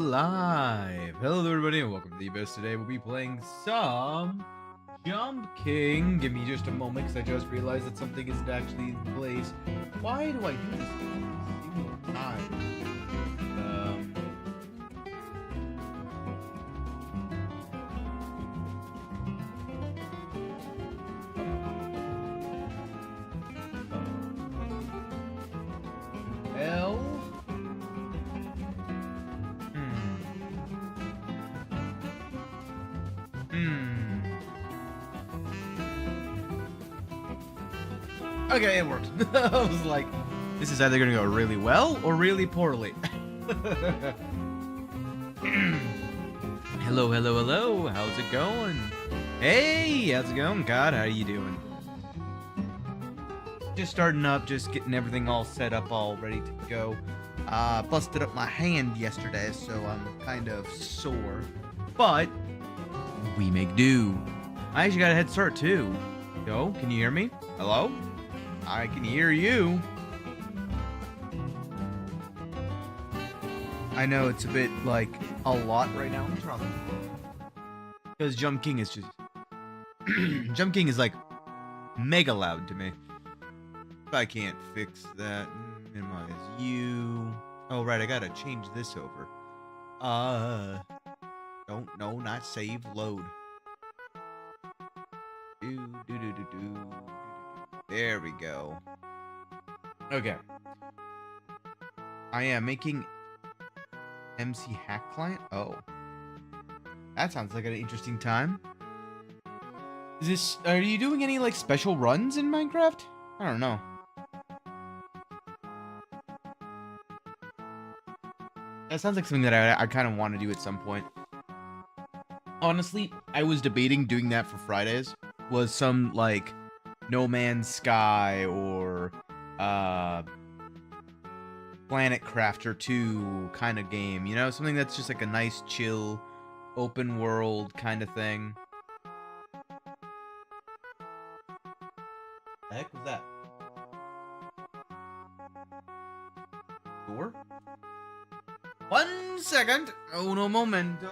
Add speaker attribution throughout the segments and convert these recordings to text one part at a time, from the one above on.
Speaker 1: Live. Hello everybody and welcome to the Abyss. Today we'll be playing some Jump King. Give me just a moment because I just realized that something isn't actually in place. Why do I do this single time? Okay, it worked. I was like, this is either going to go really well or really poorly. Hello, hello, hello. How's it going? Hey, how's it going, God? How are you doing? Just starting up, just getting everything all set up, all ready to go. Busted up my hand yesterday, so I'm kind of sore. But we make do. I actually got a head start, too. Yo, can you hear me? Hello? I can hear you. I know it's a bit like a lot right now. What's wrong? Because Jump King is just Jump King is like mega loud to me. If I can't fix that, minimize you. Oh right, I gotta change this over. Don't know, not save, load. Do. There we go. Okay. I am making MC Hack Client. Oh. That sounds like an interesting time. Are you doing any like special runs in Minecraft? I don't know. That sounds like something that I kind of want to do at some point. Honestly, I was debating doing that for Fridays. Was some like No Man's Sky or Planet Crafter 2 kind of game, you know, something that's just like a nice chill open world kind of thing. The heck was that? Door? 1 second. Oh no momento.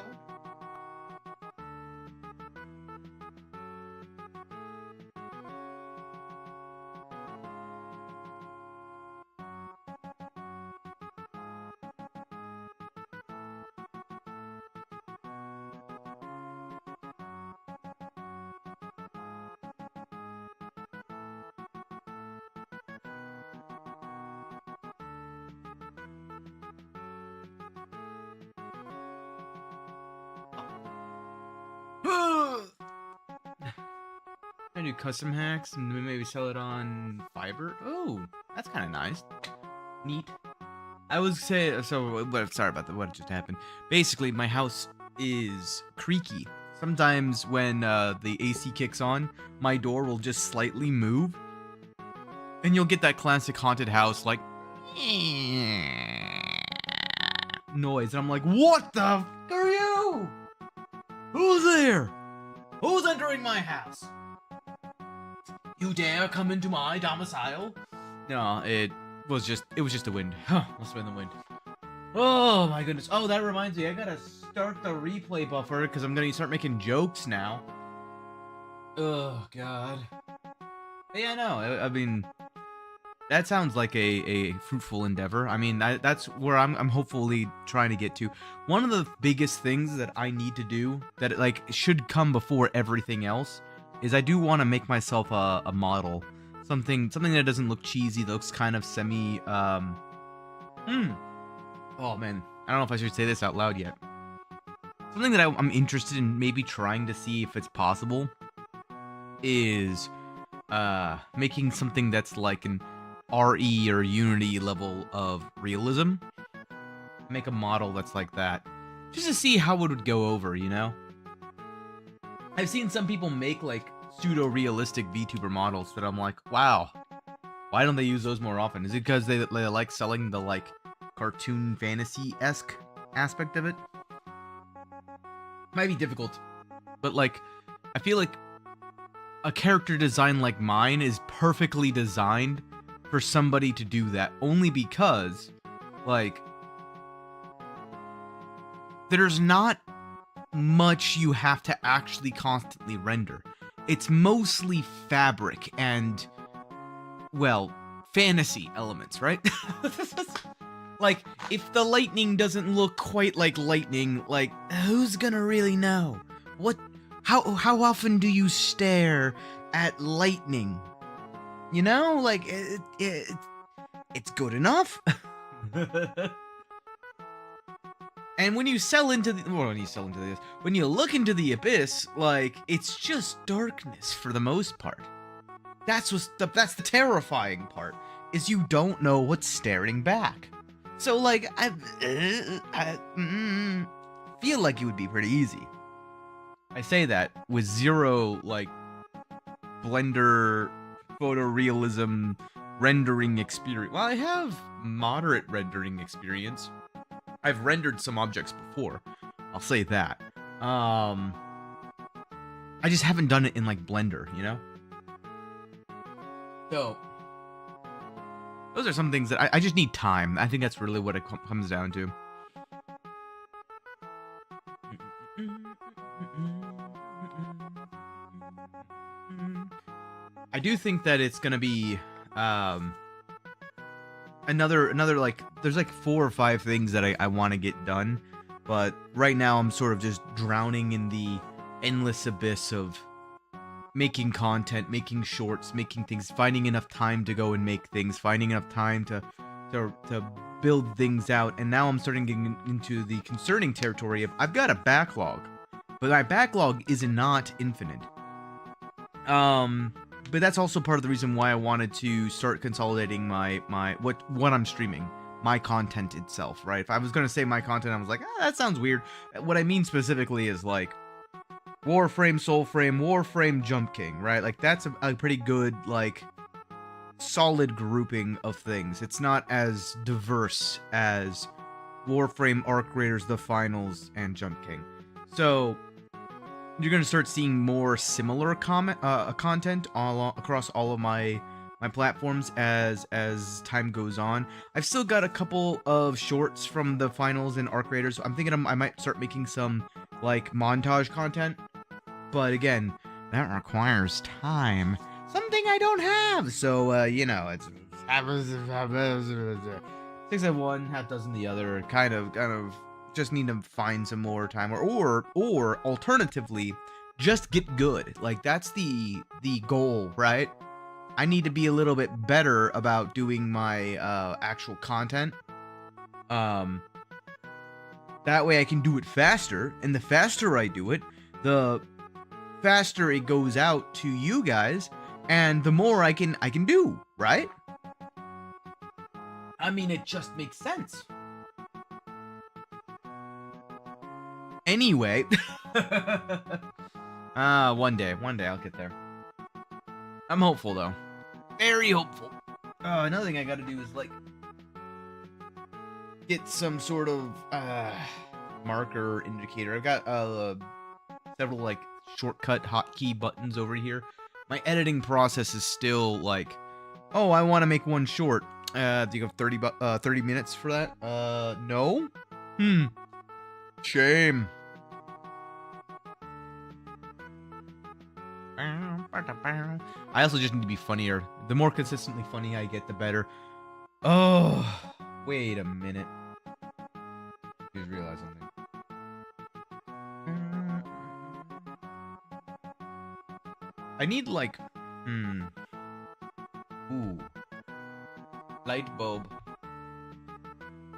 Speaker 1: I do custom hacks and maybe sell it on Fiverr. Oh, that's kind of nice. Neat. I was saying, sorry about that. What just happened? Basically, my house is creaky. Sometimes when the AC kicks on, my door will just slightly move. And you'll get that classic haunted house, like noise, and I'm like, what the f are you? Who's there? Who's entering my house? You dare come into my domicile? No, it was just the wind. Huh, must have been the wind. Oh my goodness. Oh, that reminds me, I gotta start the replay buffer because I'm gonna start making jokes now. Oh god. Yeah, no, I mean, that sounds like a fruitful endeavor. I mean, that's where I'm hopefully trying to get to. One of the biggest things that I need to do that like should come before everything else is I do want to make myself a model, something that doesn't look cheesy, looks kind of semi. Oh man, I don't know if I should say this out loud yet. Something that I'm interested in maybe trying to see if it's possible is making something that's like an RE or Unity level of realism. Make a model that's like that, just to see how it would go over, you know? I've seen some people make like pseudo-realistic VTuber models that I'm like, wow, why don't they use those more often? Is it because they like selling the like cartoon fantasy-esque aspect of it? Might be difficult, but like, I feel like a character design like mine is perfectly designed for somebody to do that, only because, like, there's not much you have to actually constantly render. It's mostly fabric and, well, fantasy elements, right? Like, if the lightning doesn't look quite like lightning, like, who's gonna really know? How often do you stare at lightning? You know, like, it's good enough. And when you when you look into the abyss, like, it's just darkness for the most part. That's the terrifying part, is you don't know what's staring back. So, like, I feel like it would be pretty easy. I say that with zero, like, Blender photorealism rendering experience. Well, I have moderate rendering experience. I've rendered some objects before. I'll say that. I just haven't done it in, like, Blender, you know? So, those are some things that I just need time. I think that's really what it comes down to. I do think that it's gonna be another like, there's like 4 or 5 things that I want to get done, but right now I'm sort of just drowning in the endless abyss of making content, making shorts, making things, finding enough time to go and make things, finding enough time to build things out, and now I'm starting getting into the concerning territory of I've got a backlog, but my backlog is not infinite. But that's also part of the reason why I wanted to start consolidating what I'm streaming, my content itself, right? If I was gonna say my content, I was like, that sounds weird. What I mean specifically is like Warframe, Soulframe, Warframe, Jump King, right? Like, that's a pretty good, like, solid grouping of things. It's not as diverse as Warframe, Arc Raiders, The Finals, and Jump King. So you're gonna start seeing more similar content across all of my platforms as time goes on. I've still got a couple of shorts from The Finals and Arc Raiders. I'm thinking I might start making some, like, montage content. But again, that requires time. Something I don't have. So, you know, it's 6 of one, half dozen the other. Kind of just need to find some more time. Or alternatively, just get good. Like, that's the goal, right? I need to be a little bit better about doing my actual content. That way I can do it faster. And the faster I do it, the faster it goes out to you guys, and the more I can do, right? I mean, it just makes sense. Anyway, one day I'll get there. I'm hopeful, though. Very hopeful. Another thing I gotta do is, like, get some sort of marker indicator. I've got several like shortcut hotkey buttons over here. My editing process is still like, oh, I want to make one short. Do you have 30 minutes for that? No. Shame. I also just need to be funnier. The more consistently funny I get, the better. Oh, wait a minute. Just realized something. I need like, ooh, light bulb.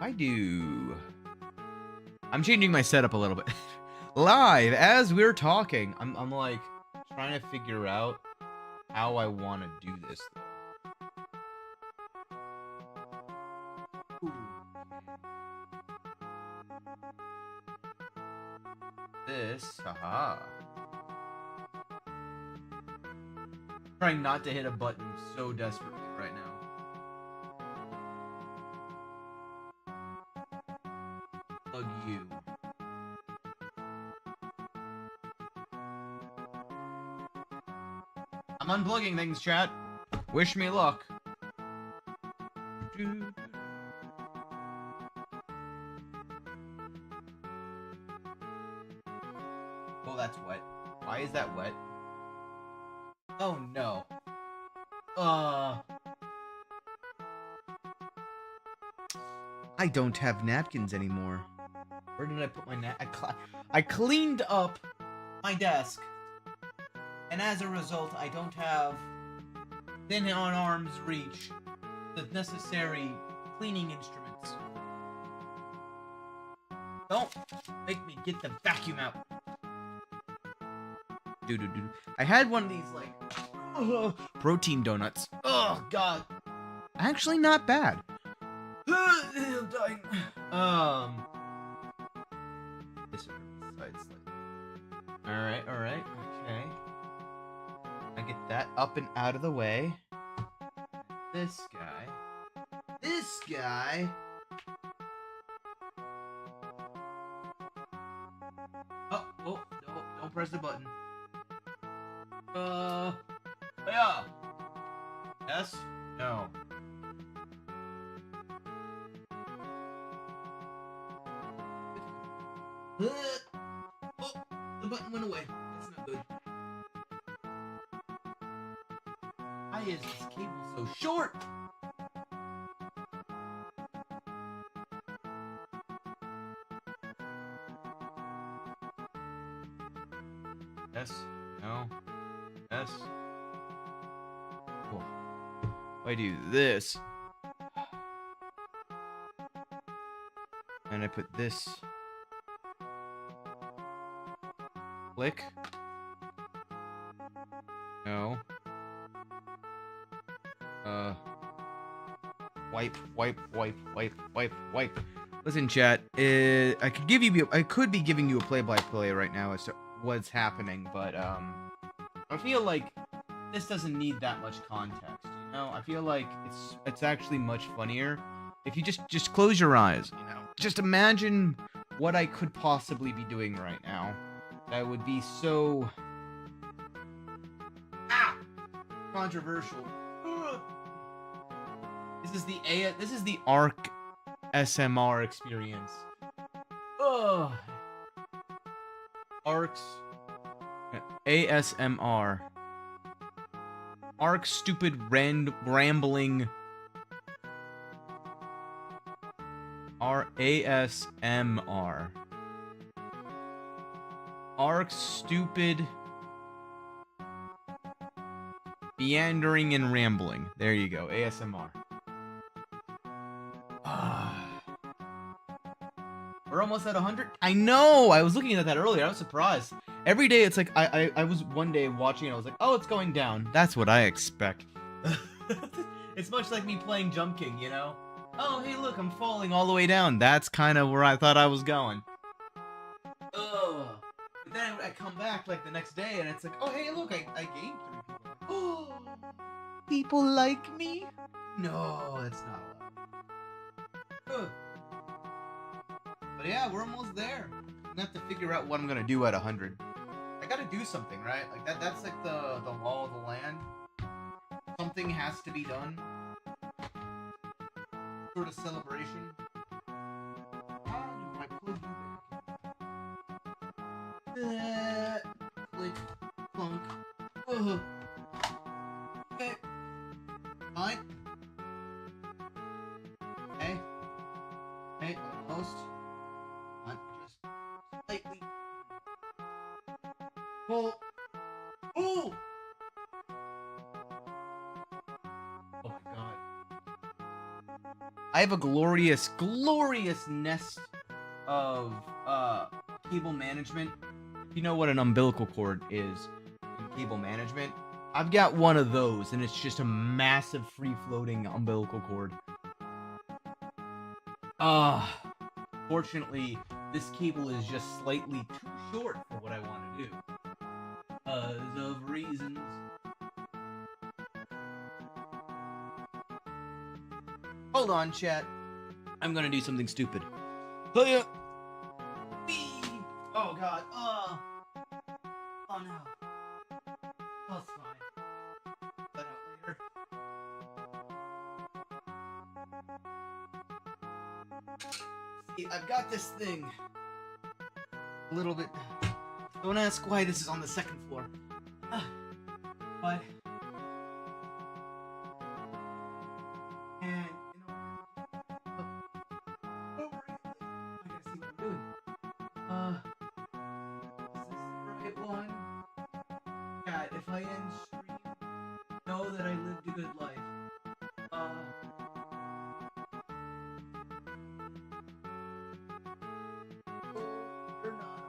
Speaker 1: I do. I'm changing my setup a little bit. Live as we're talking. I'm like trying to figure out how I want to do this though. Ooh. This, haha. Trying not to hit a button so desperately right now. Plug you. I'm unplugging things, chat. Wish me luck. Oh, that's wet. Why is that wet? Oh no. I don't have napkins anymore. Where did I put my I cleaned up my desk. And as a result, I don't have within on arm's reach the necessary cleaning instruments. Don't make me get the vacuum out. I had one of these like protein donuts. Oh god. Actually not bad. I'm dying. This side slightly. Alright, okay. I get that up and out of the way. This guy. Oh, no, don't press the button. Yeah. Yes? No. Oh, the button went away. That's not good. Why is this cable so short? Yes. No. Yes. Cool. I do this. And I put this. Click. No. Wipe. Listen, chat. I could be giving you a play-by-play right now as to what's happening, but I feel like this doesn't need that much context. You know, I feel like it's actually much funnier if you just close your eyes. You know, just imagine what I could possibly be doing right now. That would be so controversial. This is the ARC SMR experience. Ugh. ARC's ASMR. ARC stupid rambling. ASMR. ARC stupid meandering and rambling. There you go. ASMR. We're almost at 100. I know. I was looking at that earlier. I was surprised. Every day it's like I was one day watching and I was like, oh, it's going down. That's what I expect. It's much like me playing Jump King, you know? Oh, hey, look, I'm falling all the way down. That's kind of where I thought I was going. Ugh. But then I come back like the next day and it's like, oh, hey, look, I gained 3 people. Oh, people like me? No, that's not allowed. But yeah, we're almost there. I'm gonna have to figure out what I'm gonna do at 100. I gotta do something, right? Like that's like the law of the land. Something has to be done. Sort of celebration. I plug you back. Click, clunk. Okay. Fine. Okay. Okay, almost. Not just slightly. Pull. Oh! Oh my god. I have a glorious, glorious nest of cable management. If you know what an umbilical cord is in cable management, I've got one of those, and it's just a massive free-floating umbilical cord. Fortunately, this cable is just slightly too short for what I want to do. Because of reasons. Hold on, chat. I'm gonna do something stupid. Oh yeah. Oh god. Oh no. Oh, it's fine. Put out later. See, I've got this thing. A little bit. Don't ask why this is on the second floor. But. And over here. I gotta see what I'm doing. Is this the right one? God, if I end stream, know that I lived a good life. You're not.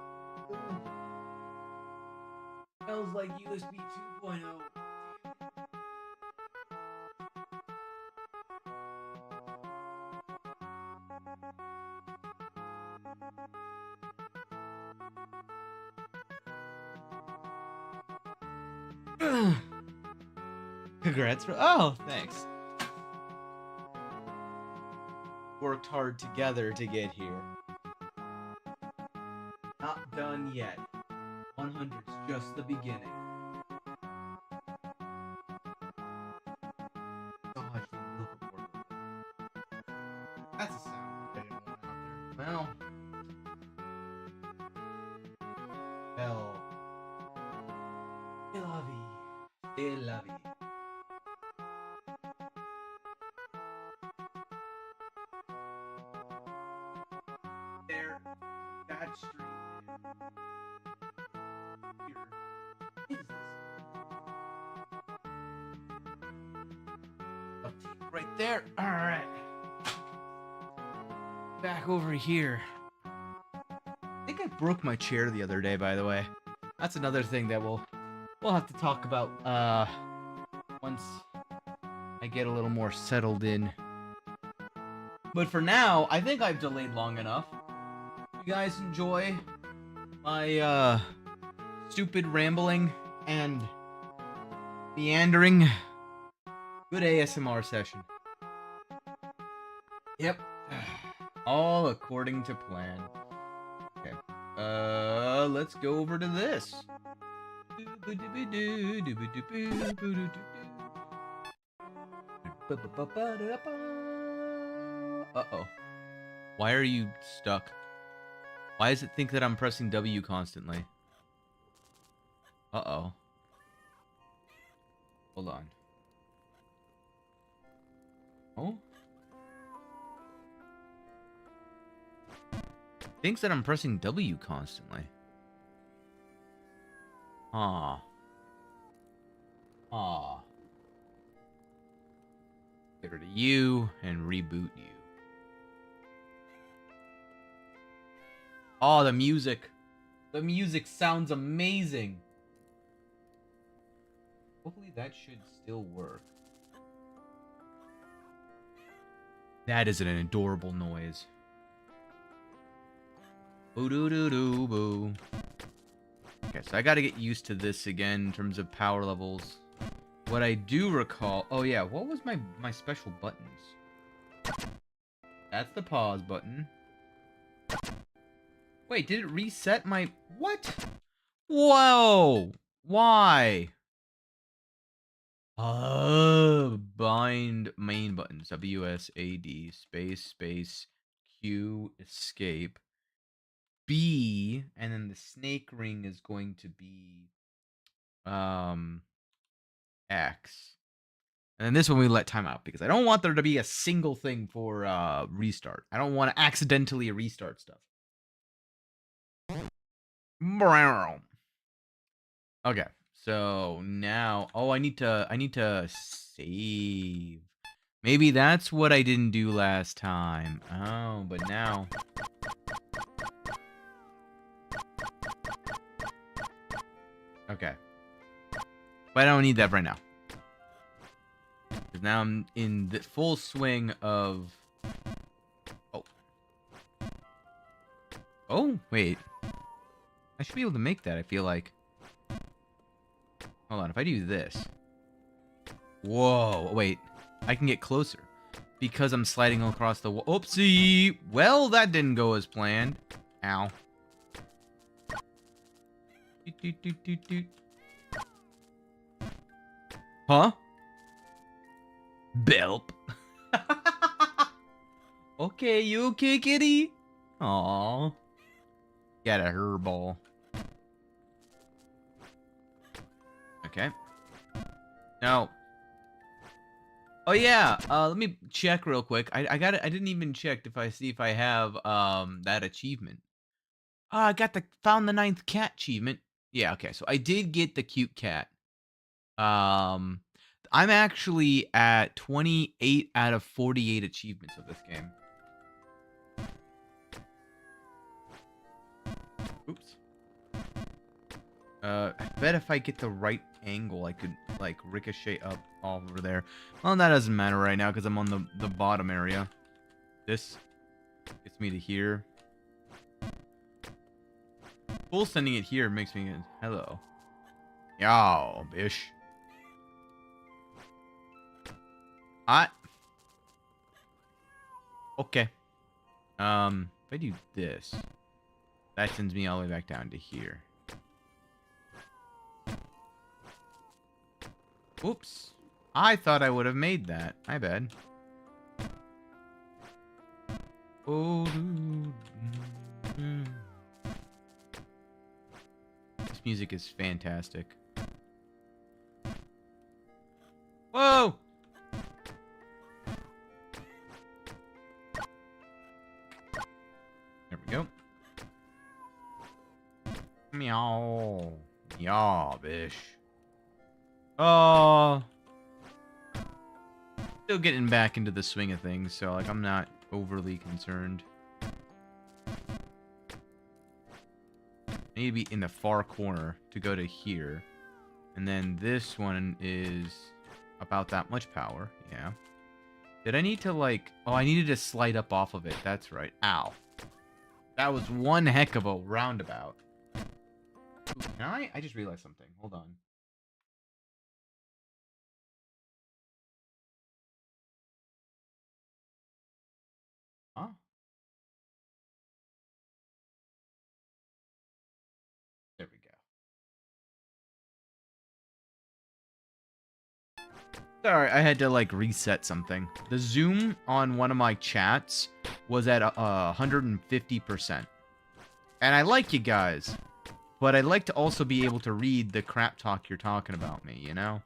Speaker 1: Smells like USB 2.0. Congrats. Oh, thanks. Worked hard together to get here. Not done yet. 100's just the beginning. Gosh, that's a sound I didn't want out there. Well. C'est la vie. C'est la vie. There. That street. Here. Is this? Right there. Alright. Back over here. I think I broke my chair the other day, by the way. That's another thing that we'll have to talk about once I get a little more settled in. But for now, I think I've delayed long enough. You guys enjoy my stupid rambling and meandering? Good ASMR session. Yep. All according to plan. Okay. Let's go over to this. Uh-oh. Why are you stuck? Why does it think that I'm pressing W constantly? Uh-oh. Hold on. Oh? Thinks that I'm pressing W constantly. Aw. Aw. Get rid of you and reboot you. Oh, the music. The music sounds amazing. Hopefully that should still work. That is an adorable noise. Boo-doo-doo-doo-boo. Okay, so I gotta get used to this again in terms of power levels. What I do recall... Oh, yeah, what was my special buttons? That's the pause button. Wait, did it reset my... What? Whoa! Why? Bind main buttons. WSAD space Q escape. B, and then the snake ring is going to be X. And then this one we let timeout because I don't want there to be a single thing for restart. I don't want to accidentally restart stuff. Okay, so now I need to save. Maybe that's what I didn't do last time. Oh, but now okay. But I don't need that right now. Because now I'm in the full swing of... Oh. Oh, wait. I should be able to make that, I feel like. Hold on, if I do this... Whoa, wait. I can get closer. Because I'm sliding across the wall. Oopsie! Well, that didn't go as planned. Ow. Doot, doot, doot, doot. Huh? Belp. Okay, you okay, kitty? Aw. Got a hairball. Okay. Now. Oh yeah. Let me check real quick. I got it. I didn't even check if I have that achievement. I got found the 9th cat achievement. Yeah. Okay. So I did get the cute cat. I'm actually at 28 out of 48 achievements of this game. Oops. I bet if I get the right angle, I could, like, ricochet up over there. Well, that doesn't matter right now, because I'm on the bottom area. This gets me to here. Full sending it here makes me... Hello. Yo, bish. Okay. If I do this, that sends me all the way back down to here. Oops. I thought I would have made that. My bad. Oh. This music is fantastic. Whoa! There we go. Meow. Meow, bish. Oh. Still getting back into the swing of things, so, like, I'm not overly concerned. I need to be in the far corner to go to here. And then this one is about that much power. Yeah. Did I need to, like... Oh, I needed to slide up off of it. That's right. Ow. That was one heck of a roundabout. Ooh, can I just realized something. Hold on. Huh? There we go. Sorry, I had to, like, reset something. The zoom on one of my chats was at 150%. And I like you guys, but I'd like to also be able to read the crap talk you're talking about me, you know?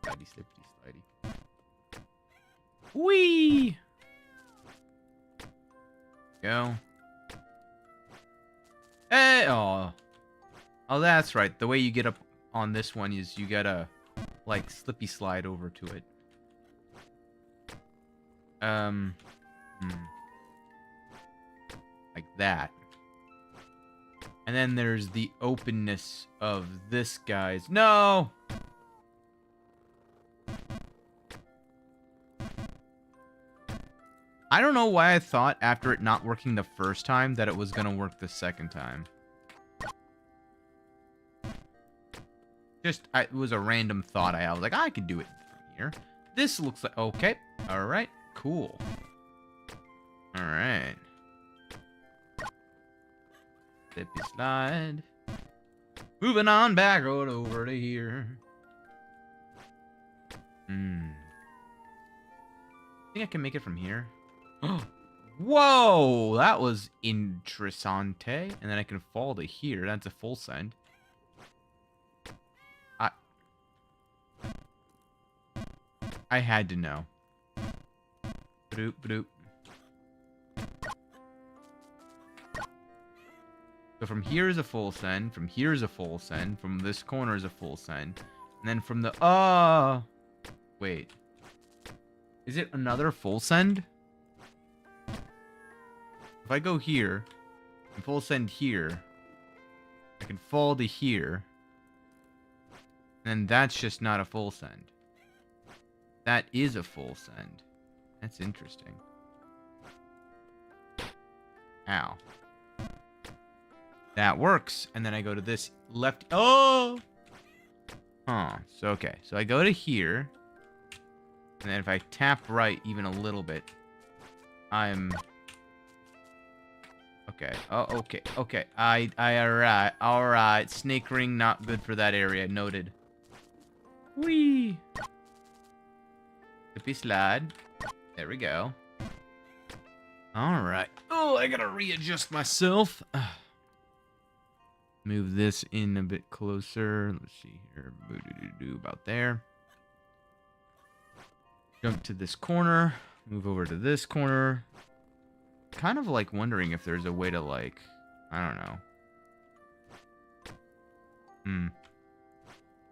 Speaker 1: Slidey, slippity, slidey. Whee! Go. Hey! Oh. Oh, that's right. The way you get up on this one is you gotta, like, slippy slide over to it. Like that. And then there's the openness of this guy's... No! I don't know why I thought after it not working the first time that it was gonna work the second time. Just, it was a random thought I was like, I could do it from here. This looks like... Okay. Alright. Cool. Alright. Slippy slide. Moving on back road over to here. I think I can make it from here. Whoa! That was interessante. And then I can fall to here. That's a full send. I had to know. Badoop, badoop. So from here is a full send. From here is a full send. From this corner is a full send. And then from the... Wait. Is it another full send? If I go here and full send here, I can fall to here. And that's just not a full send. That is a full send. That's interesting. Ow. That works. And then I go to this left. Oh! Huh. So, okay. So I go to here. And then if I tap right even a little bit, I'm... Okay. Oh, okay. Okay. Alright. Alright. Snake ring, not good for that area. Noted. Whee! Slippy slide. There we go. Alright. Oh, I gotta readjust myself. Move this in a bit closer. Let's see here. About there. Jump to this corner. Move over to this corner. Kind of like wondering if there's a way to like... I don't know.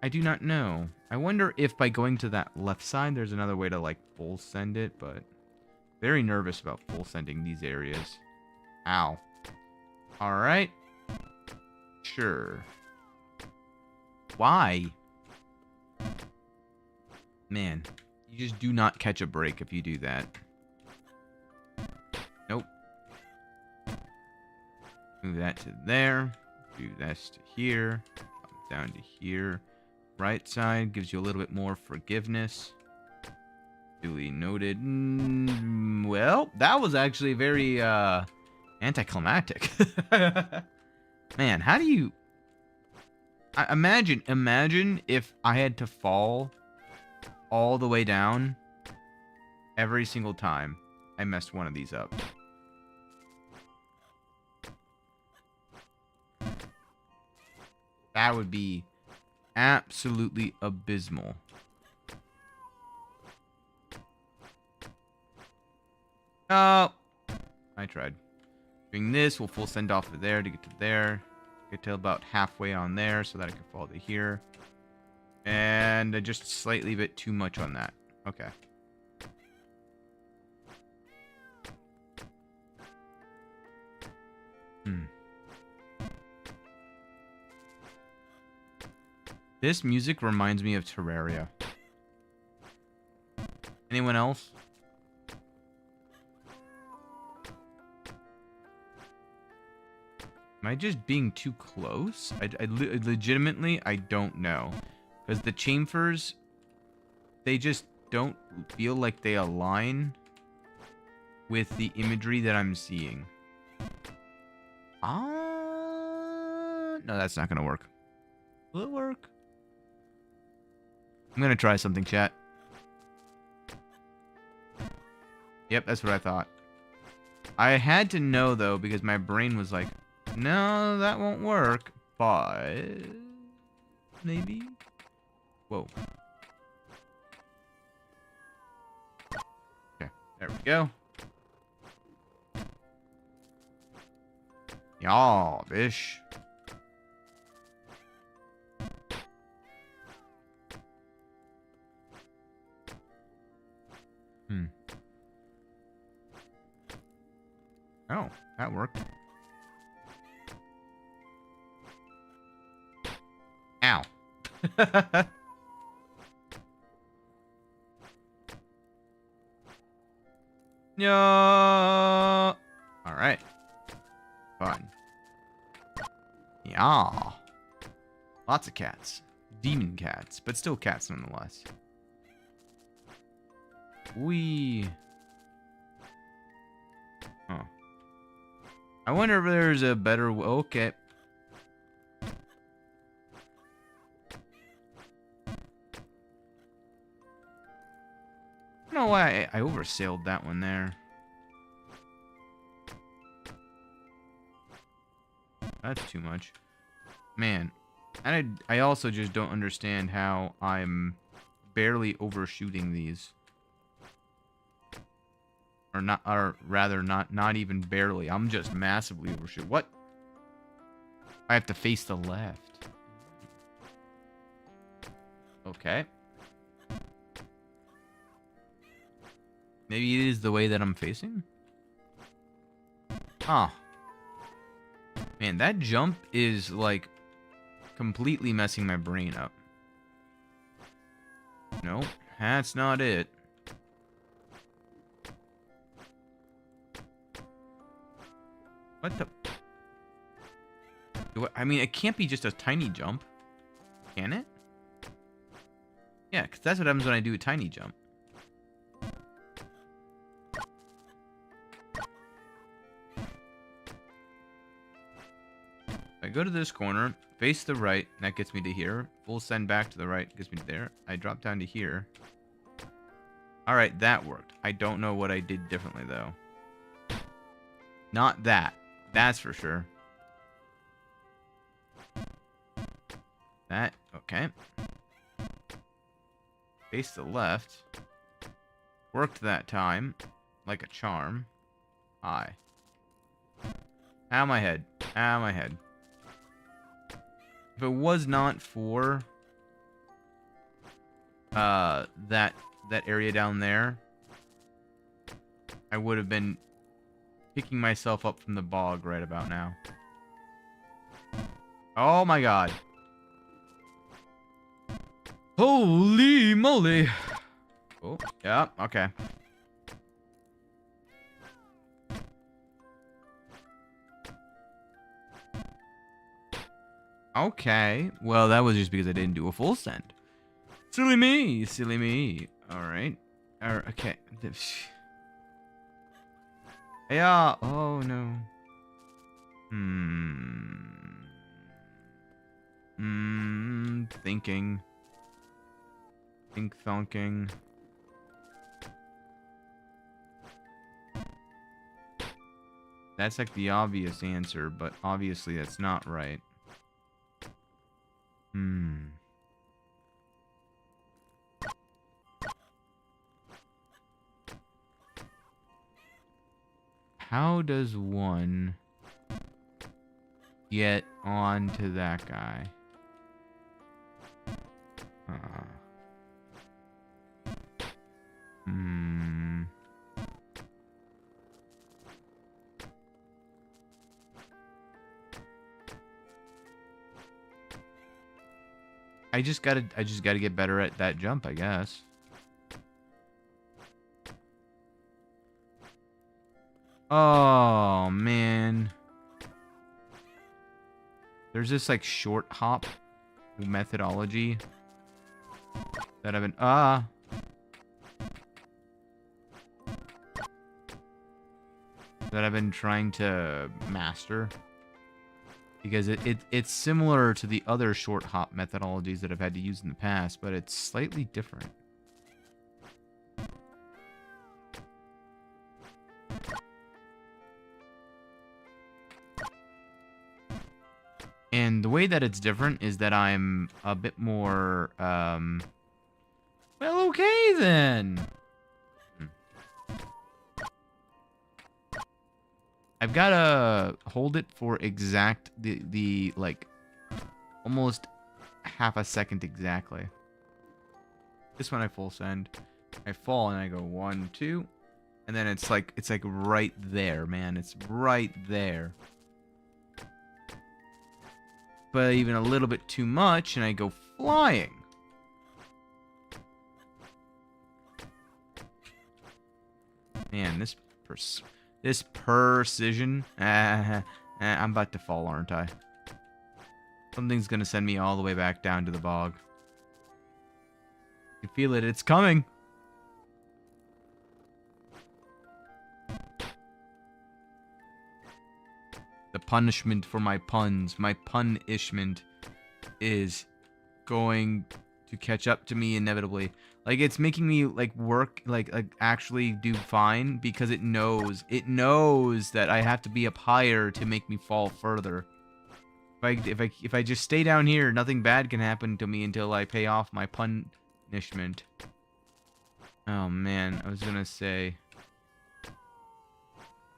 Speaker 1: I do not know. I wonder if by going to that left side, there's another way to like full send it, but... Very nervous about full sending these areas. Ow. Alright. Sure. Why? Man, you just do not catch a break if you do that. Nope. Move that to there. Do this to here. Down to here. Right side gives you a little bit more forgiveness. Duly noted. Well, that was actually very anticlimactic. Man, how do you... Imagine if I had to fall all the way down every single time I messed one of these up. That would be absolutely abysmal. Oh, I tried. Doing this, we'll full send off of there to get to there. Get to about halfway on there so that I can fall to here. And just slightly bit too much on that. Okay. This music reminds me of Terraria. Anyone else? Am I just being too close? Legitimately, I don't know. Because the chamfers, they just don't feel like they align with the imagery that I'm seeing. No, that's not going to work. Will it work? I'm going to try something, chat. Yep, that's what I thought. I had to know, though, because my brain was like, no, that won't work. But... maybe? Whoa. Okay, there we go. Y'all, bish. Oh, that worked. Ow. No. All right. Fun. Yeah. Lots of cats. Demon cats, but still cats nonetheless. Wee. Huh. I wonder if there's a better... Okay. I don't know why I oversailed that one there. That's too much. Man, I also just don't understand how I'm barely overshooting these. Or not, or rather not even barely. I'm just massively overshooting. What? I have to face the left. Okay. Maybe it is the way that I'm facing? Huh. Man, that jump is, like, completely messing my brain up. Nope, that's not it. What the... I mean, it can't be just a tiny jump. Can it? Yeah, because that's what happens when I do a tiny jump. I go to this corner, face the right, that gets me to here. Full send back to the right, gets me to there. I drop down to here. Alright, that worked. I don't know what I did differently, though. Not that. That's for sure. That, okay. Face the left. Worked that time. Like a charm. Hi. Ow, my head. Ow, my head. If it was not for that area down there, I would have been picking myself up from the bog right about now. Oh my god. Holy moly. Oh, yeah, okay. Okay. Well, that was just because I didn't do a full send. Silly me. Silly me. Alright. Okay. Yeah. Oh, no. Thinking. Thonking. That's like the obvious answer, but obviously that's not right. How does one get onto that guy? I just gotta get better at that jump, I guess. Oh, man. There's this, like, short hop methodology that I've been... that I've been trying to master. Because it's similar to the other short hop methodologies that I've had to use in the past, but it's slightly different. And the way that it's different is that I'm a bit more, well, okay then. I've got to hold it for exact, the like, almost half a second exactly. This one I full send. I fall and I go 1, 2. And then it's like right there, man. It's right there. But even a little bit too much and I go flying. Man, this precision. I'm about to fall, aren't I? Something's gonna send me all the way back down to the bog. You feel it, it's coming. The punishment for my puns, my punishment is going to catch up to me inevitably. Like, it's making me like work, like actually do fine because it knows that I have to be up higher to make me fall further. If I just stay down here, nothing bad can happen to me until I pay off my punishment. Oh man, I was gonna say,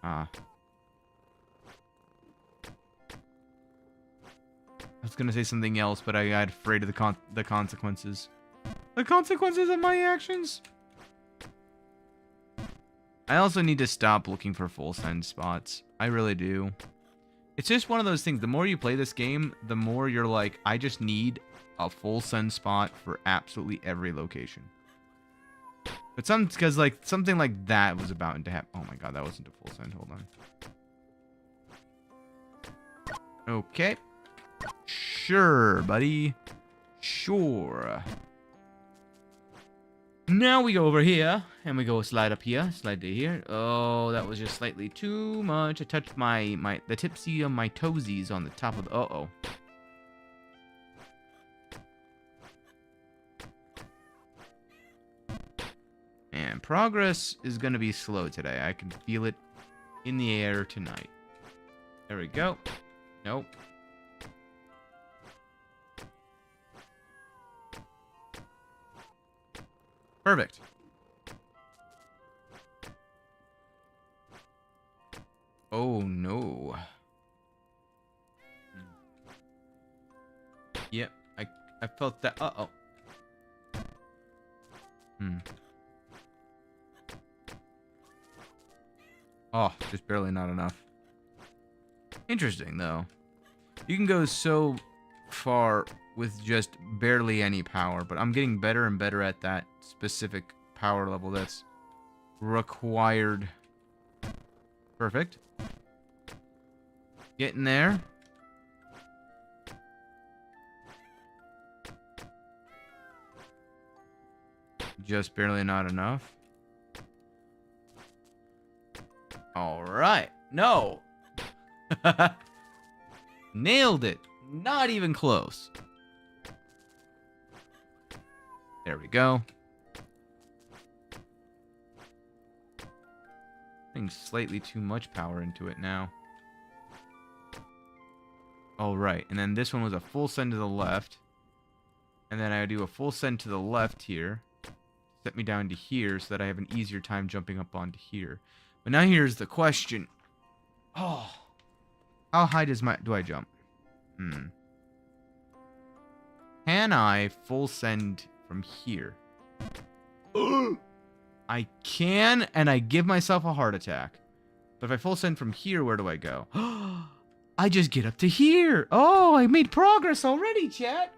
Speaker 1: I was gonna say something else, but I got afraid of the consequences. The consequences of my actions. I also need to stop looking for full send spots. I really do. It's just one of those things. The more you play this game, the more you're like, I just need a full send spot for absolutely every location. But because like something like that was about to happen. Oh my god, that wasn't a full send. Hold on. Okay. Sure, buddy. Sure. Now we go over here, and we go slide up here, slide to here. Oh, that was just slightly too much. I touched the tipsy of my toesies on the top of the... Uh-oh. And progress is going to be slow today. I can feel it in the air tonight. There we go. Nope. Perfect. Oh, no. Yep, I felt that. Uh-oh. Oh, just barely not enough. Interesting, though. You can go so far with just barely any power, but I'm getting better and better at that specific power level that's required. Perfect. Getting there. Just barely not enough. All right. No. Nailed it. Not even close. There we go. Putting slightly too much power into it now. All right. And then this one was a full send to the left. And then I do a full send to the left here. Set me down to here so that I have an easier time jumping up onto here. But now here's the question. Oh. How high do I jump? Can I full send from here? I can, and I give myself a heart attack. But if I full send from here, where do I go? I just get up to here. Oh, I made progress already, chat.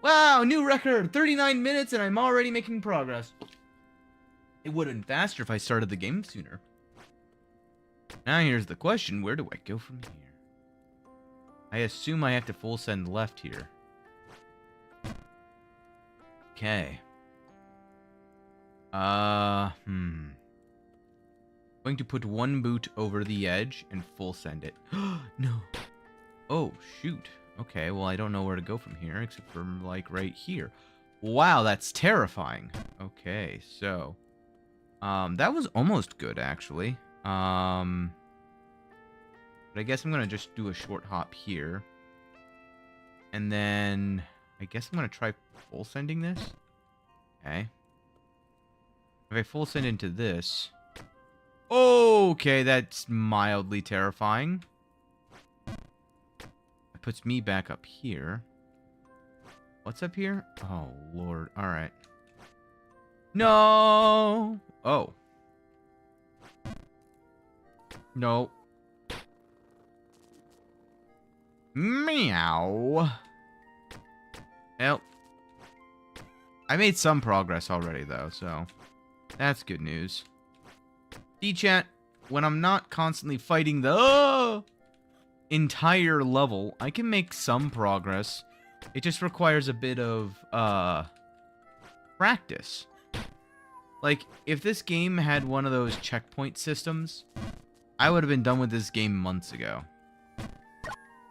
Speaker 1: Wow, new record. 39 minutes, and I'm already making progress. It would have been faster if I started the game sooner. Now here's the question. Where do I go from here? I assume I have to full send left here. Okay. Going to put one boot over the edge and full send it. No. Oh, shoot. Okay, well, I don't know where to go from here except for, like, right here. Wow, that's terrifying. Okay, so... that was almost good, actually. But I guess I'm going to just do a short hop here. And then... I guess I'm going to try full sending this. Okay. If I full send into this... Okay, that's mildly terrifying. That puts me back up here. What's up here? Oh, Lord. Alright. No! Oh. No. Meow. Well. I made some progress already, though, so... That's good news. D-chat, when I'm not constantly fighting the entire level, I can make some progress. It just requires a bit of, practice. Like, if this game had one of those checkpoint systems, I would have been done with this game months ago.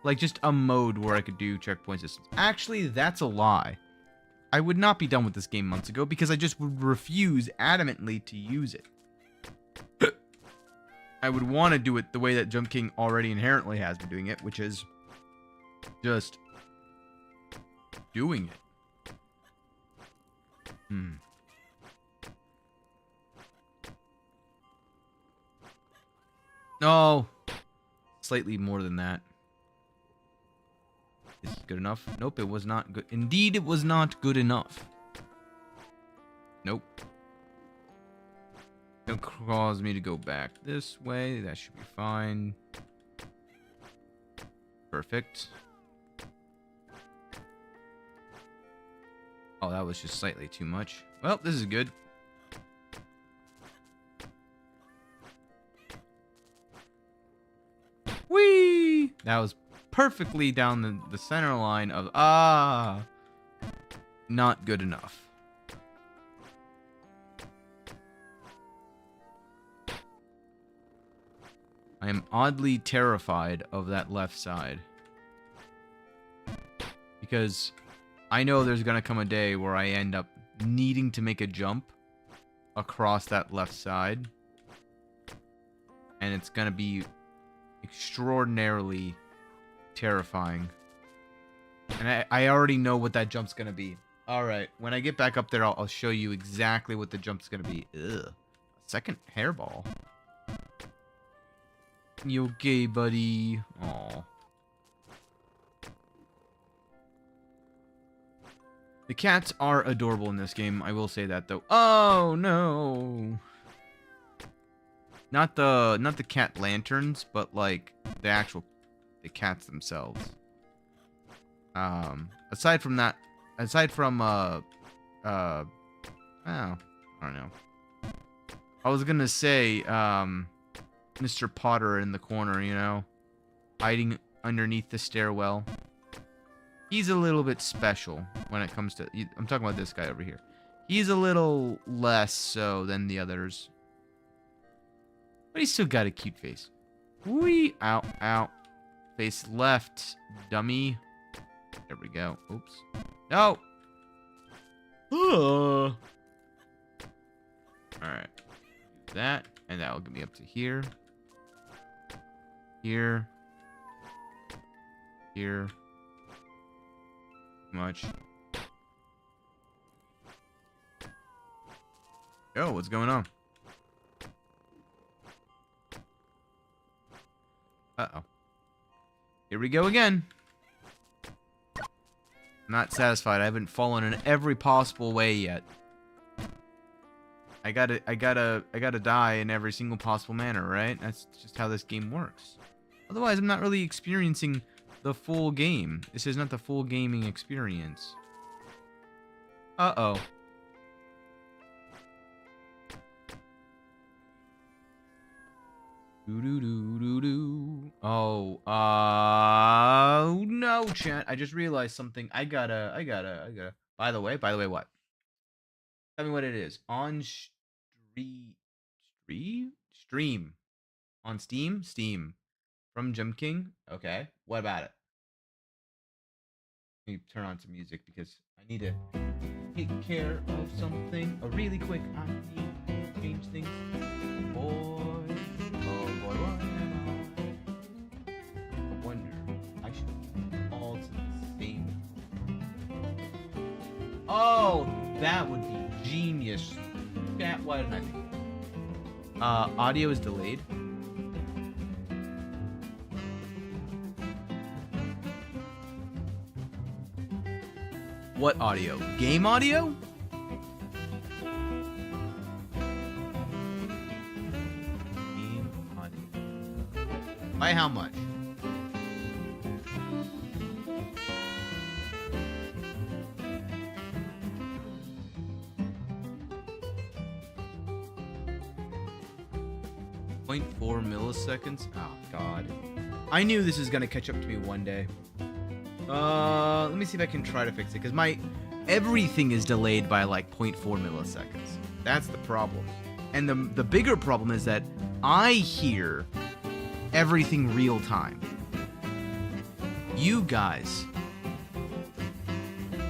Speaker 1: Like, just a mode where I could do checkpoint systems. Actually, that's a lie. I would not be done with this game months ago because I just would refuse adamantly to use it. I would want to do it the way that Jump King already inherently has been doing it, which is just doing it. No. Slightly more than that. Is it good enough? Nope, it was not good. Indeed, it was not good enough. Nope. It'll cause me to go back this way. That should be fine. Perfect. Oh, that was just slightly too much. Well, this is good. Whee! That was perfectly down the center line of, not good enough. I am oddly terrified of that left side. Because I know there's going to come a day where I end up needing to make a jump across that left side. And it's going to be extraordinarily terrifying. And I already know what that jump's going to be. Alright, when I get back up there, I'll show you exactly what the jump's going to be. Ugh. A second hairball. You okay, buddy? Aw. The cats are adorable in this game. I will say that, though. Oh, no. Not the cat lanterns, but, like, the cats themselves. Aside from, oh, I don't know. I was gonna say, Mr. Potter in the corner, you know, hiding underneath the stairwell. He's a little bit special when it comes to... I'm talking about this guy over here. He's a little less so than the others. But he's still got a cute face. Whee! Ow, ow. Face left, dummy. There we go. Oops. No! Alright. Do that, and that will get me up to here. Here. Here. Much. Yo, what's going on? Uh-oh. Here we go again. I'm not satisfied. I haven't fallen in every possible way yet. I gotta die in every single possible manner, right? That's just how this game works. Otherwise, I'm not really experiencing the full game. This is not the full gaming experience. Uh-oh. Do-do-do-do-do. Oh, no, chat. I just realized something. I gotta. By the way, what? Tell me what it is. On stream. On Steam? Steam. From Jump King? Okay. What about it? Let me turn on some music because I need to take care of something really quick. I need to change things. Oh boy, what am I? I wonder. I should all to the same. Oh, that would be genius. Chat, why didn't I think that? Audio is delayed. What audio? Game audio? Game audio. By how much? .4 milliseconds? Oh, God. I knew this was going to catch up to me one day. Let me see if I can try to fix it, because everything is delayed by like 0.4 milliseconds. That's the problem. And the bigger problem is that I hear everything real time. You guys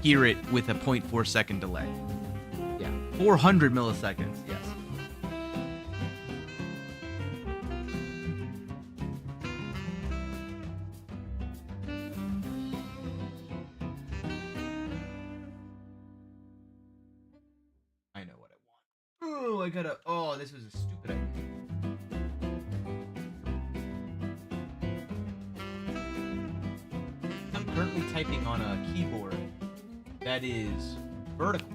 Speaker 1: hear it with a 0.4 second delay. Yeah, 400 milliseconds. Yes. I know what I want. Oh, I gotta. Oh, this was a stupid idea. I'm currently typing on a keyboard that is vertical.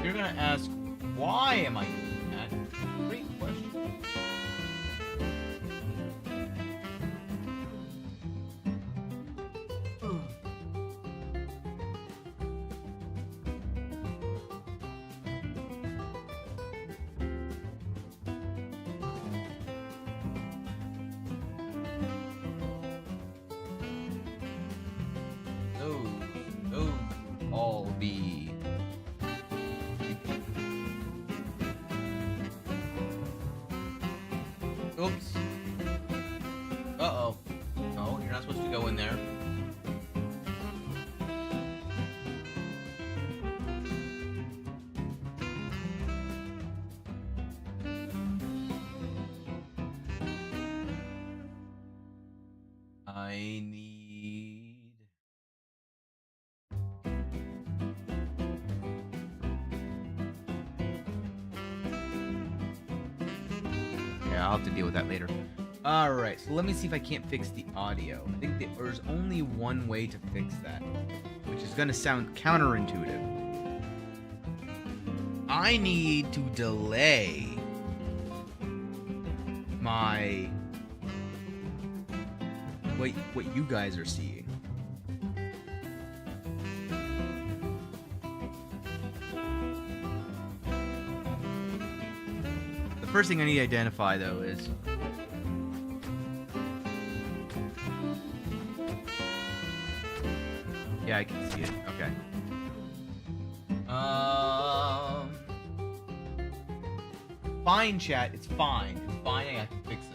Speaker 1: You're gonna ask, why am I doing that? Great question. Those all be. Oops. Uh-oh. No, you're not supposed to go in there. I need... Yeah, I'll have to deal with that later. Alright, so let me see if I can't fix the audio. I think there's only one way to fix that, which is going to sound counterintuitive. I need to delay my... what you guys are seeing. The first thing I need to identify, though, is... Yeah, I can see it. Okay. Fine, chat. It's fine. It's fine. I can fix this.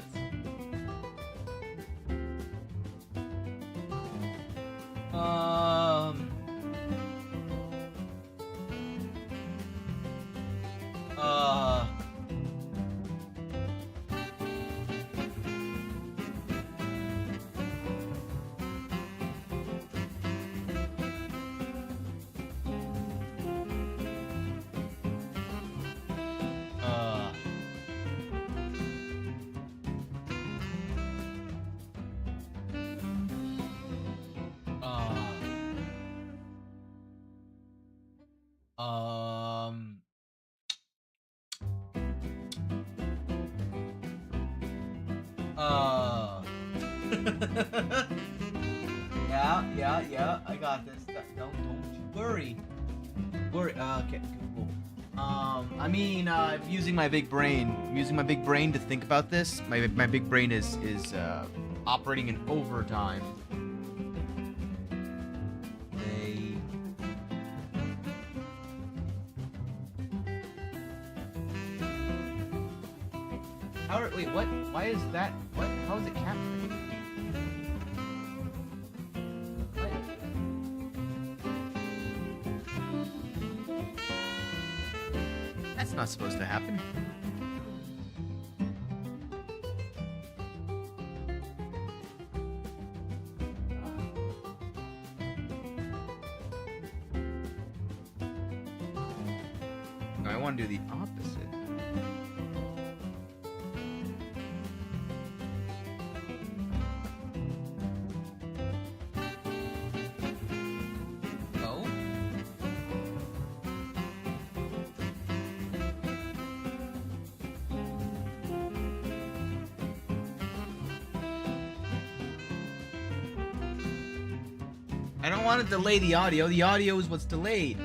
Speaker 1: Yeah, I got this. Don't you worry. Okay, cool. I mean, using my big brain. I'm using my big brain to think about this. My big brain is operating in overtime. Wait, what? Why is that? What? How is it capturing? What? That's not supposed to happen. No, I want to do the opposite. I I don't want to delay the audio. The audio is what's delayed.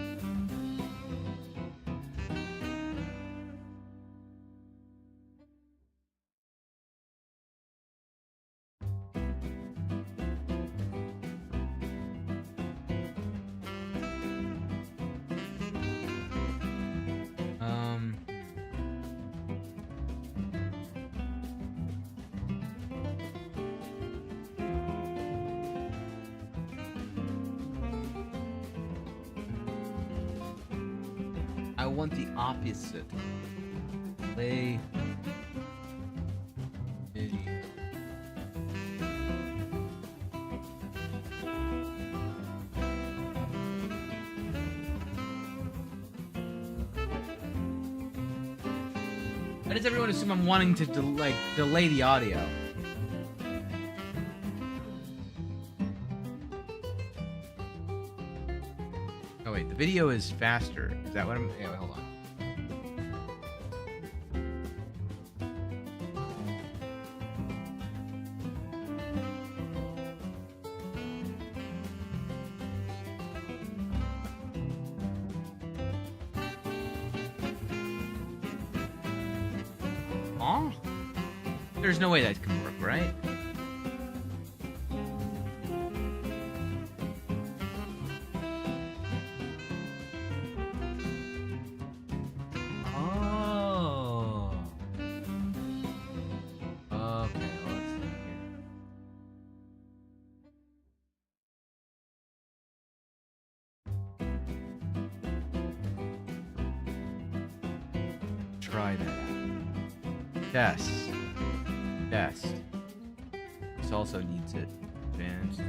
Speaker 1: I want the opposite. Play video. Why does everyone assume I'm wanting to delay the audio? Oh wait, the video is faster. Is that what I'm? Yeah, wait, hold on. Aw? There's no way that can work, right? Oh. Okay, let's see here. Try that out. Test. Test. This also needs it. Advanced.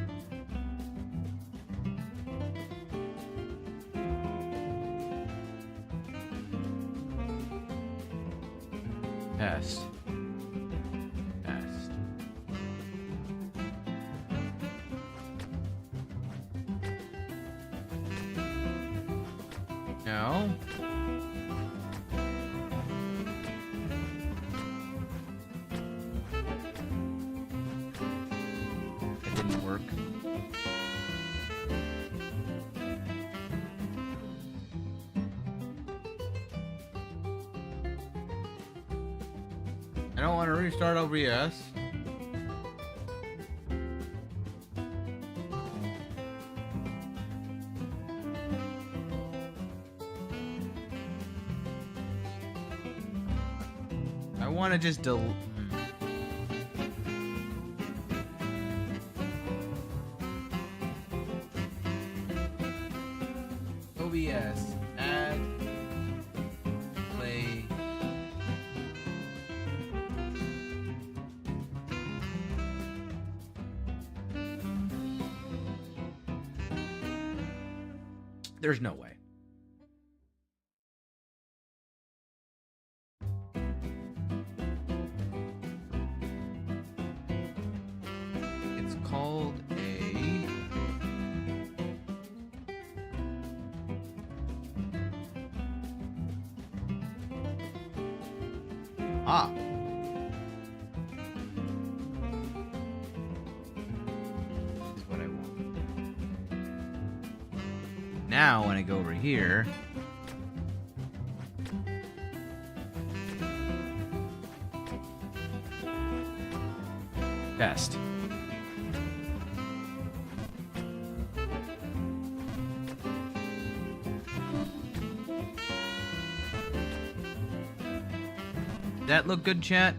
Speaker 1: Test. Test. No. It didn't work. I don't want to restart OBS. I want to just OBS add play. There's no way. It's called a This is what I want. Now when I go over here, test. That look good, chat?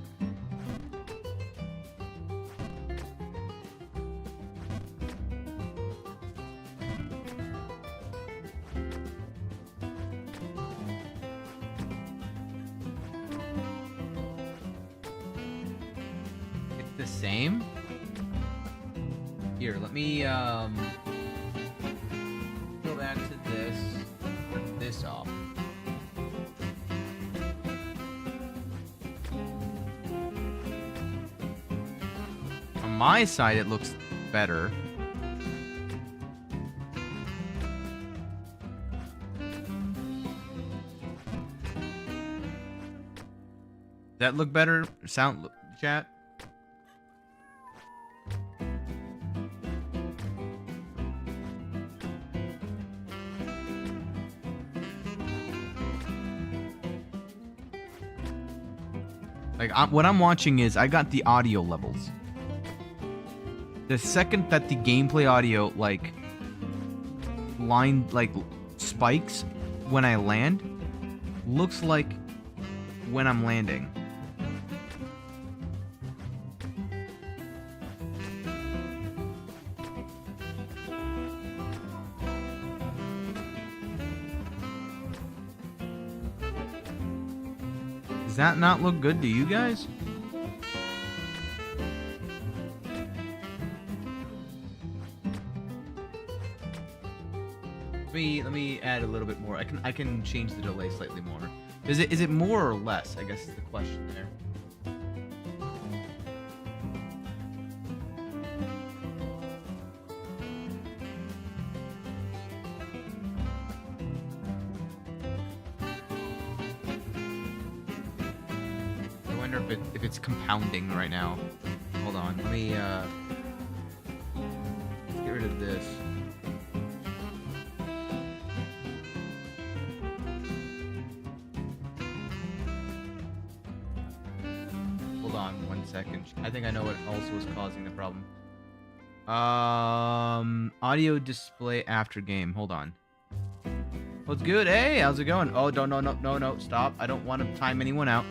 Speaker 1: It's the same? Here, let me go back to this. Turn this off. On my side, it looks better. Does that look better? Sound chat? Like, what I'm watching is I got the audio levels. The second that the gameplay audio, like, spikes when I land, looks like when I'm landing. Does that not look good to you guys? Let me add a little bit more. I can change the delay slightly more. Is it more or less? I guess is the question there. I wonder if it's compounding right now. Hold on. Let me get rid of this. Hold on 1 second. I think I know what also was causing the problem. Audio display after game. Hold on. What's good? Hey, how's it going? Oh, no, stop. I don't want to time anyone out.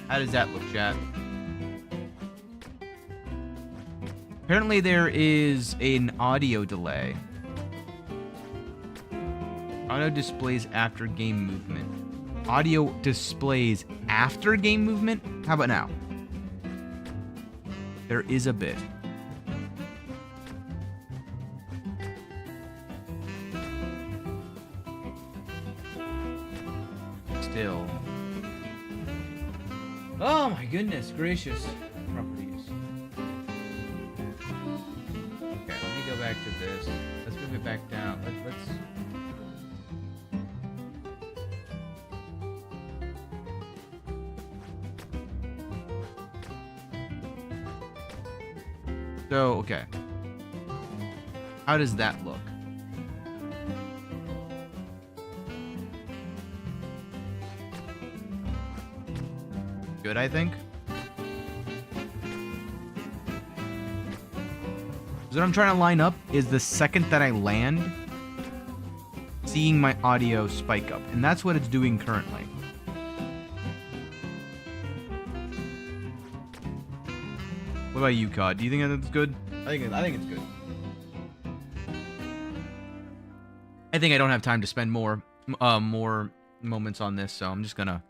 Speaker 1: How does that look, chat? Apparently there is an audio delay. Audio displays after game movement. Audio displays after game movement? How about now? There is a bit. Still. Oh my goodness gracious. Properties. Okay, let me go back to this. Let's move it back down. Let's So, okay. How does that look? Good, I think. So what I'm trying to line up is the second that I land, seeing my audio spike up. And that's what it's doing currently. What about you, COD? Do you think that's good? I think it's good. I think I don't have time to spend more moments on this, so I'm just gonna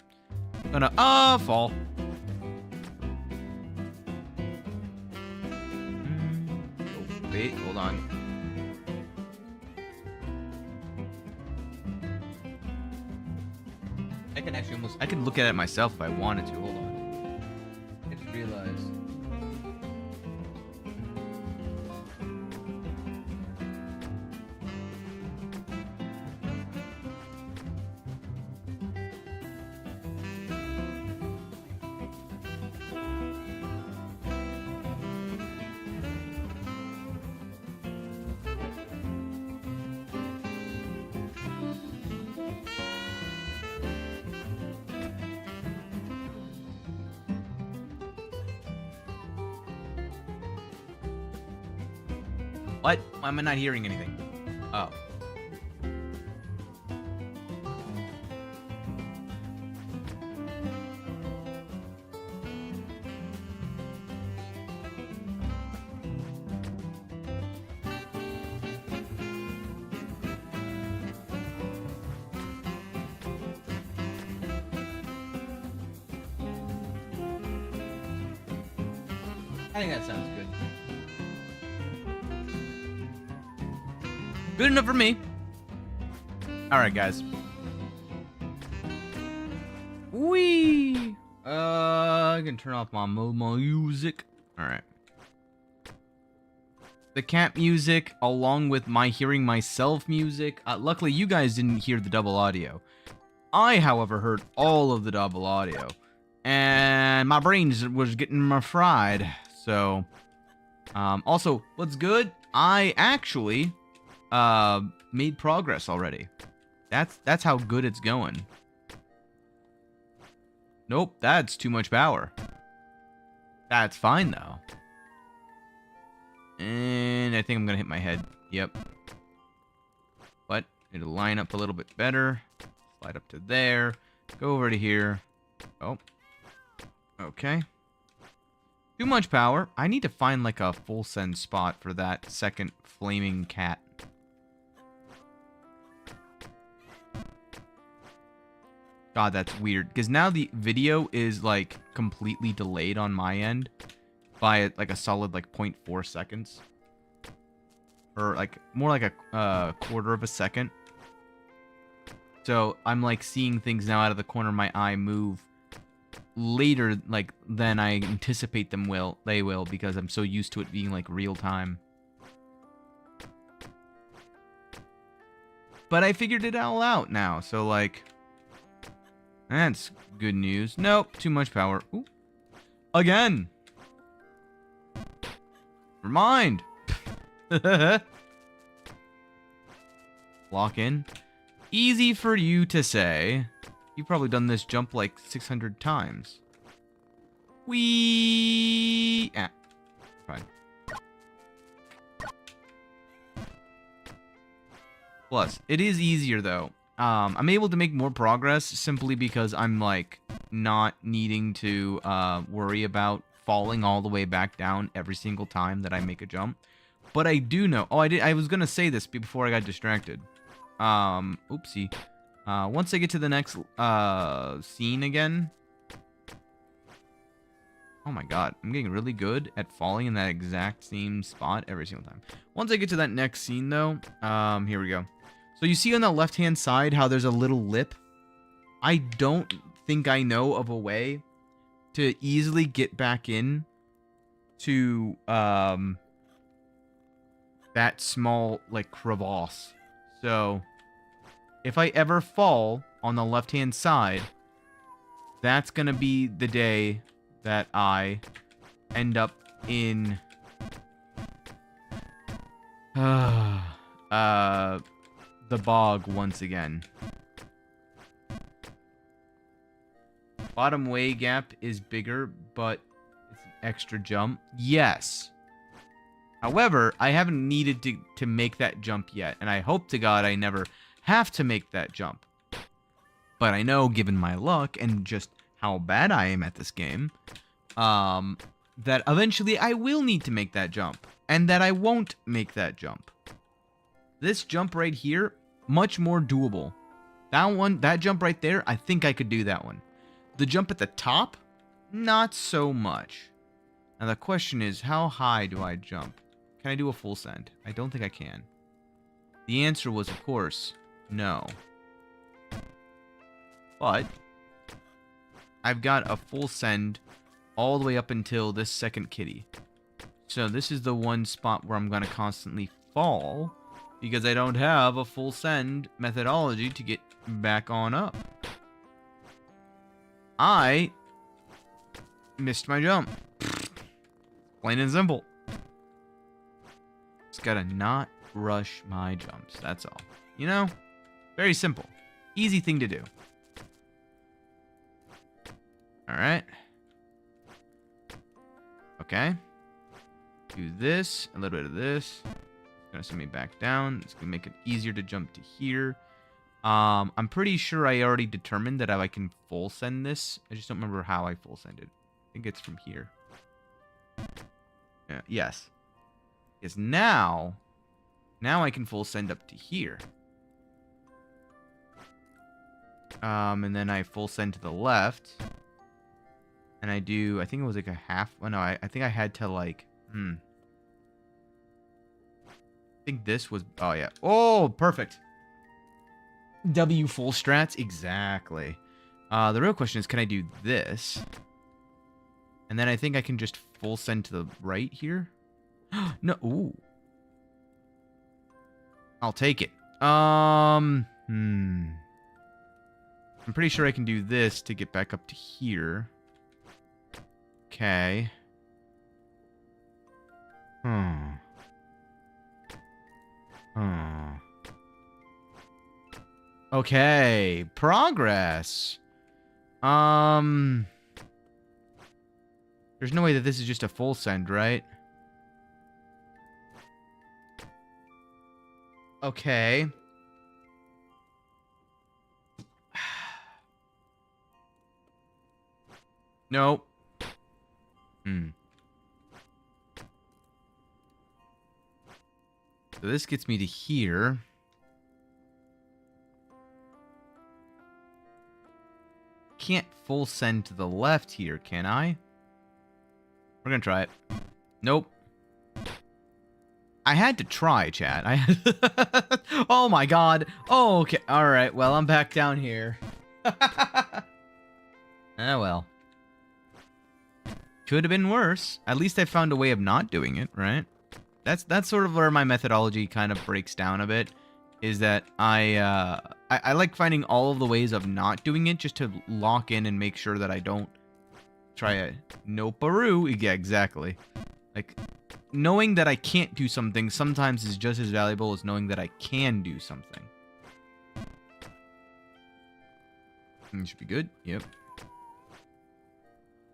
Speaker 1: fall. Oh, wait, hold on. I can actually I can look at it myself if I wanted to. Hold on. I just realized. What? Why am I not hearing anything? Oh. I think that sounds good. Good enough for me. Alright, guys. Whee! I can turn off my music. Alright. The cat music, along with my hearing myself music. Luckily, you guys didn't hear the double audio. I, however, heard all of the double audio. And my brain was getting fried. So, also, what's good? I actually made progress already. That's how good it's going. Nope, that's too much power. That's fine, though. And I think I'm going to hit my head. Yep. But it'll line up a little bit better. Slide up to there. Go over to here. Oh. Okay. Too much power. I need to find like a full send spot for that second flaming cat. God, that's weird. Because now the video is like completely delayed on my end by like a solid like 0.4 seconds. Or like more like a quarter of a second. So I'm like seeing things now out of the corner of my eye move later like than I anticipate they will because I'm so used to it being like real time. But I figured it all out now, so like that's good news. Nope, too much power. Ooh. Again. Never mind. Lock in. Easy for you to say. You've probably done this jump like 600 times. Whee! Ah, fine. Plus, it is easier though. I'm able to make more progress simply because I'm like not needing to worry about falling all the way back down every single time that I make a jump. But I do know. Oh, I was gonna say this before I got distracted. Oopsie. Once I get to the next scene again. Oh my god, I'm getting really good at falling in that exact same spot every single time. Once I get to that next scene though, here we go. So you see on the left-hand side how there's a little lip? I don't think I know of a way to easily get back in to that small like crevasse. So if I ever fall on the left-hand side, that's gonna be the day that I end up in the bog once again. Bottom way gap is bigger, but it's an extra jump. Yes. However, I haven't needed to make that jump yet, and I hope to God I never have to make that jump. But I know, given my luck and just how bad I am at this game, that eventually I will need to make that jump, and that I won't make that jump. This jump right here, much more doable. That jump right there, I think I could do that one. The jump at the top, not so much. Now the question is, how high do I jump? Can I do a full send? I don't think I can. The answer was, of course, no. But I've got a full send all the way up until this second kitty. So this is the one spot where I'm going to constantly fall because I don't have a full send methodology to get back on up. I missed my jump. Plain and simple. Just gotta not rush my jumps. That's all. You know? Very simple. Easy thing to do. Alright. Okay. Do this. A little bit of this. It's gonna send me back down. It's gonna make it easier to jump to here. I'm pretty sure I already determined that I can full send this. I just don't remember how I full send it. I think it's from here. Yes. Because now I can full send up to here. And then I full send to the left. And I do, I think it was like a half. Oh, no, I think I had to like, I think this was, oh yeah. Oh, perfect. W full strats, exactly. The real question is, can I do this? And then I think I can just full send to the right here. No, ooh. I'll take it. I'm pretty sure I can do this to get back up to here. Okay. Okay, progress. There's no way that this is just a full send, right? Okay. Nope. So this gets me to here. Can't full send to the left here, can I? We're gonna try it. Nope. I had to try, chat. Oh my god. Oh, okay. Alright, well, I'm back down here. Oh well. Could have been worse. At least I found a way of not doing it, right? That's sort of where my methodology kind of breaks down a bit. Is that I like finding all of the ways of not doing it just to lock in and make sure that I don't try a nope-a-roo. Yeah, exactly. Like, knowing that I can't do something sometimes is just as valuable as knowing that I can do something. Should be good. Yep.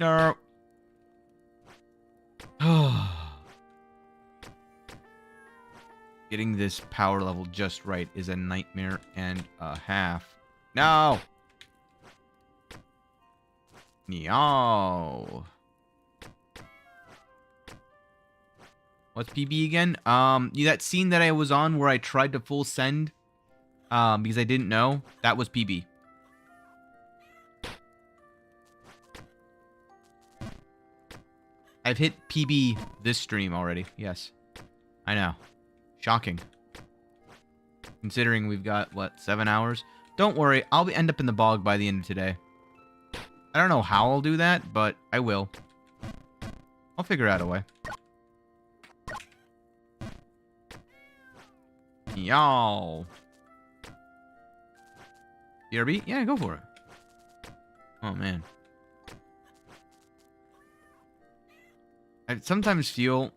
Speaker 1: No. Getting this power level just right is a nightmare and a half. No! Yo. What's PB again? That scene that I was on where I tried to full send, because I didn't know, that was PB. I've hit PB this stream already. Yes. I know. Shocking. Considering we've got, what, 7 hours? Don't worry, I'll end up in the bog by the end of today. I don't know how I'll do that, but I will. I'll figure out a way. Y'all. BRB? Yeah, go for it. Oh, man. I sometimes feel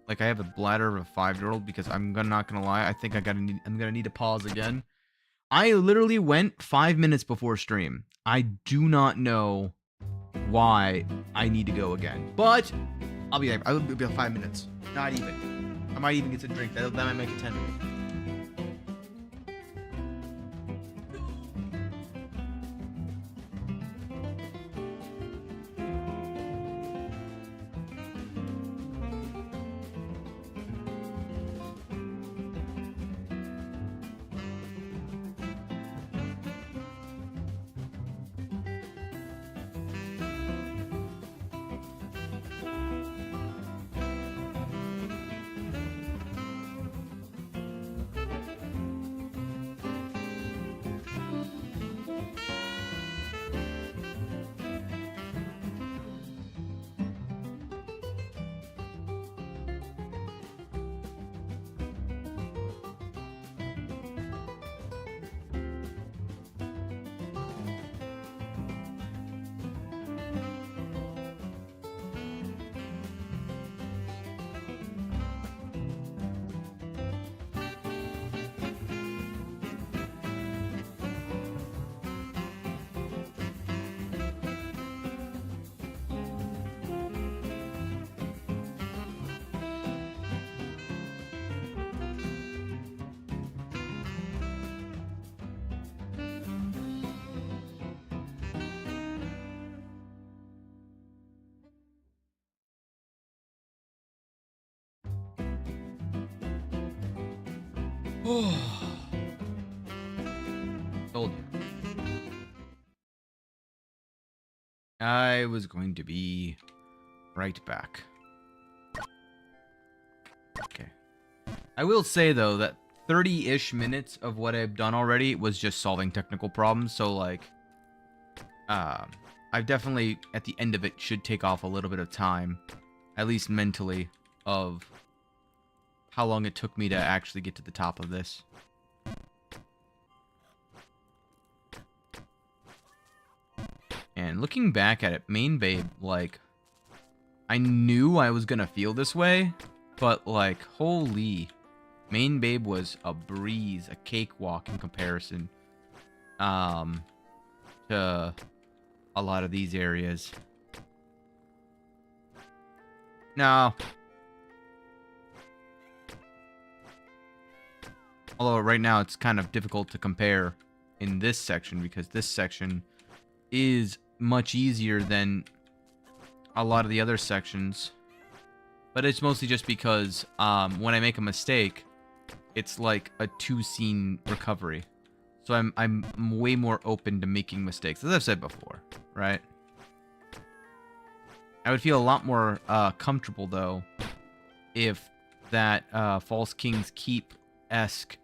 Speaker 1: like I have a bladder of a 5-year-old because I'm not gonna lie. I think I'm gonna need to pause again. I literally went 5 minutes before stream. I do not know why I need to go again, but I'll be there. I will be 5 minutes. Not even. I might even get to drink. That might make it 10 minutes. Told you. I was going to be right back. Okay. I will say, though, that 30-ish minutes of what I've done already was just solving technical problems, so, like, I've definitely, at the end of it, should take off a little bit of time, at least mentally, of how long it took me to actually get to the top of this. And looking back at it, Main Babe, like, I knew I was gonna feel this way, but, like, holy, Main Babe was a breeze, a cakewalk in comparison, to a lot of these areas. No. Although right now it's kind of difficult to compare in this section because this section is much easier than a lot of the other sections. But it's mostly just because when I make a mistake, it's like a 2-scene recovery. So I'm way more open to making mistakes, as I've said before, right? I would feel a lot more comfortable, though, if that False King's Keep-esque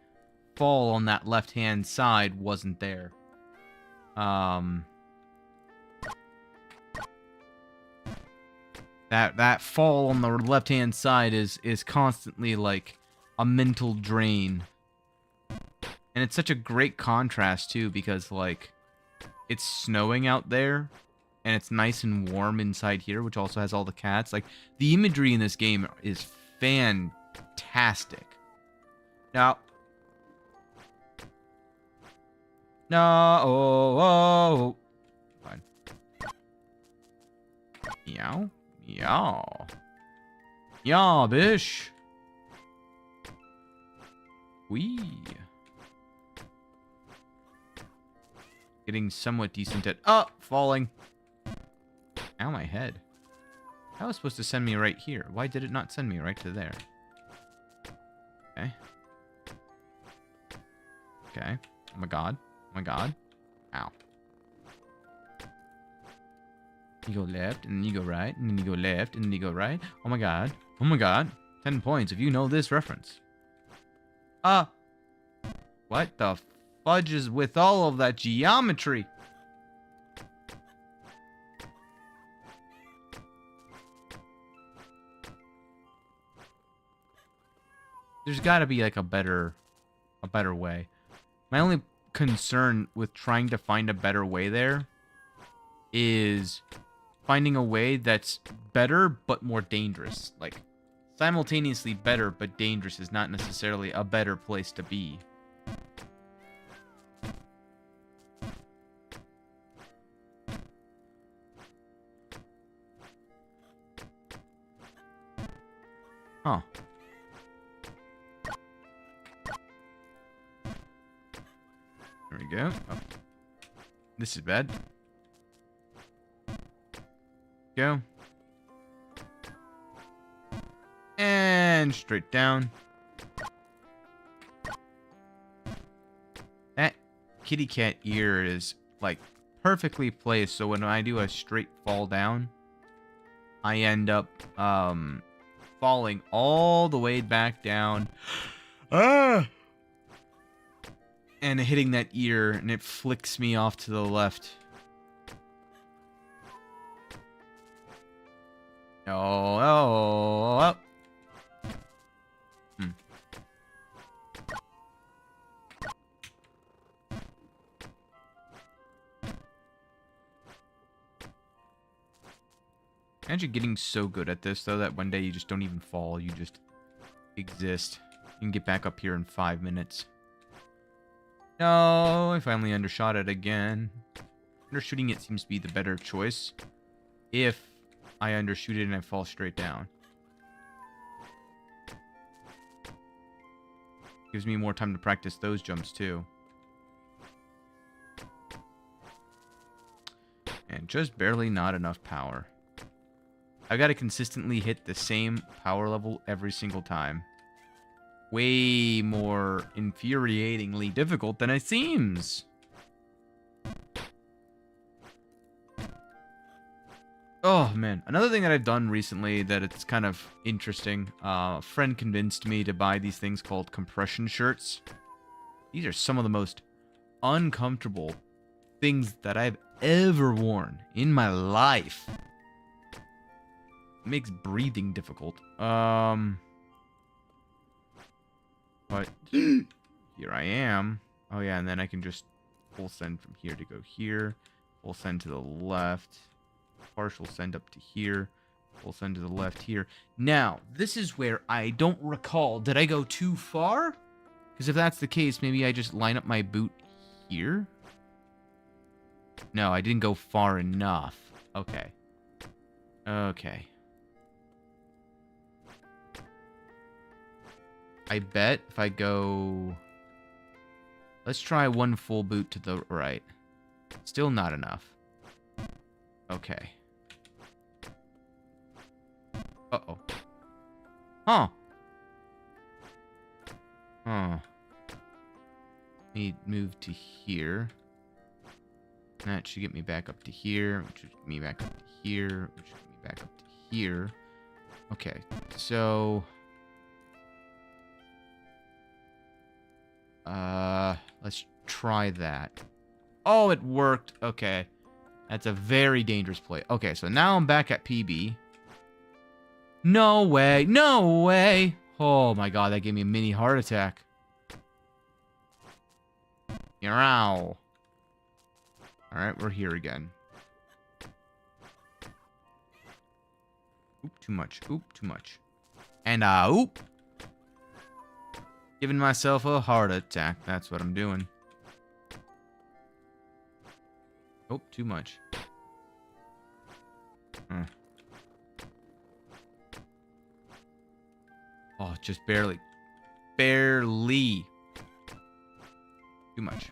Speaker 1: fall on that left-hand side wasn't there. That fall on the left-hand side is constantly like a mental drain. And it's such a great contrast too, because like it's snowing out there and it's nice and warm inside here, which also has all the cats. Like the imagery in this game is fantastic. Now, no, fine. Meow. Yeah. Yeah, bish. Wee. Getting somewhat decent at... Oh, falling. Ow, my head. That was supposed to send me right here. Why did it not send me right to there? Okay. Okay. Oh my god. Oh my god. Ow. You go left, and then you go right, and then you go left, and then you go right. Oh my god. Oh my god. 10 points if you know this reference. What the fudge is with all of that geometry? There's got to be like a better way. My only concern with trying to find a better way there is finding a way that's better but more dangerous. Like, simultaneously better but dangerous is not necessarily a better place to be. Huh. There we go. Oh. This is bad. Go. And straight down. That kitty cat ear is like perfectly placed, so when I do a straight fall down, I end up falling all the way back down. And hitting that ear, and it flicks me off to the left. Oh. Imagine getting so good at this, though, that one day you just don't even fall. You just exist. You can get back up here in 5 minutes. No, I finally undershot it again. Undershooting it seems to be the better choice. If I undershoot it and I fall straight down. Gives me more time to practice those jumps, too. And just barely not enough power. I've got to consistently hit the same power level every single time. Way more infuriatingly difficult than it seems. Oh, man. Another thing that I've done recently that it's kind of interesting. A friend convinced me to buy these things called compression shirts. These are some of the most uncomfortable things that I've ever worn in my life. It makes breathing difficult. But here I am. Oh, yeah, and then I can just full send from here to go here. Full send to the left. Partial send up to here. Full send to the left here. Now, this is where I don't recall. Did I go too far? Because if that's the case, maybe I just line up my boot here. No, I didn't go far enough. Okay. Okay. I bet if I go... Let's try one full boot to the right. Still not enough. Okay. Uh-oh. Huh. Huh. Need move to here. That should get me back up to here, which should get me back up to here, which should get me back up to here. Okay, so... let's try that. Oh, it worked. Okay. That's a very dangerous play. Okay, so now I'm back at PB. No way. No way. Oh my god, that gave me a mini heart attack. Yow. Alright, we're here again. Oop, too much. Oop, too much. And, oop. Giving myself a heart attack. That's what I'm doing. Oh, too much. Oh, just barely. Barely. Too much.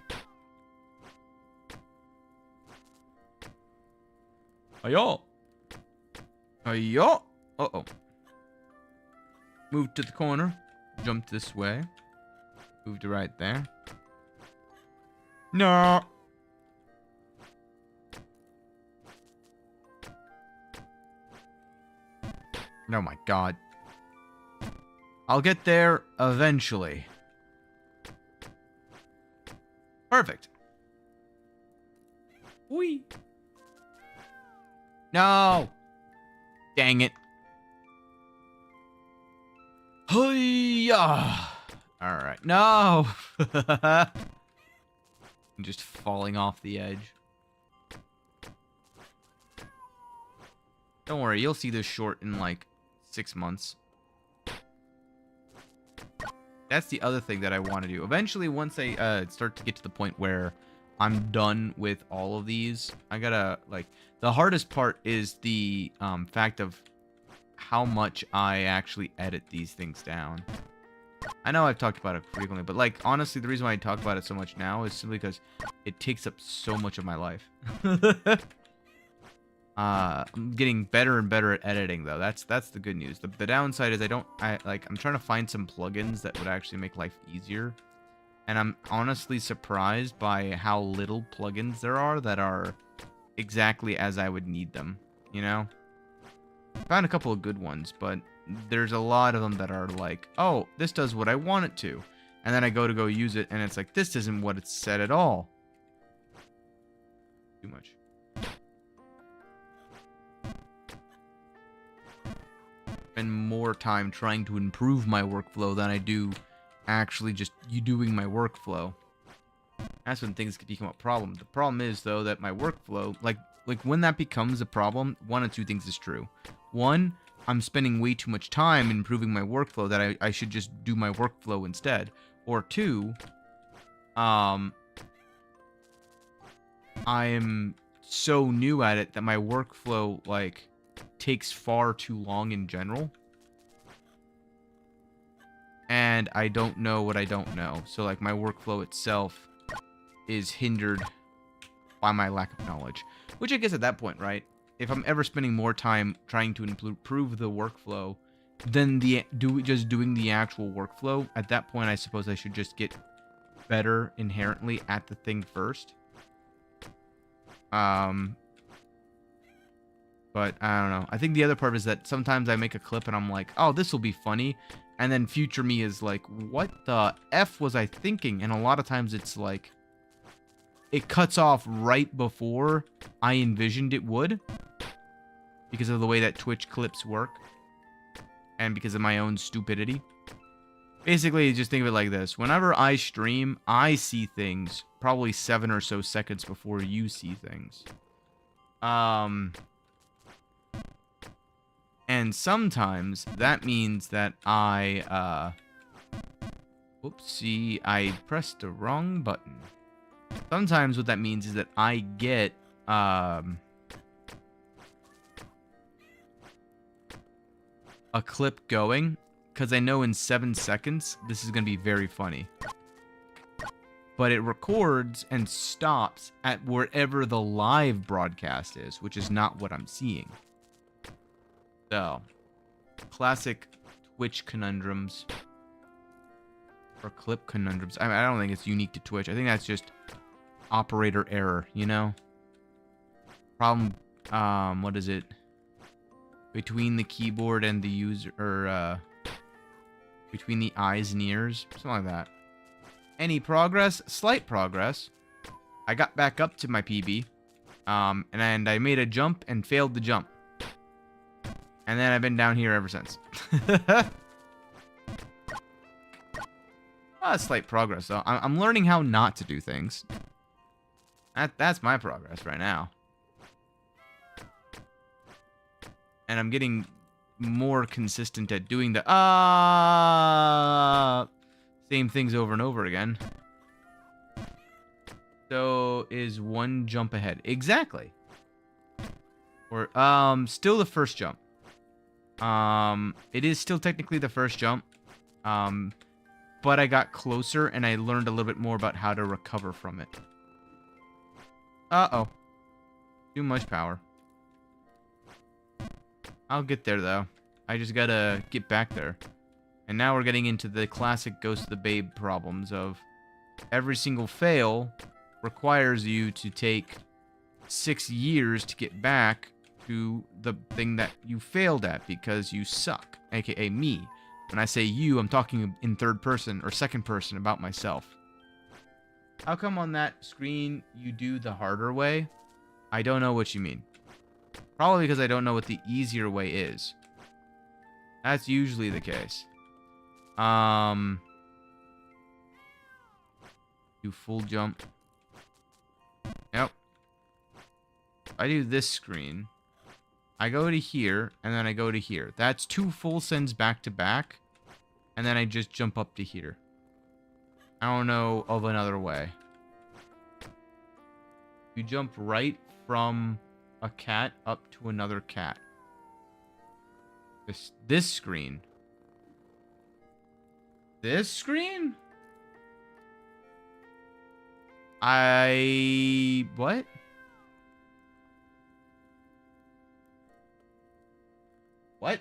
Speaker 1: Ayo. Ayo. Uh-oh. Move to the corner. Jump this way. Move to right there. No. Oh my god. I'll get there eventually. Perfect. Whee. No. Dang it. Hiya. Alright. No. I'm just falling off the edge. Don't worry, you'll see this short in like 6 months. That's the other thing that I want to do. Eventually, once I start to get to the point where I'm done with all of these, I gotta, like, the hardest part is the fact of how much I actually edit these things down. I know I've talked about it frequently, but, like, honestly, the reason why I talk about it so much now is simply because it takes up so much of my life. I'm getting better and better at editing, though. That's the good news. The downside is I'm trying to find some plugins that would actually make life easier. And I'm honestly surprised by how little plugins there are that are exactly as I would need them, you know? Found a couple of good ones, but there's a lot of them that are like, oh, this does what I want it to. And then I go to use it, and it's like, this isn't what it said at all. Too much. Spend more time trying to improve my workflow than I do actually just doing my workflow. That's when things can become a problem. The problem is, though, that my workflow, like when that becomes a problem, one of two things is true. One, I'm spending way too much time improving my workflow that I should just do my workflow instead. Or two, I am so new at it that my workflow, like, takes far too long in general. And I don't know what I don't know. So, like, my workflow itself is hindered by my lack of knowledge. Which I guess at that point, right? If I'm ever spending more time trying to improve the workflow than just doing the actual workflow, at that point I suppose I should just get better inherently at the thing first. But I don't know. I think the other part is that sometimes I make a clip and I'm like, oh, this will be funny. And then future me is like, what the F was I thinking? And a lot of times it's like, it cuts off right before I envisioned it would. Because of the way that Twitch clips work. And because of my own stupidity. Basically, just think of it like this. Whenever I stream, I see things probably 7 or so seconds before you see things. And sometimes that means that whoopsie, I pressed the wrong button. Sometimes what that means is that I get a clip going because I know in 7 seconds this is going to be very funny. But it records and stops at wherever the live broadcast is, which is not what I'm seeing. So, classic Twitch conundrums. Or clip conundrums. I don't think it's unique to Twitch. I think that's just operator error, you know? Problem, what is it? Between the keyboard and the user, or, between the eyes and ears. Something like that. Any progress? Slight progress. I got back up to my PB. And I made a jump and failed the jump. And then I've been down here ever since. Slight progress, though. I'm learning how not to do things. That's my progress right now. And I'm getting more consistent at doing the same things over and over again. So is one jump ahead. Exactly. Or still the first jump. It is still technically the first jump. But I got closer and I learned a little bit more about how to recover from it. Uh-oh. Too much power. I'll get there, though. I just gotta get back there. And now we're getting into the classic Ghost of the Babe problems of every single fail requires you to take 6 years to get back to the thing that you failed at because you suck, aka me. When I say you, I'm talking in third person or second person about myself. How come on that screen you do the harder way? I don't know what you mean. Probably because I don't know what the easier way is. That's usually the case. Do full jump. Yep. I do this screen. I go to here, and then I go to here. That's 2 full sends back to back. And then I just jump up to here. I don't know of another way. You jump right from a cat up to another cat. This screen. This screen? What? What?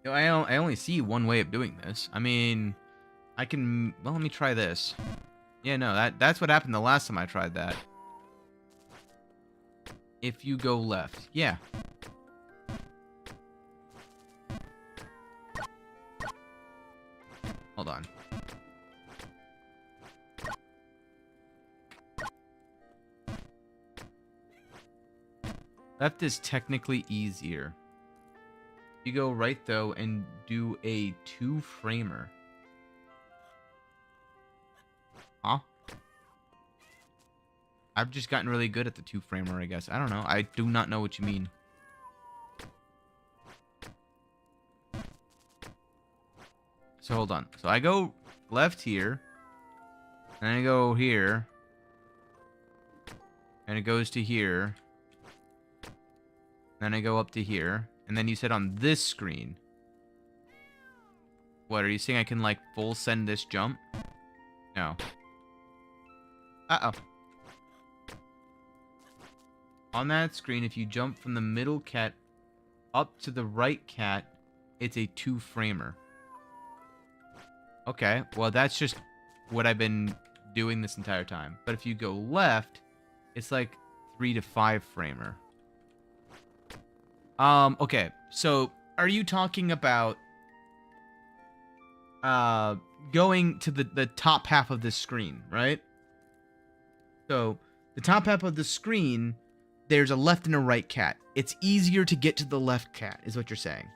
Speaker 1: I only see one way of doing this. I mean, I can... Well, let me try this. Yeah, no, that's what happened the last time I tried that. If you go left. Yeah. Hold on. Left is technically easier. You go right, though, and do a 2-framer. Huh? I've just gotten really good at the 2-framer, I guess. I don't know. I do not know what you mean. So, hold on. So, I go left here. And I go here. And it goes to here. Then I go up to here. And then you said on this screen. What, are you saying I can, like, full send this jump? No. Uh-oh. On that screen, if you jump from the middle cat up to the right cat, it's a 2-framer. Okay, well, that's just what I've been doing this entire time. But if you go left, it's like 3 to 5-framer. Okay, so are you talking about going to the top half of this screen, right? So the top half of the screen, there's a left and a right cat. It's easier to get to the left cat, is what you're saying.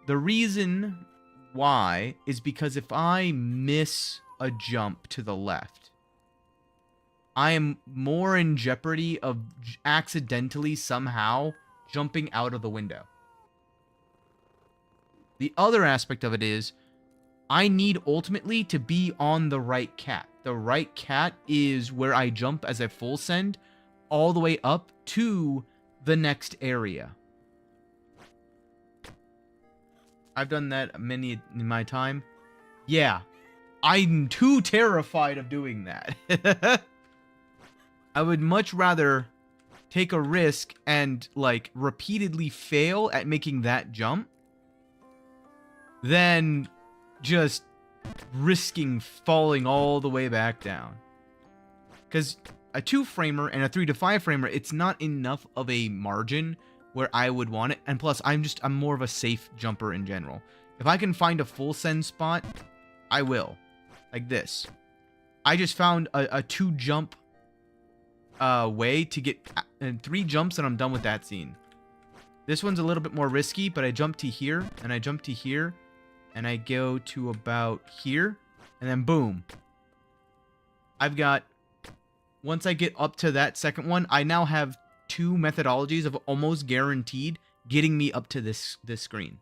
Speaker 1: The reason why is because if I miss a jump to the left, I am more in jeopardy of accidentally somehow jumping out of the window. The other aspect of it is, I need ultimately to be on the right cat. The right cat is where I jump as a full send all the way up to the next area. I've done that many in my time. Yeah, I'm too terrified of doing that. I would much rather take a risk and, like, repeatedly fail at making that jump than just risking falling all the way back down. Because a 2-framer and a 3 to 5-framer, it's not enough of a margin where I would want it. And plus, I'm more of a safe jumper in general. If I can find a full send spot, I will. Like this. I just found a 2-jump way to get 3 jumps and I'm done with that scene. This one's a little bit more risky, but I jump to here, and I jump to here, and I go to about here, and then boom. I've got, once I get up to that second one, I now have 2 methodologies of almost guaranteed getting me up to this screen.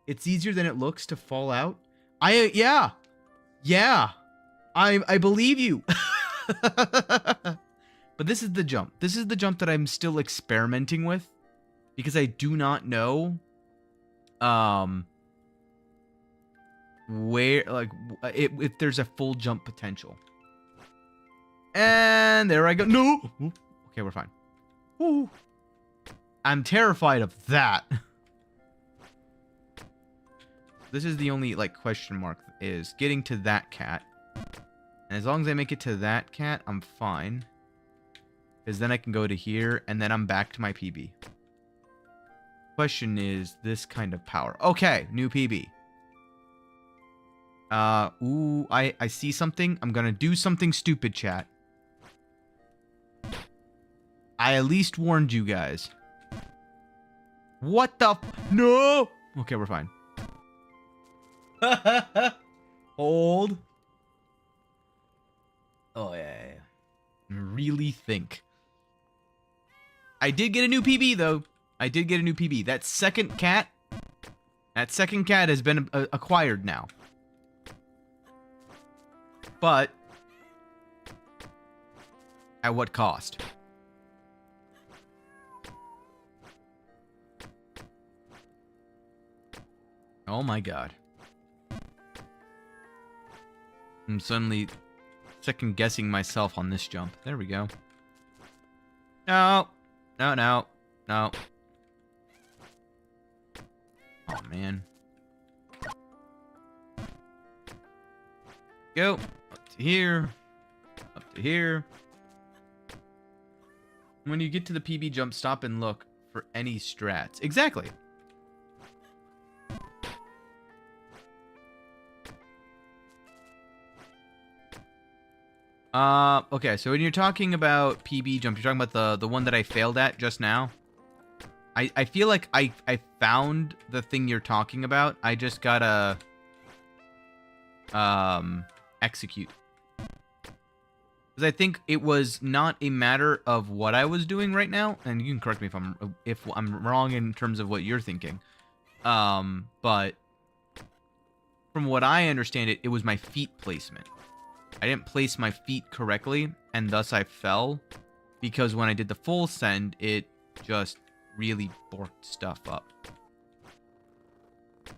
Speaker 1: It's easier than it looks to fall out. Yeah, I believe you. But this is the jump. This is the jump that I'm still experimenting with, because I do not know where, like, if there's a full jump potential. And there I go. No. Ooh. Okay, we're fine. Ooh. I'm terrified of that. This is the only, like, question mark, is getting to that cat. And as long as I make it to that cat, I'm fine. Because then I can go to here, and then I'm back to my PB. Question is this kind of power. Okay, new PB. Ooh, I see something. I'm gonna do something stupid, chat. I at least warned you guys. What the no! Okay, we're fine. Hold. Oh, yeah. Really think. I did get a new PB, though. I did get a new PB. That second cat has been acquired now. But at what cost? Oh my god. I'm suddenly second guessing myself on this jump. There we go. No. No, no. No. Oh, man. Go. Up to here. Up to here. When you get to the PB jump, stop and look for any strats. Exactly. Okay, so when you're talking about PB jump, you're talking about the one that I failed at just now. I feel like I found the thing you're talking about. I just gotta execute. Because I think it was not a matter of what I was doing right now, and you can correct me if I'm wrong in terms of what you're thinking. But from what I understand it was my feet placement. I didn't place my feet correctly, and thus I fell, because when I did the full send, it just really borked stuff up.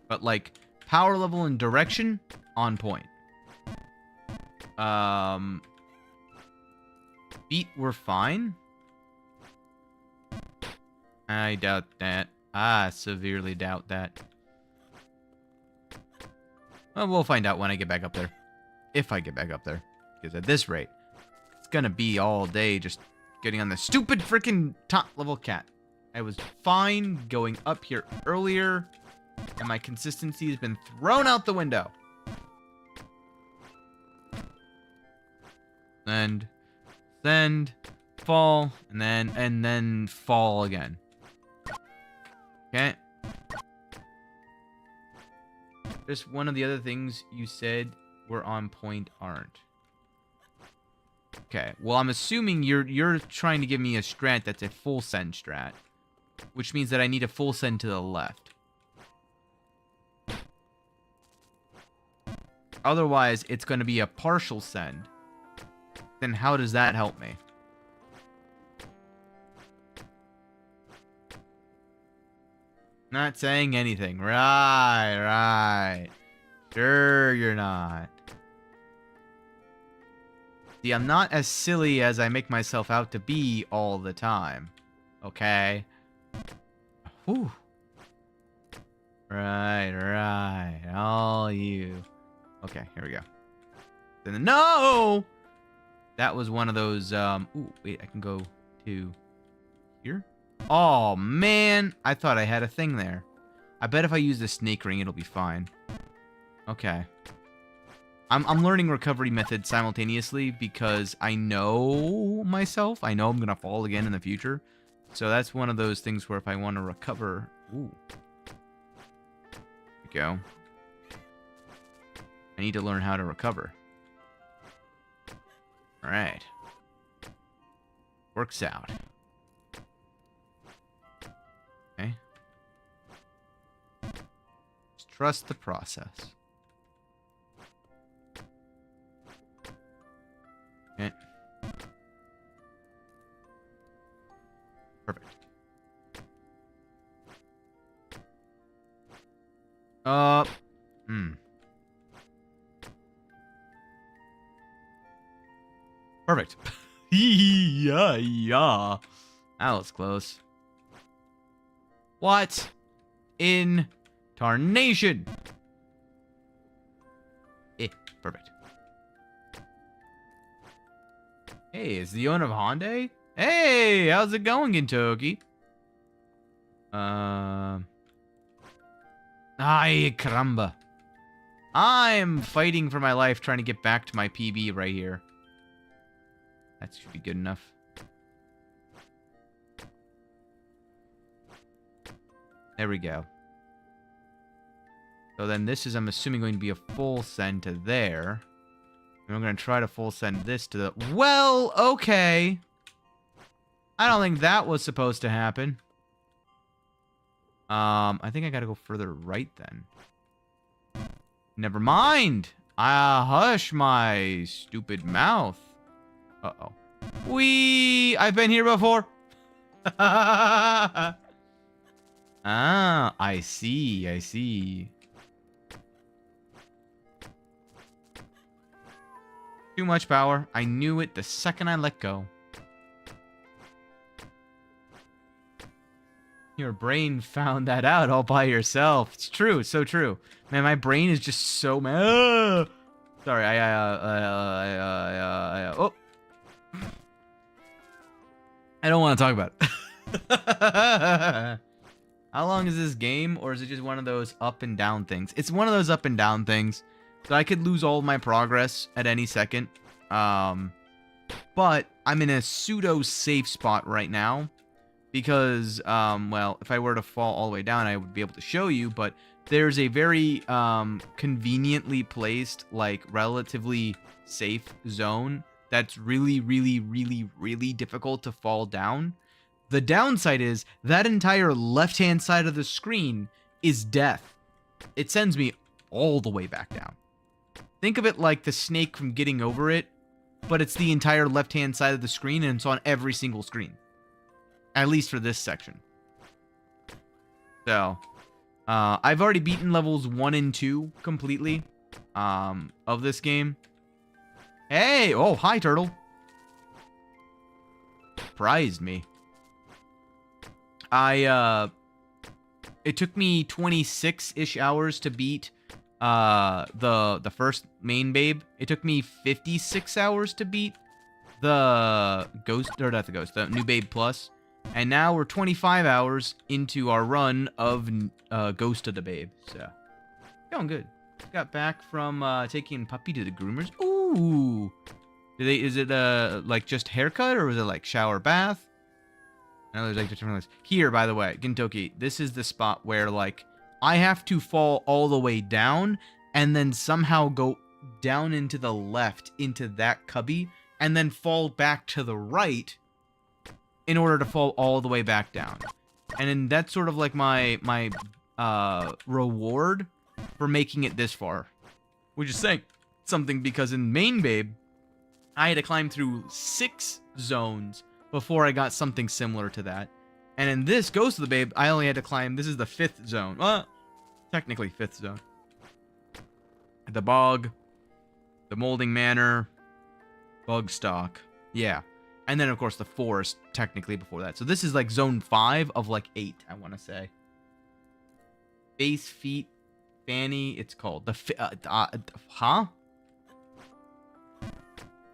Speaker 1: But, like, power level and direction, on point. Feet were fine. I doubt that. I severely doubt that. Well, we'll find out when I get back up there. If I get back up there. Because at this rate, it's gonna be all day just getting on the stupid freaking top level cat. I was fine going up here earlier, and my consistency has been thrown out the window. Send, fall, and then fall again. Okay. Just one of the other things you said were on point aren't. Okay, well, I'm assuming you're trying to give me a strat that's a full send strat, which means that I need a full send to the left. Otherwise, it's going to be a partial send. Then how does that help me? Not saying anything. Right. Sure you're not. See, I'm not as silly as I make myself out to be all the time. Okay? Whew. Right. All you. Okay, here we go. Then no! That was one of those, ooh, wait, I can go to here? Oh, man. I thought I had a thing there. I bet if I use the snake ring, it'll be fine. Okay. I'm learning recovery methods simultaneously because I know myself. I know I'm going to fall again in the future. So that's one of those things where if I want to recover... Ooh. There we go. I need to learn how to recover. Alright. Works out. Okay. Just trust the process. Okay. Perfect. Perfect. Yeah. That was close. What in tarnation? Perfect. Hey, is the owner of Hyundai? Hey, how's it going, Kentucky? Ay, caramba. I'm fighting for my life trying to get back to my PB right here. That should be good enough. There we go. So then this is, I'm assuming, going to be a full send to there. And I'm going to try to full send this to the... Well, okay. I don't think that was supposed to happen. I think I got to go further right then. Never mind. Hush my stupid mouth. Uh-oh. I've been here before. Ah, I see. Too much power. I knew it the second I let go. Your brain found that out all by yourself. It's true. It's so true. Man, my brain is just so mad. Sorry, oh. I don't want to talk about it. How long is this game, or is it just one of those up and down things? It's one of those up and down things. So I could lose all of my progress at any second. But I'm in a pseudo safe spot right now. Because, well, if I were to fall all the way down, I would be able to show you. But there's a very conveniently placed, like, relatively safe zone that's really, really, really, really difficult to fall down. The downside is that entire left-hand side of the screen is death. It sends me all the way back down. Think of it like the snake from Getting Over It, but it's the entire left-hand side of the screen, and it's on every single screen. At least for this section. So, I've already beaten levels 1 and 2 completely of this game. Hey! Oh, hi, turtle. Surprised me. It took me 26-ish hours to beat the first main babe. It took me 56 hours to beat the ghost, or not the ghost, the new babe plus. And now we're 25 hours into our run of Ghost of the Babe. So, going good. Got back from taking Puppy to the groomers. Ooh. Is it like just haircut, or was it like shower bath? No, there's like different ones. Here, by the way, Gintoki, this is the spot where like I have to fall all the way down and then somehow go down into the left into that cubby and then fall back to the right in order to fall all the way back down. And then that's sort of like my reward for making it this far. which is saying something because in main babe, I had to climb through 6 zones before I got something similar to that. And in this Ghost of the Babe, I only had to climb, this is the 5th zone. Well, technically 5th zone. The Bog, the Molding Manor, Bug Stock. Yeah. And then, of course, the Forest, technically, before that. So this is like zone 5 of like 8, I want to say. Base, feet, fanny, it's called.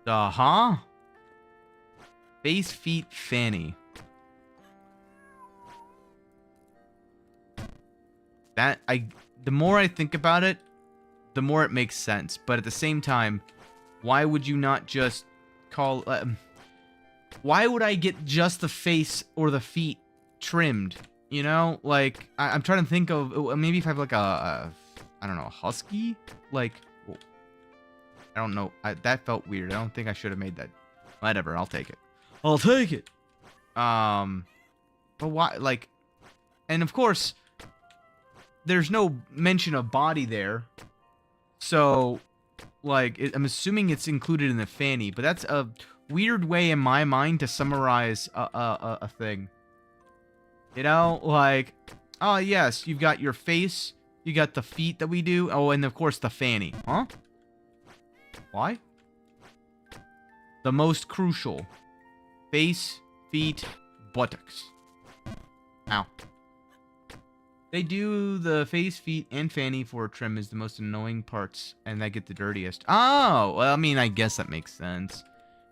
Speaker 1: Huh? Base, feet, fanny. The more I think about it, the more it makes sense. But at the same time, why would you not just call... why would I get just the face or the feet trimmed? You know? Like, I'm trying to think of... Maybe if I have like I don't know, a husky? Like... I don't know. That felt weird. I don't think I should have made that. Whatever. I'll take it. I'll take it. But why? Like... And of course... There's no mention of body there. So, like, I'm assuming it's included in the fanny. But that's a weird way in my mind to summarize a thing. You know? Like, oh, yes, you've got your face. You got the feet that we do. Oh, and of course the fanny. Huh? Why? The most crucial. Face, feet, buttocks. Ow. They do the face, feet, and fanny for trim is the most annoying parts, and that get the dirtiest. Oh, well, I mean, I guess that makes sense.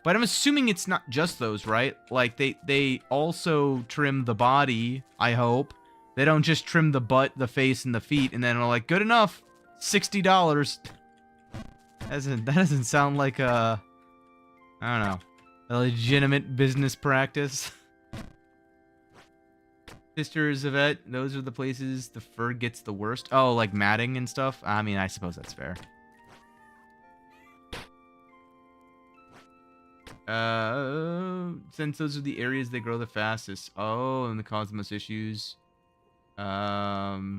Speaker 1: But I'm assuming it's not just those, right? Like, they also trim the body, I hope. They don't just trim the butt, the face, and the feet, and then are like, good enough, $60. That doesn't sound like a, I don't know, a legitimate business practice. Sisters of it, those are the places the fur gets the worst. Oh, like matting and stuff? I mean, I suppose that's fair. Since those are the areas they grow the fastest. Oh, and they cause the most issues. Yeah.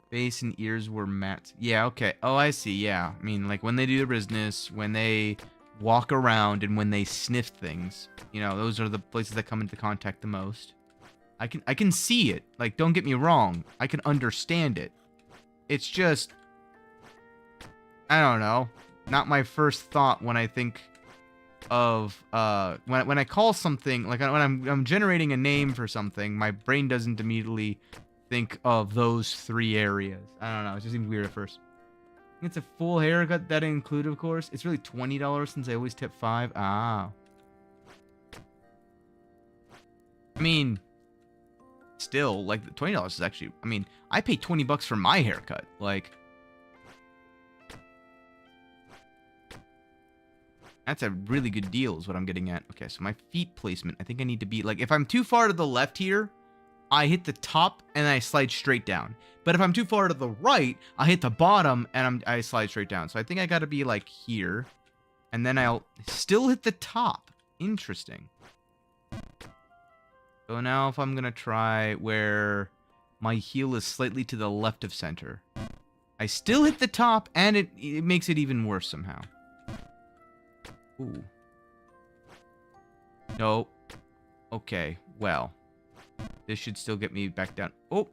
Speaker 1: Face and ears were matte. Yeah, okay. Oh, I see, yeah. I mean, like, when they do the business, when they walk around, and when they sniff things. You know, those are the places that come into contact the most. I can see it. Like, don't get me wrong. I can understand it. It's just... I don't know. Not my first thought when I think of... When I call something... Like, when I'm generating a name for something, my brain doesn't immediately think of those 3 areas. I don't know. It just seems weird at first. It's a full haircut that included, of course. It's really $20 since I always tip 5. Ah. I mean, still, like, the $20 is actually... I mean, I pay $20 for my haircut. Like... That's a really good deal is what I'm getting at. Okay, so my feet placement. I think I need to be... Like, if I'm too far to the left here, I hit the top and I slide straight down. But if I'm too far to the right, I hit the bottom and I slide straight down. So I think I got to be like here. And then I'll still hit the top. Interesting. So now if I'm going to try where my heel is slightly to the left of center. I still hit the top and it makes it even worse somehow. Ooh. Nope. Okay, well. This should still get me back down. Oh!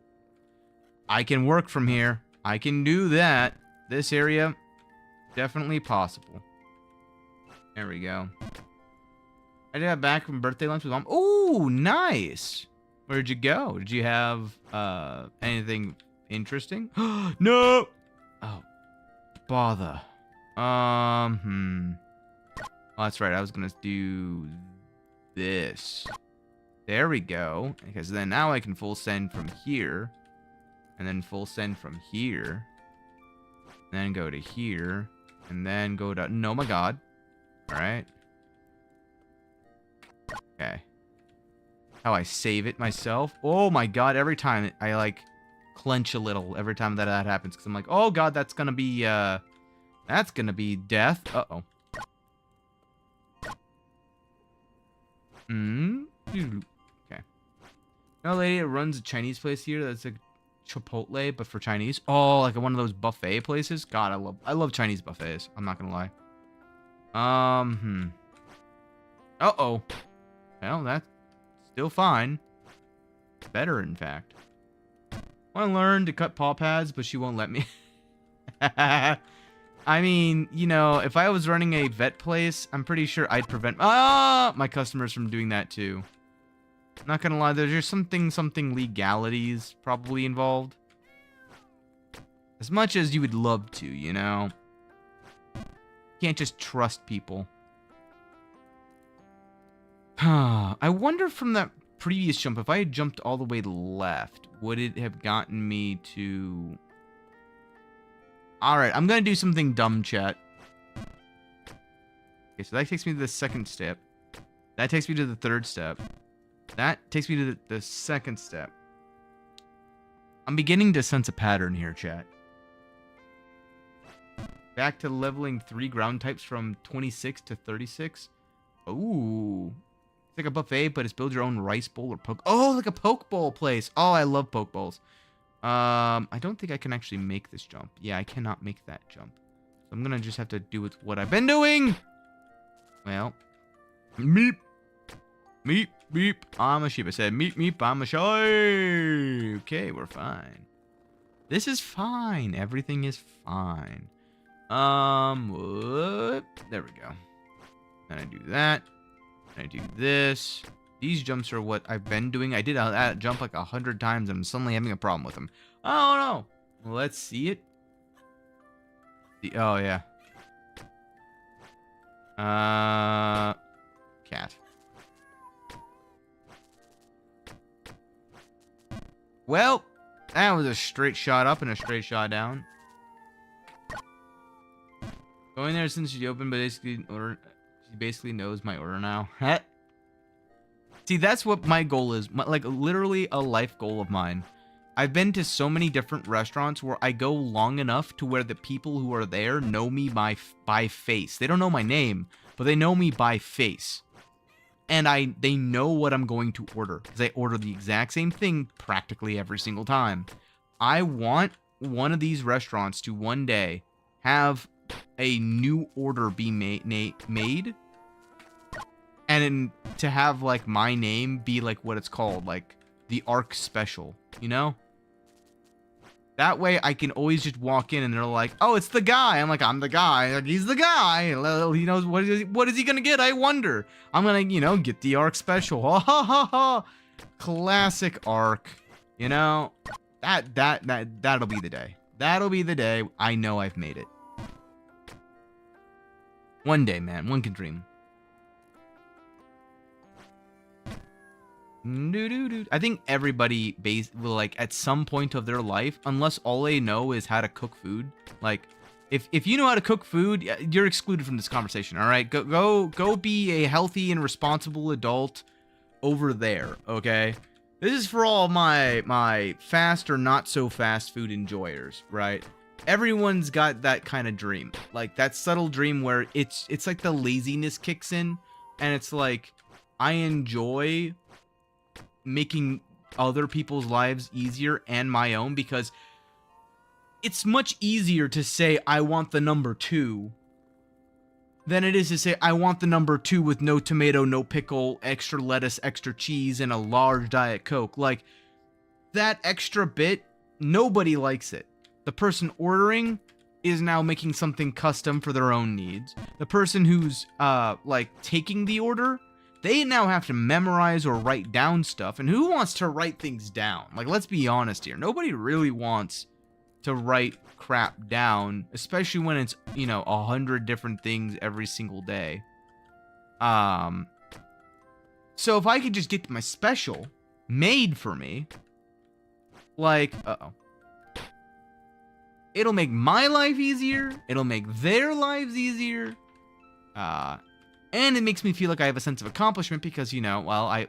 Speaker 1: I can work from here. I can do that. This area, definitely possible. There we go. I did have back from birthday lunch with Mom. Oh, nice! Where'd you go? Did you have anything interesting? No! Oh, bother. Oh, that's right. I was gonna do this. There we go. Because then now I can full send from here. And then full send from here. And then go to here. And then go to... No, my God. Alright. Okay. How I save it myself. Oh my God. Every time I, like, clench a little. Every time that happens. Because I'm like, oh God, that's gonna be, that's gonna be death. Uh-oh. Okay. No lady that runs a Chinese place here that's like Chipotle, but for Chinese. Oh, like one of those buffet places. God, I love Chinese buffets. I'm not gonna lie. Uh-oh. Well, that's still fine. Better, in fact. Want to learn to cut paw pads, but she won't let me. I mean, you know, if I was running a vet place, I'm pretty sure I'd prevent my customers from doing that too. Not gonna lie, there's just something legalities probably involved. As much as you would love to, you know. Can't just trust people. I wonder from that previous jump, if I had jumped all the way left, would it have gotten me to... Alright, I'm gonna do something dumb, chat. Okay, so that takes me to the second step. That takes me to the third step. That takes me to the second step. I'm beginning to sense a pattern here, chat. Back to leveling 3 ground types from 26 to 36. Ooh. It's like a buffet, but it's build your own rice bowl or poke. Oh, like a poke bowl place. Oh, I love poke bowls. I don't think I can actually make this jump. Yeah, I cannot make that jump. So I'm gonna just have to do with what I've been doing. Well, meep, meep, meep. I'm a sheep. I said meep, meep. I'm a shy. Okay, we're fine. This is fine. Everything is fine. Whoop. There we go. And I do that. And I do this. These jumps are what I've been doing. I did that jump like 100 times and I'm suddenly having a problem with them. Oh no. Let's see it. Oh yeah. Cat. Well, that was a straight shot up and a straight shot down. Going there since she opened, but basically order. She basically knows my order now. See, that's what my goal is. Like literally a life goal of mine. I've been to so many different restaurants where I go long enough to where the people who are there know me by face. They don't know my name, but they know me by face. And they know what I'm going to order because I order the exact same thing practically every single time. I want one of these restaurants to one day have a new order be made and to have like my name be like what it's called, like the ARC special, you know? That way I can always just walk in and they're like, oh, it's the guy. I'm like, I'm the guy. Like, he's the guy. He knows what is he gonna get? I wonder. I'm gonna, you know, get the ARC special. Ha ha ha ha. Classic ARC. You know, that'll be the day. That'll be the day I know I've made it. One day, man. One can dream. I think everybody will like at some point of their life, unless all they know is how to cook food. Like, if you know how to cook food, you're excluded from this conversation. All right, go be a healthy and responsible adult over there. Okay, this is for all my fast or not so fast food enjoyers, right? Everyone's got that kind of dream, like that subtle dream where it's like the laziness kicks in, and it's like I enjoy making other people's lives easier and my own, because it's much easier to say I want the number 2 than it is to say I want the number 2 with no tomato, no pickle, extra lettuce, extra cheese, and a large Diet Coke. Like, that extra bit, nobody likes it. The person ordering is now making something custom for their own needs. The person who's like taking the order, they now have to memorize or write down stuff. And who wants to write things down? Like, let's be honest here. Nobody really wants to write crap down, especially when it's, you know, 100 different things every single day. So if I could just get my special made for me, like, it'll make my life easier. It'll make their lives easier. And it makes me feel like I have a sense of accomplishment because, you know, well, I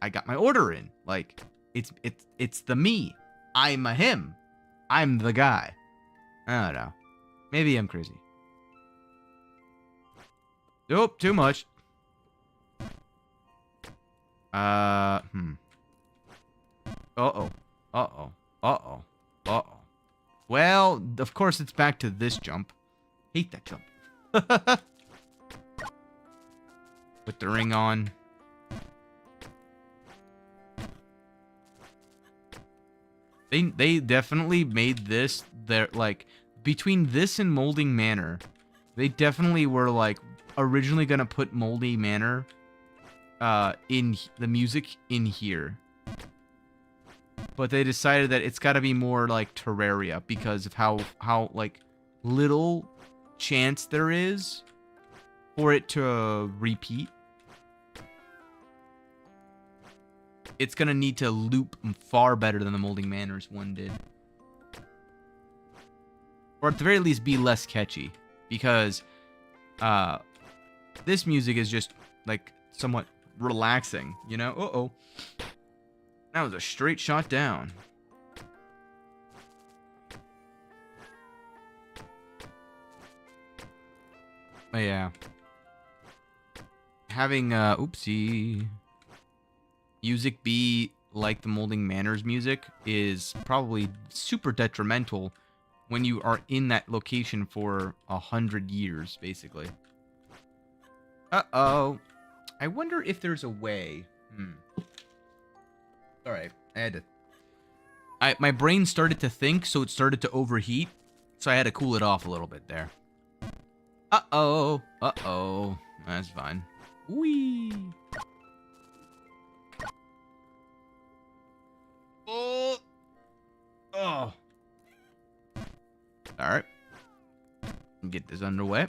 Speaker 1: got my order in. Like, it's the me. I'm a him. I'm the guy. I don't know. Maybe I'm crazy. Nope, too much. Uh-oh. Uh-oh. Uh-oh. Uh-oh. Well, of course it's back to this jump. Hate that jump. Put the ring on. They definitely made this their, like, between this and Molding Manor, they definitely were, like, originally gonna put Molding Manor in the music in here. But they decided that it's gotta be more like Terraria because of how like little chance there is for it to repeat. It's gonna need to loop far better than the Molding Manors one did. Or at the very least be less catchy. Because this music is just like somewhat relaxing, you know? Uh-oh. That was a straight shot down. Oh yeah. Having oopsie. Music be like the Molding Manors music is probably super detrimental when you are in that location for 100 years, basically. Uh-oh. I wonder if there's a way. Alright, I had to... my brain started to think, so it started to overheat. So I had to cool it off a little bit there. Uh-oh. Uh-oh. That's fine. Whee! Oh! Oh! Alright. Get this underway.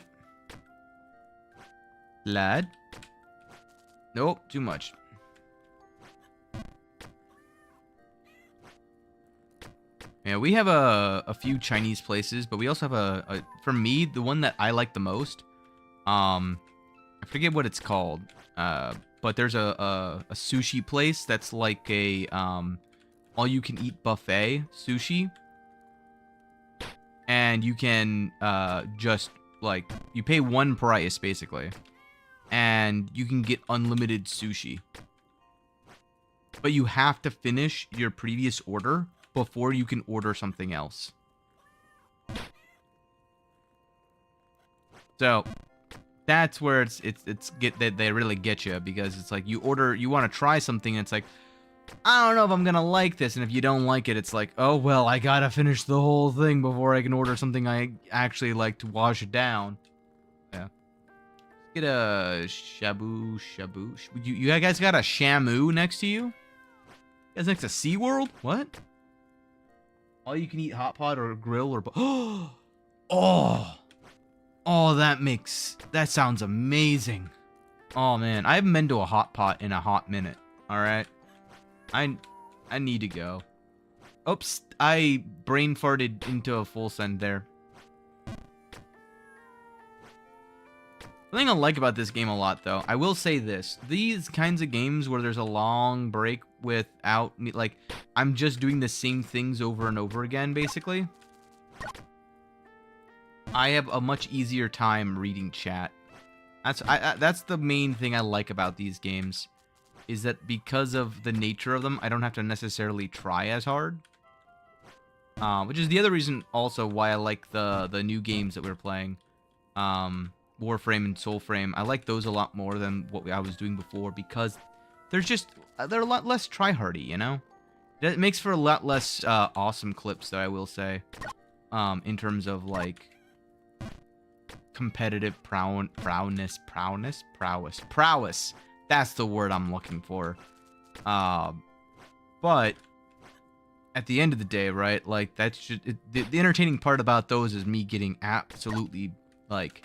Speaker 1: Lad. Nope, too much. Yeah, we have a few Chinese places, but we also have for me, the one that I like the most, I forget what it's called, but there's a sushi place that's like a, all-you-can-eat buffet sushi, and you can, just, like, you pay one price, basically, and you can get unlimited sushi, but you have to finish your previous order before you can order something else. So that's where they really get you, because it's like you want to try something and it's like, I don't know if I'm gonna like this, and if you don't like it, it's like, oh well, I gotta finish the whole thing before I can order something I actually like to wash it down. Yeah. Get a shabu. You guys got a Shamu next to you? You guys next to SeaWorld? What? All you can eat hot pot or grill or... Oh! Oh, that sounds amazing. Oh, man. I haven't been to a hot pot in a hot minute. Alright? I need to go. Oops. I brain farted into a full send there. The thing I like about this game a lot, though, I will say this. These kinds of games where there's a long break without me, like, I'm just doing the same things over and over again, basically. I have a much easier time reading chat. That's the main thing I like about these games, is that because of the nature of them, I don't have to necessarily try as hard. Which is the other reason also why I like the new games that we're playing. Warframe and Soulframe. I like those a lot more than what I was doing before, because they're a lot less try-hardy, you know? It makes for a lot less awesome clips, though, I will say. In terms of, like, competitive prowess. That's the word I'm looking for. But at the end of the day, right, like, that's just... the entertaining part about those is me getting absolutely, like,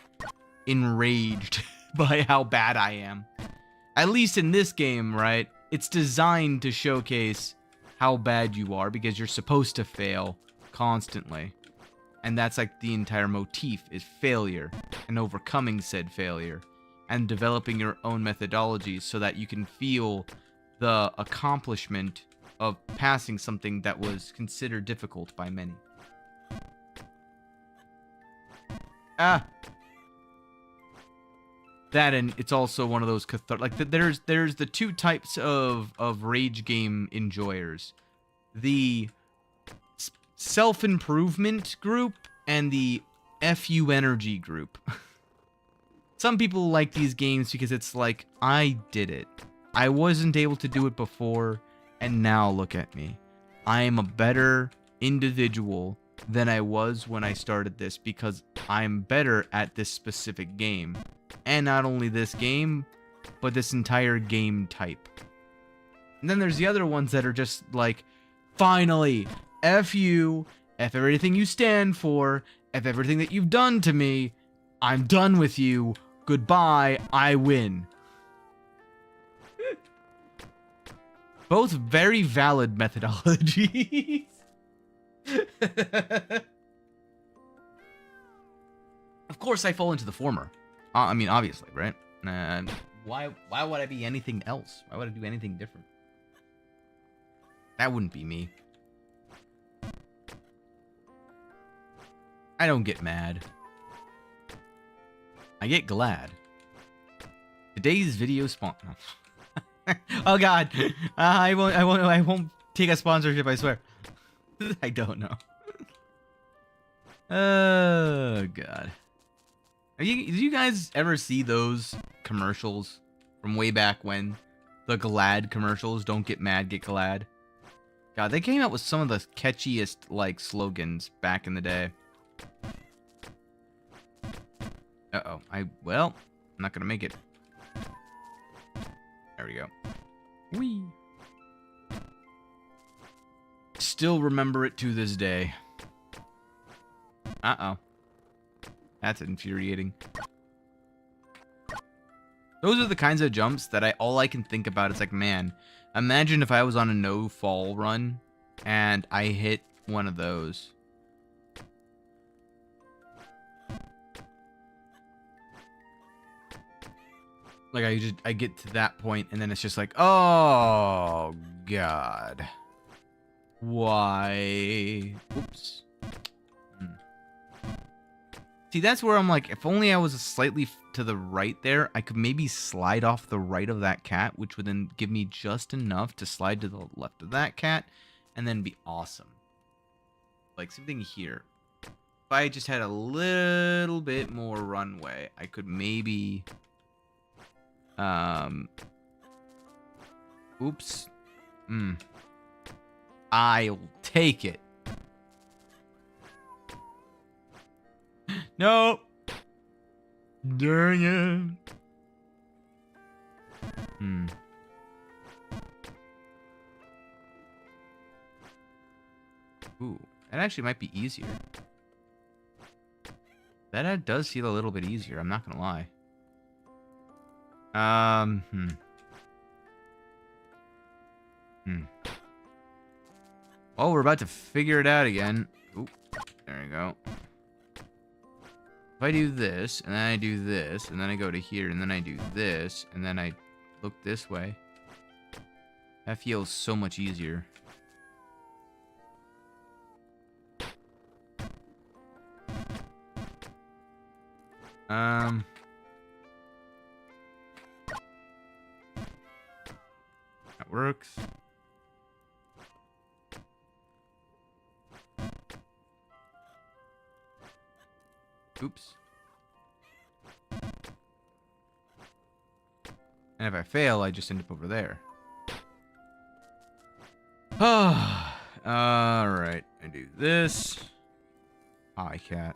Speaker 1: enraged by how bad I am. At least in this game, right? It's designed to showcase how bad you are, because you're supposed to fail constantly. And that's like the entire motif, is failure and overcoming said failure and developing your own methodologies so that you can feel the accomplishment of passing something that was considered difficult by many. That, and it's also one of those like there's the two types of rage game enjoyers. the self-improvement group and the FU energy group. Some people like these games because it's like, I did it. I wasn't able to do it before, and now look at me. I am a better individual than I was when I started this because I'm better at this specific game. And not only this game, but this entire game type. And then there's the other ones that are just like, finally, F you, F everything you stand for, F everything that you've done to me, I'm done with you, goodbye, I win. Both very valid methodologies. Of course I fall into the former. I mean, obviously, right? Why would I be anything else? Why would I do anything different? That wouldn't be me. I don't get mad. I get glad. Today's video spawn. No. Oh God, I won't take a sponsorship. I swear. I don't know. Oh God. Did you guys ever see those commercials from way back when? The glad commercials. Don't get mad, get glad. God, they came out with some of the catchiest like slogans back in the day. Uh-oh. Well, I'm not gonna make it. There we go. Whee. Still remember it to this day. Uh-oh. That's infuriating. Those are the kinds of jumps that all I can think about is like, man, imagine if I was on a no-fall run and I hit one of those. Like, I get to that point, and then it's just like, oh, God. Why? Oops. See, that's where I'm like, if only I was slightly to the right there, I could maybe slide off the right of that cat, which would then give me just enough to slide to the left of that cat, and then be awesome. Like, something here. If I just had a little bit more runway, I could maybe... Oops. I'll take it. No. Dang it. Ooh, that actually might be easier. That does feel a little bit easier, I'm not gonna lie. Well, we're about to figure it out again. Oop, there you go. If I do this, and then I do this, and then I go to here, and then I do this, and then I look this way. That feels so much easier. That works. Oops. And if I fail, I just end up over there. Oh, alright. I do this. Hi, cat.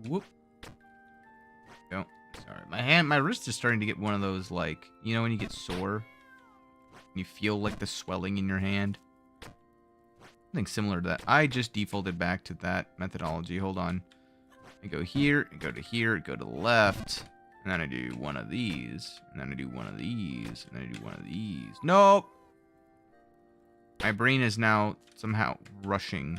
Speaker 1: Whoop. Go. Sorry. My wrist is starting to get one of those, like, you know when you get sore? You feel like the swelling in your hand? Something similar to that. I just defaulted back to that methodology. Hold on. I go here, I go to here, go to the left, and then I do one of these, and then I do one of these, and then I do one of these. Nope! My brain is now somehow rushing.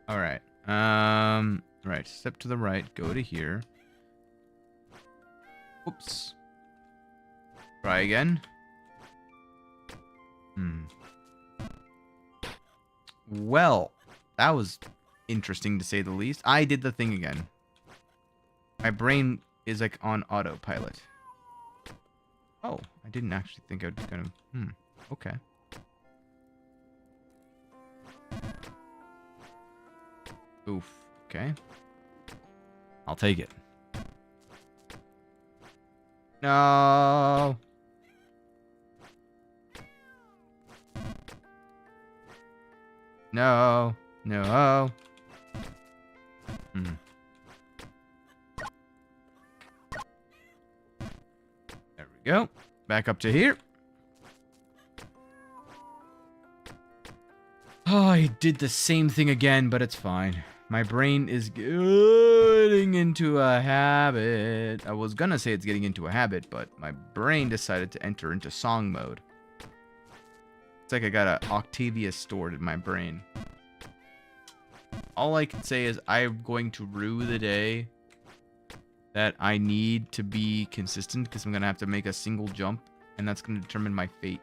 Speaker 1: Alright. Right. Step to the right. Go to here. Oops. Try again. Well, that was interesting to say the least. I did the thing again. My brain is like on autopilot. Oh, I didn't actually think I was gonna... okay. Oof, okay. I'll take it. No. No. No. There we go. Back up to here. Oh, I did the same thing again, but it's fine. My brain is getting into a habit. I was gonna say it's getting into a habit, but my brain decided to enter into song mode. It's like I got a Octavia stored in my brain. All I can say is I'm going to rue the day that I need to be consistent, because I'm gonna have to make a single jump, and that's gonna determine my fate.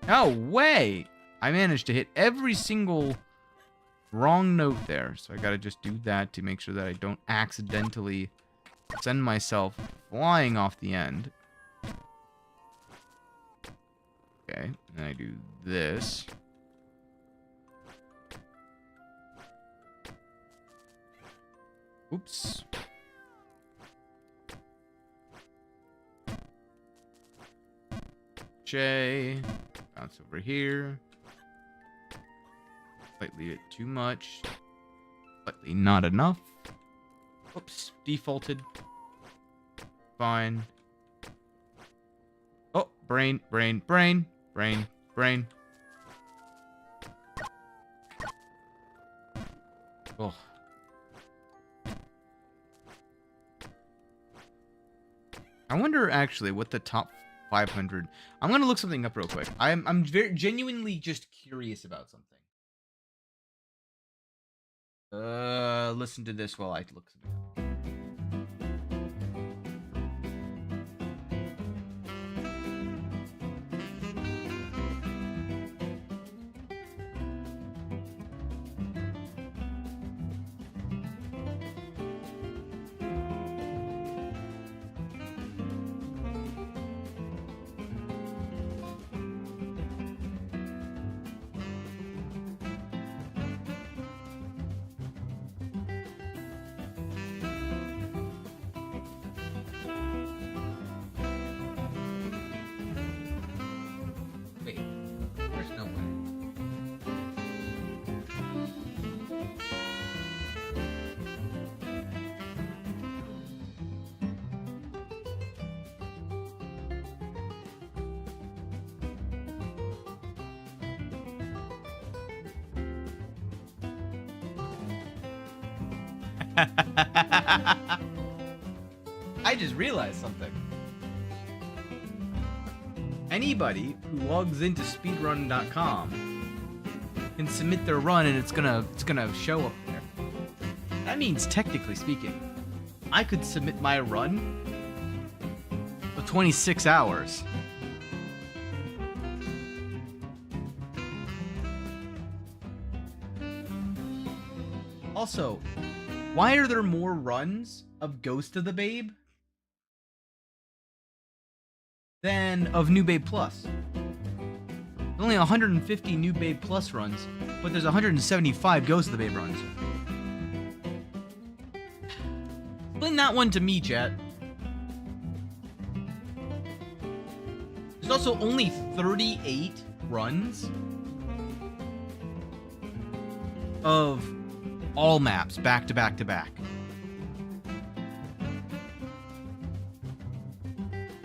Speaker 1: No way! I managed to hit every single wrong note there, so I gotta just do that to make sure that I don't accidentally send myself flying off the end. Okay, and I do this. Oops. J. Bounce over here. Slightly bit too much. Slightly not enough. Oops. Defaulted. Fine. Oh, brain. Oh. I wonder actually what the top 500. I'm gonna look something up real quick. I'm very genuinely just curious about something. Listen to this while I look something up. Wait, there's no way. I just realized something. Anybody who logs into speedrun.com can submit their run, and it's gonna show up there. That means, technically speaking, I could submit my run for 26 hours. Also, why are there more runs of Ghost of the Babe than of New Babe Plus? There's only 150 New Babe Plus runs, but there's 175 Ghost of the Babe runs. Explain that one to me, chat. There's also only 38 runs of all maps back to back to back.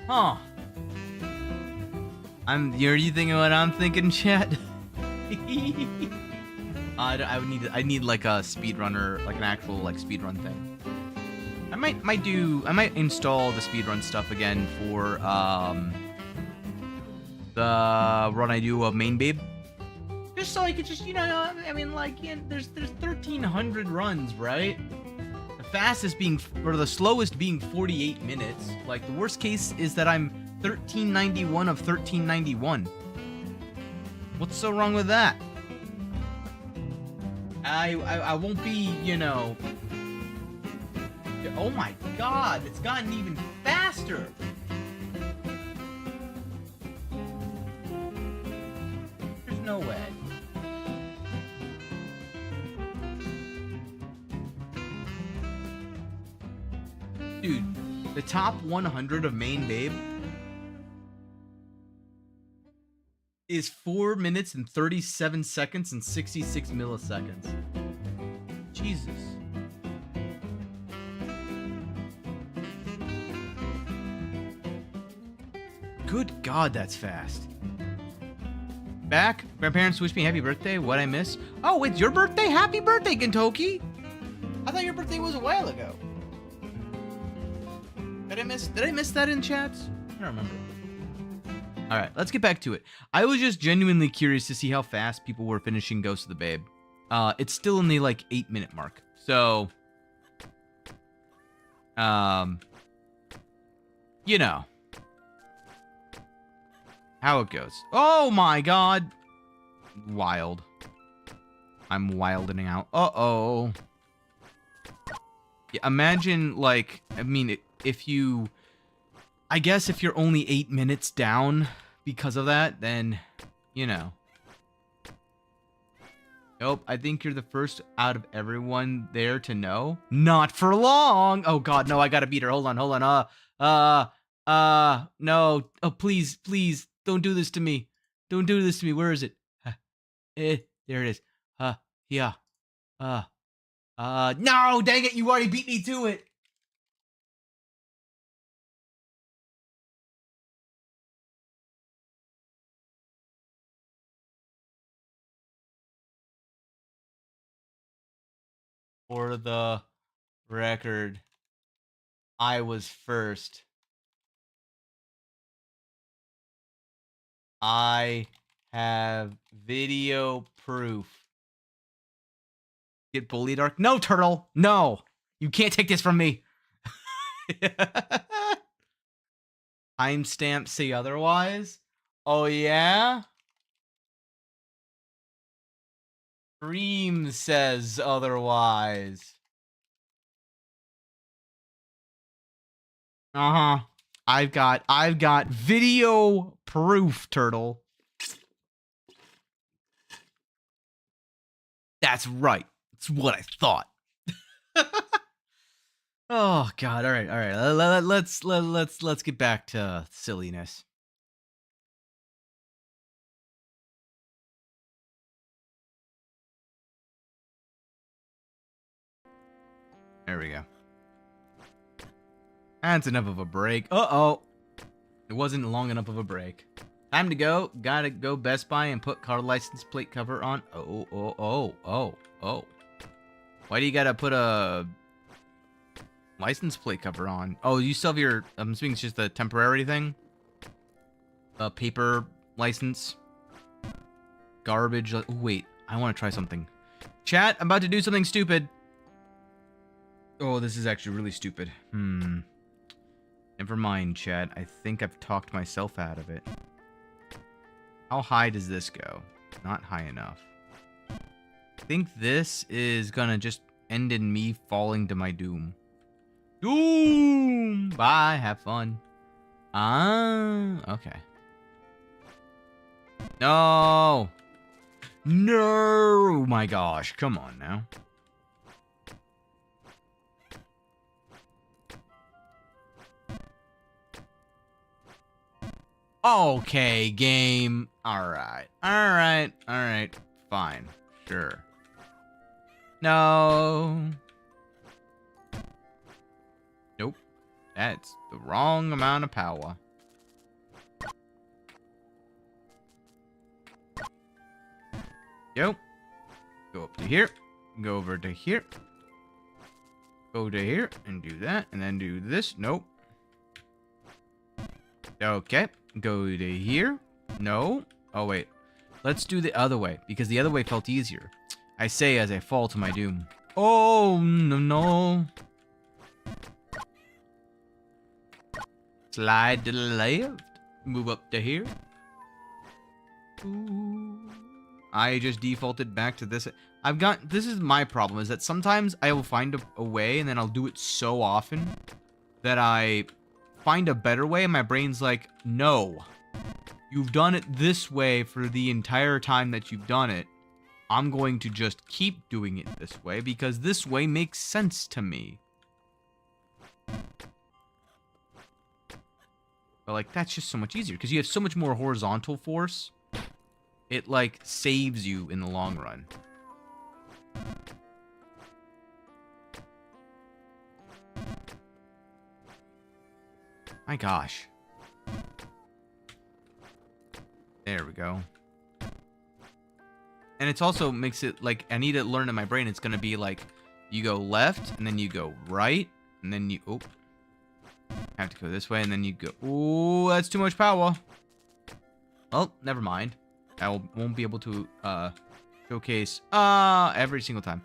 Speaker 1: Huh. Are you thinking what I'm thinking, chat? I need like a speedrunner, like an actual like speedrun thing. I might install the speedrun stuff again for the run I do of Main Babe. Just so I could just, I mean, like, there's 1,300 runs, right? The fastest being, or the slowest being 48 minutes. Like, the worst case is that I'm 1391 of 1391. What's so wrong with that? I won't be, you know. Oh my God, it's gotten even faster. There's no way. Dude, the top 100 of Main Babe is 4 minutes and 37 seconds and 66 milliseconds. Jesus. Good God, that's fast. Back. Grandparents wish me happy birthday. What I miss? Oh, it's your birthday? Happy birthday, Kentucky. I thought your birthday was a while ago. Did I miss that in chats? I don't remember. All right, let's get back to it. I was just genuinely curious to see how fast people were finishing Ghost of the Babe. It's still in the like 8-minute mark. So, you know how it goes. Oh my God. Wild. I'm wildening out. Uh-oh. Yeah, imagine, like, I mean, if you... I guess if you're only 8 minutes down because of that, then, you know. Nope, I think you're the first out of everyone there to know. Not for long! Oh God, no, I gotta beat her. Hold on. No. Oh, please, don't do this to me. Don't do this to me. Where is it? There it is. Yeah. No, dang it, you already beat me to it. For the record, I was first. I have video proof. Get bullied, Ark? No, Turtle! No! You can't take this from me! Timestamp say otherwise? Oh, yeah? Dream says otherwise. Uh-huh. I've got video proof, Turtle. That's right. That's what I thought. Oh God! All right. Let's get back to silliness. There we go. That's enough of a break. Uh-oh. It wasn't long enough of a break. Time to go. Gotta go Best Buy and put car license plate cover on. Oh. Why do you gotta put a license plate cover on? Oh, you still have your... I'm assuming it's just a temporary thing? A paper license? Garbage... Ooh, wait, I want to try something. Chat, I'm about to do something stupid. Oh, this is actually really stupid. Never mind, chat. I think I've talked myself out of it. How high does this go? Not high enough. I think this is gonna just end in me falling to my doom. Doom! Bye, have fun. Okay. No! No! My gosh, come on now. Okay, game. Alright. Fine. Sure. No. Nope. That's the wrong amount of power. Go. Go up to here. Go over to here. Go to here and do that. And then do this. Nope. Okay. Go to here. No. Oh, wait. Let's do the other way, because the other way felt easier. I say as I fall to my doom. Oh, no. Slide to the left. Move up to here. Ooh. I just defaulted back to this. This is my problem, is that sometimes I will find a way, and then I'll do it so often that I find a better way, and my brain's like, no, you've done it this way for the entire time that you've done it. I'm going to just keep doing it this way because this way makes sense to me. But, like, that's just so much easier because you have so much more horizontal force. It, like, saves you in the long run. My gosh. There we go. And it's also makes it like I need to learn in my brain. It's gonna be like you go left and then you go right and then you have to go this way and then you go. Oh, that's too much power. Well, never mind. I won't be able to showcase every single time.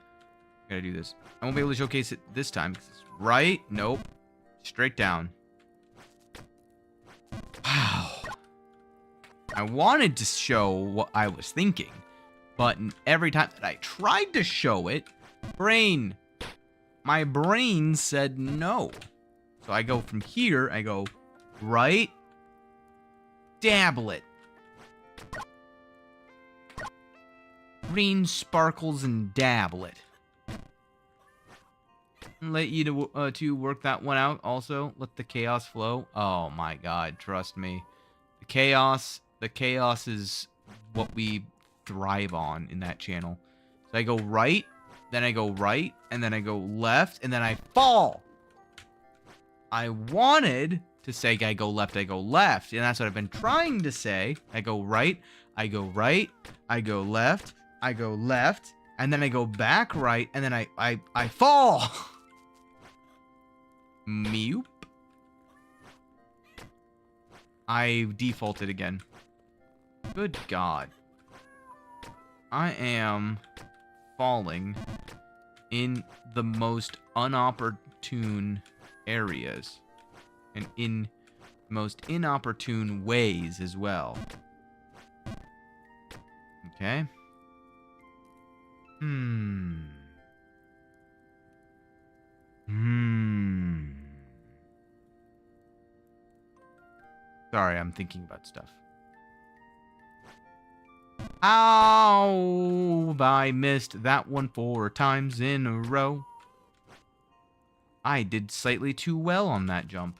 Speaker 1: I gotta do this. I won't be able to showcase it this time because it's right. Nope. Straight down. Wow. I wanted to show what I was thinking, but every time that I tried to show it, my brain said no. So I go from here, I go right, dabble it. Green sparkles and dabble it. Let you to work that one out also. Let the chaos flow. Oh my god, trust me. The chaos is what we thrive on in that channel. So I go right, then I go right, and then I go left, and then I fall. I wanted to say I go left, and that's what I've been trying to say. I go right, I go right, I go left, and then I go back right, and then I fall. Meep. I defaulted again. Good God. I am falling in the most inopportune areas. And in most inopportune ways as well. Okay. Sorry, I'm thinking about stuff. Ow! I missed that one 4 times in a row. I did slightly too well on that jump.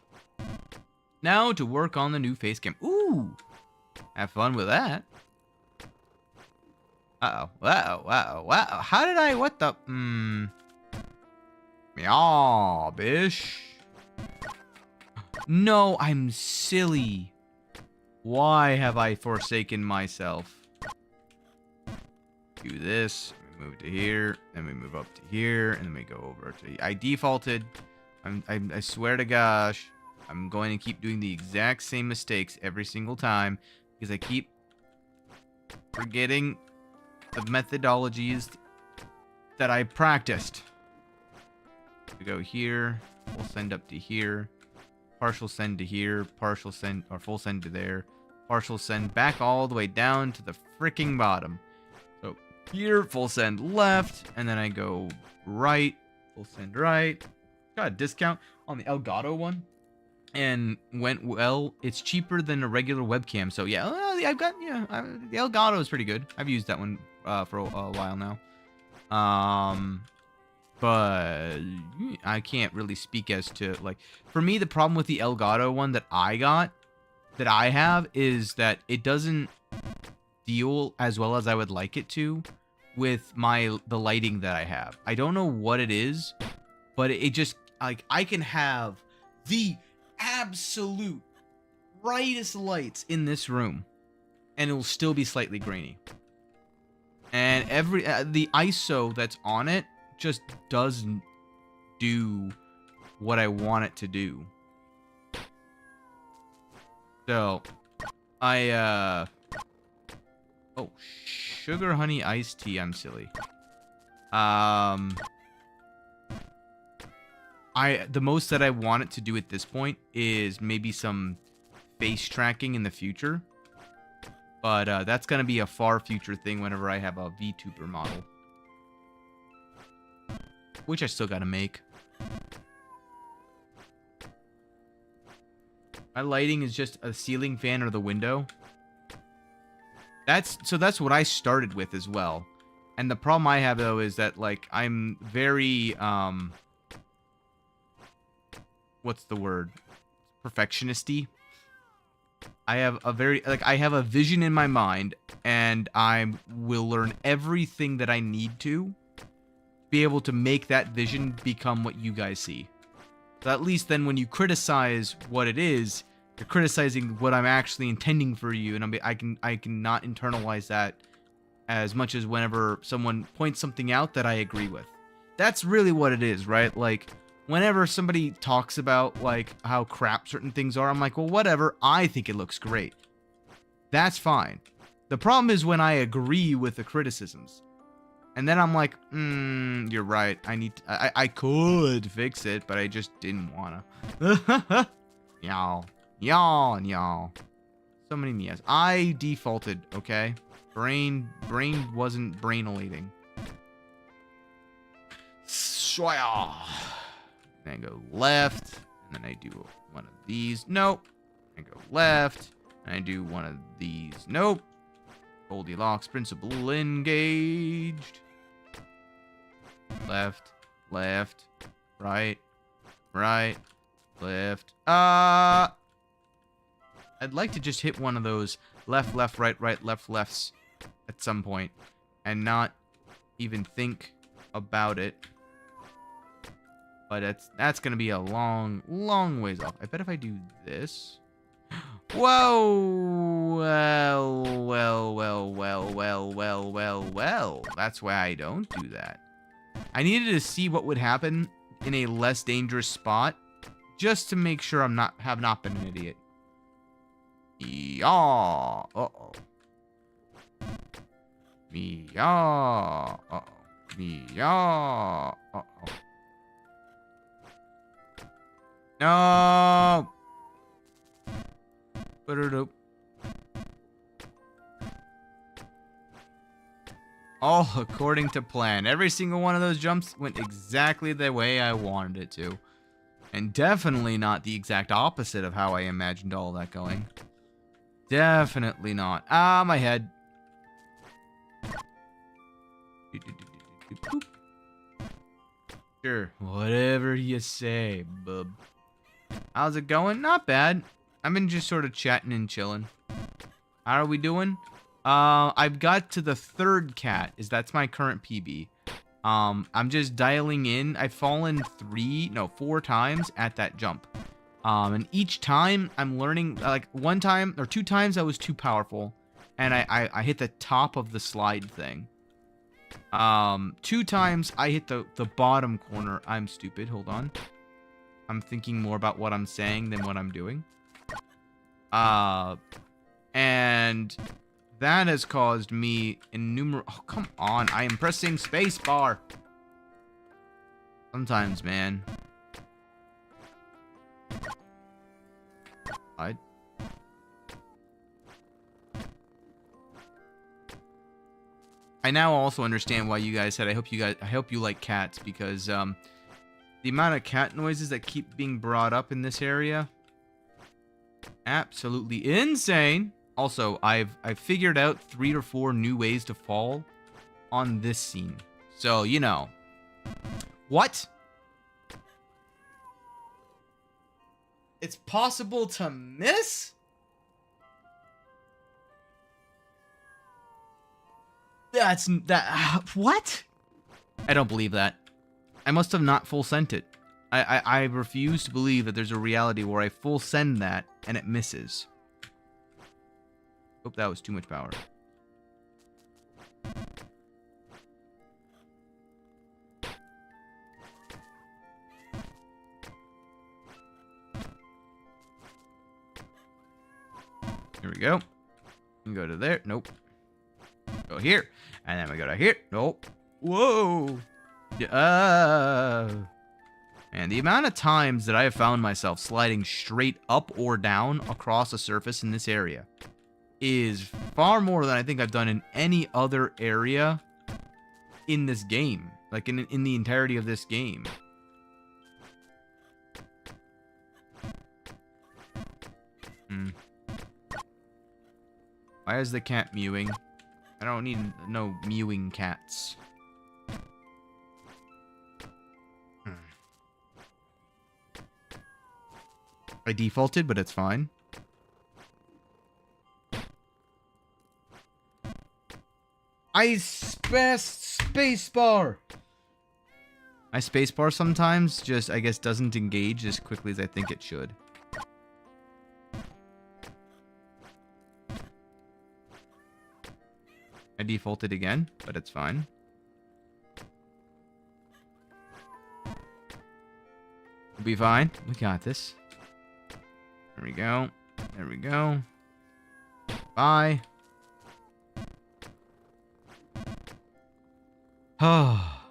Speaker 1: Now to work on the new face cam. Ooh! Have fun with that. Uh-oh. Uh-oh. Uh-oh. Uh-oh. How did I... What the... Meow, bish. No, I'm silly. Why have I forsaken myself? Do this. We move to here. Then we move up to here. And then we go over to... I defaulted. I swear to gosh. I'm going to keep doing the exact same mistakes every single time. Because I keep forgetting the methodologies that I practiced. We go here. We'll send up to here. Partial send to here. Partial send or full send to there. Partial send back all the way down to the freaking bottom. So here, full send left. And then I go right. Full send right. Got a discount on the Elgato one. And went well. It's cheaper than a regular webcam. So yeah, I've got, the Elgato is pretty good. I've used that one for a while now. But I can't really speak as to, like, for me, the problem with the Elgato one that I have is that it doesn't deal as well as I would like it to with the lighting that I have. I don't know what it is, but it just, like, I can have the absolute brightest lights in this room and it will still be slightly grainy. And the ISO that's on it just doesn't do what I want it to do. So, oh, sugar honey iced tea. I'm silly. The most that I want it to do at this point is maybe some face tracking in the future. But that's going to be a far future thing whenever I have a VTuber model. which I still gotta make. My lighting is just a ceiling fan or the window. That's what I started with as well. And the problem I have though is that like I'm very what's the word? Perfectionisty. I have a very I have a vision in my mind and I will learn everything that I need to be able to make that vision become what you guys see. So at least then when you criticize what it is, you're criticizing what I'm actually intending for you, and I can not internalize that as much as whenever someone points something out that I agree with. That's really what it is, right? Like, whenever somebody talks about, like, how crap certain things are, I'm like, well, whatever, I think it looks great. That's fine. The problem is when I agree with the criticisms. And then I'm like, you're right. I could fix it, but I just didn't wanna. Y'all. Y'all. So many meows. I defaulted, okay? Brain wasn't brain-elating. Swoya. Then I go left, and then I do one of these. Nope. I go left, and I do one of these. Nope. Goldilocks principle engaged. Left, right, left. I'd like to just hit one of those left, right, left, lefts at some point and not even think about it. But that's gonna be a long ways off. I bet if I do this. Whoa! Well. That's why I don't do that. I needed to see what would happen in a less dangerous spot, just to make sure have not been an idiot. Yeah. Uh-oh. Yeah. Uh-oh. Yeah. Uh-oh. No. Ba-da-doop. All according to plan. Every single one of those jumps went exactly the way I wanted it to. And definitely not the exact opposite of how I imagined all that going. Definitely not. Ah, my head. Sure, whatever you say, bub. How's it going? Not bad. I've been just sort of chatting and chilling. How are we doing? I've got to the 3rd cat. That's my current PB. I'm just dialing in. I've fallen 4 times at that jump. And each time I'm learning, like 1 time or 2 times I was too powerful. And I hit the top of the slide thing. 2 times I hit the bottom corner. I'm stupid. Hold on. I'm thinking more about what I'm saying than what I'm doing. And that has caused me innumerable... Oh, come on. I am pressing spacebar. Sometimes, man. I now also understand why you guys said I hope you like cats, because the amount of cat noises that keep being brought up in this area, absolutely insane. Also, I've figured out 3 or 4 new ways to fall on this scene. So, you know. What? It's possible to miss? What? I don't believe that. I must have not full sent it. I refuse to believe that there's a reality where I full send that and it misses. Hope that was too much power. Here we go. We can go to there. Nope. Go here. And then we go to here. Nope. Whoa. And the amount of times that I have found myself sliding straight up or down across a surface in this area is far more than I think I've done in any other area in this game. Like in the entirety of this game. Why is the cat mewing? I don't need no mewing cats. I defaulted, but it's fine. I spacebar. My spacebar sometimes just, I guess, doesn't engage as quickly as I think it should. I defaulted again, but it's fine. We'll be fine. We got this. There we go. There we go. Bye. Oh.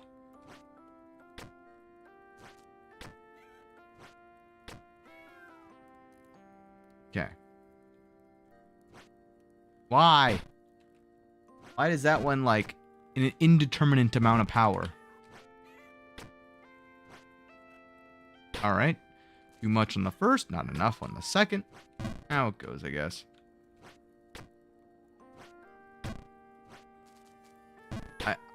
Speaker 1: Okay. Why? Why does that one, like, an indeterminate amount of power? Alright. Too much on the first, not enough on the second. How it goes, I guess.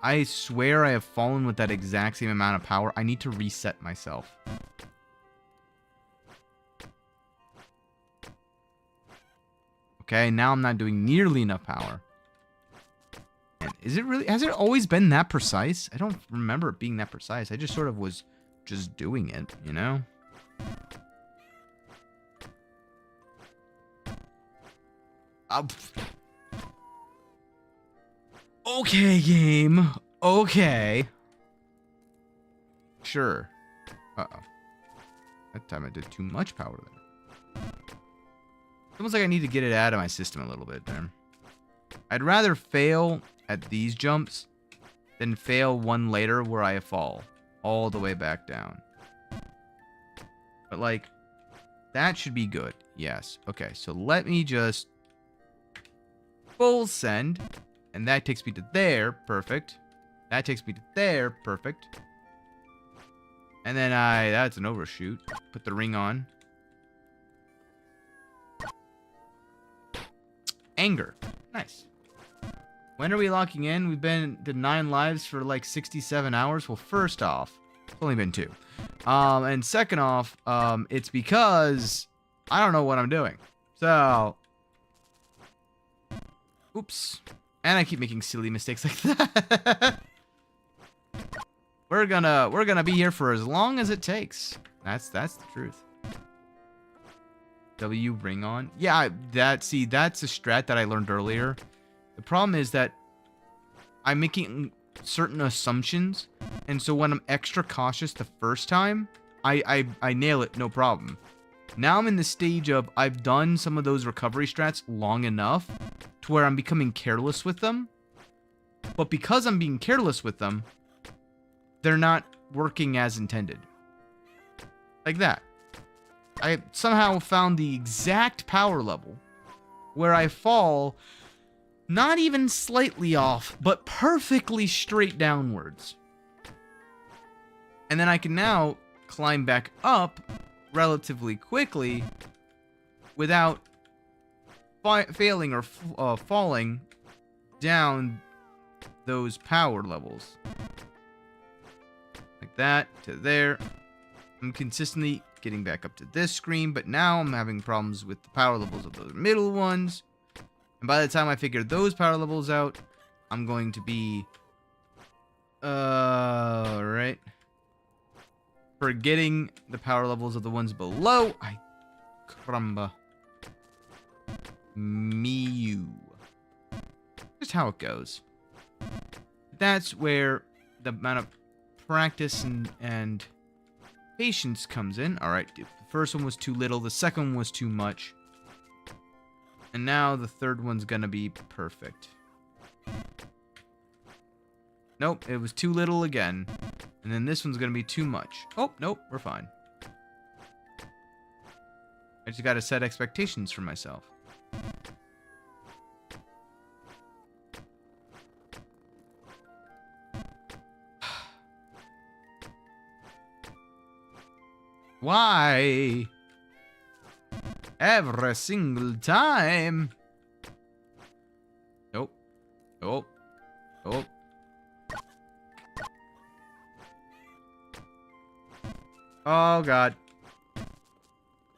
Speaker 1: I swear I have fallen with that exact same amount of power. I need to reset myself. Okay, now I'm not doing nearly enough power. And is it really... Has it always been that precise? I don't remember it being that precise. I just sort of was just doing it, you know? Okay, game. Okay. Sure. Uh-oh. That time I did too much power there. It's almost like I need to get it out of my system a little bit there. I'd rather fail at these jumps than fail one later where I fall all the way back down. But, like, that should be good. Yes. Okay, so let me just full send. And that takes me to there. Perfect. That takes me to there. Perfect. And then that's an overshoot. Put the ring on. Anger. Nice. When are we locking in? We've been to 9 lives for like 67 hours. Well, first off, it's only been 2. And second off, it's because I don't know what I'm doing. So, oops. And I keep making silly mistakes like that. We're gonna be here for as long as it takes. That's the truth. W ring on. Yeah, that's a strat that I learned earlier. The problem is that I'm making certain assumptions, and so when I'm extra cautious the first time, I nail it, no problem. Now I'm in the stage of I've done some of those recovery strats long enough to where I'm becoming careless with them. But because I'm being careless with them, they're not working as intended. Like that. I somehow found the exact power level where I fall not even slightly off, but perfectly straight downwards. And then I can now climb back up relatively quickly without failing or falling down those power levels. Like that to there. I'm consistently getting back up to this screen, but now I'm having problems with the power levels of those middle ones. And by the time I figure those power levels out, I'm going to be right. Forgetting the power levels of the ones below. Ay, caramba. Mew. Just how it goes. That's where the amount of practice and patience comes in. Alright, the first one was too little. The second one was too much. And now the third one's gonna be perfect. Nope, it was too little again. And then this one's gonna be too much. Oh, nope, we're fine. I just gotta set expectations for myself. Why? Every single time. Nope. Nope. Nope. Oh, God.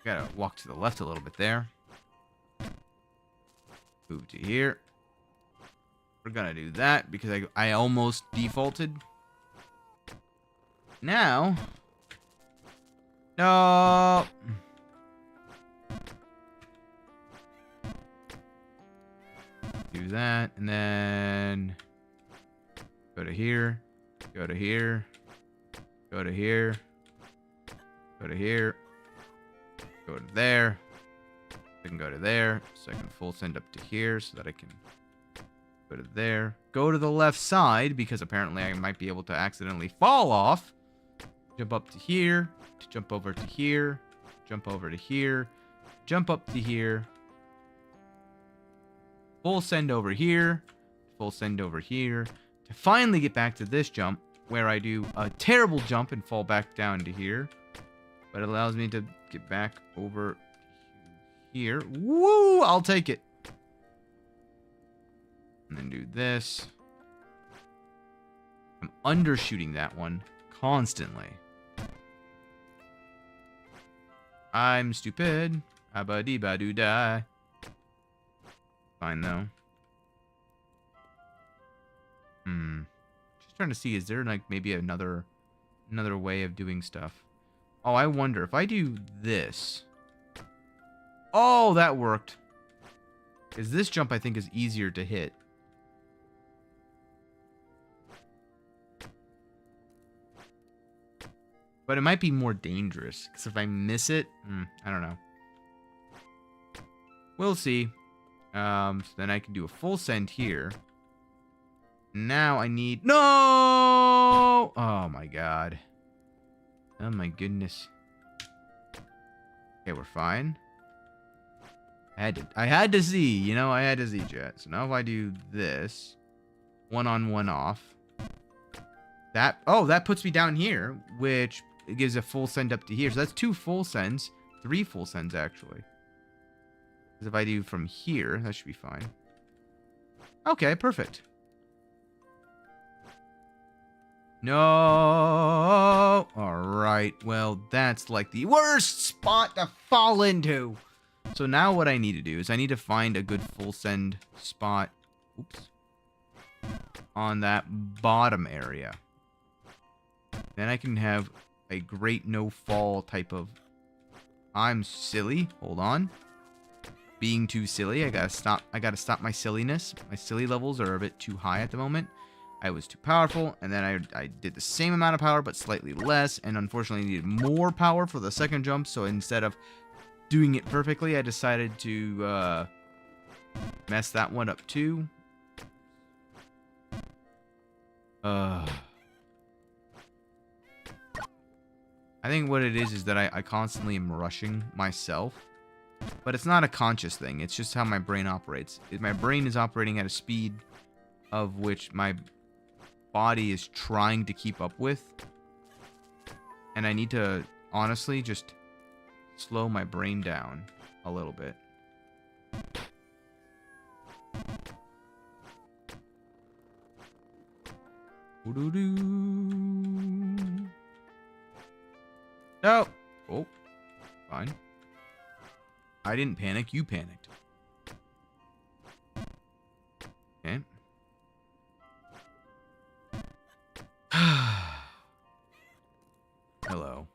Speaker 1: Gotta walk to the left a little bit there. Move to here. We're gonna do that because I almost defaulted. Now. No. Do that, and then go to here, go to here, go to here, go to here, go to there. I can go to there, so I can full send up to here, so that I can go to there. Go to the left side, because apparently I might be able to accidentally fall off. Jump up to here, to jump over to here, jump over to here, jump up to here. Full send over here, full send over here, to finally get back to this jump, where I do a terrible jump and fall back down to here. But it allows me to get back over here. Woo! I'll take it. And then do this. I'm undershooting that one constantly. I'm stupid. Abba-dee-ba-doo-die. Fine, though. Just trying to see, is there, like, maybe another way of doing stuff? Oh, I wonder if I do this. Oh, that worked. Because this jump, I think, is easier to hit. But it might be more dangerous. Because if I miss it, I don't know. We'll see. So then I can do a full send here. Now I need... No! Oh, my God. Oh, my goodness. Okay, we're fine. I had to see, you know, I had to see, chat. So now if I do this, one on, one off, that puts me down here, which gives a full send up to here. So that's 2 full sends, 3 full sends actually. Because if I do from here, that should be fine. Okay, perfect. No. All right. Well, that's like the worst spot to fall into. So now what I need to do is I need to find a good full send spot. Oops. On that bottom area. Then I can have a great no fall type of... I'm silly. Hold on. Being too silly. I gotta stop my silliness. My silly levels are a bit too high at the moment. I was too powerful, and then I did the same amount of power, but slightly less, and unfortunately needed more power for the second jump, so instead of doing it perfectly, I decided to mess that one up too. I think what it is that I constantly am rushing myself. But it's not a conscious thing. It's just how my brain operates. My brain is operating at a speed of which my body is trying to keep up with. And I need to, honestly, just slow my brain down a little bit. No. Oh, fine. I didn't panic. You panicked. Okay. Hello.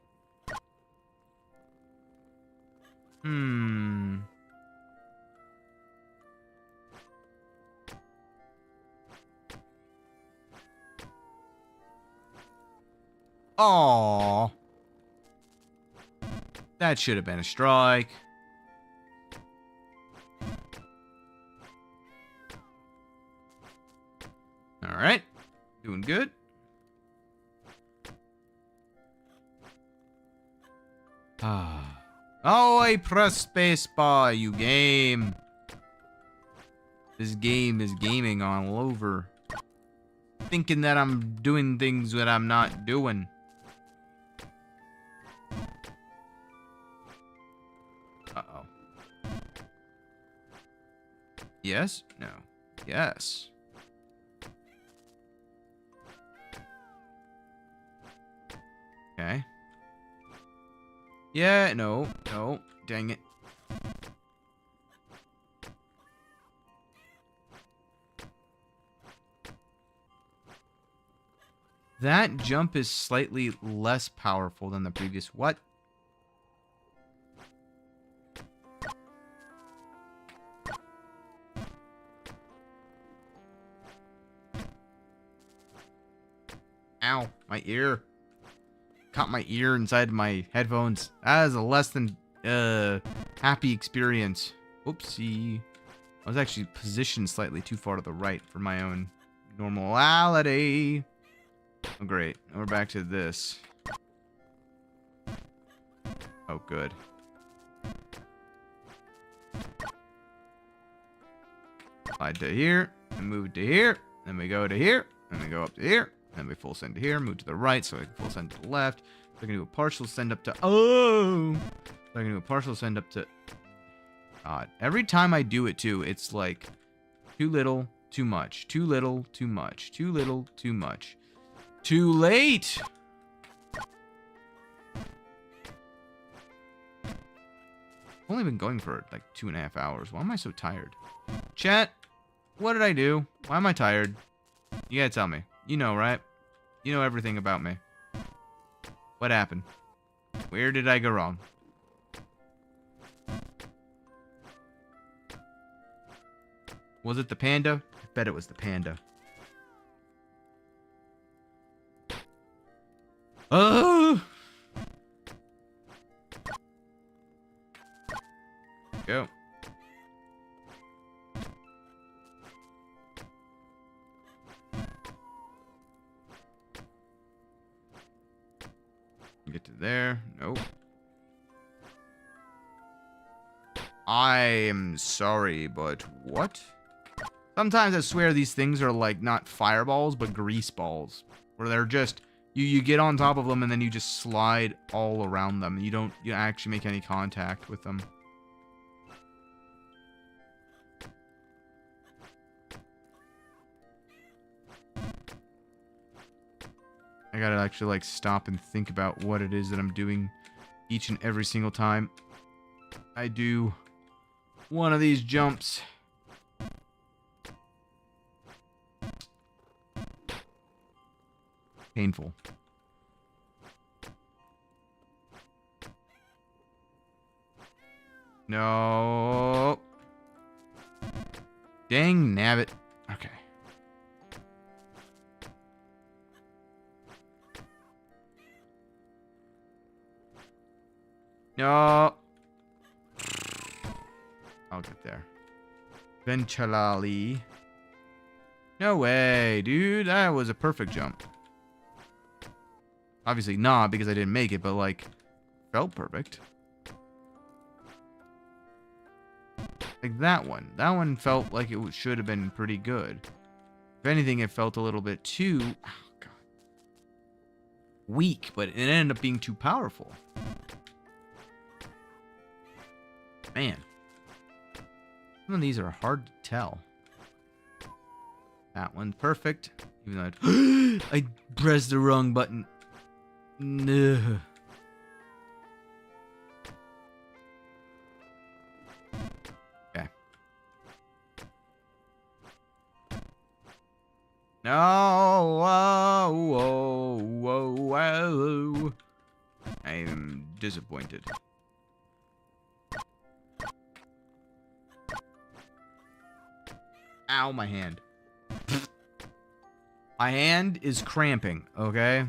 Speaker 1: Aww. That should have been a strike. Alright. Doing good. Oh, I press spacebar, you game. This game is gaming all over. Thinking that I'm doing things that I'm not doing. Yes? No. Yes. Okay. Yeah, no. No. Dang it. That jump is slightly less powerful than the previous. What? Ow. My ear. Caught my ear inside my headphones. That is a less than happy experience. Oopsie. I was actually positioned slightly too far to the right for my own normality. Oh, great. We're back to this. Oh, good. Slide to here, and move to here. Then we go to here, and we go up to here. Then we full send to here, move to the right, so I can full send to the left. So I can do a partial send up to... Oh! So I can do a partial send up to... God. Every time I do it, too, it's like... Too little, too much. Too little, too much. Too little, too much. Too late! I've only been going for, like, 2.5 hours. Why am I so tired? Chat, what did I do? Why am I tired? You gotta tell me. You know, right? You know everything about me. What happened? Where did I go wrong? Was it the panda? I bet it was the panda. Oh! Go. Get to there. Nope. I am sorry, but what? Sometimes I swear these things are like not fireballs, but grease balls. Where they're just, you get on top of them and then you just slide all around them. You don't actually make any contact with them. I gotta actually like stop and think about what it is that I'm doing each and every single time I do one of these jumps. Painful. No. Dang nabbit. Okay. No. I'll get there. Eventually. No way, dude. That was a perfect jump. Obviously not, because I didn't make it, but, like, felt perfect. Like that one. That one felt like it should have been pretty good. If anything, it felt a little bit too... Oh, God. Weak, but it ended up being too powerful. Man. Some of these are hard to tell. That one's perfect. Even though I pressed the wrong button. No. Okay. No. Whoa, whoa, whoa, whoa. I am disappointed. Ow, my hand. My hand is cramping, okay?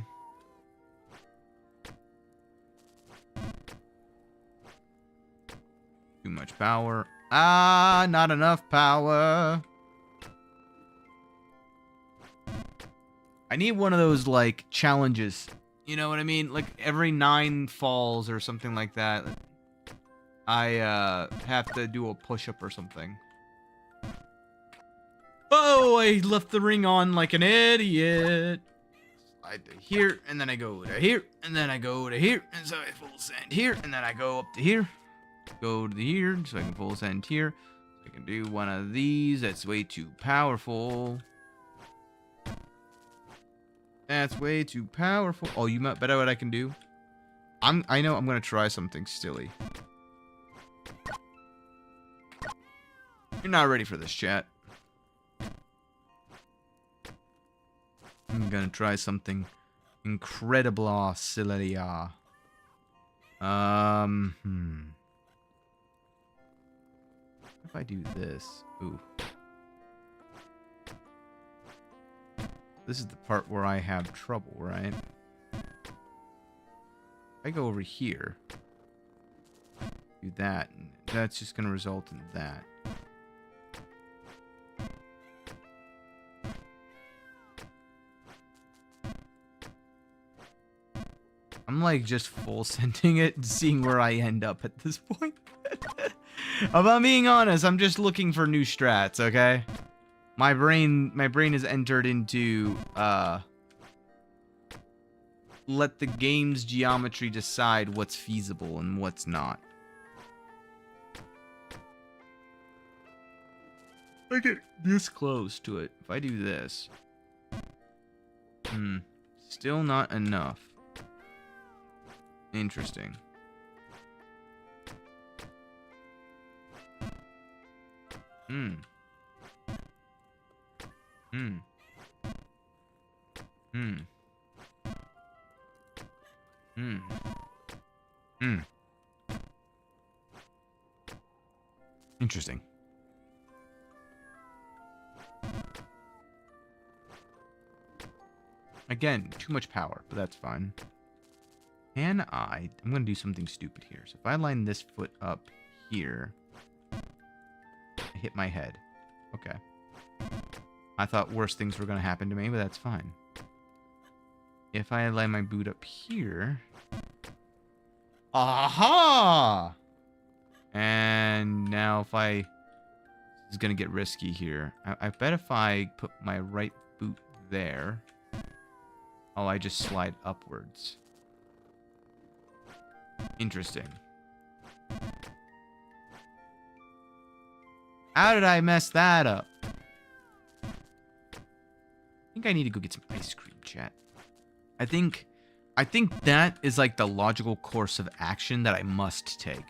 Speaker 1: Too much power. Ah, not enough power. I need one of those, like, challenges. You know what I mean? Like, every 9 falls or something like that. I, have to do a push-up or something. Oh, I left the ring on like an idiot. Slide to here, and then I go to here, and then I go to here, and so I full send here, and then I go up to here. Go to here, so I can full send here. So I can do one of these. That's way too powerful. That's way too powerful. Oh, you might better what I can do. I know I'm gonna try something silly. You're not ready for this, chat. I'm gonna try something incredible silly. If I do this, ooh. This is the part where I have trouble, right? I go over here, do that, and that's just gonna result in that. I'm like just full sending it and seeing where I end up at this point. If I'm being honest, I'm just looking for new strats, okay? My brain has entered into let the game's geometry decide what's feasible and what's not. I get this close to it. If I do this. Still not enough. Interesting. Interesting. Again, too much power, but that's fine. I'm going to do something stupid here. So if I line this foot up here, I hit my head. Okay. I thought worse things were going to happen to me, but that's fine. If I line my boot up here... Aha! And now if I... This is going to get risky here. I bet if I put my right boot there... Oh, I just slide upwards. Interesting. How did I mess that up? I think I need to go get some ice cream, chat. I think that is like the logical course of action that I must take.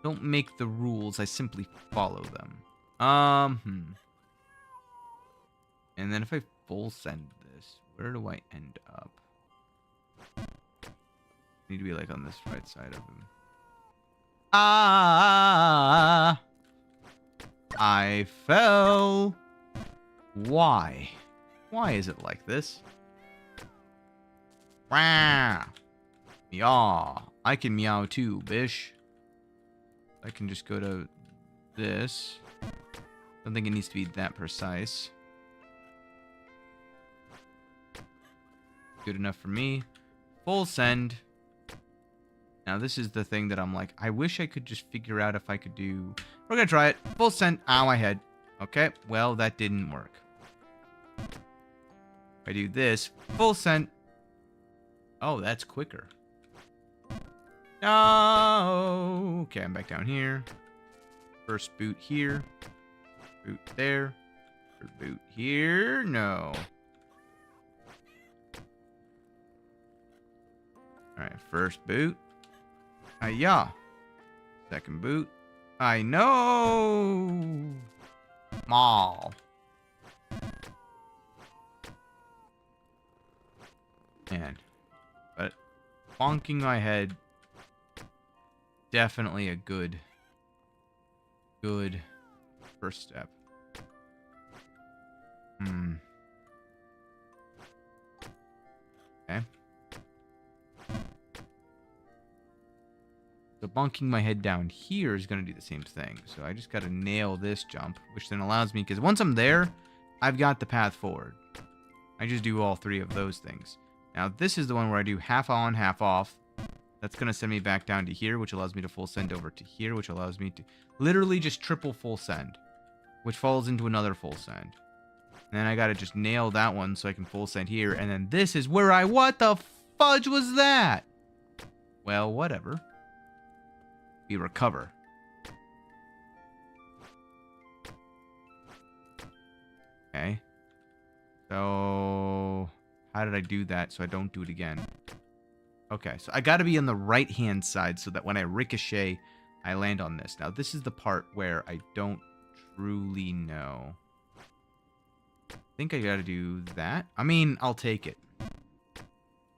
Speaker 1: Don't make the rules, I simply follow them. And then if I full send this, where do I end up? Need to be like on this right side of him. I fell. Why? Why is it like this? Wah. Meow. I can meow too, bish. I can just go to this. Don't think it needs to be that precise. Good enough for me. Full send. Now, this is the thing that I'm like, I wish I could just figure out if I could do... We're going to try it. Full send. Ow, my head. Okay, well, that didn't work. If I do this, full send. Oh, that's quicker. No. Okay, I'm back down here. First boot here. Boot there. Third boot here. No. Alright, first boot. Hi-ya. Second boot. I know. Mall. Man. But bonking my head. Definitely a good first step. Okay. So bonking my head down here is going to do the same thing. So I just got to nail this jump, which then allows me, because once I'm there, I've got the path forward. I just do all three of those things. Now, this is the one where I do half on, half off. That's going to send me back down to here, which allows me to full send over to here, which allows me to literally just triple full send, which falls into another full send. And then I got to just nail that one so I can full send here. And then this is where what the fudge was that? Well, whatever. We recover. So, how did I do that so I don't do it again? Okay, so I got to be on the right-hand side so that when I ricochet, I land on this. Now, this is the part where I don't truly know. I think I got to do that. I mean, I'll take it.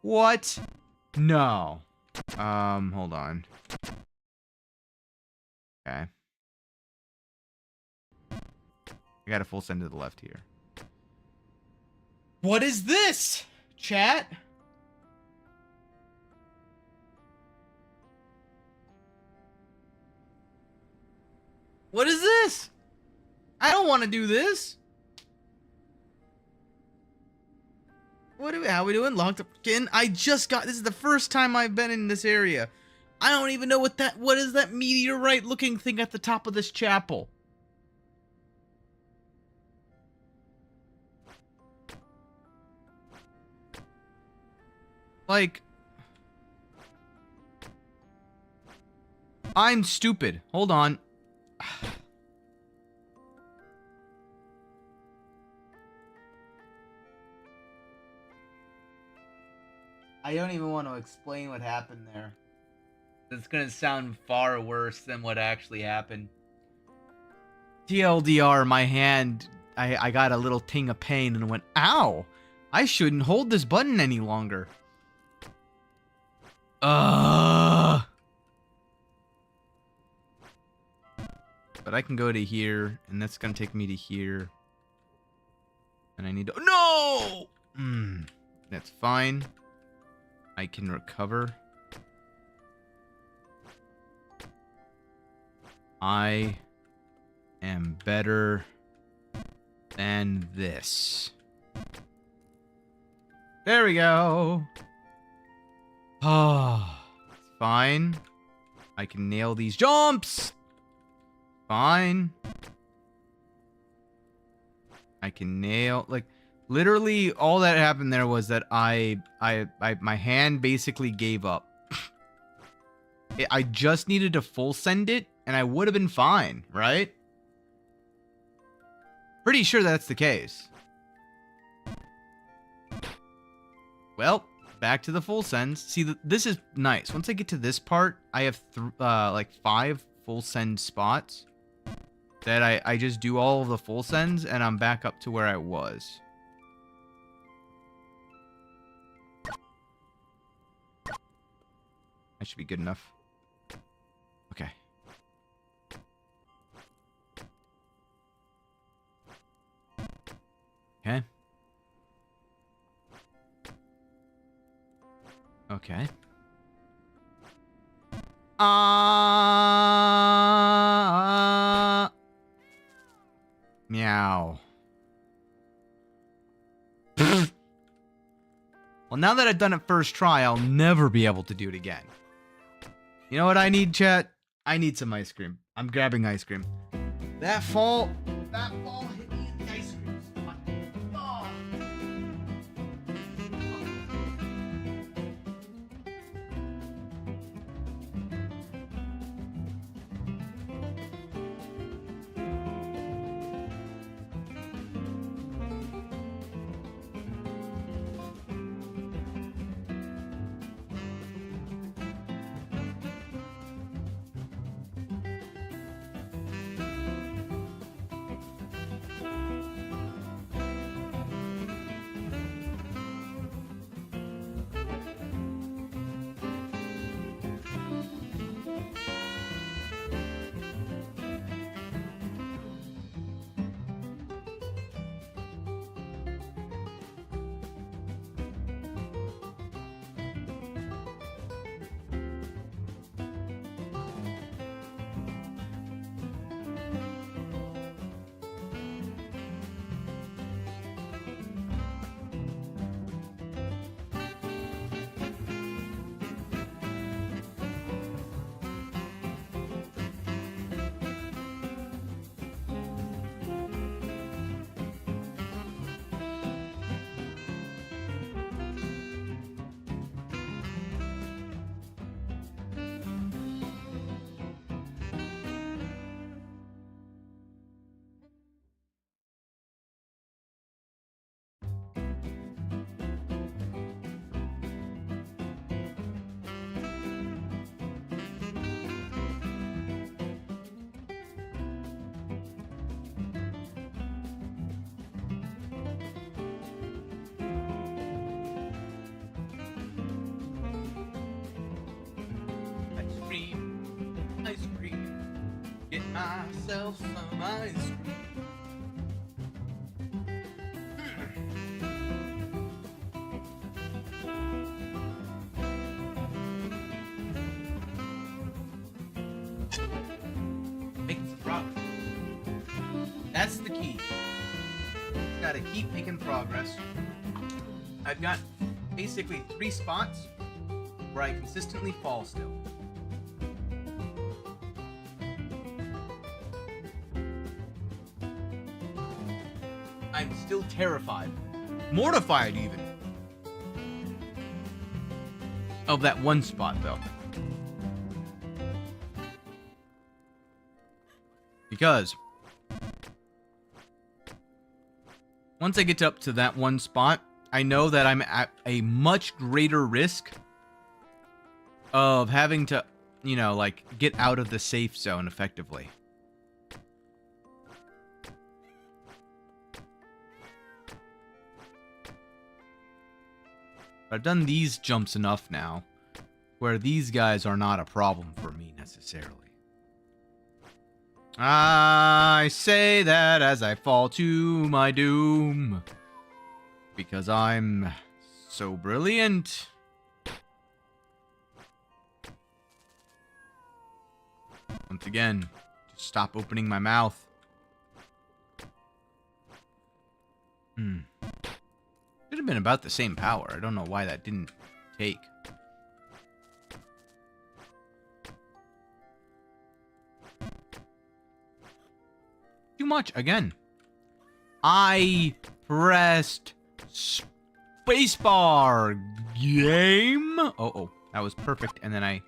Speaker 1: What? No. Hold on. Okay. I got a full send to the left here. What is this, chat? What is this? I don't want to do this. How are we doing? Locked up again? This is the first time I've been in this area. I don't even know what is that meteorite looking thing at the top of this chapel? Like, I'm stupid. Hold on. I don't even want to explain what happened there. It's gonna sound far worse than what actually happened. TLDR, my hand, I got a little ting of pain and went, ow! I shouldn't hold this button any longer. But I can go to here, and that's gonna take me to here. And I need to... No! That's fine. I can recover. I am better than this. There we go. Oh, it's fine. I can nail these jumps. Fine. I can nail, like, literally all that happened there was that my hand basically gave up. I just needed to full send it and I would have been fine, right? Pretty sure that's the case. Well, back to the full sends. See, this is nice. Once I get to this part, I have like 5 full send spots that I just do all of the full sends and I'm back up to where I was. That should be good enough. Okay. Okay. Okay. Meow. Well, now that I've done it first try, I'll never be able to do it again. You know what I need, chat? I need some ice cream. I'm grabbing ice cream. That fall hit me in the ice cream spot. Oh. myself some ice cream. Making some progress. That's the key. Gotta keep making progress. I've got basically 3 spots where I consistently fall still. I'm still terrified. Mortified, even. Of that one spot, though. Because once I get up to that one spot, I know that I'm at a much greater risk of having to, you know, like, get out of the safe zone effectively. I've done these jumps enough now where these guys are not a problem for me necessarily. I say that as I fall to my doom, because I'm so brilliant. Once again, just stop opening my mouth. Should have been about the same power. I don't know why that didn't take. Too much again. I pressed spacebar. Game. Oh, that was perfect. And then I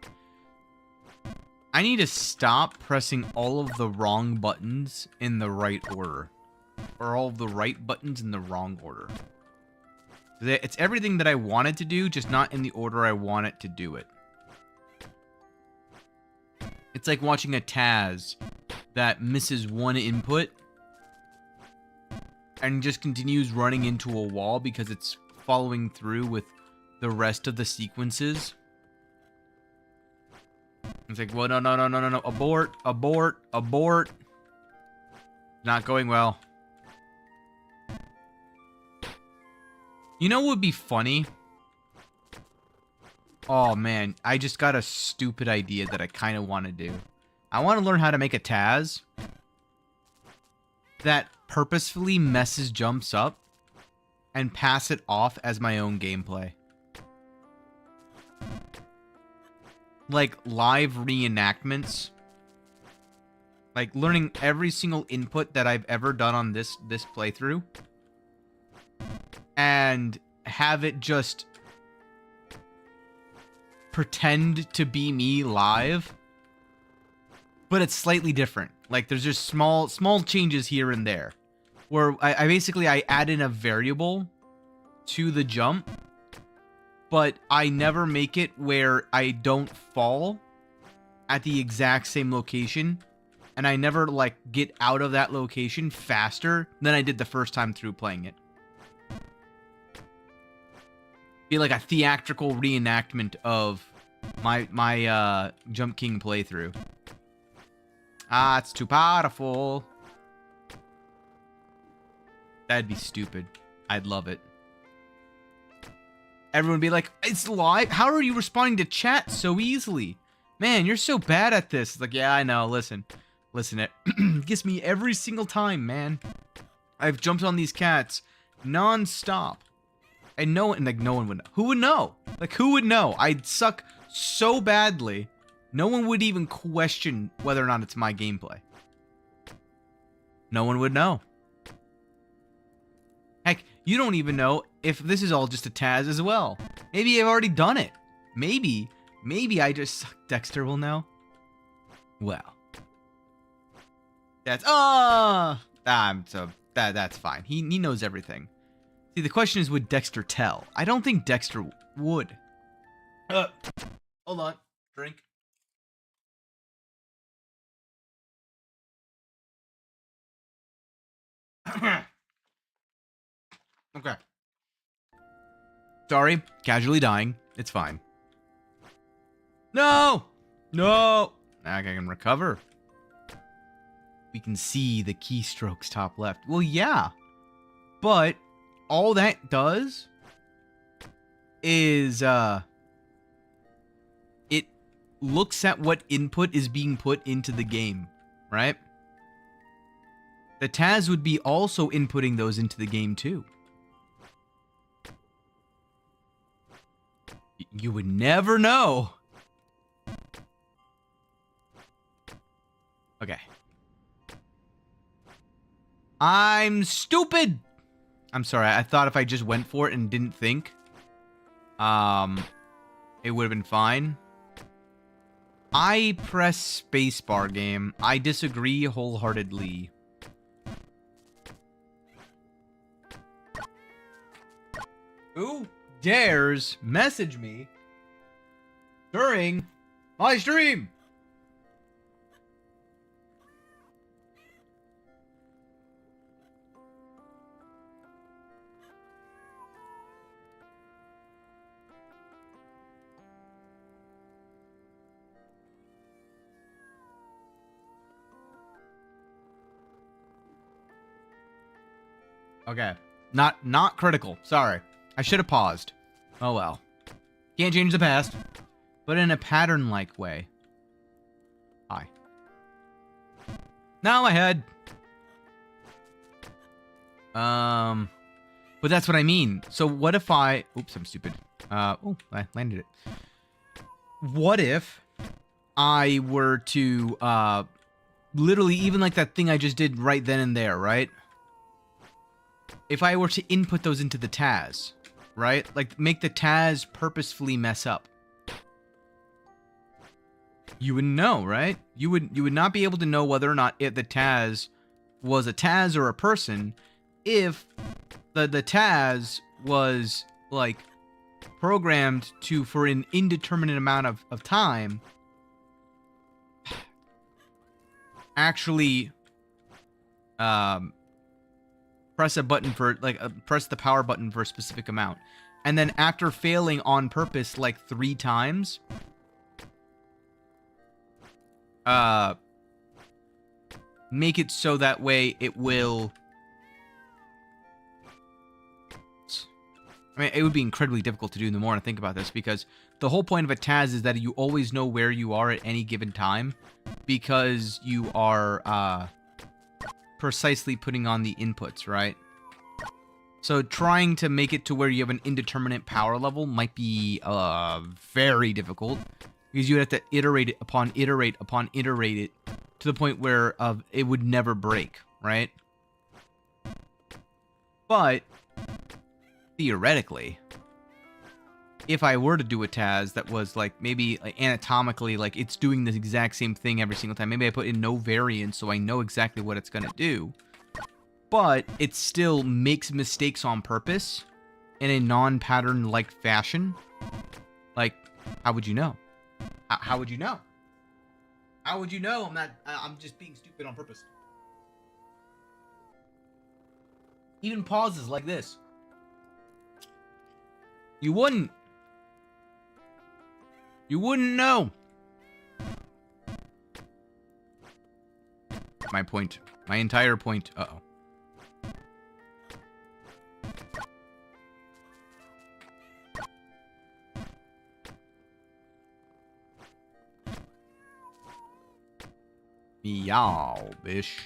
Speaker 1: need to stop pressing all of the wrong buttons in the right order, or all of the right buttons in the wrong order. It's everything that I wanted to do, just not in the order I want it to do it. It's like watching a Taz that misses one input and just continues running into a wall because it's following through with the rest of the sequences. It's like, well, no, abort. Not going well. You know what would be funny? Oh, man. I just got a stupid idea that I kind of want to do. I want to learn how to make a Taz that purposefully messes jumps up and pass it off as my own gameplay. Like live reenactments. Like learning every single input that I've ever done on this playthrough. And have it just pretend to be me live, but it's slightly different. Like there's just small changes here and there, where I basically add in a variable to the jump, but I never make it where I don't fall at the exact same location, and I never like get out of that location faster than I did the first time through playing it. Be like a theatrical reenactment of my Jump King playthrough. Ah, it's too powerful. That'd be stupid. I'd love it. Everyone would be like, it's live? How are you responding to chat so easily? Man, you're so bad at this. It's like, yeah, I know. Listen, it gets me every single time, man. I've jumped on these cats non-stop. And no one would know. Who would know? Like, who would know? I'd suck so badly, no one would even question whether or not it's my gameplay. No one would know. Heck, you don't even know if this is all just a Taz as well. Maybe I've already done it. Maybe I just suck. Dexter will know. Well, that's that's fine. He knows everything. See, the question is, would Dexter tell? I don't think Dexter would. Hold on. Drink. Okay. Sorry. Casually dying. It's fine. No! No! I can recover. we can see the keystrokes top left. Well, yeah. But all that does is it looks at what input is being put into the game, right? The Taz would be also inputting those into the game too. You would never know. Okay. I'm stupid. I'm sorry. I thought if I just went for it and didn't think, it would have been fine. I press spacebar, game. I disagree wholeheartedly. Who dares message me during my stream? Okay. Not critical. Sorry. I should have paused. Oh well. Can't change the past. But in a pattern-like way. Hi. Now my head. But that's what I mean. So what if I... Oops, I'm stupid. Oh, I landed it. What if I were to, literally, even like that thing I just did right then and there, right? If I were to input those into the Taz, right? Like, make the Taz purposefully mess up. You would know, right? You would not be able to know whether or not the Taz was a Taz or a person if the Taz was, like, programmed to, for an indeterminate amount of time, actually, press a button for, like, press the power button for a specific amount. And then after failing on purpose, like, 3 times, make it so that way it will... I mean, it would be incredibly difficult to do the more I think about this, because the whole point of a Taz is that you always know where you are at any given time, because you are, precisely putting on the inputs, right? So trying to make it to where you have an indeterminate power level might be, very difficult, because you would have to iterate it upon iterate upon iterate it to the point where, it would never break, right? But... theoretically, if I were to do a Taz that was, like, maybe like, anatomically, like, it's doing the exact same thing every single time. Maybe I put in no variance so I know exactly what it's going to do. But it still makes mistakes on purpose in a non-pattern-like fashion. Like, how would you know? How would you know? How would you know I'm just being stupid on purpose? Even pauses like this. You wouldn't. You wouldn't know. My point. My entire point. Uh-oh. Meow, bish.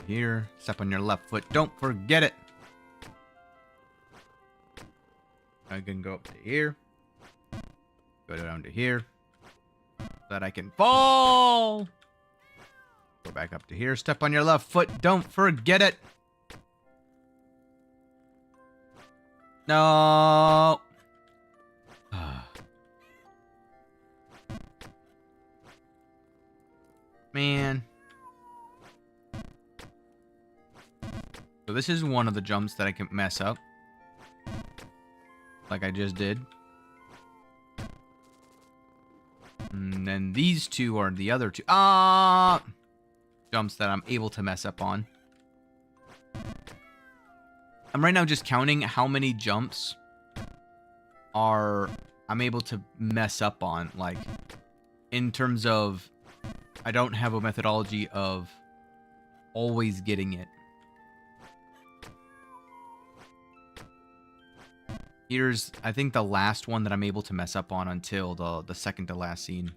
Speaker 1: Here. Step on your left foot. Don't forget it. I can go up to here. Go down to here. So that I can fall. Go back up to here. Step on your left foot. Don't forget it. No. Man. So this is one of the jumps that I can mess up. Like I just did. And then these two are the other two. Jumps that I'm able to mess up on. I'm right now just counting how many jumps I'm able to mess up on. Like, in terms of I don't have a methodology of always getting it. Here's, I think, the last one that I'm able to mess up on until the second to last scene.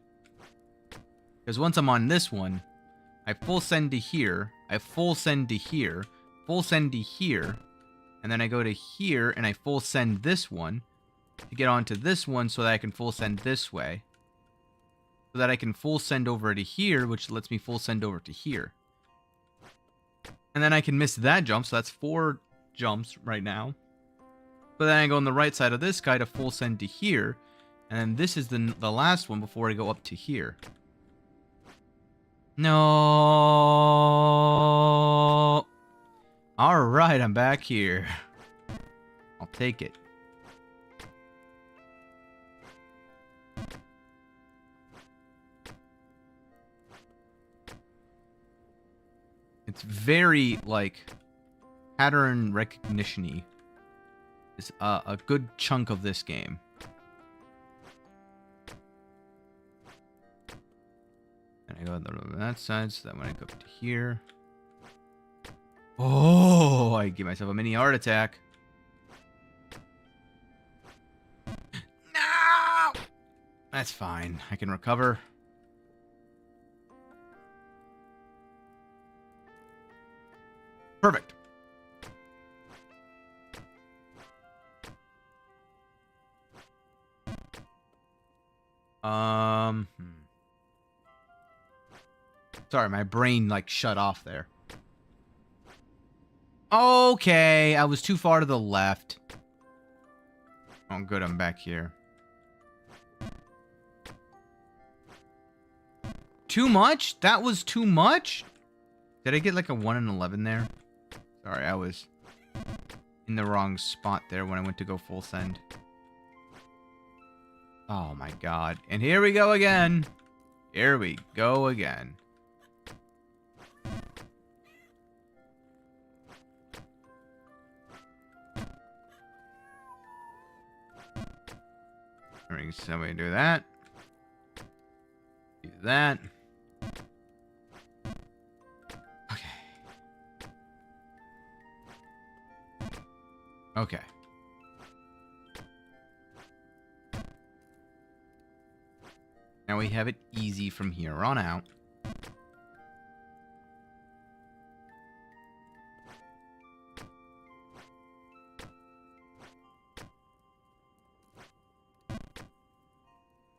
Speaker 1: Because once I'm on this one, I full send to here, I full send to here, full send to here, and then I go to here and I full send this one to get onto this one so that I can full send this way. So that I can full send over to here, which lets me full send over to here. And then I can miss that jump, so that's 4 jumps right now. But then I go on the right side of this guy to full send to here. And then this is the last one before I go up to here. No. Alright, I'm back here. I'll take it. It's very, like, pattern recognition-y. It's a good chunk of this game. And I go on that side, so that when I go up to here... Oh, I give myself a mini heart attack. No! That's fine. I can recover. Perfect. Sorry, my brain, like, shut off there. Okay, I was too far to the left. Oh, good, I'm back here. Too much? That was too much? Did I get, like, a 1 in 11 there? Sorry, I was in the wrong spot there when I went to go full send. Oh my god. And here we go again. Here we go again. Alright, somebody do that. Do that. Okay. Now we have it easy from here on out.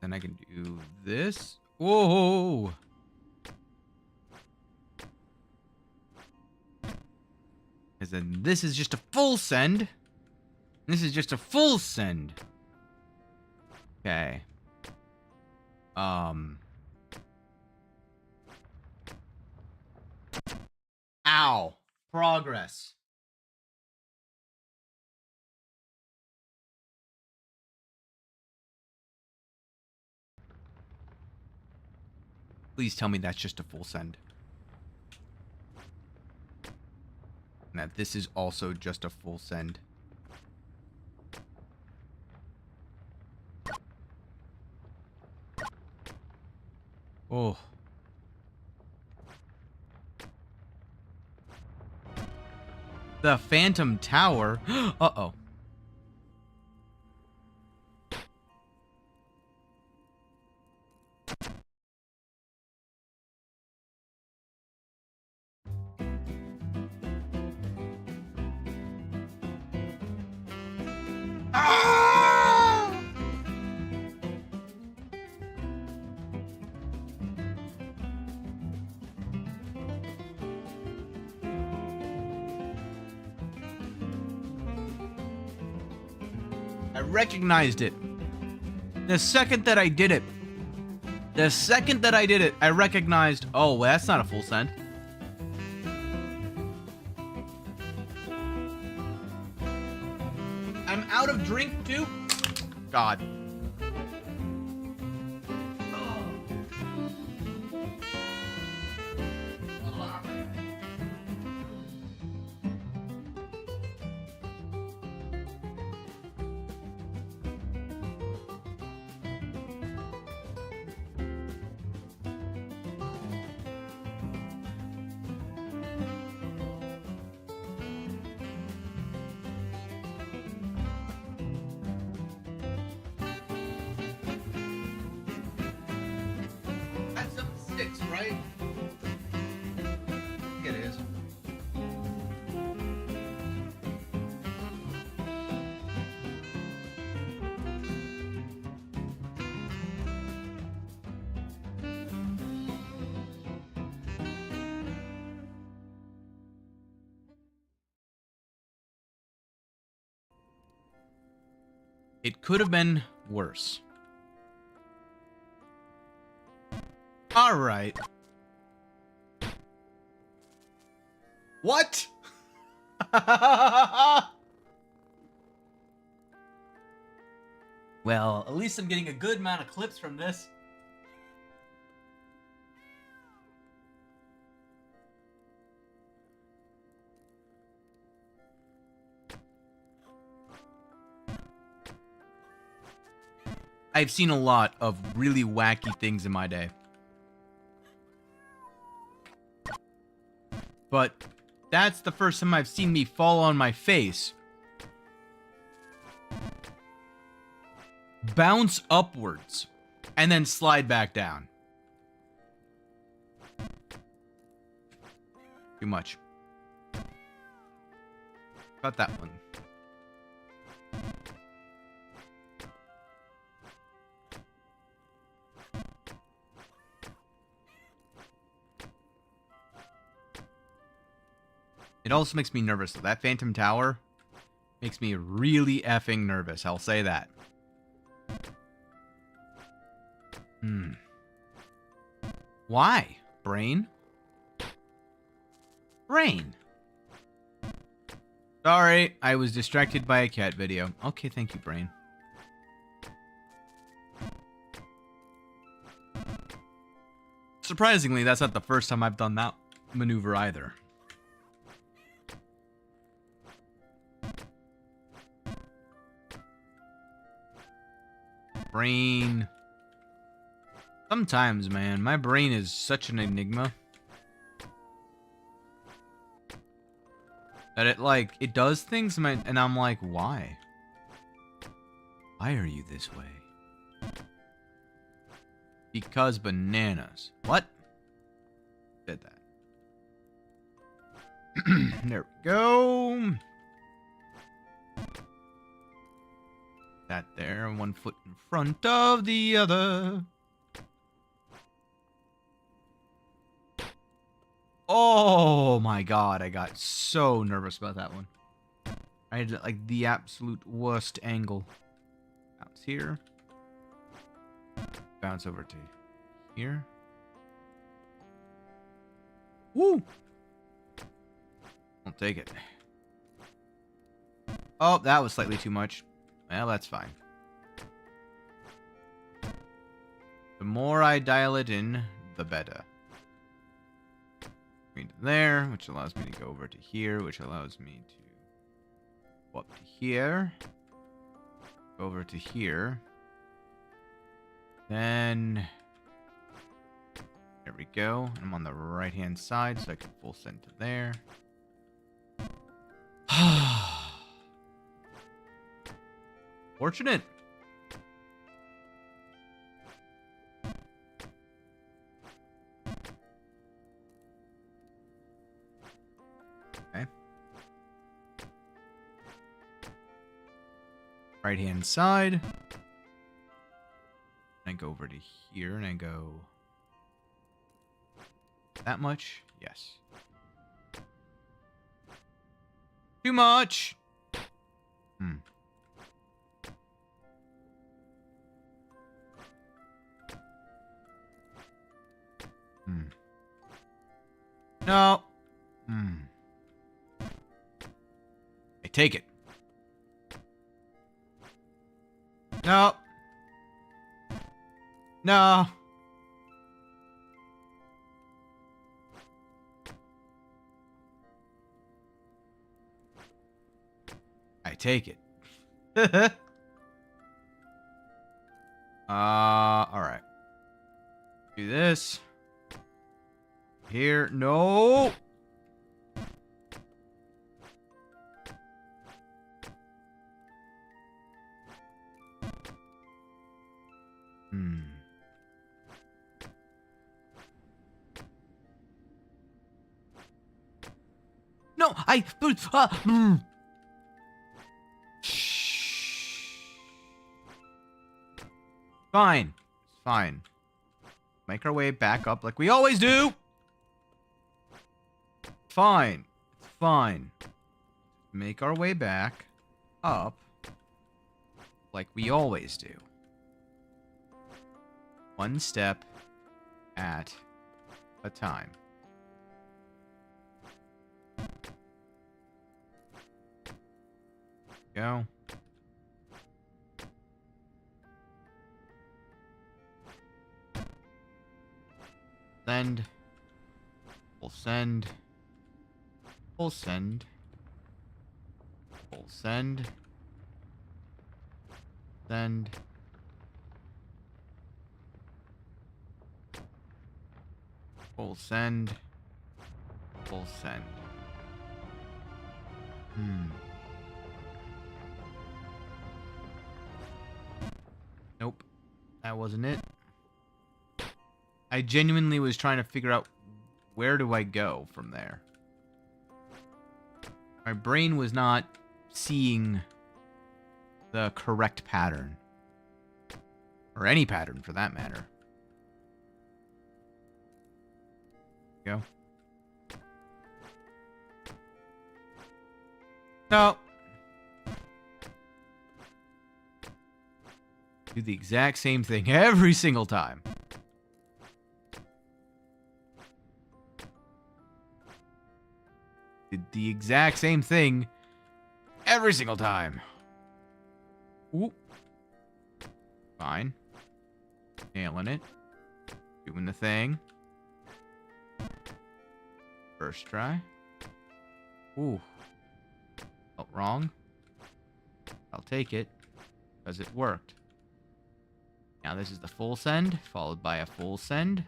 Speaker 1: Then I can do this. Whoa! Because then this is just a full send. This is just a full send. Okay. Ow. Progress. Please tell me that's just a full send. And that this is also just a full send. Oh. The Phantom Tower. Uh-oh. I recognized it. The second that I did it. The second that I did it, I recognized, oh, well, that's not a full send. I'm out of drink, too? God. right? I think it is. It could have been worse. All right. What? Well, at least I'm getting a good amount of clips from this. I've seen a lot of really wacky things in my day. But that's the first time I've seen me fall on my face, bounce upwards, and then slide back down. Too much. Got that one. It also makes me nervous. That Phantom Tower makes me really effing nervous. I'll say that. Why? Brain? Brain. Sorry, I was distracted by a cat video. Okay, thank you, Brain. Surprisingly, that's not the first time I've done that maneuver either. Brain. Sometimes, man, my brain is such an enigma that it does things and I'm like, why? Why are you this way? Because bananas. What? Did that. There we go. That there, one foot in front of the other. Oh my god, I got so nervous about that one. I had like the absolute worst angle. Bounce here. Bounce over to here. Woo! I'll take it. Oh, that was slightly too much. Well, that's fine. The more I dial it in, the better. To there, which allows me to go over to here, which allows me to go up to here. Go over to here. Then there we go. I'm on the right hand side, so I can full send to there. Fortunate. Okay. Right hand side. I go over to here and I go that much. Yes. Too much. No. I take it. No. No. I take it. All right. Do this. Here. No. No, Shh. Fine. It's fine. Make our way back up like we always do. Fine. It's fine. Make our way back up like we always do. One step at a time. Go. Send. We'll send. We'll send. We'll send. Send. Full send. Full send. Nope. That wasn't it. I genuinely was trying to figure out where do I go from there. My brain was not seeing the correct pattern. Or any pattern for that matter. Go. No. Do the exact same thing every single time. Did the exact same thing every single time. Ooh. Fine. Nailing it. Doing the thing. First try. Ooh. Felt wrong. I'll take it. Because it worked. Now this is the full send, followed by a full send.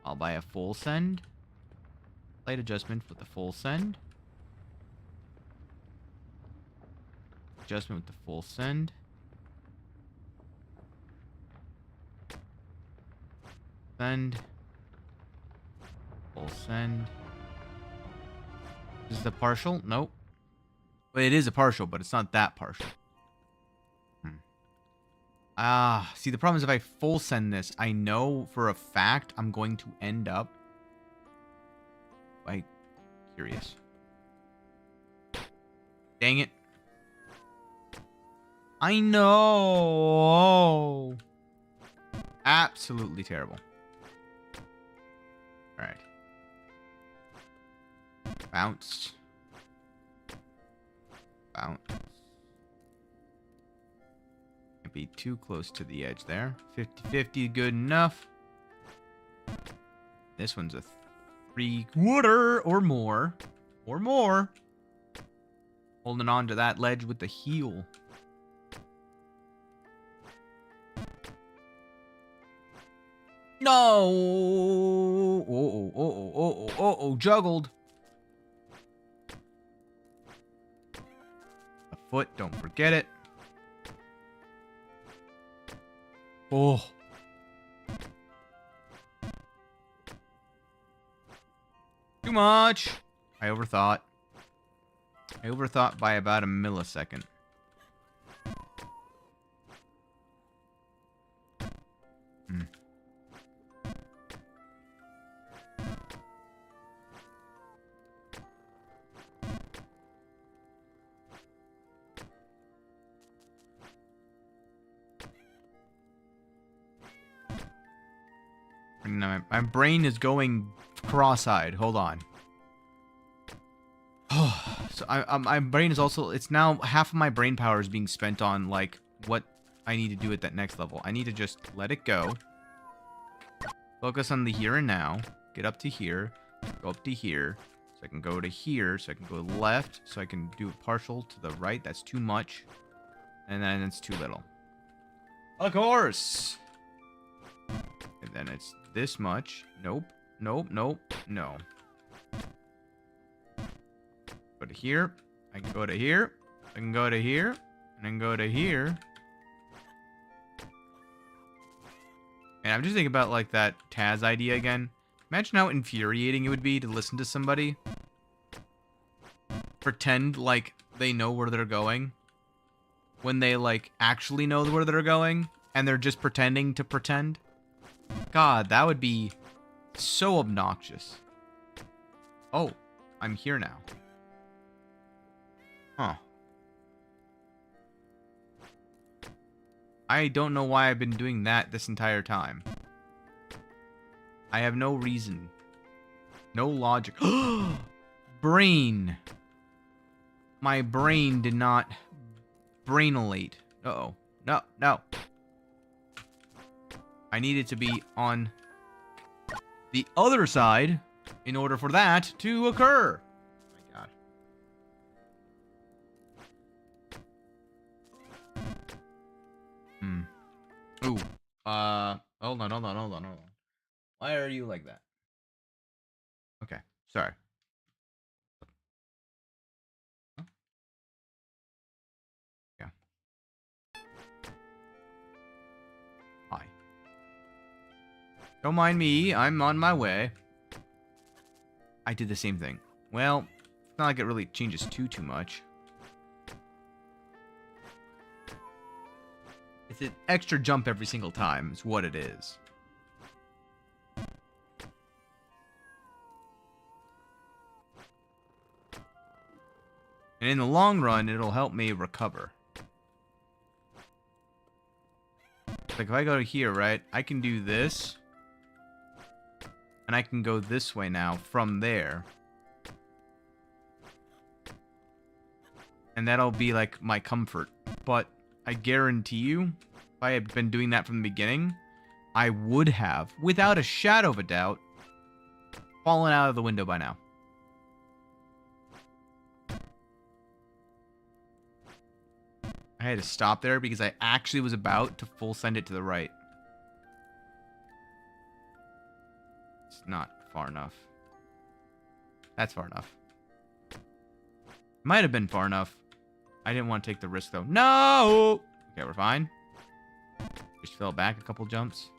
Speaker 1: Followed by a full send. Slight adjustment with the full send. Adjustment with the full send. Send. Full send. Is this a partial? Nope. Well, it is a partial, but it's not that partial. See, the problem is if I full send this, I know for a fact I'm going to end up... Curious. Dang it. I know. Absolutely terrible. Alright. Bounced. Bounce. Can't be too close to the edge there. 50-50, good enough. This one's a 3/4 or more. Or more. Holding on to that ledge with the heel. No! Oh, juggled. A foot, don't forget it. Oh. Too much. I overthought. I overthought by about a millisecond. My brain is going cross-eyed. Hold on. So my brain is also... It's now half of my brain power is being spent on, like, what I need to do at that next level. I need to just let it go. Focus on the here and now. Get up to here. Go up to here. So I can go to here. So I can go left. So I can do a partial to the right. That's too much. And then it's too little. Of course! And then it's this much. Nope. Nope. Nope. No. Go to here. I can go to here. I can go to here. And then go to here. And I'm just thinking about, like, that Taz idea again. Imagine how infuriating it would be to listen to somebody pretend like they know where they're going when they, like, actually know where they're going, and they're just pretending to pretend. God, that would be so obnoxious. Oh, I'm here now. Huh. I don't know why I've been doing that this entire time. I have no reason. No logic. Brain. My brain did not brainolate. Uh-oh. No, no. I needed to be on the other side in order for that to occur. Oh my god. Ooh. Hold on. Why are you like that? Okay, sorry. Huh? Yeah. Hi. Don't mind me, I'm on my way. I did the same thing. Well, it's not like it really changes too much. It's an extra jump every single time, is what it is. And in the long run, it'll help me recover. Like, if I go to here, right, I can do this. And I can go this way now from there. And that'll be, like, my comfort. But I guarantee you, if I had been doing that from the beginning, I would have, without a shadow of a doubt, fallen out of the window by now. I had to stop there because I actually was about to full send it to the right. It's not far enough. That's far enough. Might have been far enough. I didn't want to take the risk, though. No! Okay, we're fine. Just fell back a couple jumps.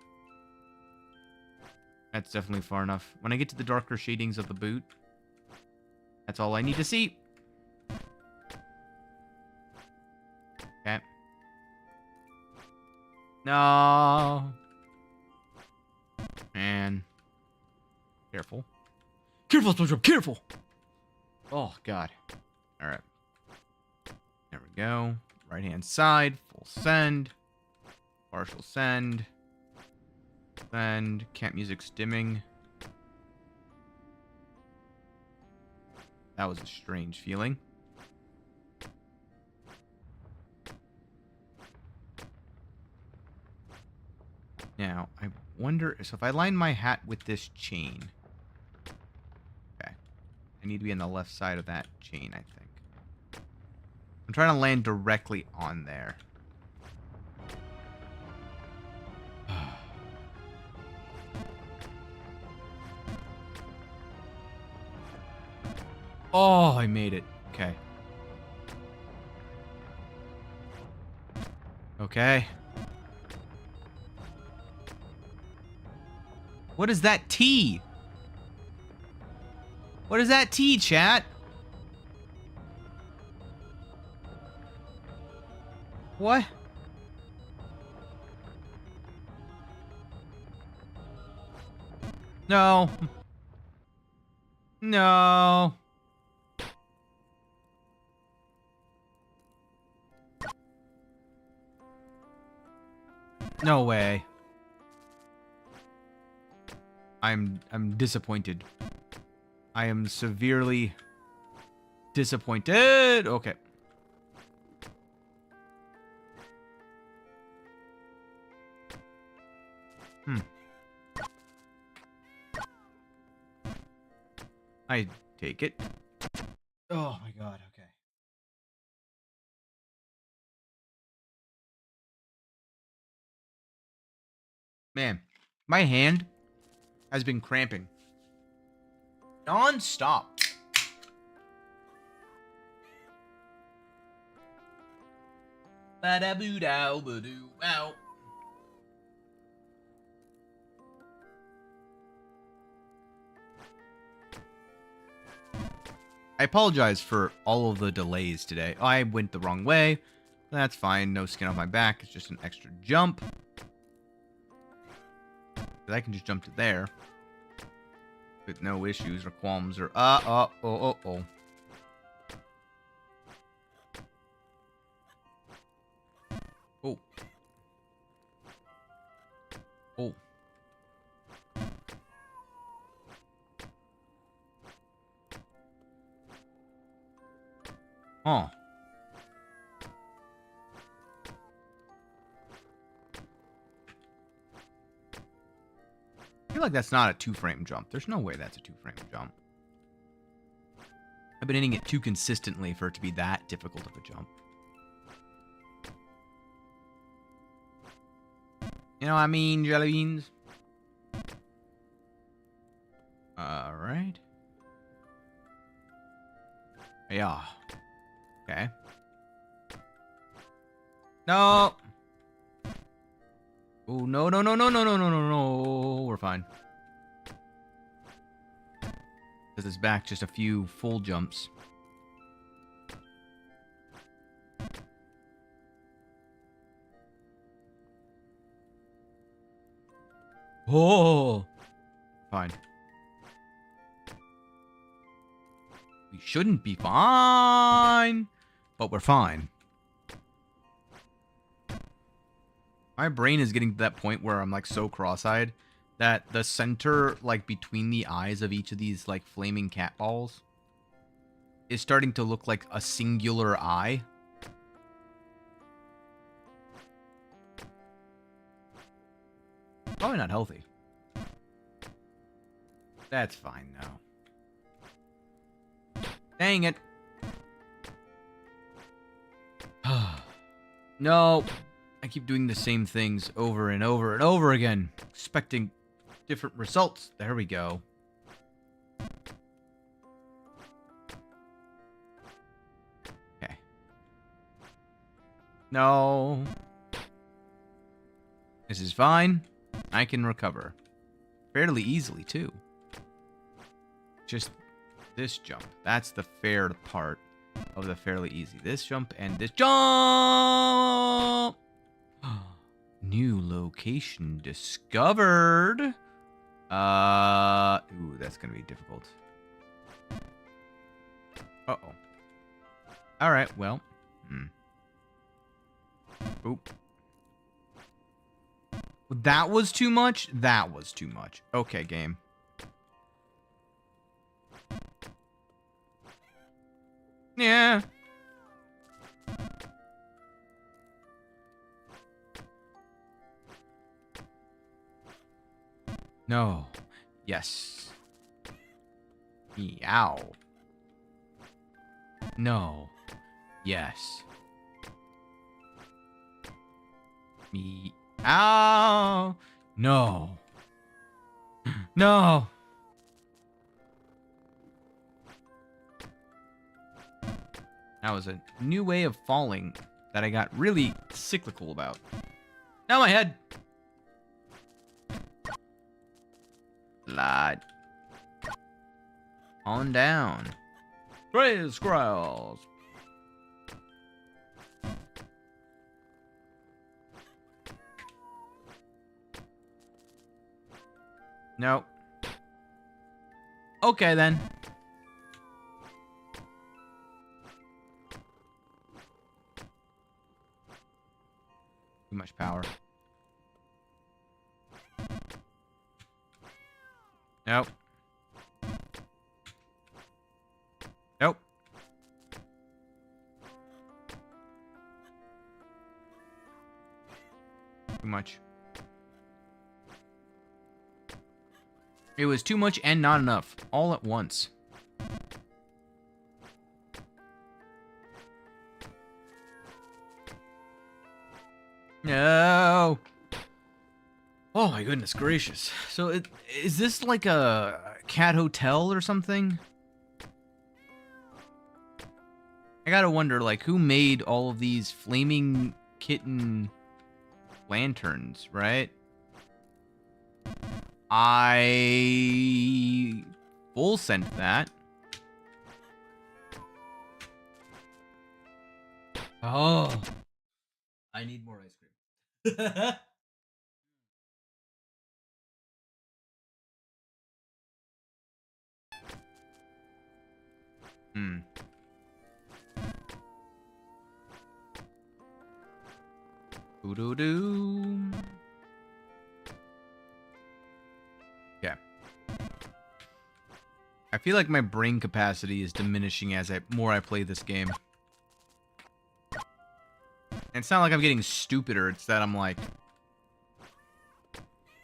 Speaker 1: That's definitely far enough. When I get to the darker shadings of the boot, that's all I need to see. Okay. No. Man. Careful. Careful, SpongeBob, careful! Oh, God. Alright. There we go. Right-hand side. Full send. Partial send. Send. Camp music's dimming. That was a strange feeling. Now, I wonder... So if I line my hat with this chain... Okay. I need to be on the left side of that chain, I think. I'm trying to land directly on there. Oh, I made it. Okay. Okay. What is that T? What is that T, chat? What? No. No. No way. I'm disappointed. I am severely disappointed. Okay. I take it. Oh my god, okay. Man, my hand has been cramping. Non-stop. Ba-da-boo-dow-ba-doo-ow. I apologize for all of the delays today. I went the wrong way. That's fine. No skin on my back. It's just an extra jump. I can just jump to there with no issues or qualms or oh. Oh. Oh. Huh. I feel like that's not a 2-frame jump. There's no way that's a 2-frame jump. I've been hitting it too consistently for it to be that difficult of a jump. You know what I mean, jelly beans? Alright. Yeah. Okay. No! Oh, no. We're fine. Because it's back just a few full jumps. Oh! Fine. We shouldn't be fine, but we're fine. My brain is getting to that point where I'm like so cross-eyed that the center, like between the eyes of each of these like flaming cat balls is starting to look like a singular eye. Probably not healthy. That's fine now. Dang it. No. I keep doing the same things over and over and over again, expecting different results. There we go. Okay. No. This is fine. I can recover. Fairly easily, too. Just this jump. That's the fair part of the fairly easy. This jump and this jump! New location discovered. Ooh, that's gonna be difficult. Uh-oh. Alright, well. Oop. That was too much? That was too much. Okay, game. Yeah. No. Yes. Meow. No. Yes. Meow. No. No. That was a new way of falling that I got really cyclical about. Now my head. Slide. On down. Praise squirrels. Nope. Okay then. Too much power. Nope. Nope. Too much. It was too much and not enough. All at once. No. Oh my goodness gracious. So is this like a cat hotel or something? I gotta wonder, like, who made all of these flaming kitten lanterns, right? I full sent that. Oh, I need more ice cream. Hmm. Doo-doo-doo. Yeah. I feel like my brain capacity is diminishing as more I play this game. And it's not like I'm getting stupider, it's that I'm like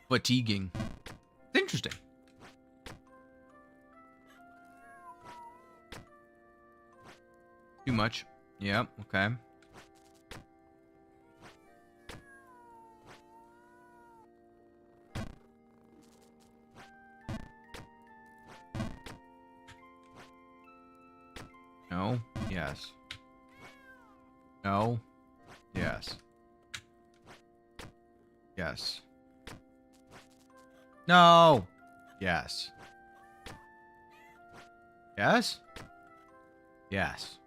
Speaker 1: fatiguing. It's interesting. Too much. Yep, okay. No. Yes. No. Yes. Yes. No. Yes. Yes? Yes.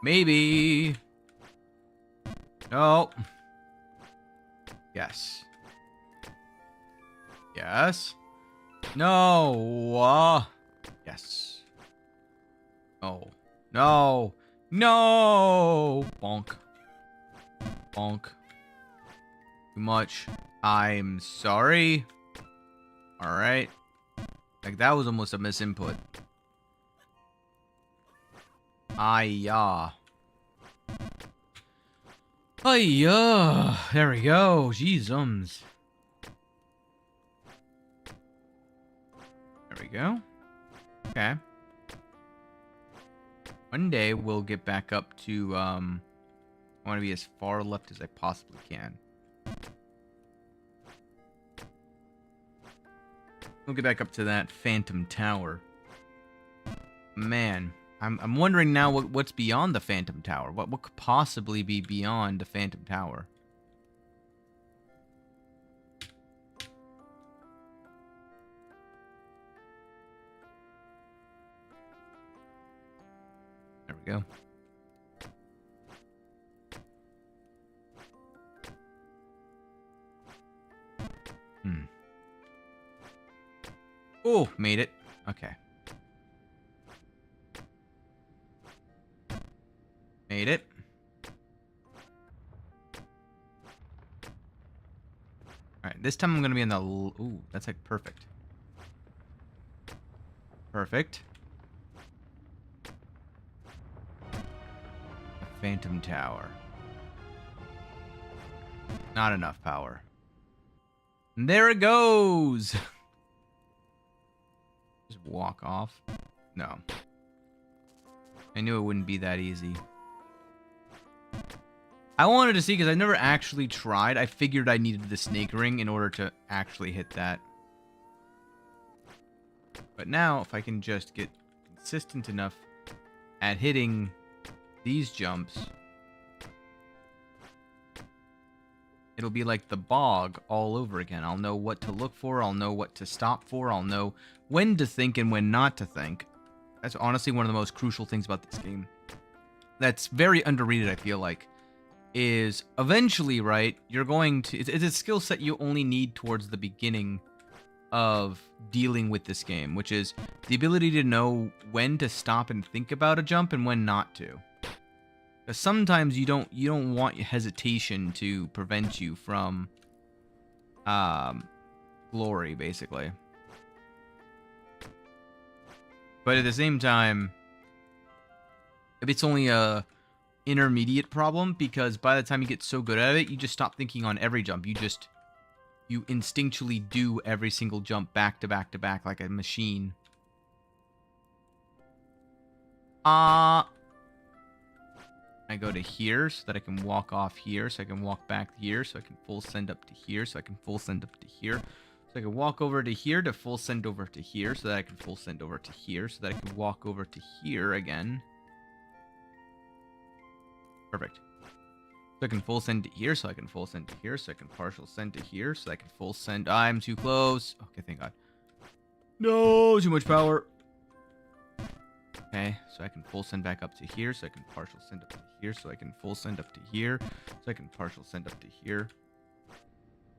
Speaker 1: Maybe. No. Yes. Yes. No. Yes. No. No. No. Bonk. Bonk. Too much. I'm sorry. Alright. Like, that was almost a misinput. Ay-ya. Ay-ya. There we go. Jeezums. There we go. Okay. One day, we'll get back up to, I want to be as far left as I possibly can. We'll get back up to that Phantom Tower. Man, I'm wondering now what's beyond the Phantom Tower. What could possibly be beyond the Phantom Tower? There we go. Oh, made it. Okay. Made it. Alright, this time I'm going to be in the... Ooh, that's like perfect. Perfect. The Phantom Tower. Not enough power. And there it goes! Just walk off. No. I knew it wouldn't be that easy. I wanted to see because I never actually tried. I figured I needed the snake ring in order to actually hit that. But now, if I can just get consistent enough at hitting these jumps, it'll be like the bog all over again. I'll know what to look for. I'll know what to stop for. I'll know when to think and when not to think. That's honestly one of the most crucial things about this game. That's very underrated, I feel like. Is eventually, right, you're going to... It's a skill set you only need towards the beginning of dealing with this game, which is the ability to know when to stop and think about a jump and when not to. Because sometimes you don't want hesitation to prevent you from glory, basically. But at the same time, if it's only a intermediate problem, because by the time you get so good at it, you just stop thinking on every jump. You instinctually do every single jump back to back to back like a machine. I go to here so that I can walk off here, so I can walk back here, so I can full send up to here, so I can full send up to here. So I can walk over to here to full send over to here, so that I can full send over to here, so that I can walk over to here again. Perfect. So I can full send to here, so I can full send to here, so I can partial send to here, so I can full send... I'm too close. Okay, thank God. No, too much power. Okay, so I can full send back up to here, so I can partial send up to here, so I can full send up to here, so I can partial send up to here.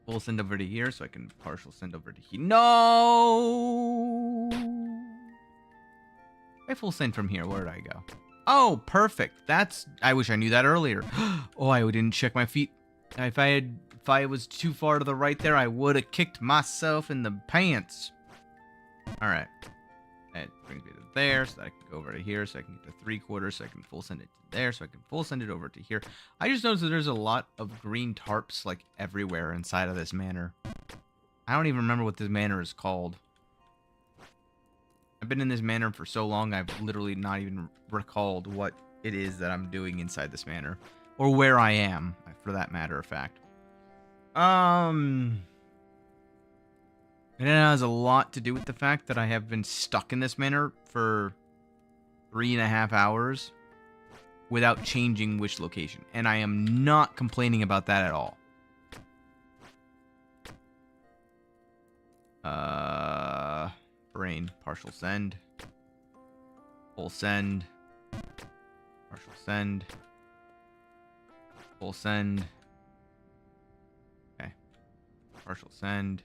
Speaker 1: Full send over to here, so I can partial send over to here. No! I full send from here. Where did I go? Oh, perfect. I wish I knew that earlier. Oh, I didn't check my feet. If I was too far to the right there, I would have kicked myself in the pants. All right. That brings me to there, so that I can go over to here, so I can get to 3/4, so I can full send it to there, so I can full send it over to here. I just noticed that there's a lot of green tarps, like, everywhere inside of this manor. I don't even remember what this manor is called. I've been in this manor for so long, I've literally not even recalled what it is that I'm doing inside this manor. Or where I am, for that matter of fact. And it has a lot to do with the fact that I have been stuck in this manor for 3.5 hours without changing which location. And I am not complaining about that at all. Brain, partial send. Full send. Partial send. Full send. Okay. Partial send.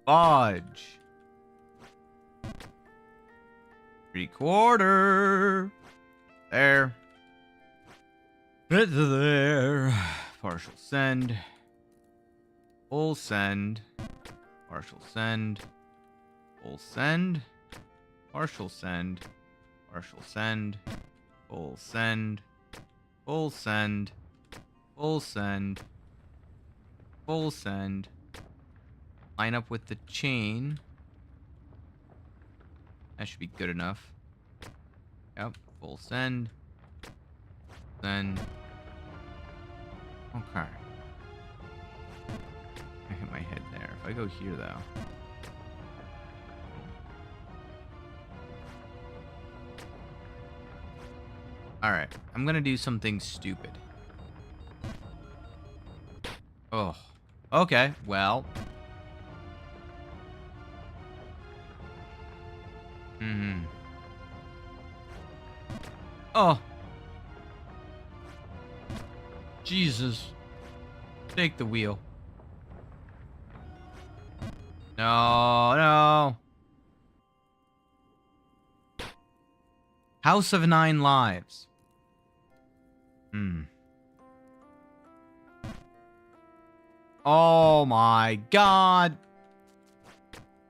Speaker 1: Fudge. 3/4. There. It's there. Partial send. Full send. Partial send. Full send. Partial send. Partial send. Full send. Full send. Full send. Full send. Line up with the chain. That should be good enough. Yep. Full send. Send. Okay. I hit my head there. If I go here, though. Alright. I'm gonna do something stupid. Oh. Okay. Well. Oh. Jesus. Take the wheel. No, no. House of 9 Lives. Oh my god.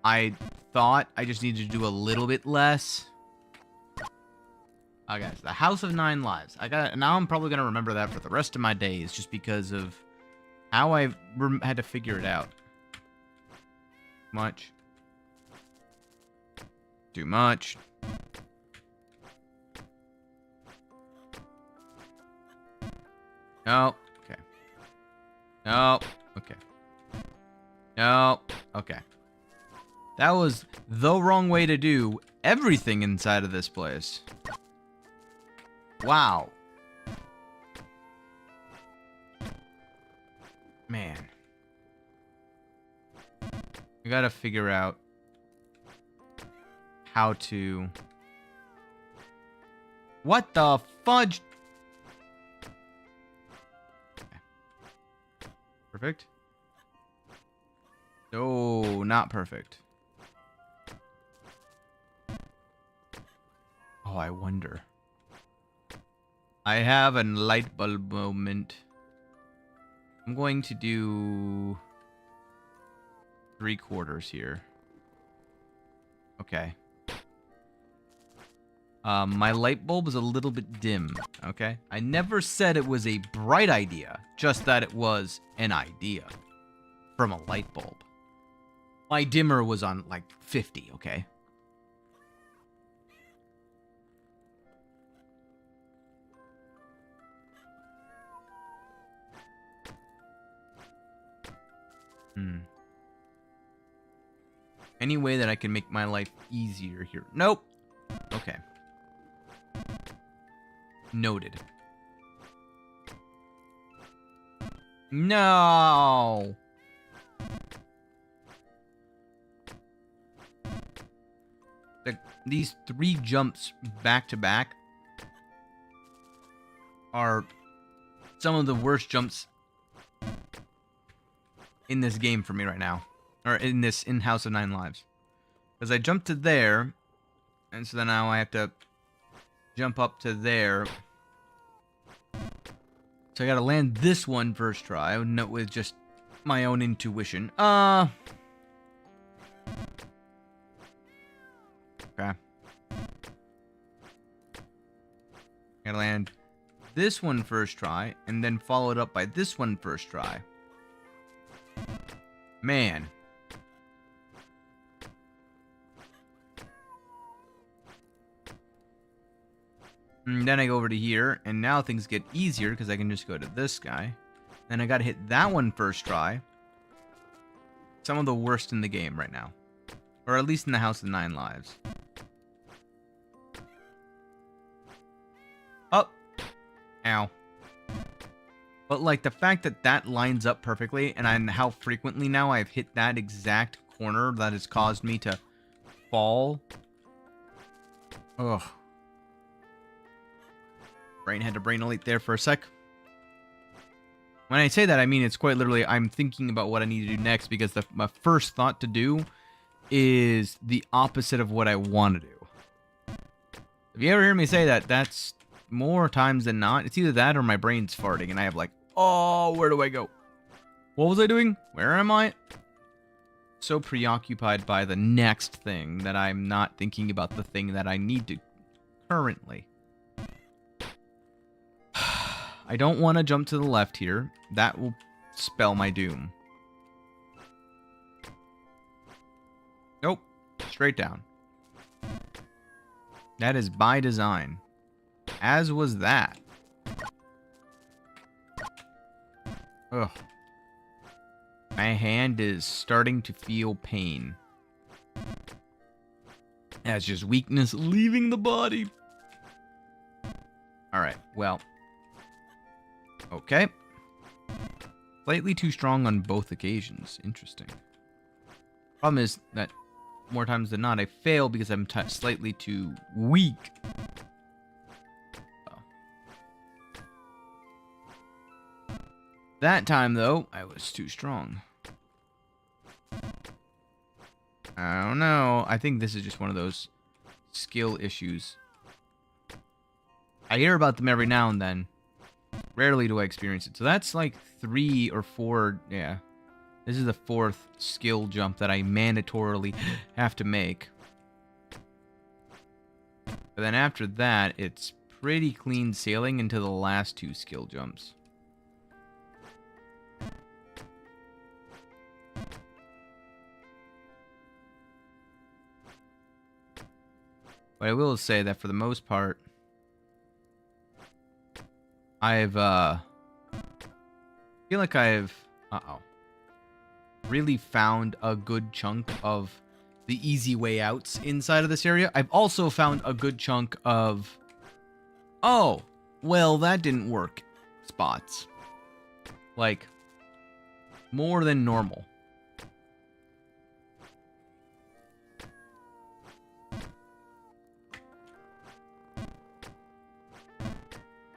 Speaker 1: I thought I just needed to do a little bit less. Okay, so the House of 9 Lives. Now I'm probably gonna remember that for the rest of my days, just because of how I had to figure it out. Much. Too much. No. Okay. No. Okay. No. Okay. That was the wrong way to do everything inside of this place. Wow. Man. We gotta figure out how to... What the fudge? Okay. Perfect. No, not perfect. Oh, I wonder. I have a light bulb moment. I'm going to do 3/4 here. Okay. My light bulb is a little bit dim, okay? I never said it was a bright idea, just that it was an idea from a light bulb. My dimmer was on, like, 50, okay? Any way that I can make my life easier here. Nope. Okay. Noted. No. these 3 jumps back to back are some of the worst jumps in this game for me right now. Or in House of 9 Lives. Because I jumped to there, and so then now I have to jump up to there. So I gotta land this one first try, with just my own intuition. Okay. Gotta land this one first try, and then follow it up by this one first try. Man. And then I go over to here, and now things get easier because I can just go to this guy. Then I gotta hit that one first try. Some of the worst in the game right now. Or at least in the House of 9 Lives. Up. Ow. But like the fact that that lines up perfectly, and how frequently now I've hit that exact corner that has caused me to fall. Ugh. Brain had to brain-elate there for a sec. When I say that, I mean it's quite literally I'm thinking about what I need to do next because my first thought to do is the opposite of what I want to do. If you ever hear me say that, that's more times than not. It's either that or my brain's farting and I have like, oh, where do I go? What was I doing? Where am I? So preoccupied by the next thing that I'm not thinking about the thing that I need to currently. I don't want to jump to the left here. That will spell my doom. Nope. Straight down. That is by design. As was that. Ugh. My hand is starting to feel pain. That's just weakness leaving the body. Alright, well. Okay. Slightly too strong on both occasions. Interesting. Problem is that more times than not, I fail because I'm slightly too weak. Oh. That time, though, I was too strong. I don't know. I think this is just one of those skill issues. I hear about them every now and then. Rarely do I experience it. So that's like 3 or 4. Yeah. This is the 4th skill jump that I mandatorily have to make. But then after that, it's pretty clean sailing into the last 2 skill jumps. But I will say that for the most part, I feel like I've really found a good chunk of the easy way outs inside of this area. I've also found a good chunk of, oh, well, that didn't work spots. Like, more than normal.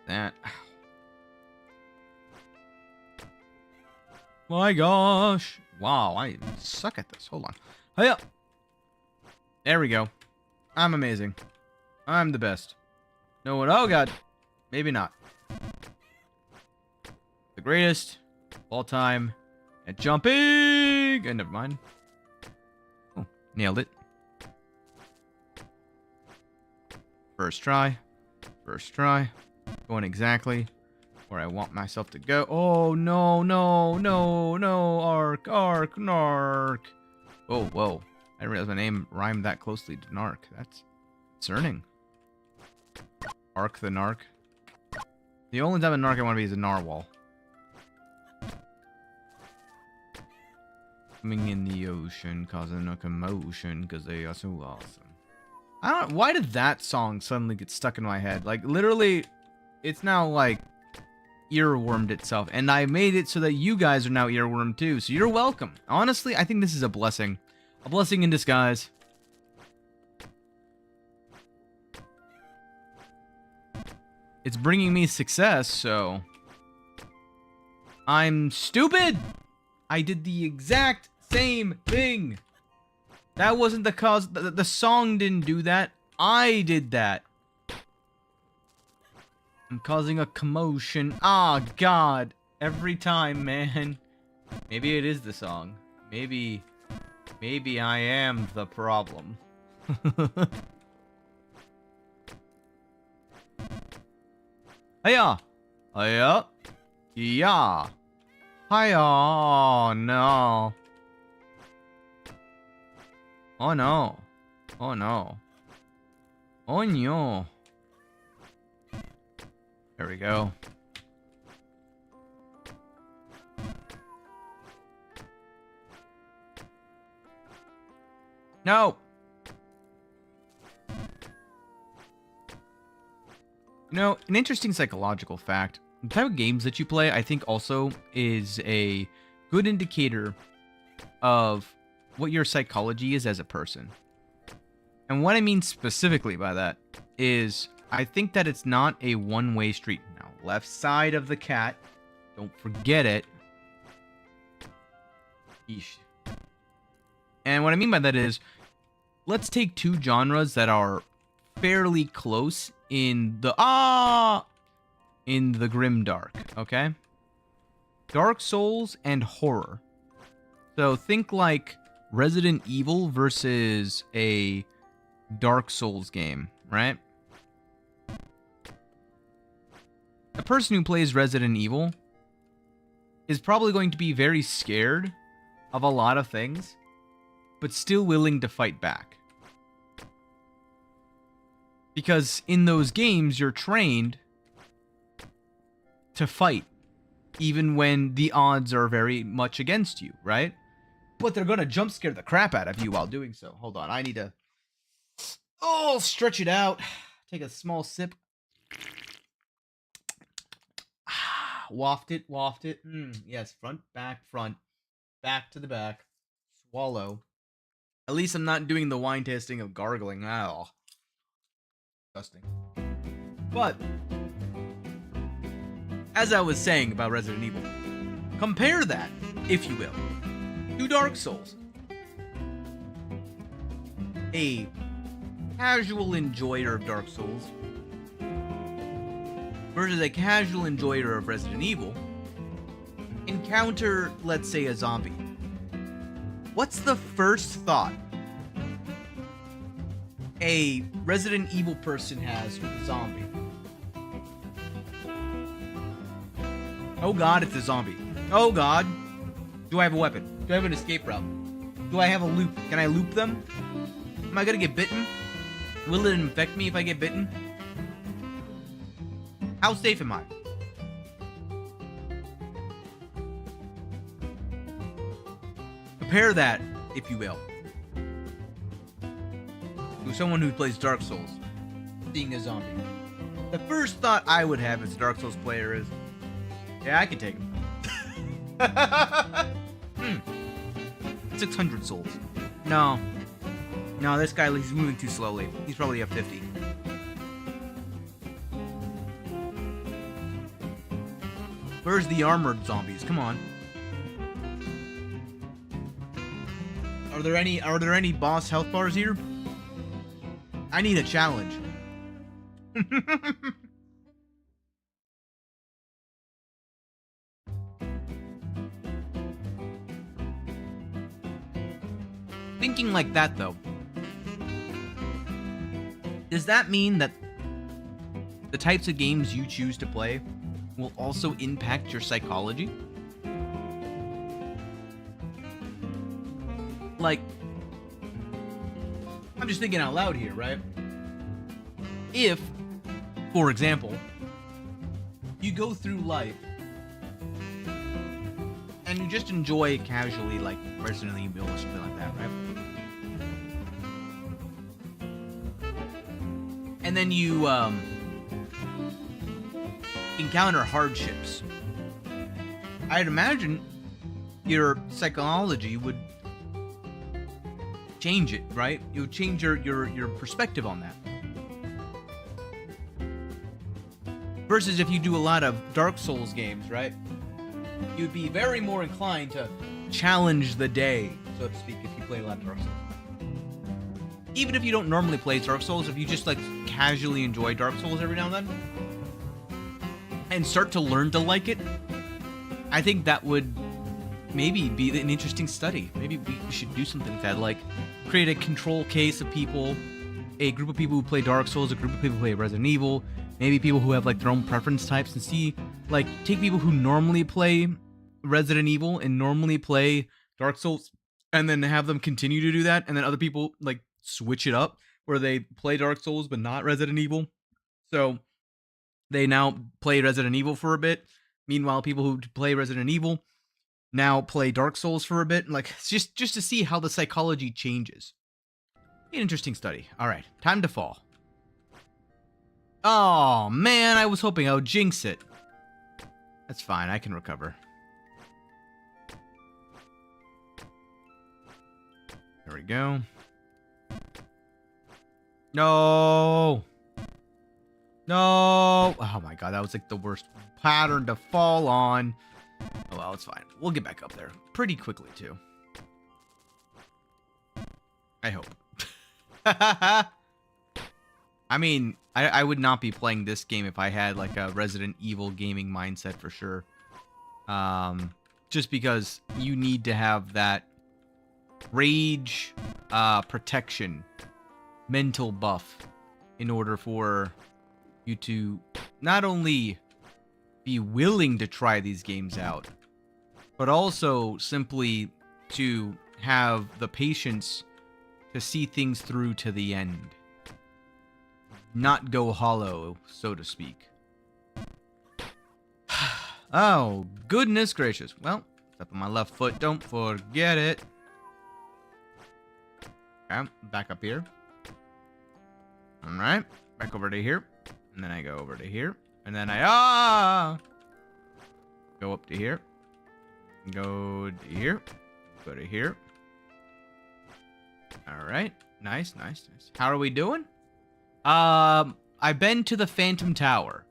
Speaker 1: That. My gosh. Wow, I suck at this. Hold on. Hiya. There we go. I'm amazing. I'm the best. No one. Oh, God. Maybe not. The greatest of all time at jumping. And never mind. Oh, nailed it. First try. First try. Going exactly where I want myself to go. Oh, no, no, no, no. Arc, arc, narc. Oh, whoa. I didn't realize my name rhymed that closely to narc. That's concerning. Arc the narc. The only type of narc I want to be is a narwhal. Swimming in the ocean, causing a commotion, because they are so awesome. I don't. Why did that song suddenly get stuck in my head? Like, literally, it's now, like, earwormed itself. And I made it so that you guys are now earwormed, too. So you're welcome. Honestly, I think this is a blessing. A blessing in disguise. it's bringing me success, so I'm stupid. I did the exact same thing. That wasn't the cause. The song didn't do that. I did that. I'm causing a commotion. Ah, God. Every time, man. Maybe it is the song. Maybe I am the problem. Hiya! Hiya! Yeah! Hiya! Oh, no. Oh, no. Oh, no. Oh, no. There we go. No! You know, an interesting psychological fact. The type of games that you play, I think also is a good indicator of what your psychology is as a person. And what I mean specifically by that is I think that it's not a one-way street. Now, left side of the cat, don't forget it. Yeesh. And what I mean by that is, let's take two genres that are fairly close in the grimdark, okay? Dark Souls and horror. So think like Resident Evil versus a Dark Souls game, right? A person who plays Resident Evil is probably going to be very scared of a lot of things, but still willing to fight back. Because in those games, you're trained to fight, even when the odds are very much against you, right? But they're gonna jump scare the crap out of you while doing so. Hold on, I need to... Oh, stretch it out. Take a small sip. Waft it, waft it. Yes, front, back to the back. Swallow. At least I'm not doing the wine tasting of gargling. Oh, disgusting. But as I was saying about Resident Evil, compare that, if you will, to Dark Souls. A casual enjoyer of Dark Souls versus a casual enjoyer of Resident Evil encounter, let's say, a zombie. What's the first thought a Resident Evil person has with a zombie? Oh God, it's a zombie. Oh God. Do I have a weapon? Do I have an escape route? Do I have a loop? Can I loop them? Am I gonna get bitten? Will it infect me if I get bitten? How safe am I? Compare that, if you will, to someone who plays Dark Souls, being a zombie. The first thought I would have as a Dark Souls player is, yeah, I can take him. 600 souls. No, this guy, he's moving too slowly. He's probably up 50. Where's the armored zombies? Come on. Are there any boss health bars here? I need a challenge. Thinking like that, though, does that mean that the types of games you choose to play will also impact your psychology? Like, I'm just thinking out loud here, right? If, for example, you go through life and you just enjoy it casually, like Resident Evil or something like that, right? And then you encounter hardships. I'd imagine your psychology would change it, right? It would change your perspective on that. Versus if you do a lot of Dark Souls games, right? You'd be very more inclined to challenge the day, so to speak, if you play a lot of Dark Souls. Even if you don't normally play Dark Souls, if you just like casually enjoy Dark Souls every now and then, and start to learn to like it, I think that would maybe be an interesting study. Maybe we should do something like that, like create a control case of people, a group of people who play Dark Souls, a group of people who play Resident Evil, maybe people who have like their own preference types, and see, like, take people who normally play Resident Evil and normally play Dark Souls, and then have them continue to do that, and then other people like switch it up where they play Dark Souls but not Resident Evil. So they now play Resident Evil for a bit. Meanwhile, people who play Resident Evil now play Dark Souls for a bit. Like, just to see how the psychology changes. An interesting study. All right, time to fall. Oh, man, I was hoping I would jinx it. That's fine, I can recover. There we go. No! No! Oh my god, that was like the worst pattern to fall on. Oh well, it's fine. We'll get back up there pretty quickly, too. I hope. I mean, I would not be playing this game if I had like a Resident Evil gaming mindset for sure. Just because you need to have that rage protection mental buff in order for you to not only be willing to try these games out, but also simply to have the patience to see things through to the end. Not go hollow, so to speak. Oh, goodness gracious. Well, step on my left foot, don't forget it. Okay, back up here. Alright, back over to here. And then I go over to here. And then I, go up to here. Go to here. Go to here. Alright, nice, nice, nice. How are we doing? I've been to the Phantom Tower.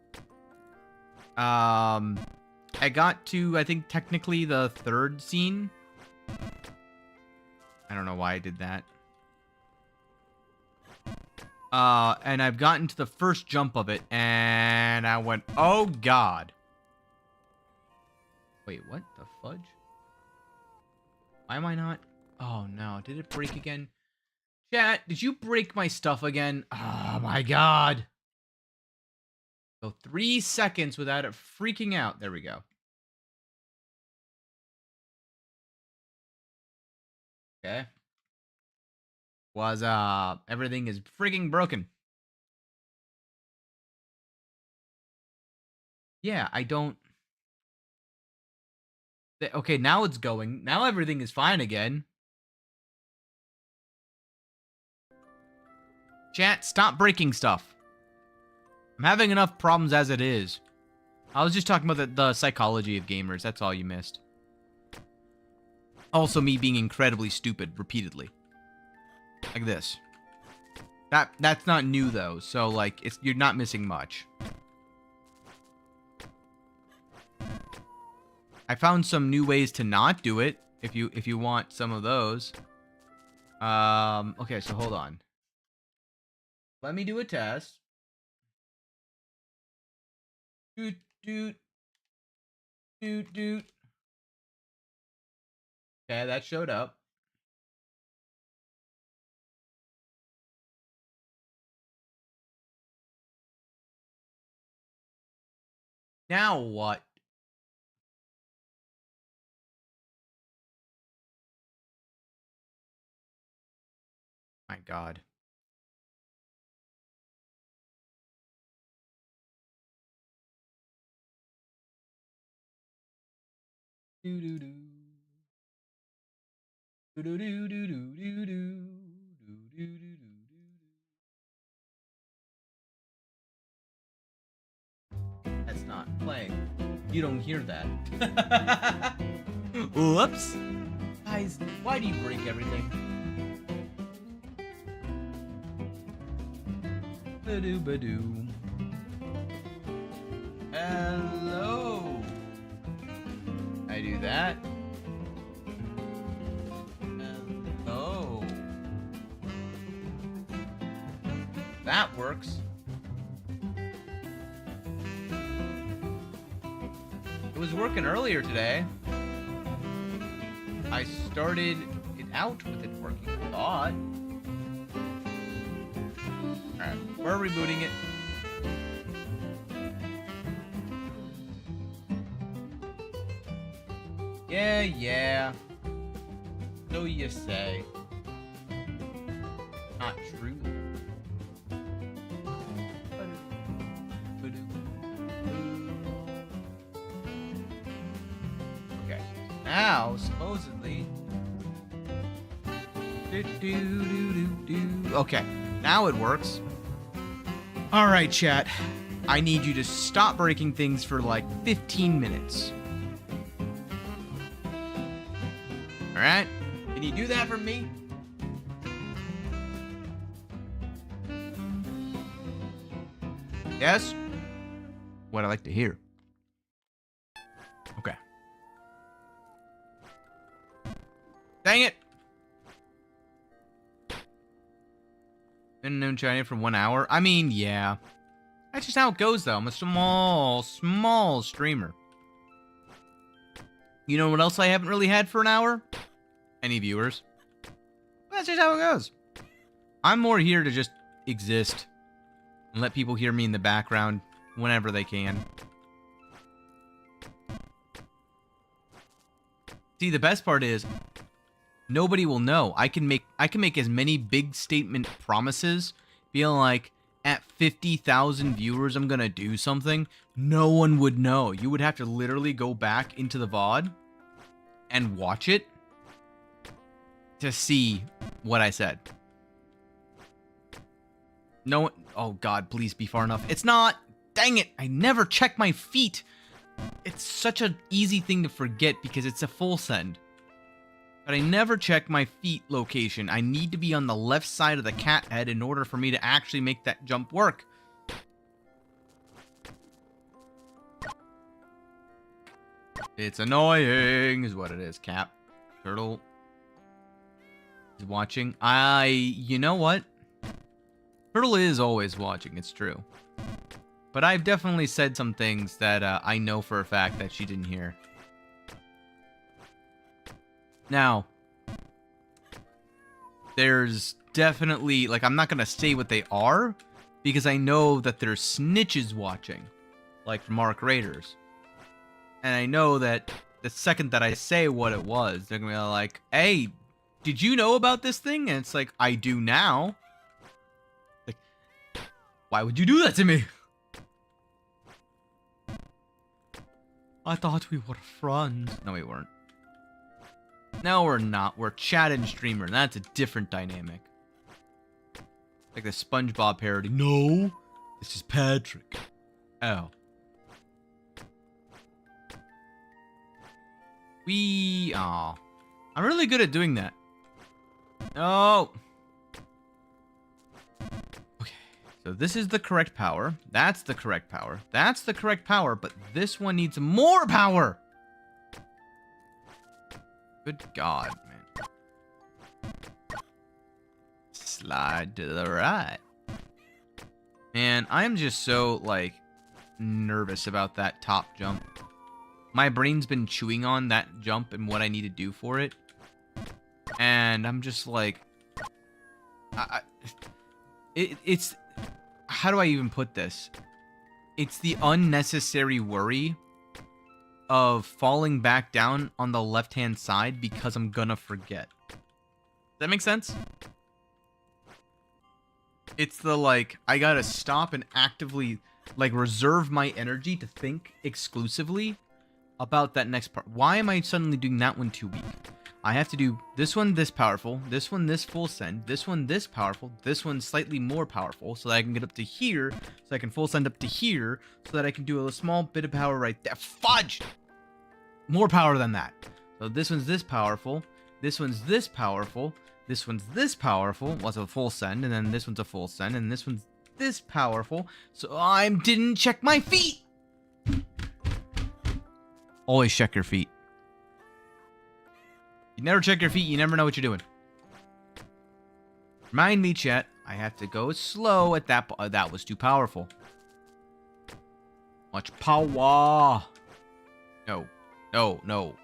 Speaker 1: I got to, I think, technically the third scene. I don't know why I did that. And I've gotten to the first jump of it, and I went, oh god. Wait, what the fudge? Why am I not? Oh no, did it break again? Chat, did you break my stuff again? Oh my god. So 3 seconds without it freaking out. There we go. Okay. Was, everything is freaking broken. Yeah, I don't... Okay, now it's going. Now everything is fine again. Chat, stop breaking stuff. I'm having enough problems as it is. I was just talking about the psychology of gamers. That's all you missed. Also me being incredibly stupid repeatedly. Like this. That's not new though, so like you're not missing much. I found some new ways to not do it if you want some of those. Okay, so hold on. Let me do a test. Doot doot doot doot. Okay, that showed up. Now what? My god. Do do do. Do do do do do do do do do do. That's not playing. You don't hear that. Whoops. Guys, why do you break everything? Ba-doo-ba-doo. Hello. I do that. Hello. That works. It was working earlier today. I started it out with it working, I thought. Alright, we're rebooting it. Yeah. So you say. Not true. Okay. Now, supposedly. Okay. Now it works. Alright, chat. I need you to stop breaking things for like 15 minutes. Alright? Can you do that for me? Yes? What I like to hear. Okay. Dang it! Been known China for 1 hour? I mean, yeah. That's just how it goes, though. I'm a small streamer. You know what else I haven't really had for an hour? Any viewers. That's just how it goes. I'm more here to just exist and let people hear me in the background whenever they can. See, the best part is nobody will know. I can make as many big statement promises, being like, at 50,000 viewers, I'm gonna do something. No one would know. You would have to literally go back into the VOD and watch it to see what I said. No, oh God, please be far enough. It's not. Dang it, I never check my feet. It's such an easy thing to forget because it's a full send. But I never check my feet location. I need to be on the left side of the cat head in order for me to actually make that jump work. It's annoying, is what it is, Cap. Turtle is watching. You know what? Turtle is always watching, it's true. But I've definitely said some things that I know for a fact that she didn't hear. Now, there's definitely, like, I'm not going to say what they are, because I know that there's snitches watching, like from Arc Raiders. And I know that the second that I say what it was, they're going to be like, hey, did you know about this thing? And it's like, I do now. Like, why would you do that to me? I thought we were friends. No, we weren't. No, we're not. We're chat and streamer, and that's a different dynamic. Like the SpongeBob parody. No, this is Patrick. Oh. Aw. I'm really good at doing that. No. Okay, so this is the correct power. That's the correct power. That's the correct power, but this one needs more power. Good God, man. Slide to the right. Man, I'm just so, like, nervous about that top jump. My brain's been chewing on that jump and what I need to do for it. And I'm just like... It's... How do I even put this? It's the unnecessary worry of falling back down on the left-hand side because I'm gonna forget. Does that make sense? It's the, like, I gotta stop and actively, like, reserve my energy to think exclusively about that next part. Why am I suddenly doing that one too weak? I have to do this one this powerful, this one this full send, this one this powerful, this one slightly more powerful, so that I can get up to here, so I can full send up to here, so that I can do a small bit of power right there. Fudge! More power than that. So this one's this powerful, this one's this powerful, this one's this powerful, well, it's a full send, and then this one's a full send, and this one's this powerful, so I didn't check my feet! Always check your feet. You never check your feet, you never know what you're doing. Remind me, chat. I have to go slow at that. That was too powerful. Much power. No. No, no.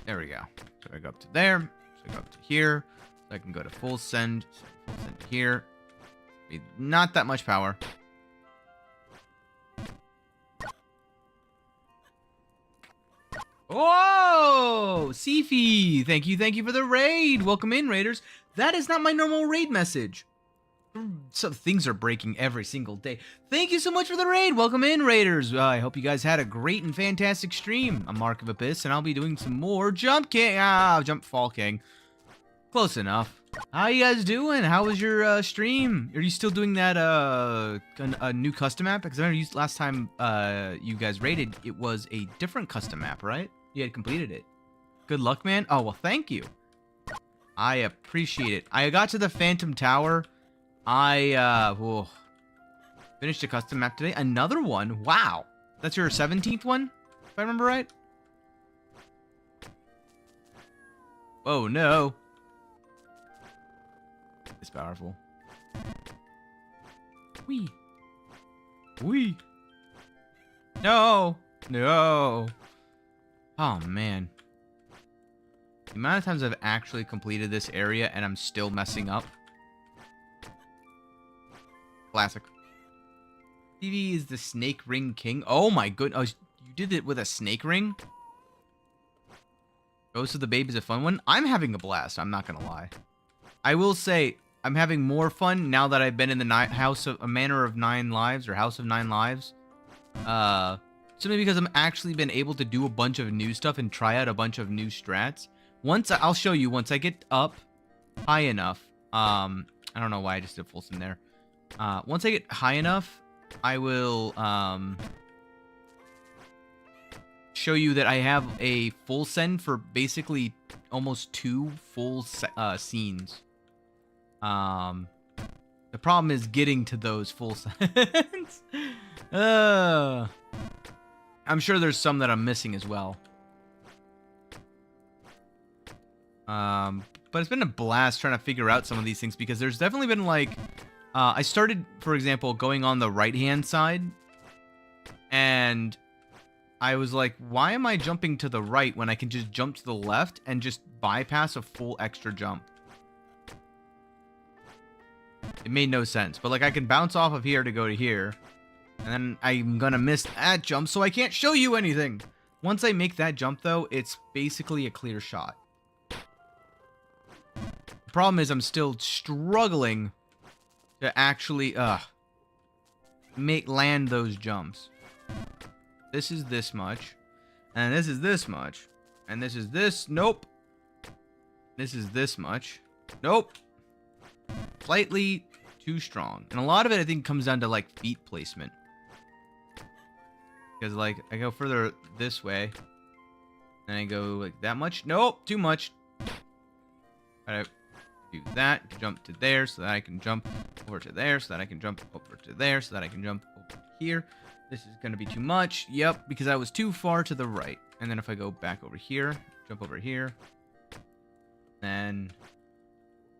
Speaker 1: There we go. So I go up to there. So I go up to here. So I can go to full send. So full send here. Not that much power. Whoa! Sifi! Thank you for the raid! Welcome in, raiders. That is not my normal raid message. So things are breaking every single day. Thank you so much for the raid. Welcome in, raiders. I hope you guys had a great and fantastic stream. I'm Mark of Abyss, and I'll be doing some more Jump King. Jump Fall King. Close enough. How you guys doing? How was your stream? Are you still doing that a new custom map? Because I remember last time you guys raided, it was a different custom map, right? You had completed it. Good luck, man. Oh, well, thank you. I appreciate it. I got to the Phantom Tower. I finished a custom map today. Another one. Wow. That's your 17th one, if I remember right. Oh, no. It's powerful. Wee. Wee. No. No. Oh, man. The amount of times I've actually completed this area and I'm still messing up. Classic. TV is the snake ring king. Oh, my goodness. Oh, you did it with a snake ring? Ghost of the Babe is a fun one. I'm having a blast. I'm not going to lie. I will say, I'm having more fun now that I've been in the House of a Manor of Nine Lives or House of Nine Lives. Simply because I'm actually been able to do a bunch of new stuff and try out a bunch of new strats. I'll show you once I get up high enough. I don't know why I just did full sim there. Once I get high enough, I will show you that I have a full send for basically almost 2 full scenes. The problem is getting to those full sends. I'm sure there's some that I'm missing as well. But it's been a blast trying to figure out some of these things because there's definitely been like, I started, for example, going on the right-hand side, and I was like, why am I jumping to the right when I can just jump to the left and just bypass a full extra jump? It made no sense, but like I can bounce off of here to go to here, and then I'm gonna miss that jump, so I can't show you anything. Once I make that jump, though, it's basically a clear shot. The problem is I'm still struggling to actually land those jumps. This is this much, and this is this much, and this is this. Nope. This is this much. Nope. Slightly too strong, and a lot of it I think comes down to like feet placement. Because like I go further this way, and I go like that much. Nope, too much. I do that to jump to there, so that I can jump over to there, so that I can jump over to there, so that I can jump over here. This is gonna be too much. Yep, because I was too far to the right. And then if I go back over here, jump over here, then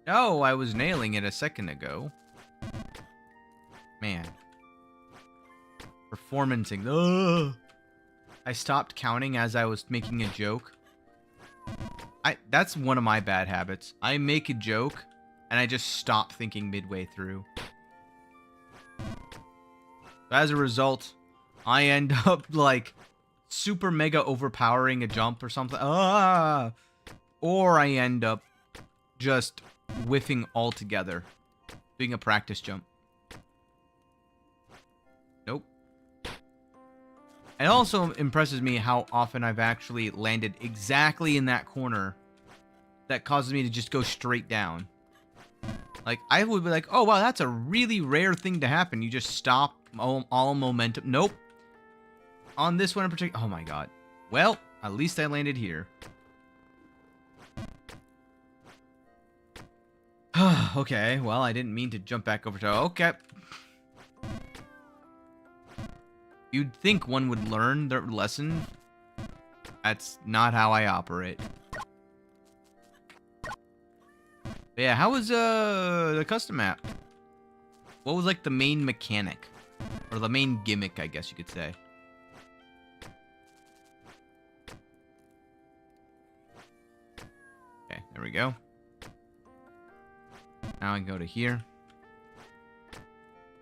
Speaker 1: no, I was nailing it a second ago. Man. Performancing. Ugh. I stopped counting as I was making a joke. That's one of my bad habits. I make a joke, and I just stop thinking midway through. As a result, I end up, like, super mega overpowering a jump or something. Or I end up just whiffing altogether. Doing a practice jump. Nope. It also impresses me how often I've actually landed exactly in that corner that causes me to just go straight down. Like, I would be like, oh, wow, that's a really rare thing to happen. You just stop all momentum. Nope. On this one in particular. Oh, my God. Well, at least I landed here. Okay, well, I didn't mean to jump back over to... Okay. You'd think one would learn their lesson. That's not how I operate. But yeah, how was the custom map? What was like the main mechanic? Or the main gimmick, I guess you could say. Okay, there we go. Now I can go to here.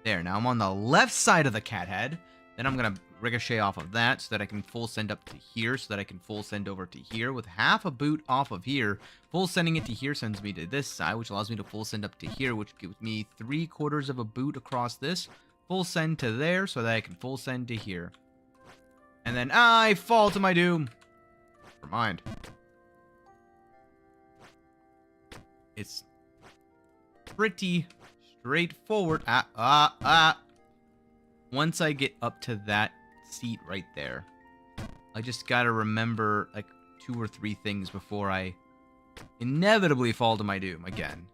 Speaker 1: There, now I'm on the left side of the cat head. Then I'm going to ricochet off of that so that I can full send up to here, so that I can full send over to here. With half a boot off of here, full sending it to here sends me to this side, which allows me to full send up to here, which gives me 3/4 of a boot across this. Full send to there so that I can full send to here. And then I fall to my doom. Never mind. It's pretty straightforward. Once I get up to that seat right there, I just gotta remember like 2 or 3 things before I inevitably fall to my doom again.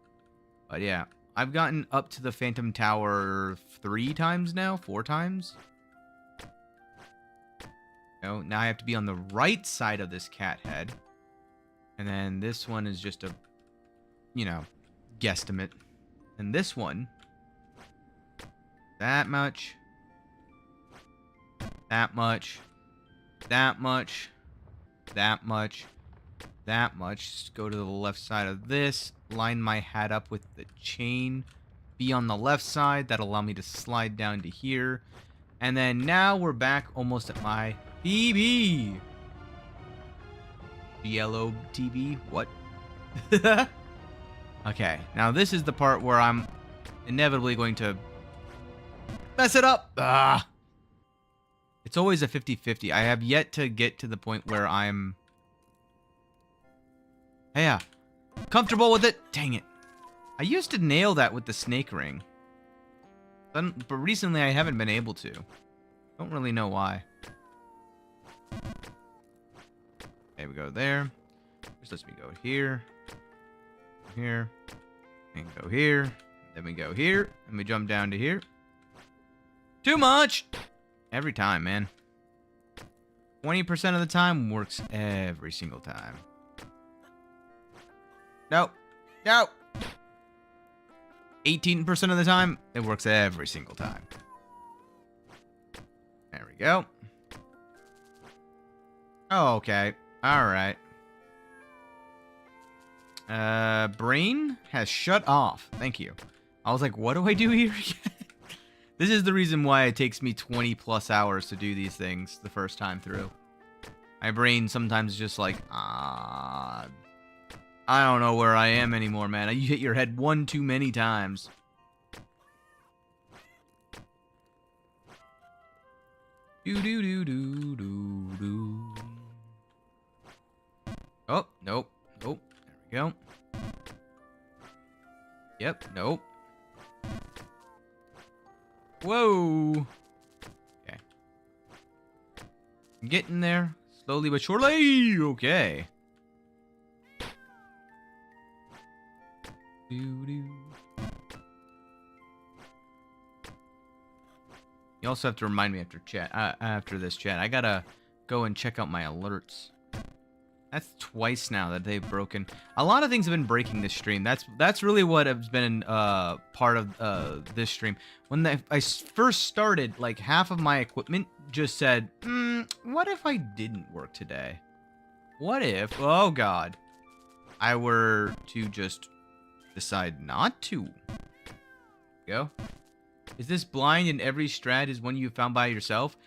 Speaker 1: But yeah, I've gotten up to the Phantom Tower 3 times now, 4 times. No, now I have to be on the right side of this cat head. And then this one is just a, you know, guesstimate. And this one, that much. That much, that much, that much, that much. Just go to the left side of this, line my hat up with the chain, be on the left side. That'll allow me to slide down to here. And then now we're back almost at my PB. Yellow TV, what? Okay, now this is the part where I'm inevitably going to mess it up. It's always a 50-50. I have yet to get to the point where I'm... Yeah. Comfortable with it. Dang it. I used to nail that with the snake ring. But recently I haven't been able to. Don't really know why. Okay, we go there. Just lets me go here. Here. And go here. Then we go here. And we jump down to here. Too much! Every time, man. 20% of the time works every single time. Nope. Nope. 18% of the time, it works every single time. There we go. Oh, okay. Alright. Brain has shut off. Thank you. I was like, what do I do here again? This is the reason why it takes me 20 plus hours to do these things the first time through. My brain sometimes is just like, I don't know where I am anymore, man. You hit your head one too many times. Do. Oh, nope. Nope. There we go. Yep, nope. Whoa. Okay. I'm getting there. Slowly but surely. Okay. You also have to remind me after this chat. I gotta go and check out my alerts. That's twice now that they've broken. A lot of things have been breaking this stream. That's really what has been part of this stream. When I first started, like half of my equipment just said, what if I didn't work today? What if, oh god, I were to just decide not to? Go. Is this blind in every strat is one you found by yourself?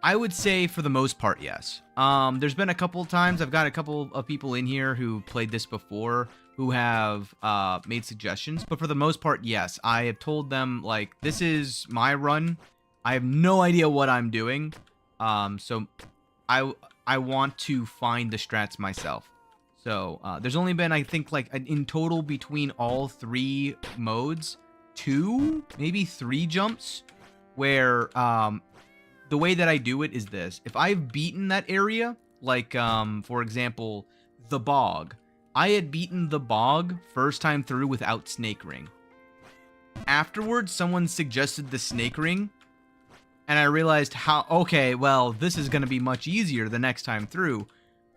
Speaker 1: I would say for the most part, yes. There's been a couple times, I've got a couple of people in here who played this before who have made suggestions, but for the most part, yes. I have told them, like, this is my run. I have no idea what I'm doing. So I want to find the strats myself. So there's only been, I think, like, in total between all 3 modes, 2, maybe 3 jumps where the way that I do it is this. If I've beaten that area, like, for example, the bog. I had beaten the bog first time through without snake ring. Afterwards, someone suggested the snake ring, And I realized how, okay, well, this is going to be much easier the next time through.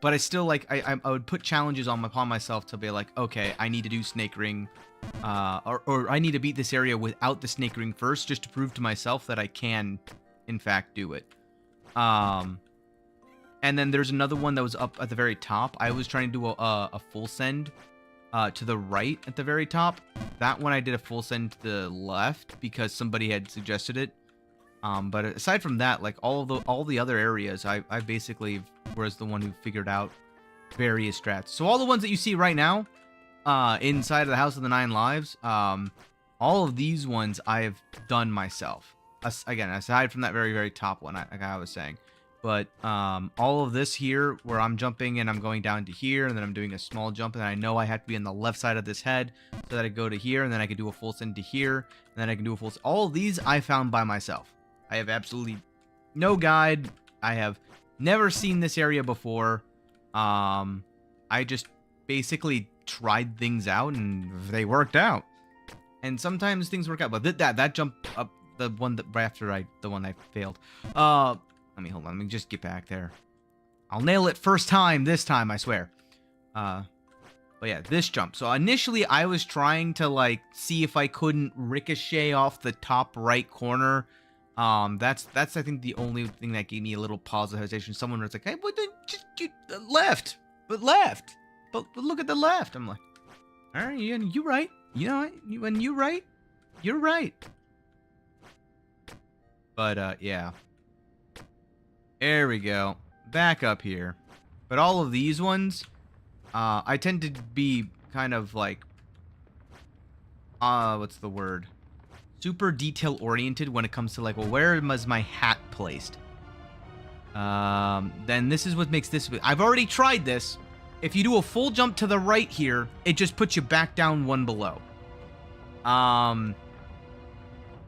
Speaker 1: But I still, like, I would put challenges upon myself to be like, okay, I need to do Snake Ring, or I need to beat this area without the Snake Ring first, just to prove to myself that I can, in fact, do it. And then there's another one that was up at the very top. I was trying to do a full send to the right at the very top. That one I did a full send to the left because somebody had suggested it. But aside from that, like all the other areas, I basically was the one who figured out various strats. So all the ones that you see right now, inside of the House of the Nine Lives, all of these ones I have done myself. Again, aside from that very, very top one, like I was saying. But all of this here, where I'm jumping and I'm going down to here, and then I'm doing a small jump, and I know I have to be on the left side of this head, so that I go to here, and then I can do a full send to here, and then I can do a full. All of these I found by myself. I have absolutely no guide. I have never seen this area before. I just basically tried things out, and they worked out. And sometimes things work out, but that jump up, the one that right after the one I failed. Let me hold on. Let me just get back there. I'll nail it first time this time, I swear. But yeah, this jump. So initially, I was trying to like see if I couldn't ricochet off the top right corner. That's I think the only thing that gave me a little pause of hesitation. Someone was like, "Hey, what? Just left, but look at the left." I'm like, "All right, you right. You know, when you right, you're right." But yeah. There we go. Back up here. But all of these ones, I tend to be kind of like, what's the word? Super detail oriented when it comes to like, well, where was my hat placed? Then this is what makes this. I've already tried this. If you do a full jump to the right here, it just puts you back down one below. Now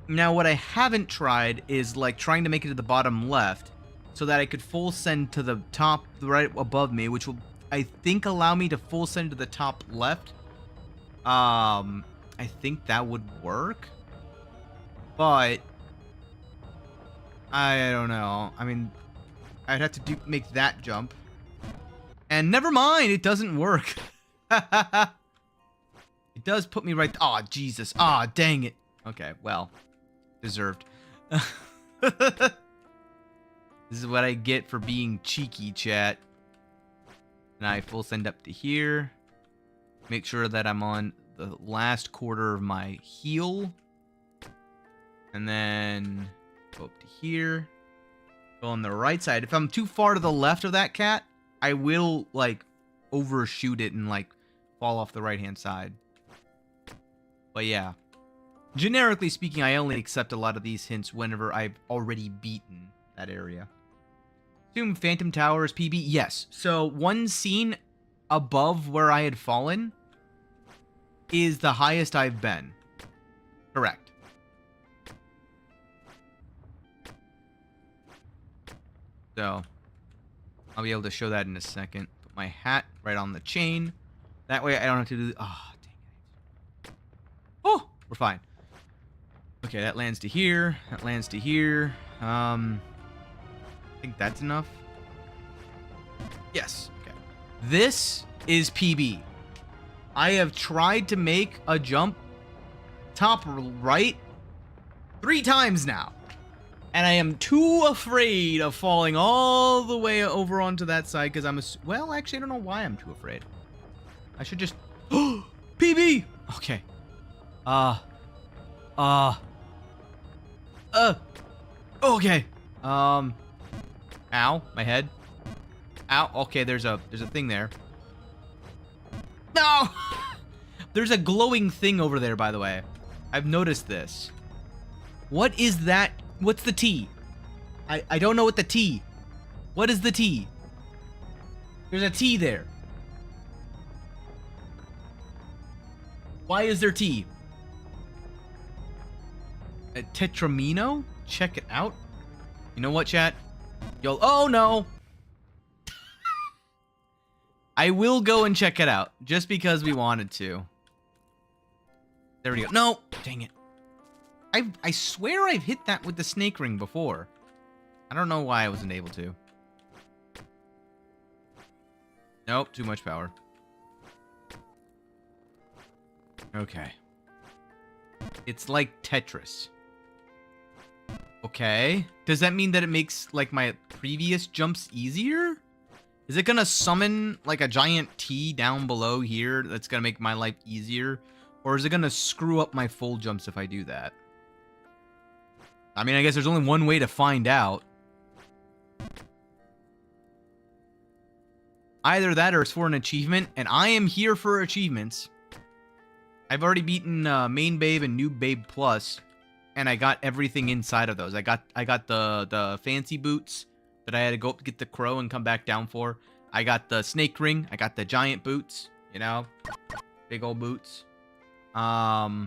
Speaker 1: what I haven't tried is like trying to make it to the bottom left, so that I could full send to the top right above me, which will, I think, allow me to full send to the top left. I think that would work. But I don't know. I mean, I'd have to make that jump. And never mind, it doesn't work. It does put me right. Oh, Jesus. Ah, oh, dang it. Okay, well, deserved. This is what I get for being cheeky, chat. And I full send up to here. Make sure that I'm on the last quarter of my heel. And then go up to here. Go on the right side. If I'm too far to the left of that cat, I will, like, overshoot it and, like, fall off the right-hand side. But yeah. Generically speaking, I only accept a lot of these hints whenever I've already beaten that area. Assume Phantom Tower is PB? Yes. So one scene above where I had fallen is the highest I've been. Correct. So I'll be able to show that in a second. Put my hat right on the chain. That way I don't have to do... Oh, dang it. Oh, we're fine. Okay, that lands to here. That lands to here. I think that's enough. Yes. Okay. This is PB. I have tried to make a jump top right 3 times now. And I am too afraid of falling all the way over onto that side because I'm well, actually, I don't know why I'm too afraid. I should just... PB! Okay. Okay. Ow, my head. Ow. Okay, there's a thing there. No! There's a glowing thing over there, by the way. I've noticed this. What is that? What's the T? I don't know what the T. What is the T? There's a T there. Why is there T? A Tetramino? Check it out. You know what, chat? Yo, oh no! I will go and check it out, just because we wanted to. There we go. No! Dang it. I swear I've hit that with the snake ring before. I don't know why I wasn't able to. Nope, too much power. Okay. It's like Tetris. Okay. Does that mean that it makes, like, my previous jumps easier? Is it gonna summon, like, a giant T down below here that's gonna make my life easier? Or is it gonna screw up my full jumps if I do that? I mean, I guess there's only one way to find out. Either that or it's for an achievement, and I am here for achievements. I've already beaten Main Babe and Noob Babe Plus, and I got everything inside of those. I got the fancy boots that I had to go up to get the crow and come back down for. I got the snake ring. I got the giant boots, you know, big old boots. Okay.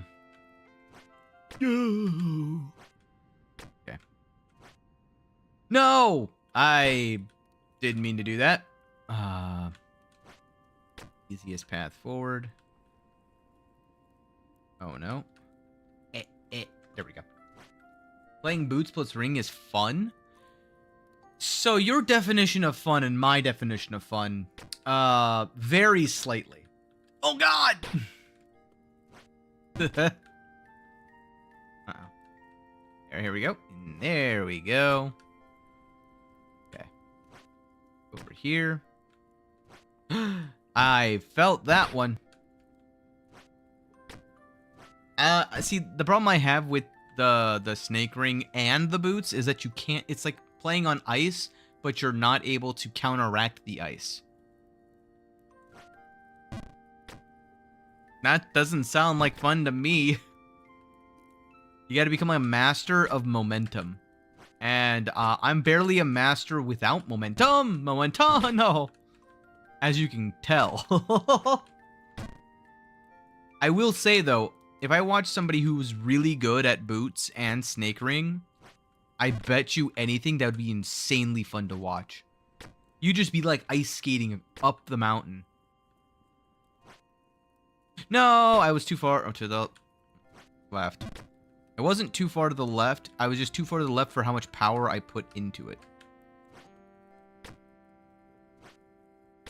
Speaker 1: No, I didn't mean to do that. Easiest path forward. Oh no. There we go. Playing boots plus ring is fun. So your definition of fun and my definition of fun varies slightly. Oh god. Uh-oh. Here we go. There we go. Okay. Over here. I felt that one. See, the problem I have with the snake ring and the boots is that you can't, it's like playing on ice, but you're not able to counteract the ice. That doesn't sound like fun to me. You gotta become a master of momentum. And I'm barely a master without momentum. Momentum, no. As you can tell. I will say, though, if I watch somebody who's really good at boots and snake ring, I bet you anything that would be insanely fun to watch. You just be like ice skating up the mountain. No, I was too far to the left. I wasn't too far to the left. I was just too far to the left for how much power I put into it.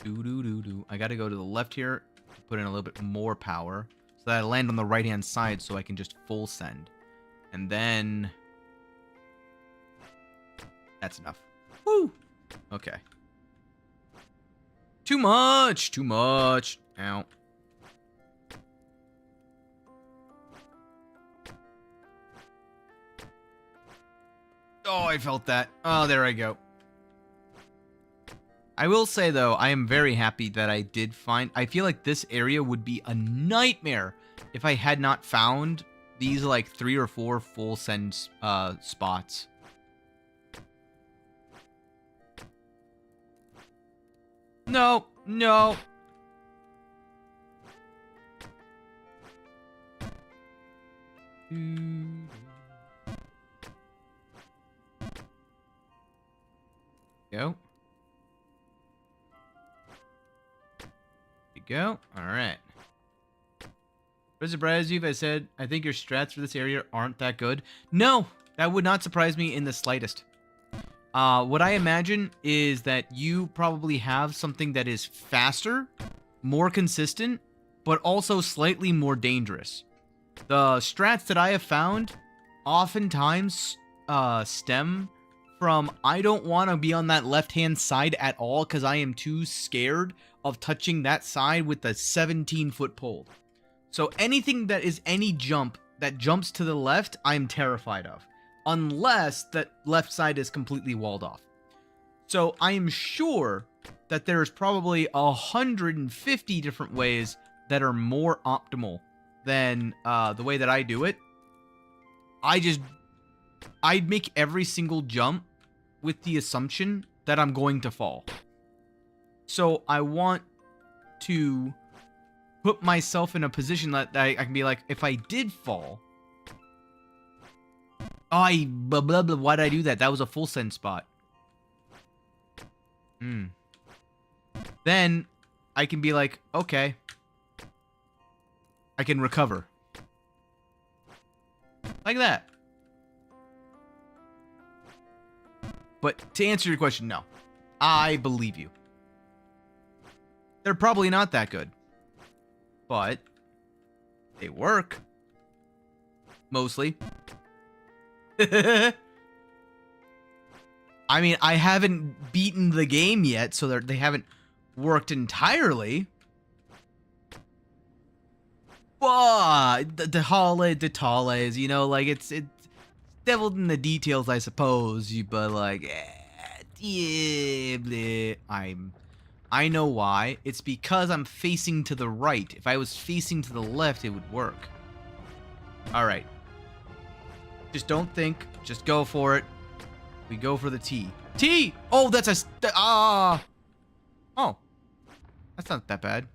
Speaker 1: I gotta go to the left here to put in a little bit more power so that I land on the right-hand side so I can just full send. And then... that's enough. Woo! Okay. Too much! Too much! Ow. Oh, I felt that. Oh, there I go. I will say, though, I am very happy that I did find... I feel like this area would be a nightmare if I had not found these, like, 3 or 4 full send spots. No, no. Go. Go. All right. Would it surprise you if I said I think your strats for this area aren't that good? No, that would not surprise me in the slightest. What I imagine is that you probably have something that is faster, more consistent, but also slightly more dangerous. The strats that I have found oftentimes stem from I don't want to be on that left-hand side at all because I am too scared of touching that side with the 17-foot pole. So anything that is any jump that jumps to the left, I'm terrified of. Unless that left side is completely walled off. So I am sure that there's probably 150 different ways that are more optimal than the way that I do it. I'd make every single jump with the assumption that I'm going to fall. So I want to put myself in a position that I can be like, if I did fall, blah, blah, blah, why did I do that? That was a full send spot. Then I can be like, okay, I can recover. Like that. But to answer your question, no. I believe you. They're probably not that good. But they work. Mostly. I mean, I haven't beaten the game yet, so they haven't worked entirely. But the detalles, you know, like it's deviled in the details, I suppose. But like, yeah, bleh. I know why. It's because I'm facing to the right. If I was facing to the left, it would work. All right. Just don't think. Just go for it. We go for the T. T! Oh, that's Oh. That's not that bad.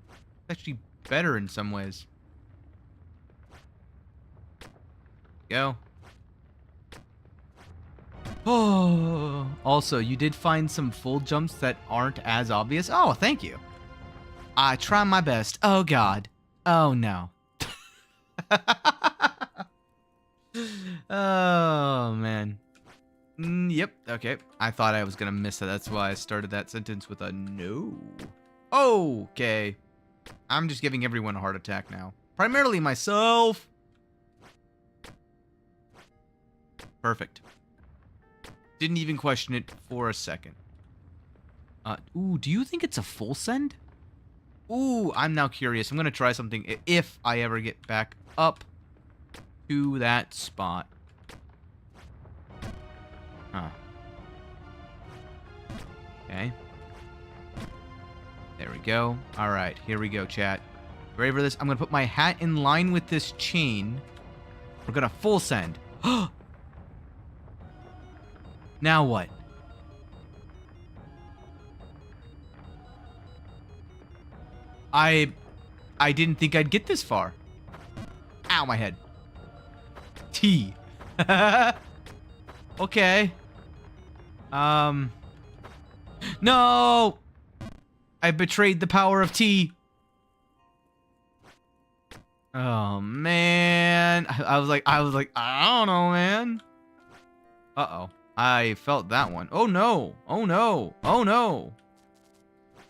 Speaker 1: It's actually better in some ways. Go. Oh. Also, you did find some full jumps that aren't as obvious. Oh, thank you. I try my best. Oh, God. Oh, no. Oh, man. Yep. Okay. I thought I was going to miss it. That's why I started that sentence with a no. Okay. I'm just giving everyone a heart attack now. Primarily myself. Perfect. Didn't even question it for a second. Ooh, do you think it's a full send? Ooh, I'm now curious. I'm going to try something if I ever get back up to that spot. Huh. Okay. There we go. All right, here we go, chat. Ready for this? I'm going to put my hat in line with this chain. We're going to full send. Now what? I didn't think I'd get this far. Ow, my head. T. Okay. No! I betrayed the power of T. Oh, man. I was like, I don't know, man. Uh-oh. I felt that one. Oh, no. Oh, no. Oh, no.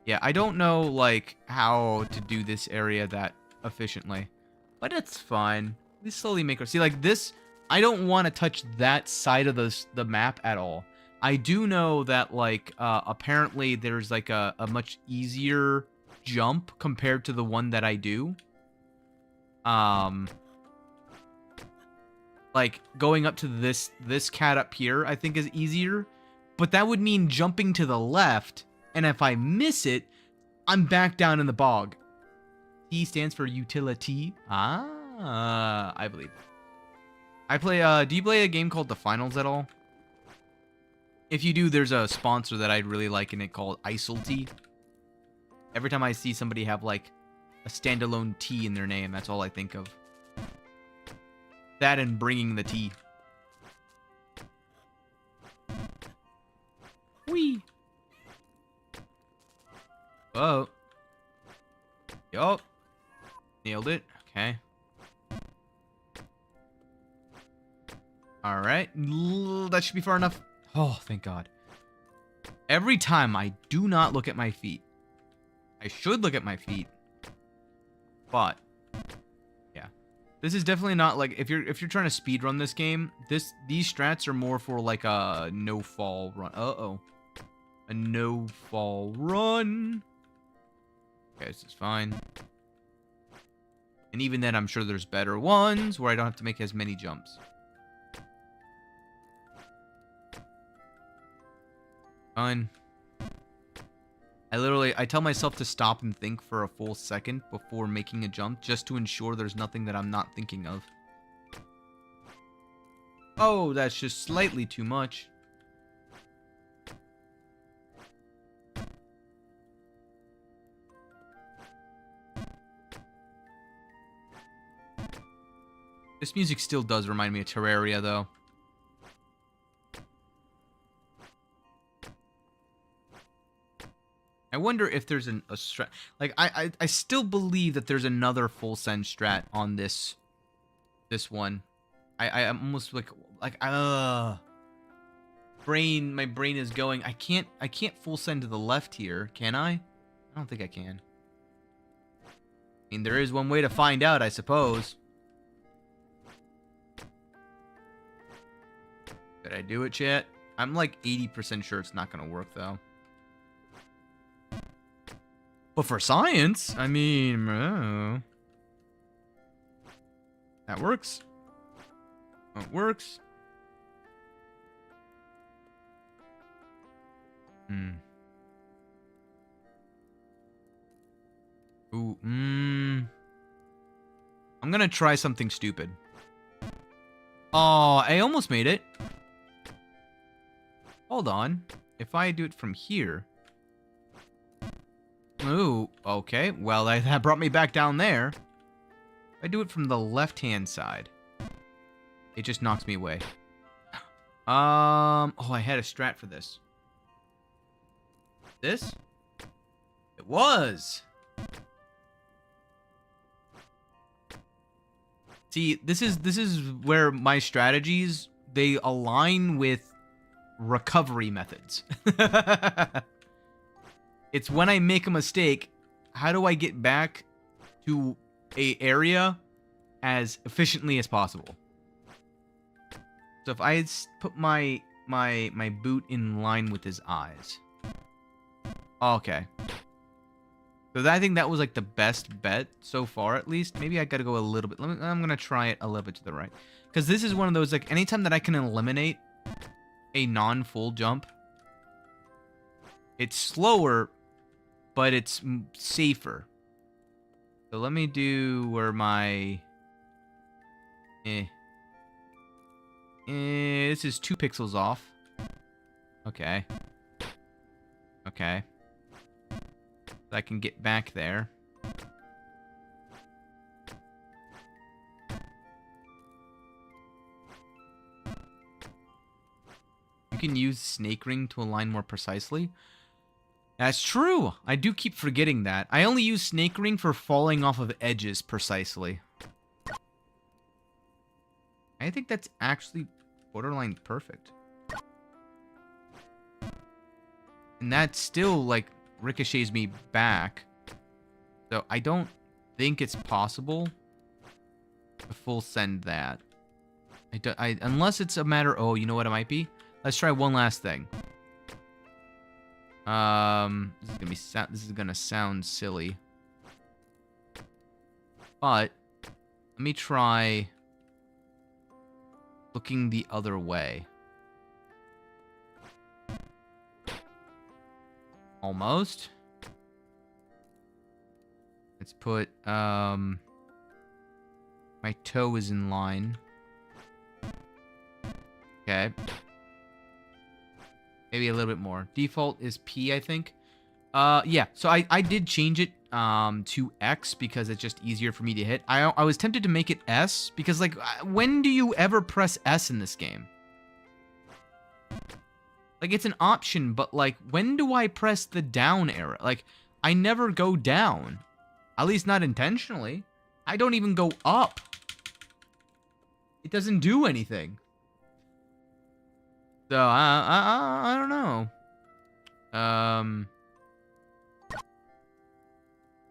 Speaker 1: Yeah, I don't know, like, how to do this area that efficiently. But it's fine. We slowly make our... See, like, this... I don't want to touch that side of the map at all. I do know that, like, apparently there's, like, a much easier jump compared to the one that I do. Like, going up to this cat up here, I think is easier. But that would mean jumping to the left... And if I miss it, I'm back down in the bog. T stands for utility. Ah, I believe. I play, do you play a game called The Finals at all? If you do, there's a sponsor that I'd really like in it called Isolty. Every time I see somebody have, like, a standalone T in their name, that's all I think of. That and bringing the tea. Whee! Oh. Yup. Nailed it. Okay. Alright. That should be far enough. Oh, thank God. Every time I do not look at my feet. I should look at my feet. But yeah. This is definitely not like if you're trying to speed run this game, these strats are more for like a no fall run. Uh-oh. A no fall run. Okay, this is fine. And even then, I'm sure there's better ones where I don't have to make as many jumps. Fine. I tell myself to stop and think for a full second before making a jump, just to ensure there's nothing that I'm not thinking of. Oh, that's just slightly too much. This music still does remind me of Terraria, though. I wonder if there's a strat... Like, I still believe that there's another full send strat on this one. I almost, like... my brain is going. I can't full send to the left here, can I? I don't think I can. I mean, there is one way to find out, I suppose. Did I do it, chat? I'm like 80% sure it's not gonna work though. But for science, I mean, that works. It works. Ooh, I'm gonna try something stupid. Oh, I almost made it. Hold on. If I do it from here. Ooh, okay. Well, that brought me back down there. If I do it from the left-hand side, it just knocks me away. Oh, I had a strat for this. This? It was. See, this is where my strategies, they align with recovery methods. It's when I make a mistake, how do I get back to a area as efficiently as possible? So if I put my boot in line with his eyes. Okay. So I think that was like the best bet so far, at least. Maybe I gotta go a little bit. I'm gonna try it a little bit to the right. Because this is one of those, like, anytime that I can eliminate a non-full jump, it's slower, but it's safer. So let me do where my... this is 2 pixels off. Okay. Okay. I can get back there. You can use snake ring to align more precisely. That's true. I do keep forgetting that. I only use snake ring for falling off of edges precisely. I think that's actually borderline perfect. And that still, like, ricochets me back. So I don't think it's possible to full send that. Unless it's a matter... Oh, you know what it might be? Let's try one last thing. This is gonna sound silly. But let me try looking the other way. Almost. Let's put my toe is in line. Okay. Maybe a little bit more. Default is P, I think. Yeah, so I did change it to X because it's just easier for me to hit. I was tempted to make it S because, like, when do you ever press S in this game? Like, it's an option, but, like, when do I press the down arrow? Like, I never go down. At least not intentionally. I don't even go up. It doesn't do anything. So, I don't know.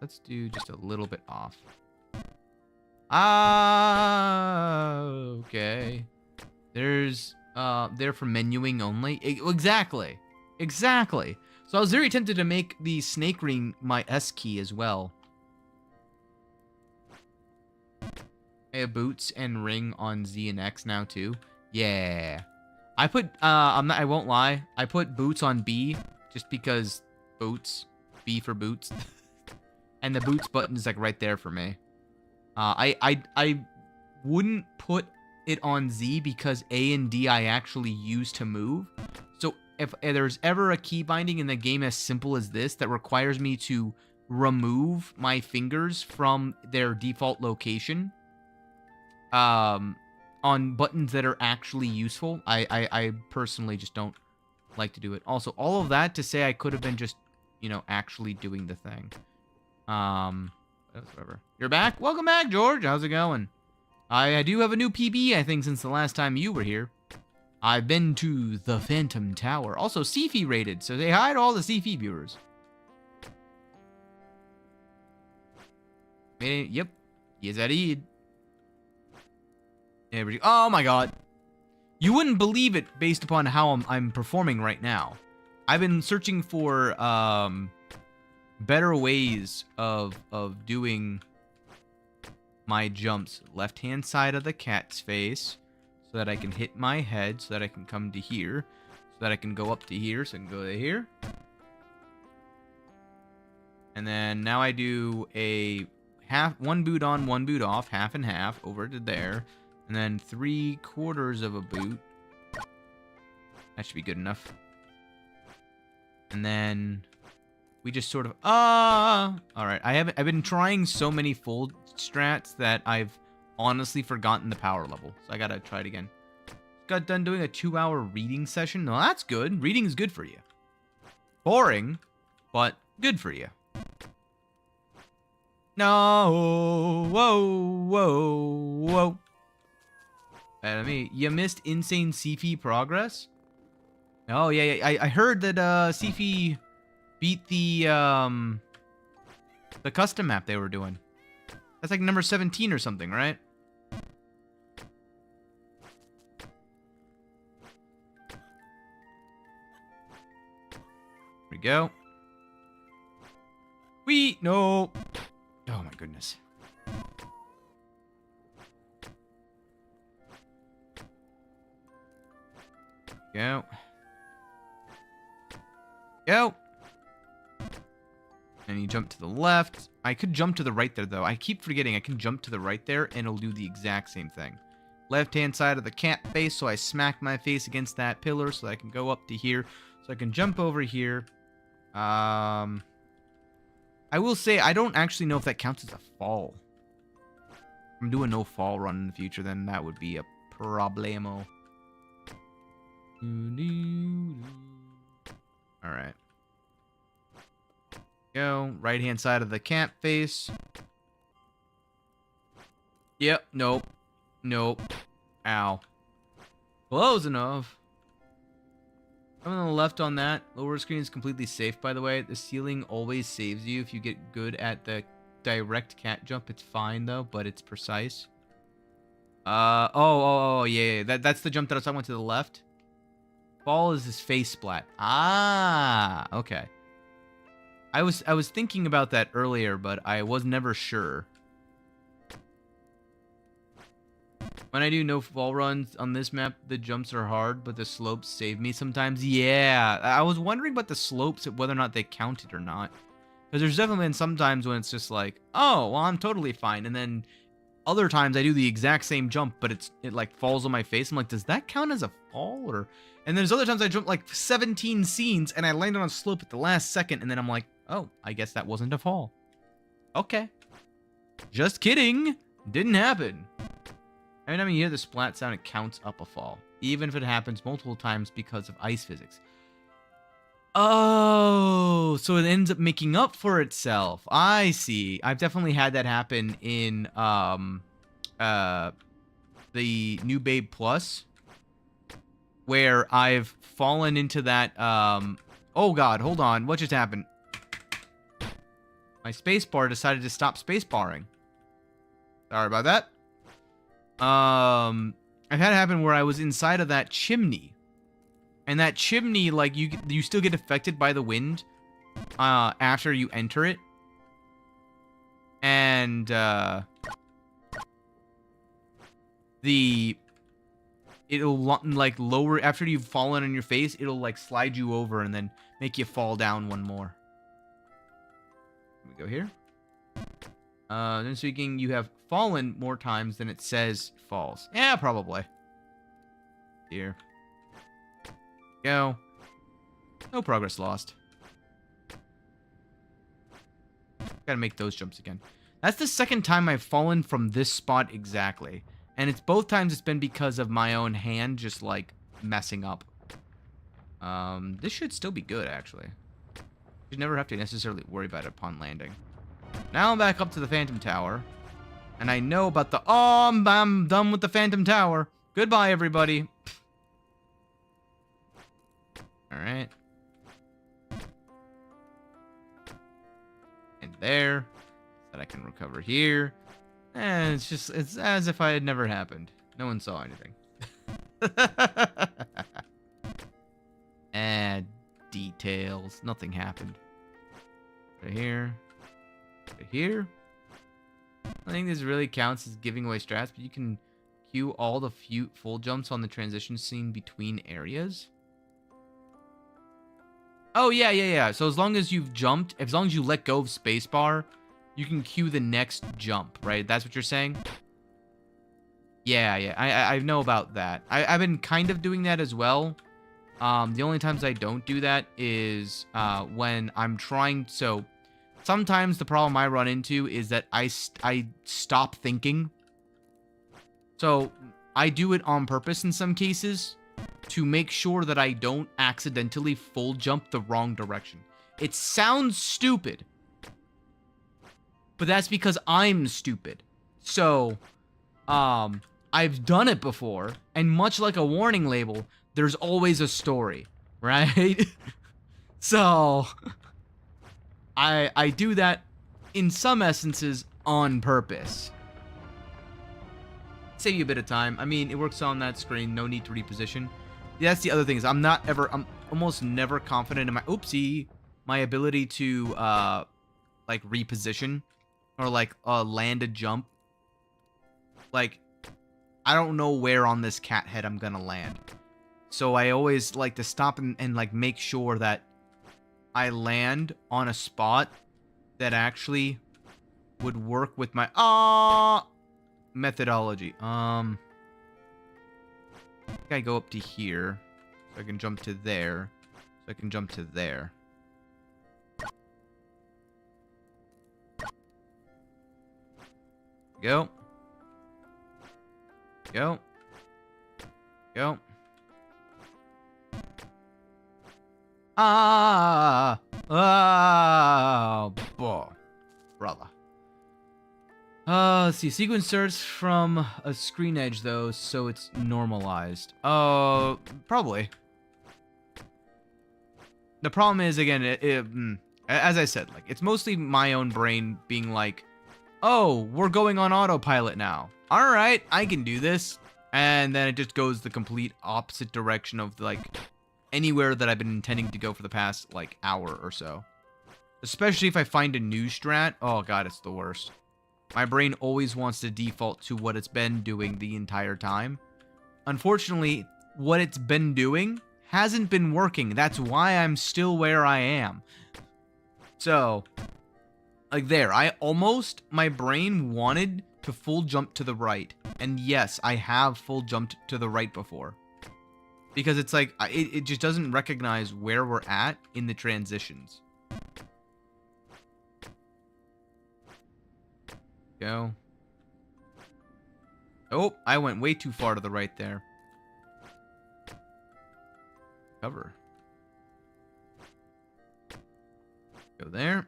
Speaker 1: Let's do just a little bit off. Okay. There's, there for menuing only. Exactly. Exactly. So I was very tempted to make the snake ring my S key as well. I have boots and ring on Z and X now too. Yeah. I put, I won't lie. I put boots on B just because boots. B for boots. And the boots button is like right there for me. I wouldn't put it on Z because A and D I actually use to move. So if there's ever a key binding in the game as simple as this that requires me to remove my fingers from their default location, on buttons that are actually useful, I personally just don't like to do it. Also, all of that to say I could have been just, you know, actually doing the thing. Whatever. You're back? Welcome back, George. How's it going? I do have a new PB, I think, since the last time you were here. I've been to the Phantom Tower. Also, Sifi rated, so say hi to all the Sifi viewers. Yep. Yes, I did. Oh my god. You wouldn't believe it based upon how I'm performing right now. I've been searching for better ways of doing my jumps. Left-hand side of the cat's face, so that I can hit my head, so that I can come to here, so that I can go up to here, so I can go to here. And then now I do a one boot on, one boot off, half and half, over to there. And then 3/4 of a boot. That should be good enough. And then we just sort of alright. I've been trying so many full strats that I've honestly forgotten the power level. So I gotta try it again. Got done doing a 2-hour reading session. No, that's good. Reading is good for you. Boring, but good for you. No, whoa. You missed insane Sifi progress? Oh, yeah. I heard that Sifi beat the custom map they were doing. That's like number 17 or something, right? Here we go. No. Oh my goodness. Go. And you jump to the left. I could jump to the right there, though. I keep forgetting I can jump to the right there, and it'll do the exact same thing. Left-hand side of the cat face, so I smack my face against that pillar so I can go up to here. So I can jump over here. I will say, I don't actually know if that counts as a fall. If I'm doing no fall run in the future, then that would be a problemo. Alright. Go. Right-hand side of the cat face. Yep. Nope. Ow. Close enough. I'm on the left on that. Lower screen is completely safe, by the way. The ceiling always saves you if you get good at the direct cat jump. It's fine, though, but it's precise. Yeah. That's the jump that I was talking about to the left. Fall is his face splat. Ah, okay. I was thinking about that earlier, but I was never sure. When I do no fall runs on this map, the jumps are hard, but the slopes save me sometimes. Yeah, I was wondering about the slopes, whether or not they counted or not. Because there's definitely been some times when it's just like, oh, well, I'm totally fine. And then other times I do the exact same jump, but it like falls on my face. I'm like, does that count as a fall? Or... And there's other times I jump like 17 scenes and I land on a slope at the last second, and then I'm like, oh, I guess that wasn't a fall. Okay. Just kidding. Didn't happen. Every time you hear the splat sound, it counts up a fall, even if it happens multiple times because of ice physics. Oh, so it ends up making up for itself. I see. I've definitely had that happen in the New Babe Plus, where I've fallen into that oh god, hold on. What just happened? My spacebar decided to stop spacebarring. Sorry about that. I've had it happen where I was inside of that chimney. And that chimney, like, you still get affected by the wind after you enter it. And it'll like lower after you've fallen on your face, it'll like slide you over and then make you fall down one more. We go here. Then speaking, you have fallen more times than it says falls. Yeah, probably. Here. Go. No progress lost. Gotta make those jumps again. That's the second time I've fallen from this spot exactly. And it's both times it's been because of my own hand just like messing up. This should still be good actually. You never have to necessarily worry about it upon landing. Now I'm back up to the Phantom Tower. And I know about the... Oh, I'm done with the Phantom Tower. Goodbye, everybody. Alright. And there. That I can recover here. And it's as if I had never happened. No one saw anything. And details. Nothing happened. Right here. Right here. I think this really counts as giving away strats, but you can queue all the full jumps on the transition scene between areas. Oh, yeah. So as long as you've jumped, as long as you let go of spacebar, you can queue the next jump, right? That's what you're saying? Yeah. I know about that. I've been kind of doing that as well. The only times I don't do that is when I'm trying. So sometimes the problem I run into is that I stop thinking. So I do it on purpose in some cases to make sure that I don't accidentally full jump the wrong direction. It sounds stupid, but that's because I'm stupid. So, I've done it before, and much like a warning label, there's always a story, right? So, I do that in some essences on purpose. Save you a bit of time. I mean, it works on that screen. No need to reposition. Yeah, that's the other thing is I'm almost never confident in my ability to like reposition or like land a jump. Like, I don't know where on this cat head I'm gonna land. So I always like to stop and like make sure that I land on a spot that actually would work with my methodology. I think I go up to here, so I can jump to there, so I can jump to there. Go. Go. Go. Boy, brother. Let's see. Sequence starts from a screen edge, though, so it's normalized. Probably. The problem is, again, as I said, like, it's mostly my own brain being like, oh, we're going on autopilot now. All right, I can do this. And then it just goes the complete opposite direction of, like, anywhere that I've been intending to go for the past, like, hour or so. Especially if I find a new strat. Oh, God, it's the worst. My brain always wants to default to what it's been doing the entire time. Unfortunately, what it's been doing hasn't been working. That's why I'm still where I am. So, like there, my brain wanted to full jump to the right. And yes, I have full jumped to the right before. Because it's like, it just doesn't recognize where we're at in the transitions. Go. Oh, I went way too far to the right there. Cover. Go there.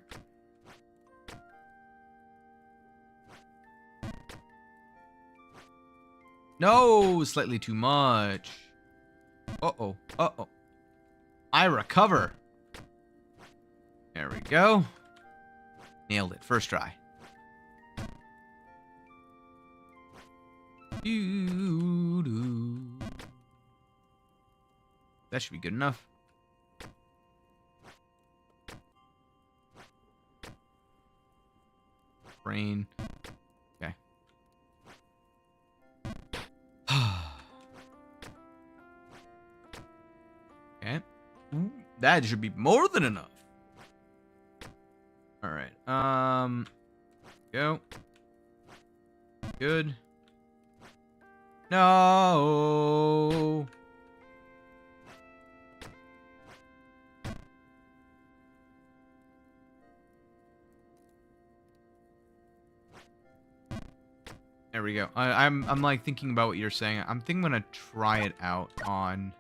Speaker 1: No, slightly too much. Uh-oh. Uh-oh. I recover. There we go. Nailed it. First try. That should be good enough. Brain. Okay. Okay. That should be more than enough. All right. Go. Good. No. There we go. I'm like thinking about what you're saying. I'm thinking I'm gonna try it out on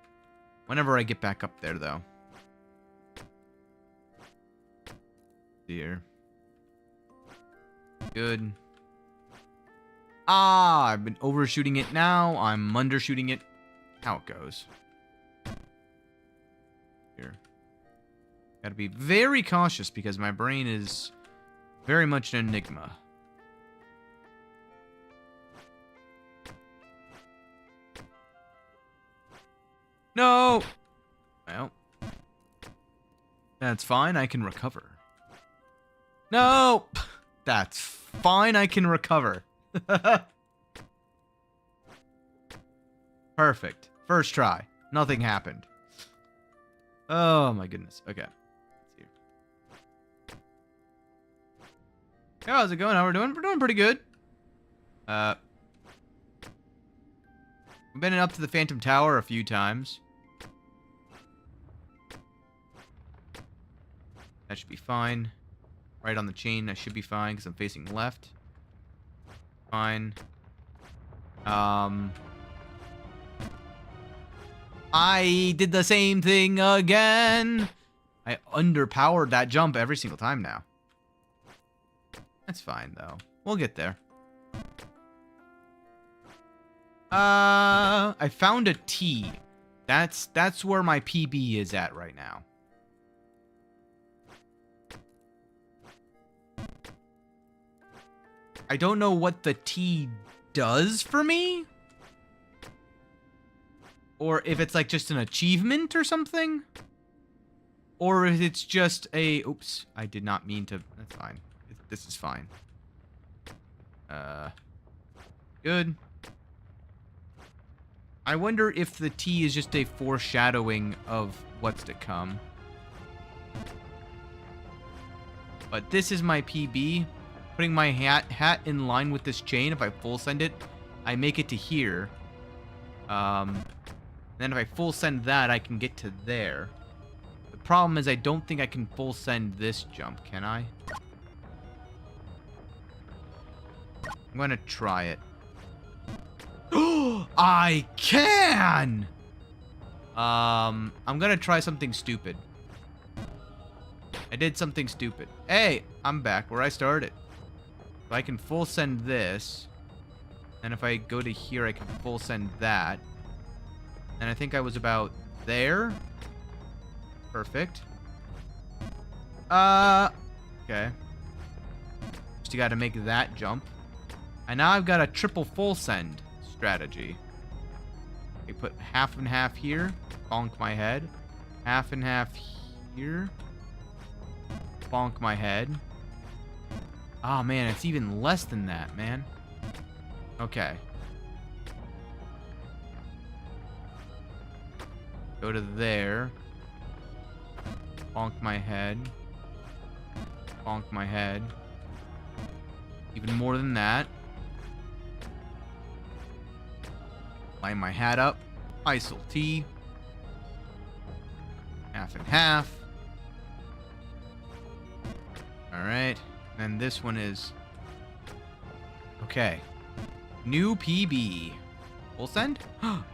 Speaker 1: whenever I get back up there, though. Here. Good. I've been overshooting it now. I'm undershooting it. How it goes. Here. Gotta be very cautious because my brain is very much an enigma. No! Well. That's fine, I can recover. No! That's fine, I can recover. Perfect. First try. Nothing happened. Oh my goodness. Okay. Let's see. How's it going? How we're doing? We're doing pretty good. We've been up to the Phantom Tower a few times. That should be fine. Right on the chain, I should be fine because I'm facing left. Fine. I did the same thing again. I underpowered that jump every single time now. That's fine though. We'll get there. I found a T. That's where my PB is at right now. I don't know what the T does for me. Or if it's like just an achievement or something. Or if it's just a... Oops, I did not mean to... That's fine. This is fine. Good. I wonder if the T is just a foreshadowing of what's to come. But this is my PB. Putting my hat in line with this chain, if I full send it, I make it to here. Then if I full send that, I can get to there. The problem is I don't think I can full send this jump, can I? I'm gonna try it. I can! I'm gonna try something stupid. I did something stupid. Hey, I'm back where I started. So I can full send this. And if I go to here, I can full send that. And I think I was about there. Perfect. Okay. Just gotta make that jump. And now I've got a triple full send strategy. I put half and half here. Bonk my head. Half and half here. Bonk my head. Oh man, it's even less than that, man. Okay. Go to there. Bonk my head. Bonk my head. Even more than that. Line my hat up. ISIL T. Half and half. Alright. And this one is... Okay. New PB. Full send?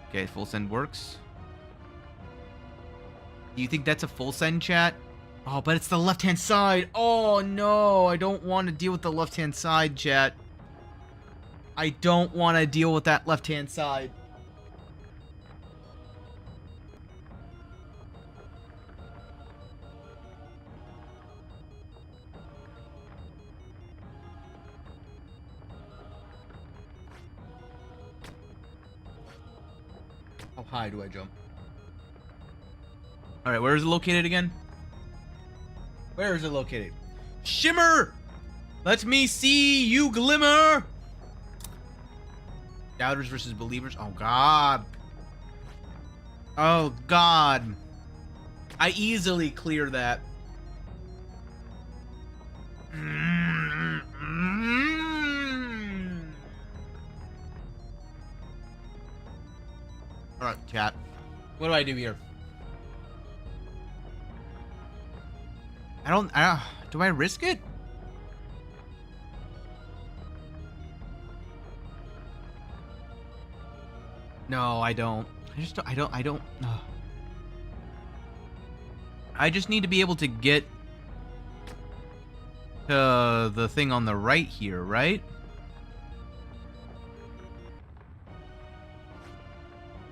Speaker 1: Okay, full send works. Do you think that's a full send, chat? Oh, but it's the left-hand side. Oh, no. I don't want to deal with the left-hand side, chat. I don't want to deal with that left-hand side. How high do I jump? Alright, where is it located again? Where is it located? Shimmer! Let me see you glimmer! Doubters versus believers. Oh, God. Oh, God. I easily clear that. Alright, chat. What do I do here? Do I risk it? No, I don't. I don't. I just need to be able to get to the thing on the right here, right?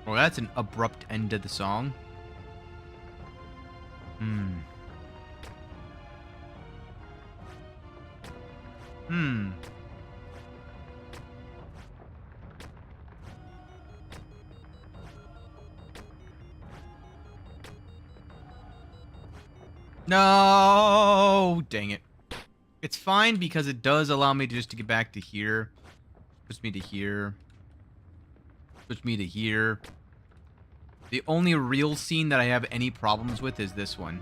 Speaker 1: Oh, that's an abrupt end to the song. Hmm. No! Dang it. It's fine because it does allow me to get back to here. Puts me to here. Puts me to here. The only real scene that I have any problems with is this one.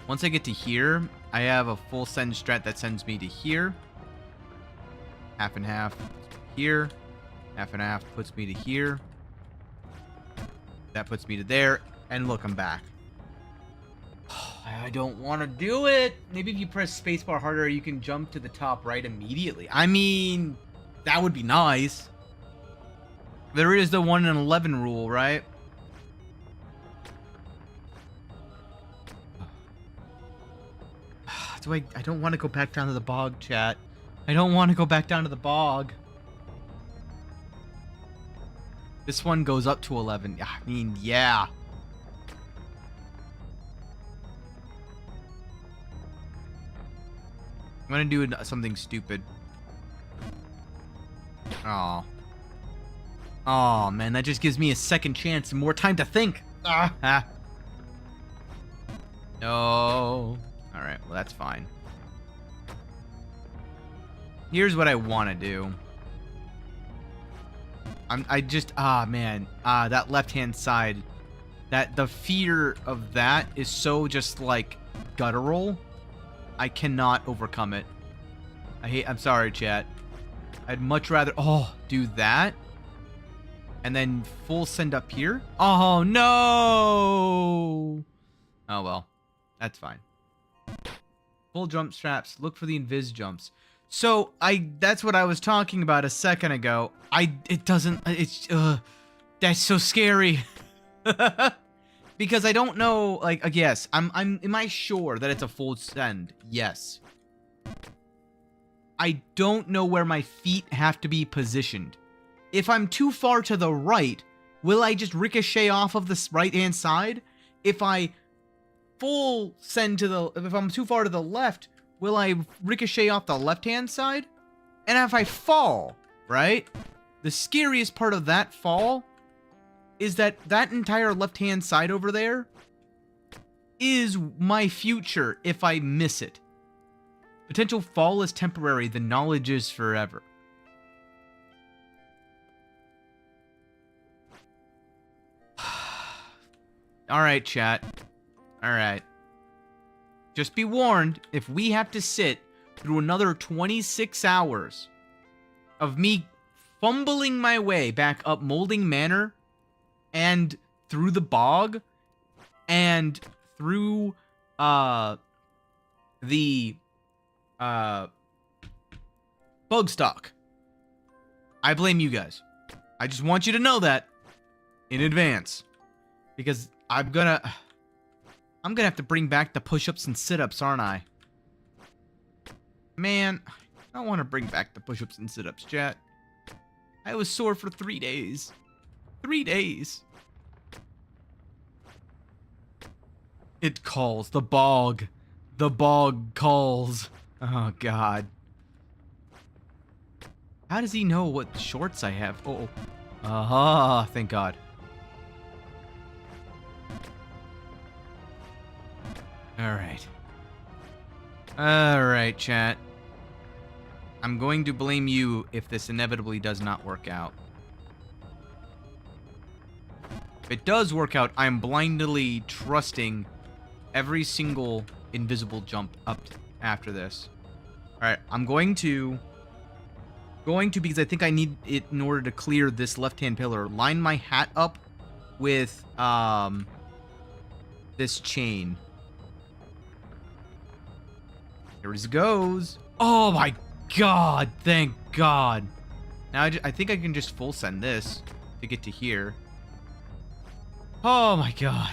Speaker 1: Once I get to here, I have a full send strat that sends me to here. Half and half. Here. Half and half puts me to here. That puts me to there. And look, I'm back. I don't want to do it. Maybe if you press spacebar harder, you can jump to the top right immediately. I mean, that would be nice. There is the 1 in 11 rule, right? I don't want to go back down to the bog, chat. I don't want to go back down to the bog. This one goes up to 11. I mean, yeah. I'm gonna do something stupid. Oh. Oh, man, that just gives me a second chance and more time to think. Ah. No. Alright, well, that's fine. Here's what I want to do. That left-hand side, the fear of that is so just, like, guttural. I cannot overcome it. I'm sorry, chat. I'd much rather, do that. And then full send up here. Oh, no! Oh, well. That's fine. Full jump straps. Look for the invis jumps. So, that's what I was talking about a second ago. That's so scary. Because I don't know, like, yes, am I sure that it's a full send? Yes. I don't know where my feet have to be positioned. If I'm too far to the right, will I just ricochet off of this right-hand side? If I full send if I'm too far to the left, will I ricochet off the left-hand side? And if I fall, right? The scariest part of that fall is that entire left-hand side over there is my future if I miss it. Potential fall is temporary, the knowledge is forever. Alright, chat. Alright. Just be warned, if we have to sit through another 26 hours of me fumbling my way back up Molding Manor and through the bog and through the Bugstock, I blame you guys. I just want you to know that in advance, because I'm gonna have to bring back the push-ups and sit-ups, aren't I? Man, I don't want to bring back the push-ups and sit-ups, chat. I was sore for 3 days. 3 days. It calls. The bog. The bog calls. Oh, God. How does he know what shorts I have? Oh. Aha, thank God. Alright. Alright, chat. I'm going to blame you if this inevitably does not work out. If it does work out, I'm blindly trusting every single invisible jump up after this. Alright, I'm going to, because I think I need it in order to clear this left-hand pillar, line my hat up with, this chain. Here it goes. Oh my God, thank God. Now I think I can just full send this to get to here. Oh my God.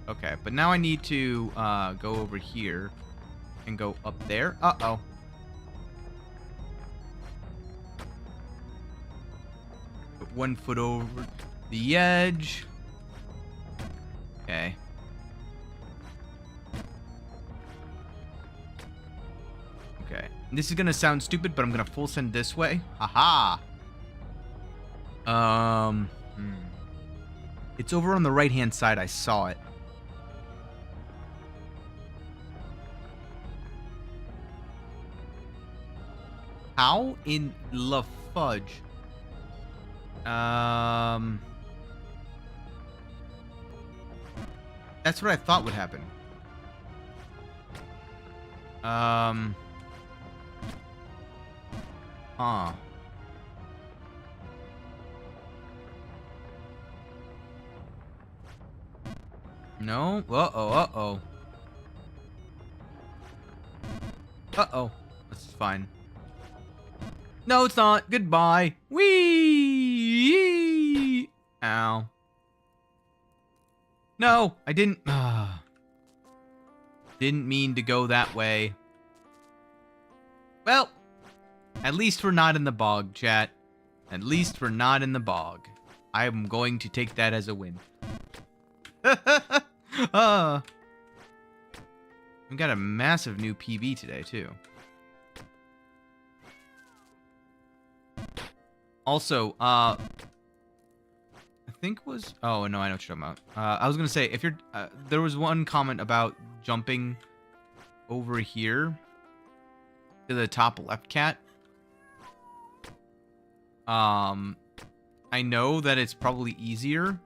Speaker 1: Okay, but now I need to go over here and go up there. Uh-oh. Put 1 foot over the edge. Okay. Okay. This is gonna sound stupid, but I'm gonna full send this way. Haha. It's over on the right-hand side. I saw it. How in La Fudge? That's what I thought would happen. Huh. No? Uh-oh, uh-oh. Uh-oh. This is fine. No, it's not. Goodbye. Whee! Ow. No, I didn't. Didn't mean to go that way. Well, at least we're not in the bog, chat. At least we're not in the bog. I am going to take that as a win. We got a massive new PB today, too. Also, I think it was... Oh, no, I know what you're talking about. I was going to say, if you're... there was one comment about jumping over here to the top left, cat. I know that it's probably easier,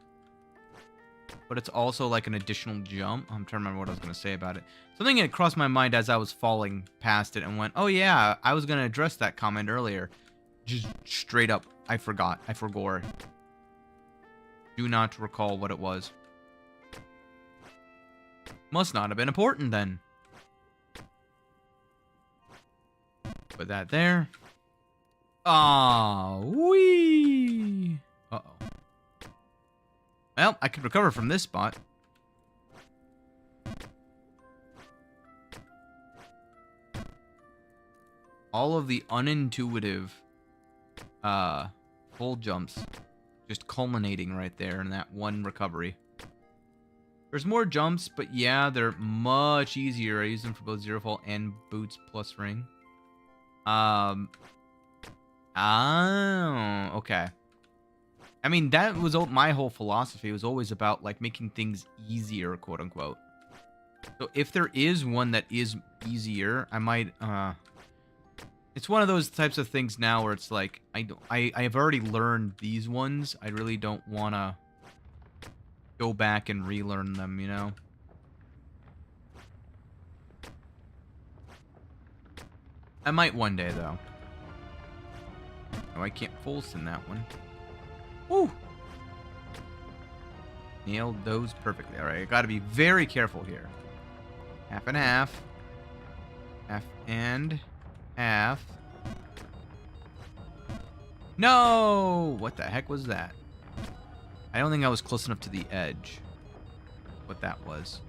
Speaker 1: but it's also like an additional jump. I'm trying to remember what I was going to say about it. Something that crossed my mind as I was falling past it and went, oh yeah, I was going to address that comment earlier. Just straight up, I forgot. I forgot. Do not recall what it was. Must not have been important then. Put that there. Ah, wee. Uh-oh. Well, I could recover from this spot. All of the unintuitive full jumps just culminating right there in that one recovery. There's more jumps, but yeah, they're much easier. I use them for both Zero Fall and Boots plus Ring. Oh, okay. I mean, that was my whole philosophy. It was always about, like, making things easier, quote unquote. So if there is one that is easier, I might, it's one of those types of things now where it's like, I've already learned these ones. I really don't want to go back and relearn them, you know? I might one day, though. Oh, I can't full send that one. Woo! Nailed those perfectly. Alright, I gotta be very careful here. Half and half. Half and half. No! What the heck was that? I don't think I was close enough to the edge. What that was.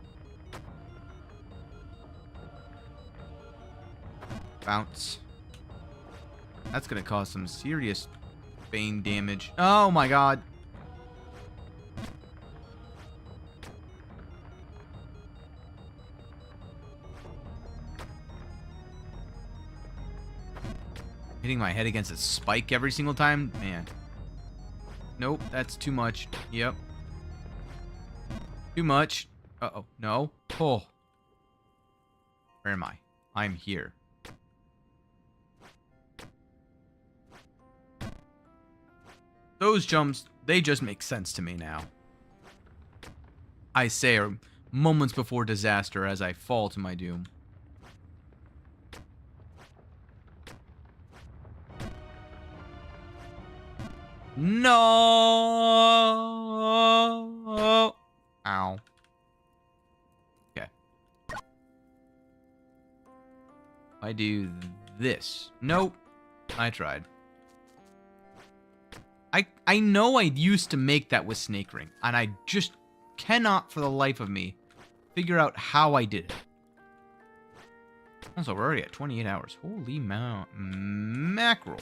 Speaker 1: Bounce. That's gonna cause some serious bane damage. Oh my god. Hitting my head against a spike every single time? Man. Nope, that's too much. Yep. Too much. Uh-oh. No. Oh. Where am I? I'm here. Those jumps, they just make sense to me now. I say are moments before disaster as I fall to my doom. No! Ow. Okay. I do this. Nope. I tried. I know I used to make that with Snake Ring, and I just cannot for the life of me figure out how I did it. Also, we're already at 28 hours. Holy mackerel.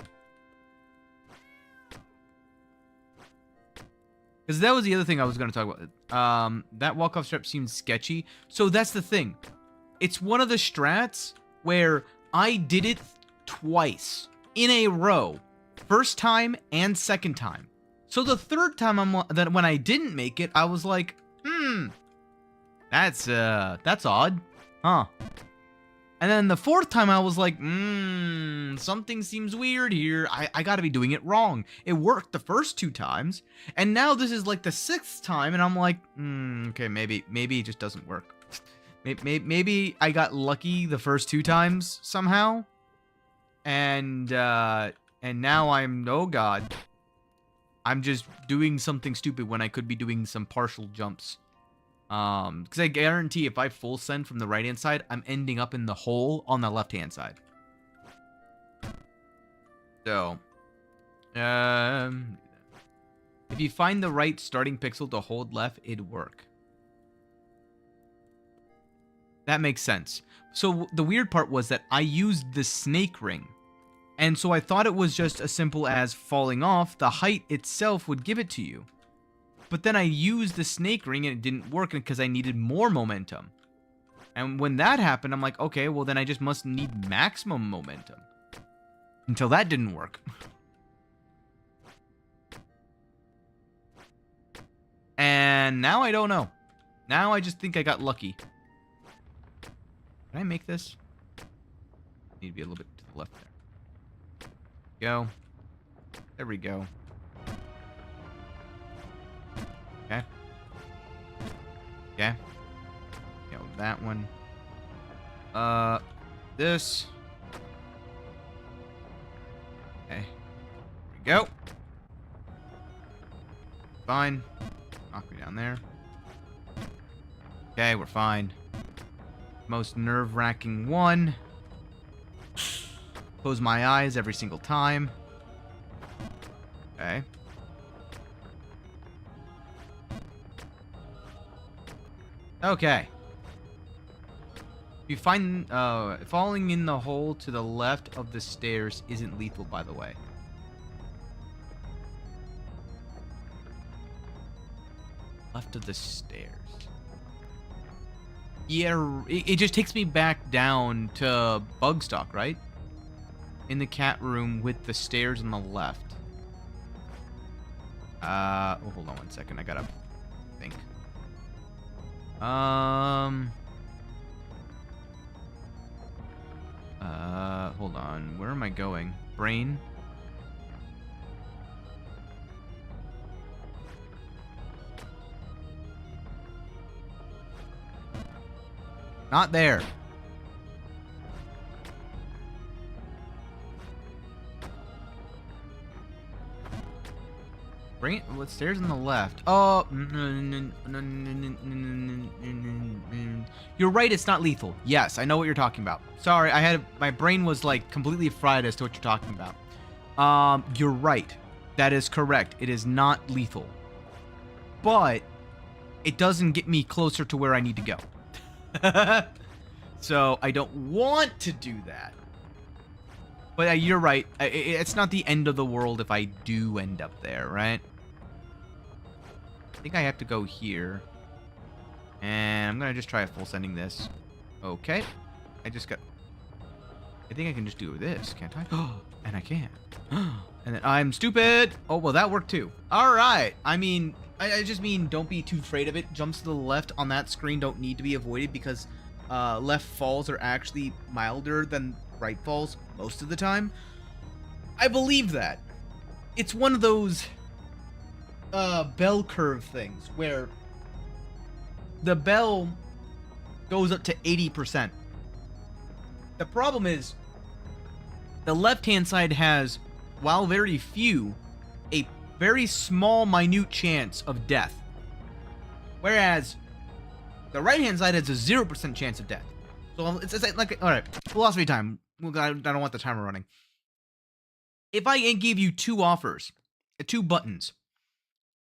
Speaker 1: Because that was the other thing I was going to talk about. That walk-off strap seems sketchy. So that's the thing. It's one of the strats where I did it twice in a row. First time and second time. So the third time that when I didn't make it, I was like, that's odd. Huh. And then the fourth time I was like, something seems weird here. I gotta be doing it wrong. It worked the first 2 times, and now this is like the 6th time, and I'm like, okay, maybe it just doesn't work. Maybe I got lucky the first 2 times somehow, and now oh god, I'm just doing something stupid when I could be doing some partial jumps. Because I guarantee if I full send from the right hand side, I'm ending up in the hole on the left hand side. So, if you find the right starting pixel to hold left, it'd work. That makes sense. So the weird part was that I used the snake ring. And so I thought it was just as simple as falling off, the height itself would give it to you. But then I used the snake ring and it didn't work because I needed more momentum. And when that happened, I'm like, okay, well then I just must need maximum momentum. Until that didn't work. And now I don't know. Now I just think I got lucky. Can I make this? Need to be a little bit to the left there. Go. There we go. Okay. Okay. Go that one. This. Okay. There we go. Fine. Knock me down there. Okay, we're fine. Most nerve-wracking one. Close my eyes every single time. Okay. Okay. You find falling in the hole to the left of the stairs isn't lethal, by the way. Left of the stairs. Yeah, it just takes me back down to Bugstock, right? In the cat room with the stairs on the left. Oh, hold on one second. I gotta think. Hold on. Where am I going? Brain? Not there. Bring it. What stairs on the left? Oh, you're right. It's not lethal. Yes, I know what you're talking about. Sorry, my brain was like completely fried as to what you're talking about. You're right. That is correct. It is not lethal, but it doesn't get me closer to where I need to go. So I don't want to do that. But you're right. It's not the end of the world if I do end up there, right? I think I have to go here. And I'm going to just try full sending this. Okay. I think I can just do this, can't I? And I can. And then I'm stupid. Oh, well, that worked too. All right. I mean, I just mean don't be too afraid of it. Jumps to the left on that screen don't need to be avoided because left falls are actually milder than right falls most of the time. I believe that. It's one of those bell curve things where the bell goes up to 80%. The problem is the left-hand side has, while very few, a very small, minute chance of death. Whereas the right-hand side has a 0% chance of death. So it's like, all right, philosophy time. I don't want the timer running. If I gave you 2 offers, 2 buttons.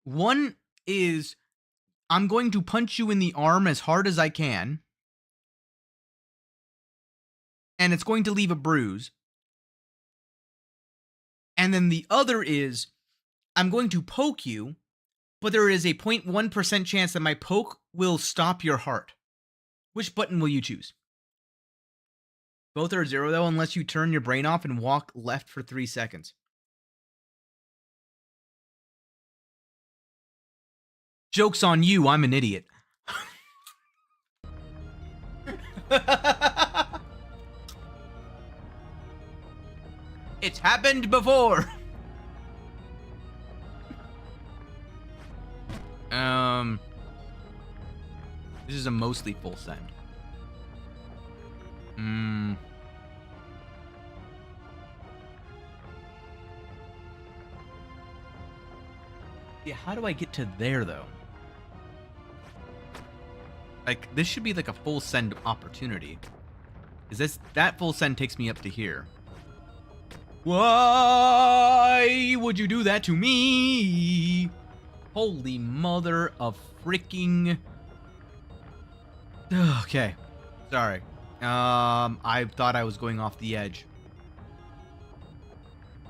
Speaker 1: One is I'm going to punch you in the arm as hard as I can, and it's going to leave a bruise. And then the other is I'm going to poke you, but there is a 0.1% chance that my poke will stop your heart. Which button will you choose? Both are 0 though, unless you turn your brain off and walk left for 3 seconds. Joke's on you, I'm an idiot. It's happened before. This is a mostly full send. Yeah, how do I get to there though? Like, this should be like a full send opportunity. Is that full send takes me up to here? Why would you do that to me? Holy mother of freaking... Okay. Sorry. I thought I was going off the edge.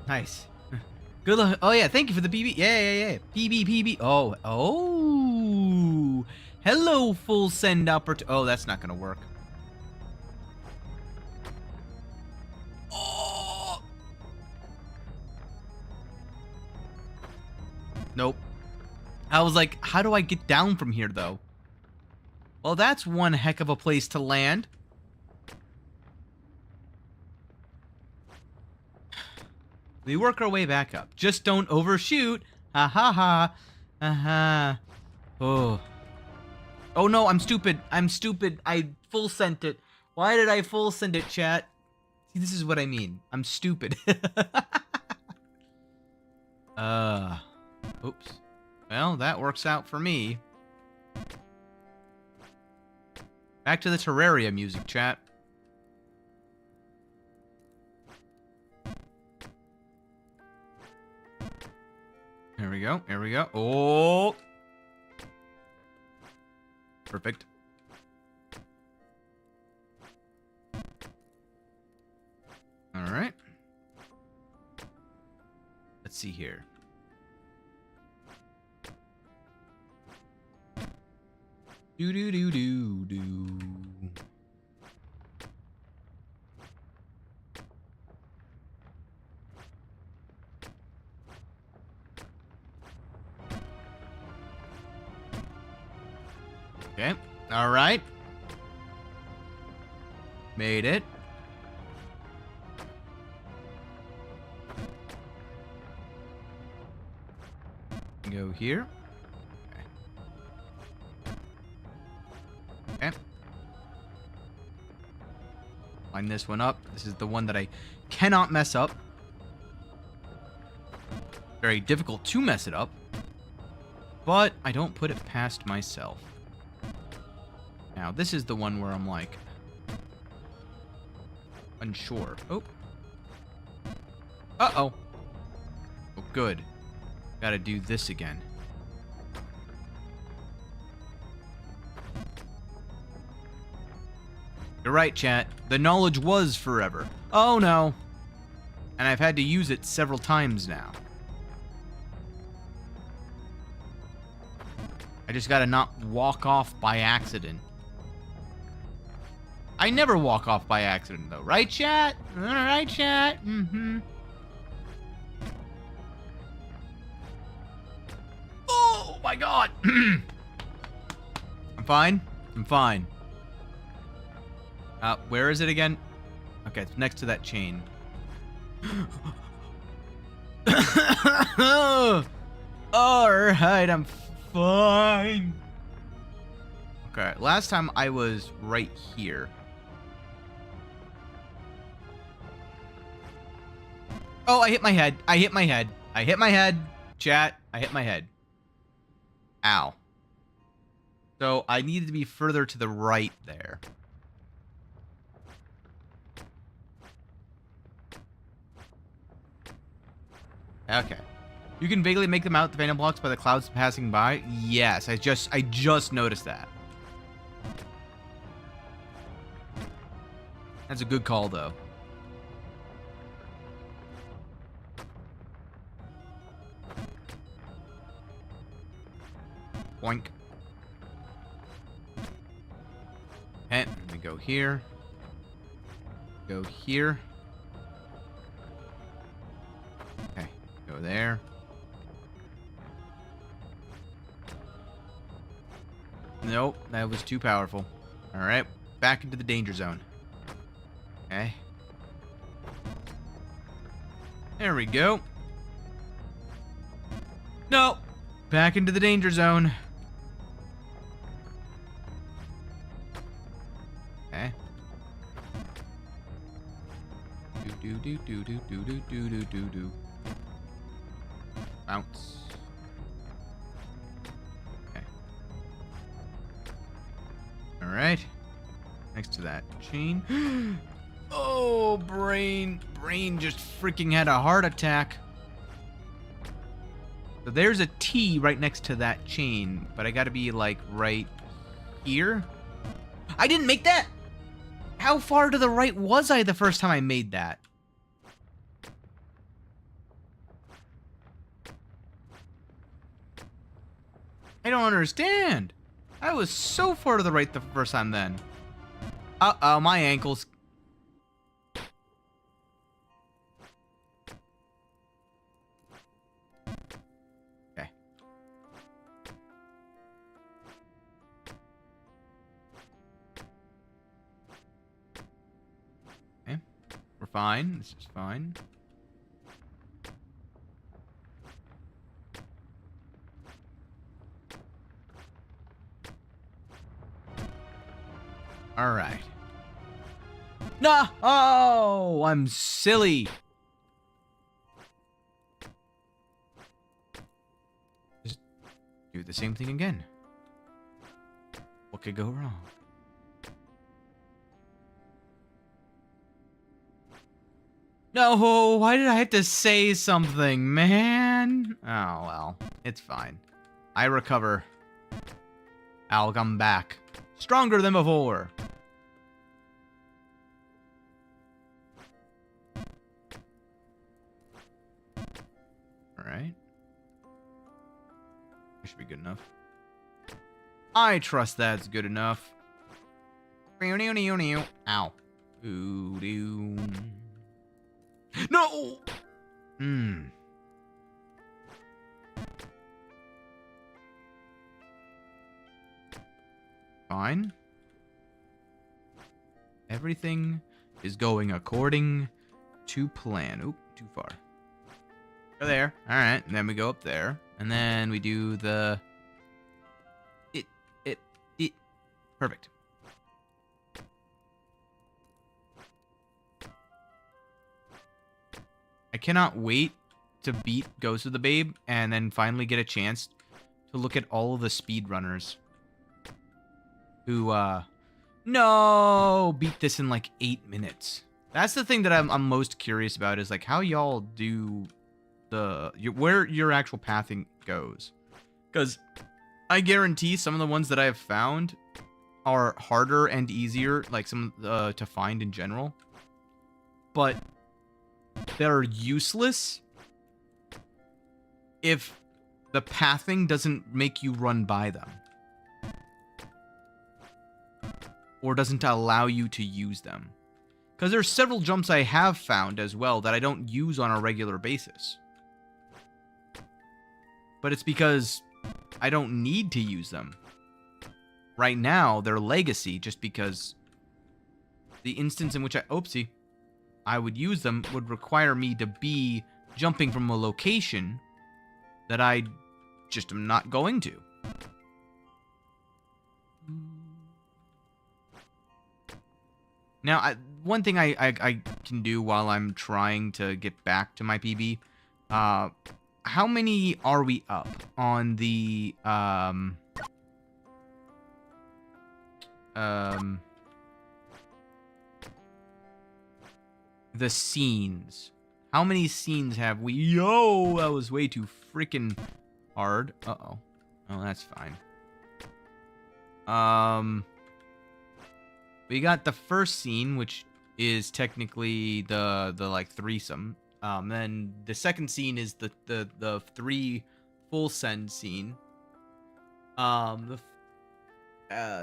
Speaker 1: Nice. Good luck. Oh, yeah. Thank you for the PB. Yeah. PB. Oh. Hello, full send opportunity. Oh, that's not going to work. Oh. Nope. I was like, how do I get down from here, though? Well, that's one heck of a place to land. We work our way back up. Just don't overshoot. Ha ha ha. Ha. Oh. Oh no, I'm stupid. I full sent it. Why did I full send it, chat? See, this is what I mean. I'm stupid. Oops. Well, that works out for me. Back to the Terraria music, chat. Here we go. Oh! Perfect. Alright. Let's see here. Do. Okay. All right. Made it. Go here. Okay. Line this one up. This is the one that I cannot mess up. Very difficult to mess it up. But I don't put it past myself. Now, this is the one where I'm like... unsure. Oh. Uh-oh. Oh, good. Gotta do this again. You're right, chat. The knowledge was forever. Oh, no. And I've had to use it several times now. I just gotta not walk off by accident. I never walk off by accident, though. Right, chat? Right, chat? Mm-hmm. Oh, my God. I'm fine. Where is it again? Okay, it's next to that chain. Alright, I'm fine. Okay, last time I was right here. Oh, I hit my head. Chat, I hit my head. Ow. So I needed to be further to the right there. Okay. You can vaguely make them out, the phantom blocks, by the clouds passing by. Yes, I just noticed that. That's a good call, though. Boink. Okay, let me go here. Go here. Okay, go there. Nope, that was too powerful. Alright, back into the danger zone. Okay. There we go. No! Back into the danger zone. Okay. Do do do do do do do do do do. Bounce. Okay. Alright. Next to that chain. Oh, brain. Brain just freaking had a heart attack. So there's a T right next to that chain, but I gotta be like right here. I didn't make that! How far to the right was I the first time I made that? I don't understand. I was so far to the right the first time then. Uh-oh, my ankles. Okay. Okay. We're fine. This is fine. All right. Nah! Oh, I'm silly. Just do the same thing again. What could go wrong? No, why did I have to say something, man? Oh, well, it's fine. I recover. I'll come back. Stronger than before. Alright. That should be good enough. I trust that's good enough. Ow. Ooh. No! Fine. Everything is going according to plan. Oop, too far. Go there. Alright, and then we go up there. And then we do the... It. Perfect. I cannot wait to beat Ghost of the Babe and then finally get a chance to look at all of the speedrunners who, no, beat this in like 8 minutes. That's the thing that I'm most curious about is like how y'all do where your actual pathing goes. Because I guarantee some of the ones that I have found are harder and easier, like some to find in general. But they're useless if the pathing doesn't make you run by them. Or doesn't allow you to use them. Because there's several jumps I have found as well that I don't use on a regular basis. But it's because I don't need to use them. Right now, they're legacy just because the instance in which I would use them would require me to be jumping from a location that I just am not going to. Now, one thing I can do while I'm trying to get back to my PB, how many are we up on the, the scenes? How many scenes have we? Yo, that was way too freaking hard. Uh-oh. Oh, that's fine. We got the first scene, which is technically the like threesome. Then the second scene is the 3 full send scene. The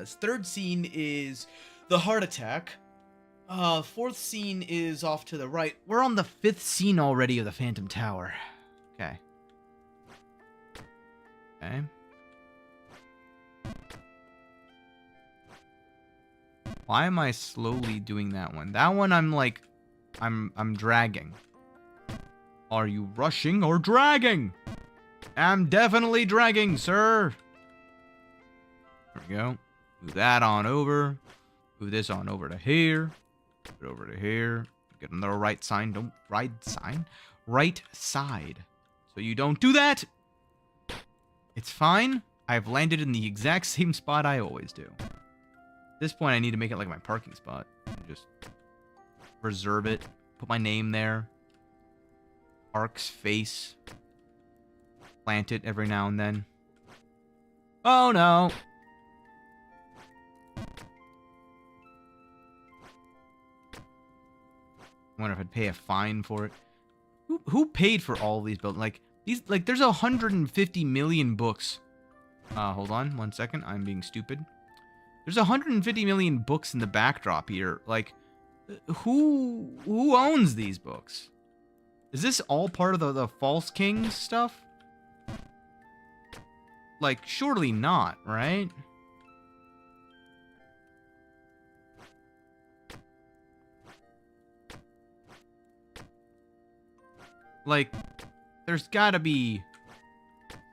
Speaker 1: third scene is the heart attack. Fourth scene is off to the right. We're on the fifth scene already of the Phantom Tower. Okay. Okay. Why am I slowly doing that one? That one I'm like, I'm dragging. Are you rushing or dragging? I'm definitely dragging, sir. There we go. Move that on over. Move this on over to here. Move it over to here. Get on the right sign. Don't right sign. Right side. So you don't do that. It's fine. I've landed in the exact same spot I always do. At this point, I need to make it like my parking spot. Just reserve it. Put my name there. Ark's face. Plant it every now and then. Oh no. I wonder if I'd pay a fine for it. Who paid for all these buildings? Like there's 150 million books. Hold on 1 second. I'm being stupid. There's 150 million books in the backdrop here. Like, who owns these books? Is this all part of the False Kings stuff? Like, surely not, right? Like, there's gotta be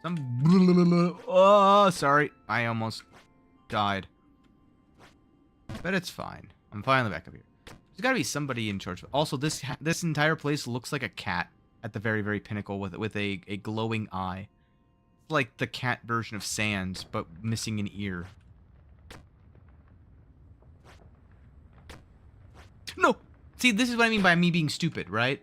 Speaker 1: some... Oh, sorry. I almost died. But it's fine. I'm finally back up here. There's gotta be somebody in charge. Also, this entire place looks like a cat at the very, very pinnacle with a glowing eye. It's like the cat version of Sans, but missing an ear. No! See, this is what I mean by me being stupid, right?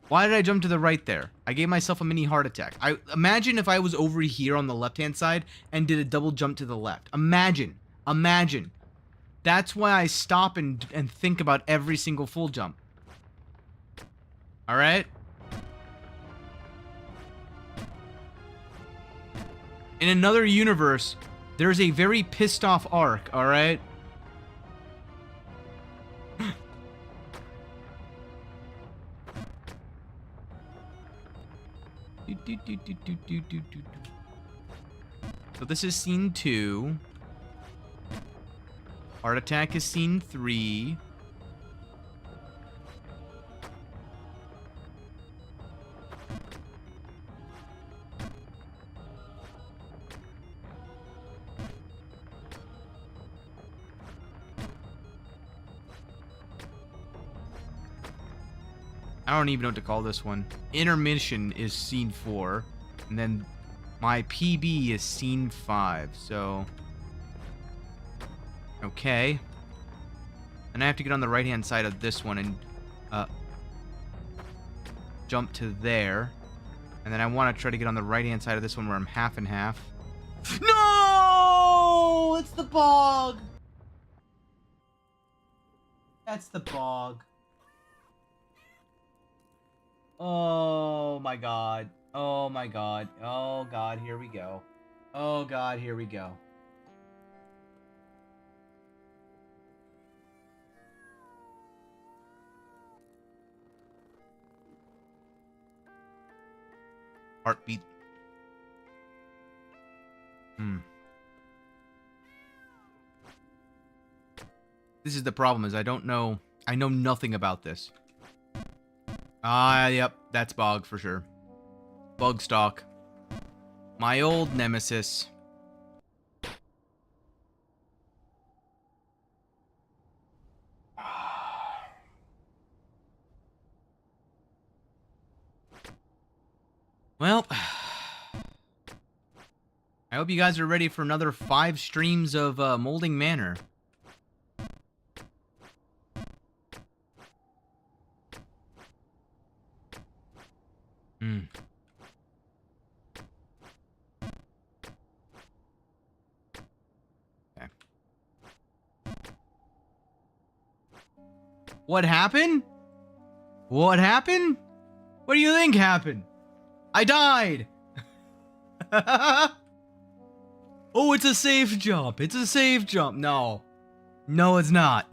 Speaker 1: Why did I jump to the right there? I gave myself a mini heart attack. Imagine if I was over here on the left-hand side and did a double jump to the left. Imagine. Imagine. That's why I stop and think about every single full jump. Alright? In another universe, there's a very pissed off Ark, alright? So this is scene 2. Heart attack is scene 3. I don't even know what to call this one. Intermission is scene 4. And then my PB is scene 5. So... okay. And I have to get on the right-hand side of this one and jump to there. And then I want to try to get on the right-hand side of this one where I'm half and half. No! It's the bog! That's the bog. Oh my god. Oh my god. Oh god, here we go. Oh god, here we go. Heartbeat. This is the problem, is I don't know... I know nothing about this. Yep. That's Bog for sure. Bugstock. My old nemesis. Well, I hope you guys are ready for another 5 streams of Molding Manor. Okay. What happened? What happened? What do you think happened? I died! Oh, it's a safe jump. It's a safe jump. No. No, it's not.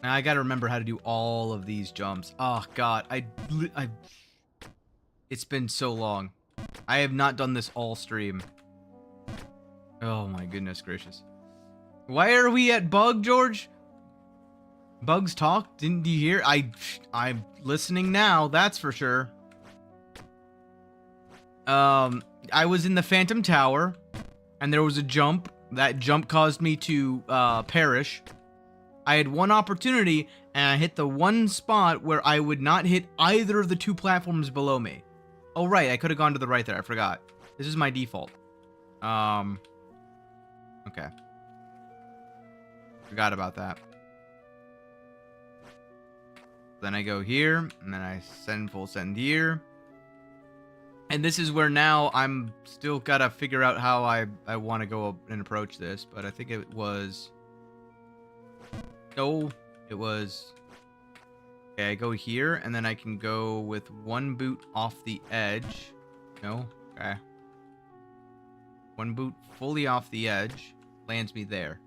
Speaker 1: I gotta remember how to do all of these jumps. Oh, God. It's been so long. I have not done this all stream. Oh, my goodness gracious. Why are we at Bug, George? Bugs talk? Didn't you hear? I'm listening now, that's for sure. I was in the Phantom Tower, and there was a jump. That jump caused me to perish. I had one opportunity, and I hit the one spot where I would not hit either of the two platforms below me. Oh, right, I could have gone to the right there. I forgot. This is my default. Okay. Forgot about that. Then I go here, and then I full send here. And this is where now I'm still gotta figure out how I want to go and approach this. But I think it was... No, it was... Okay, I go here, and then I can go with one boot off the edge. No? Okay. One boot fully off the edge. Lands me there.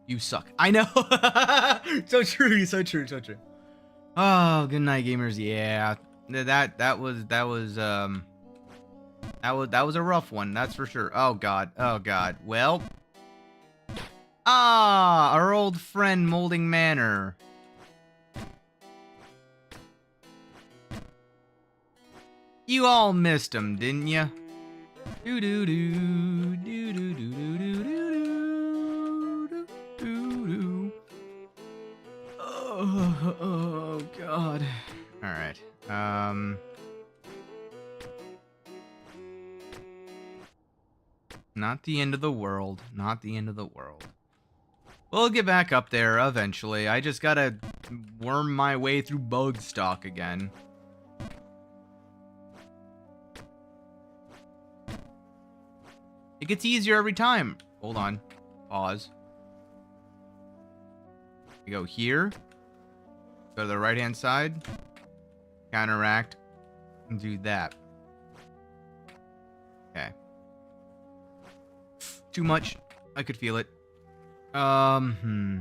Speaker 1: You suck. I know! So true, so true, so true. Oh, good night, gamers. Yeah. That was a rough one, that's for sure. Oh, God. Oh, God. Well... Ah, our old friend, Molding Manor. You all missed him, didn't ya? Do do do do do do do do do do do. Oh God. All right. Not the end of the world. Not the end of the world. We'll get back up there eventually. I just gotta worm my way through bug stock again. It gets easier every time. Hold on. Pause. We go here. Go to the right-hand side. Counteract. And do that. Okay. Too much. I could feel it. Alright.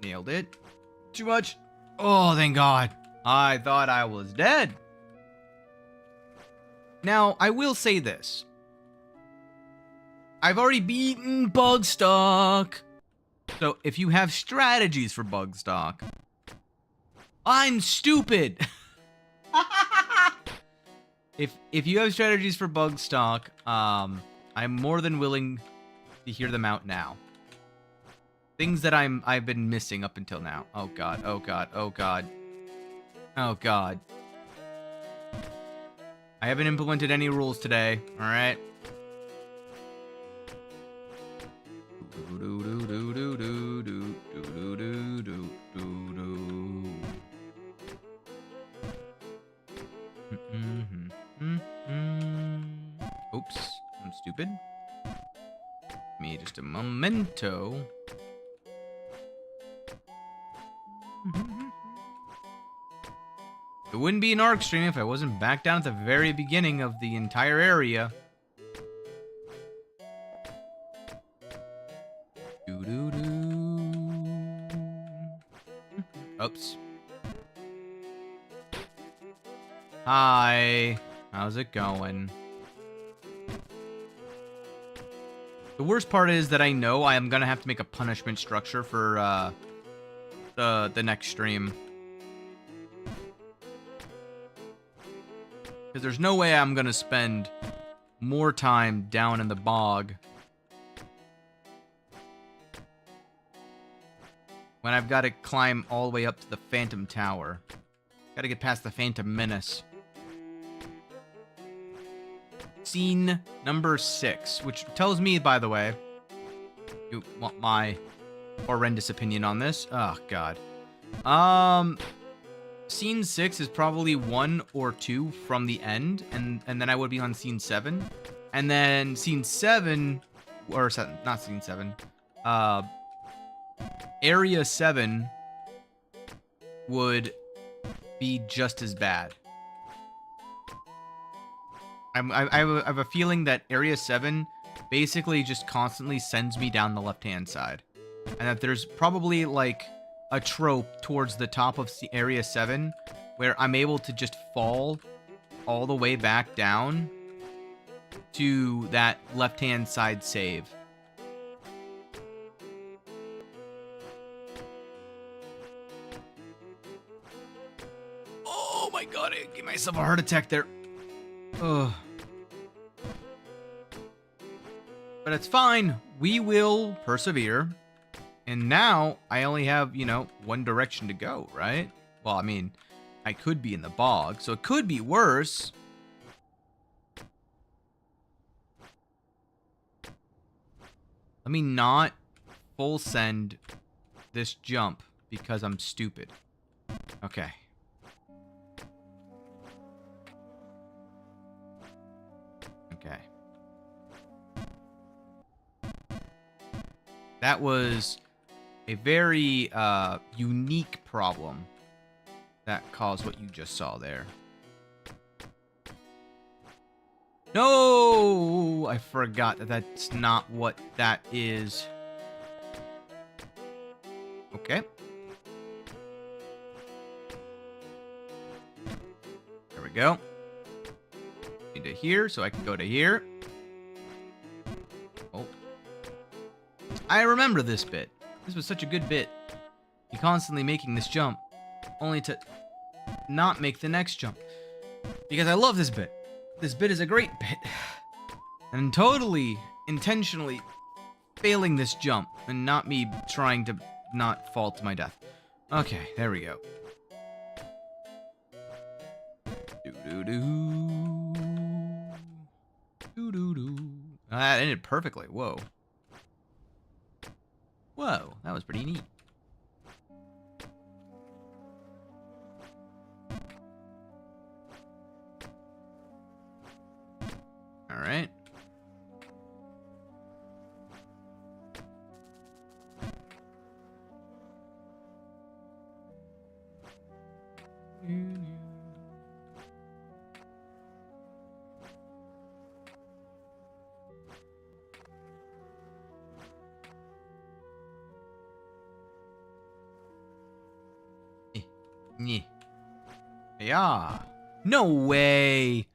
Speaker 1: Nailed it. Too much. Oh, thank God. I thought I was dead. Now, I will say this. I've already beaten Bugstock. So, if you have strategies for Bugstock, I'm stupid. If you have strategies for Bugstock, I'm more than willing to hear them out now. Things that I've been missing up until now. Oh God, oh God, oh God. Oh God. I haven't implemented any rules today, alright? Oops, I'm stupid. Give me just a memento. It wouldn't be an ARC stream if I wasn't back down at the very beginning of the entire area. Oops. Hi. How's it going? The worst part is that I know I am gonna have to make a punishment structure for the next stream. Because there's no way I'm gonna spend more time down in the bog when I've got to climb all the way up to the Phantom Tower. Gotta get past the Phantom Menace. Scene number 6, which tells me, by the way, you want my horrendous opinion on this? Oh, God. Scene 6 is probably 1 or 2 from the end, and then I would be on scene 7. And then scene 7, or not scene 7, area 7 would be just as bad. I have a feeling that area 7 basically just constantly sends me down the left-hand side. And that there's probably, like, a trope towards the top of Area 7 where I'm able to just fall all the way back down to that left-hand side save. Oh my god, I gave myself a heart attack there. Ugh. But it's fine. We will persevere. And now, I only have, you know, one direction to go, right? Well, I mean, I could be in the bog, so it could be worse. Let me not full send this jump because I'm stupid. Okay. Okay. That was a very unique problem that caused what you just saw there. No! I forgot that that's not what that is. Okay. There we go. Into here, so I can go to here. Oh. I remember this bit. This was such a good bit. You constantly making this jump, only to not make the next jump. Because I love this bit. This bit is a great bit. And totally, intentionally failing this jump, and not me trying to not fall to my death. Okay, there we go. Do-do-do. Do-do-do. That ended perfectly. Whoa. Whoa, that was pretty neat. All right. Yeah. No way.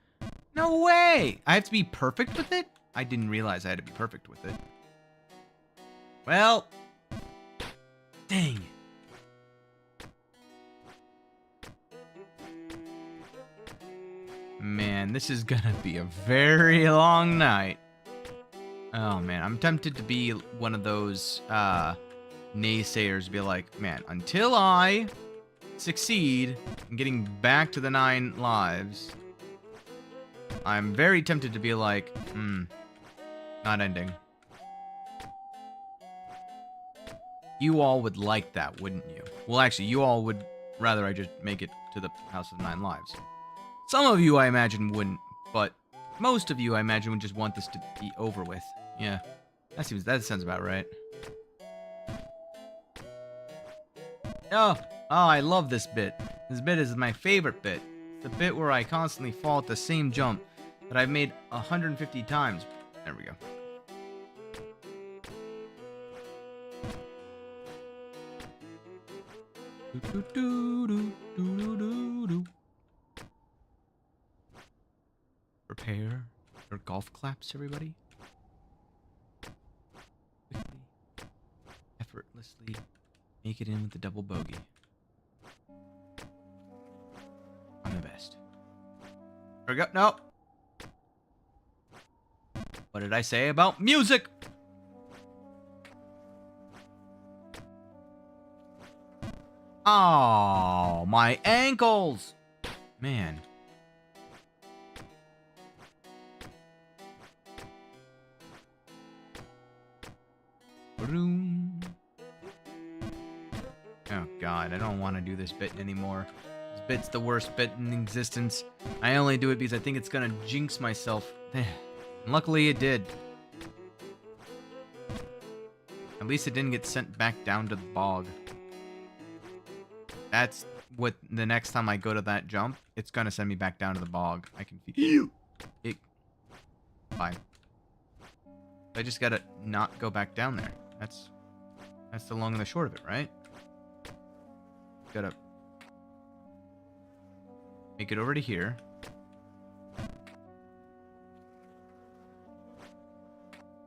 Speaker 1: No way. I have to be perfect with it? I didn't realize I had to be perfect with it. Well. Dang. Man, this is gonna be a very long night. Oh, man. I'm tempted to be one of those naysayers. Be like, man, until I succeed in getting back to the 9 lives, I'm very tempted to be like, not ending. You all would like that, wouldn't you? Well, actually, you all would rather I just make it to the House of 9 Lives. Some of you, I imagine, wouldn't, but most of you, I imagine, would just want this to be over with. Yeah, that sounds about right. Oh, I love this bit. This bit is my favorite bit. It's the bit where I constantly fall at the same jump that I've made 150 times. There we go. Prepare your golf claps, everybody. Quickly, effortlessly make it in with the double bogey. I'm the best. There we go. No. What did I say about music? Oh, my ankles. Man. Boom. Oh god, I don't want to do this bit anymore. This bit's the worst bit in existence. I only do it because I think it's gonna jinx myself. And luckily it did. At least it didn't get sent back down to the bog. That's what the next time I go to that jump, it's gonna send me back down to the bog. I can feel it. Fine. I just gotta not go back down there. That's the long and the short of it, right? Gotta make it over to here.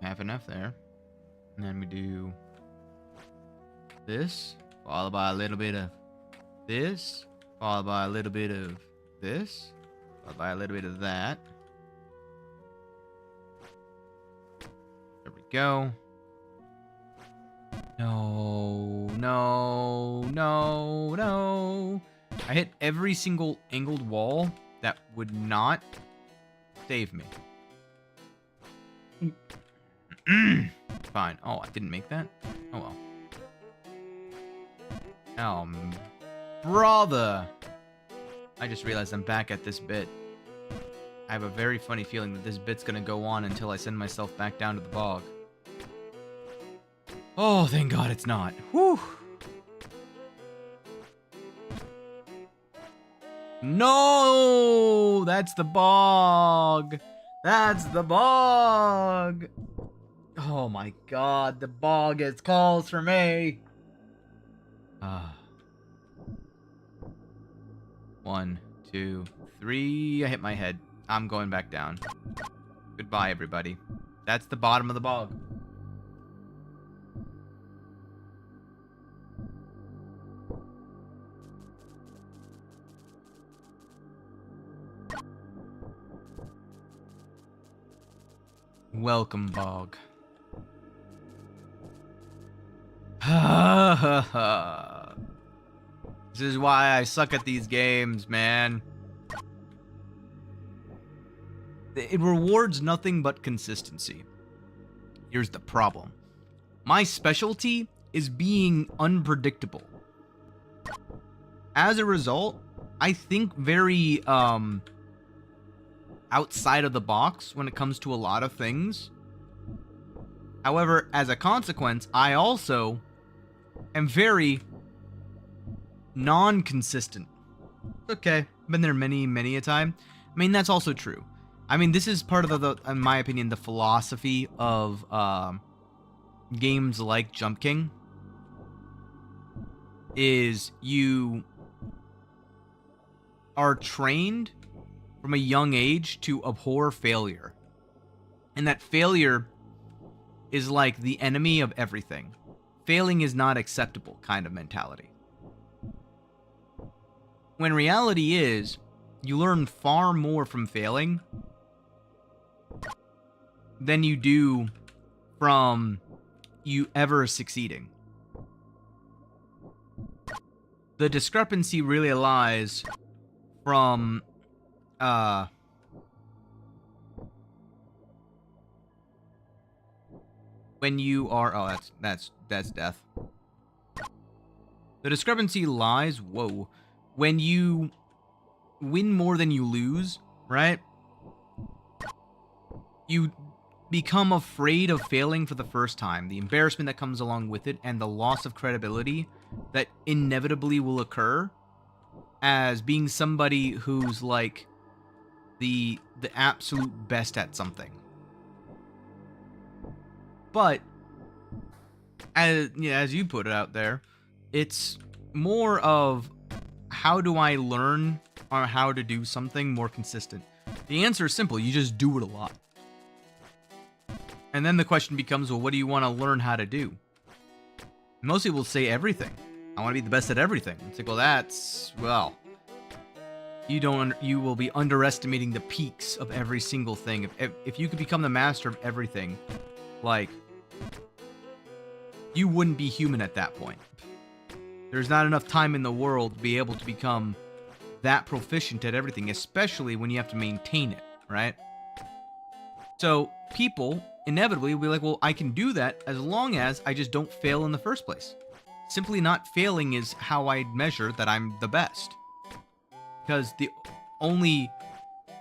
Speaker 1: Have enough there. And then we do this, followed by a little bit of this, followed by a little bit of this, followed by a little bit of that. There we go. No, no, no, no. I hit every single angled wall that would not save me. Fine. Oh, I didn't make that? Oh, well. Brother! I just realized I'm back at this bit. I have a very funny feeling that this bit's gonna go on until I send myself back down to the bog. Oh, thank God it's not. Whew! No! That's the bog! That's the bog! Oh my God, the bog has calls for me! 1, 2, 3. I hit my head. I'm going back down. Goodbye, everybody. That's the bottom of the bog. Welcome, bog. Ha ha ha. This is why I suck at these games, man. It rewards nothing but consistency. Here's the problem. My specialty is being unpredictable. As a result, I think very outside of the box when it comes to a lot of things. However, as a consequence, I also am very non-consistent. Okay, been there many a time. I mean, that's also true. I mean, this is part of the in my opinion, the philosophy of games like Jump King. Is you are trained from a young age to abhor failure. And that failure is like the enemy of everything. Failing is not acceptable kind of mentality. When reality is, you learn far more from failing than you do from you ever succeeding. The discrepancy really lies from when you are that's death. The discrepancy lies when you win more than you lose, right? You become afraid of failing for the first time, the embarrassment that comes along with it, and the loss of credibility that inevitably will occur as being somebody who's like the absolute best at something. But as you put it out there, it's more of how do I learn or how to do something more consistent? The answer is simple. You just do it a lot. And then the question becomes, well, what do you want to learn how to do? Most people say everything. I want to be the best at everything. It's like, you will be underestimating the peaks of every single thing. If you could become the master of everything, like, you wouldn't be human at that point. There's not enough time in the world to be able to become that proficient at everything, especially when you have to maintain it, right? So people inevitably will be like, well, I can do that as long as I just don't fail in the first place. Simply not failing is how I measure that I'm the best. Because the only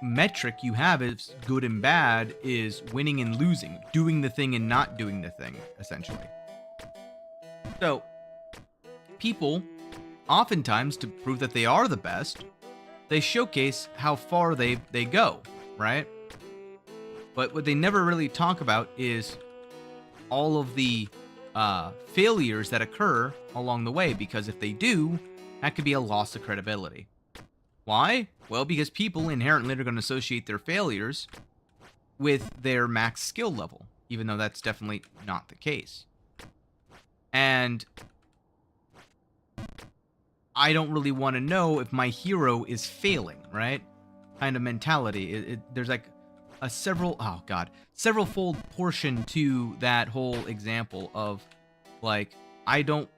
Speaker 1: metric you have is good and bad is winning and losing, doing the thing and not doing the thing, essentially. So, people, oftentimes, to prove that they are the best, they showcase how far they go, right? But what they never really talk about is all of the failures that occur along the way, because if they do, that could be a loss of credibility. Why? Well, because people inherently are going to associate their failures with their max skill level, even though that's definitely not the case. And I don't really want to know if my hero is failing, right? Kind of mentality. There's like a several-fold portion to that whole example of, like, I don't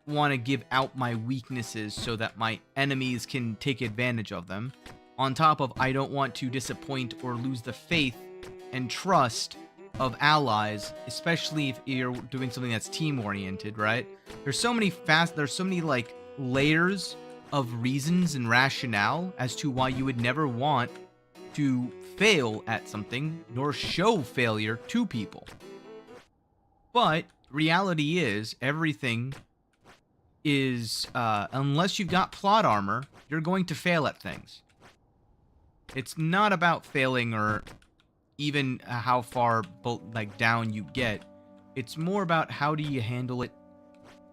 Speaker 1: want to give out my weaknesses so that my enemies can take advantage of them. On top of, I don't want to disappoint or lose the faith and trust of allies, especially if you're doing something that's team-oriented, right? There's so many like layers of reasons and rationale as to why you would never want to fail at something nor show failure to people. But reality is, everything is, unless you've got plot armor, you're going to fail at things. It's not about failing or even how far down you get. It's more about how do you handle it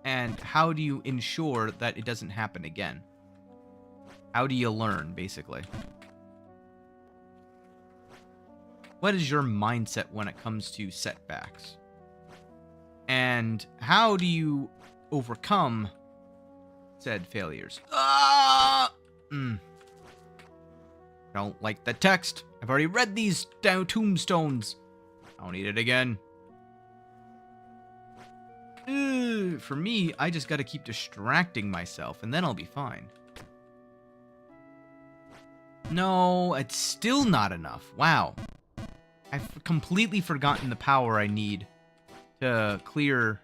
Speaker 1: and how do you ensure that it doesn't happen again. How do you learn, basically? What is your mindset when it comes to setbacks? And how do you overcome said failures? Don't like the text. I've already read these tombstones. I don't need it again. For me, I just gotta keep distracting myself, and then I'll be fine. No, it's still not enough. Wow. I've completely forgotten the power I need to clear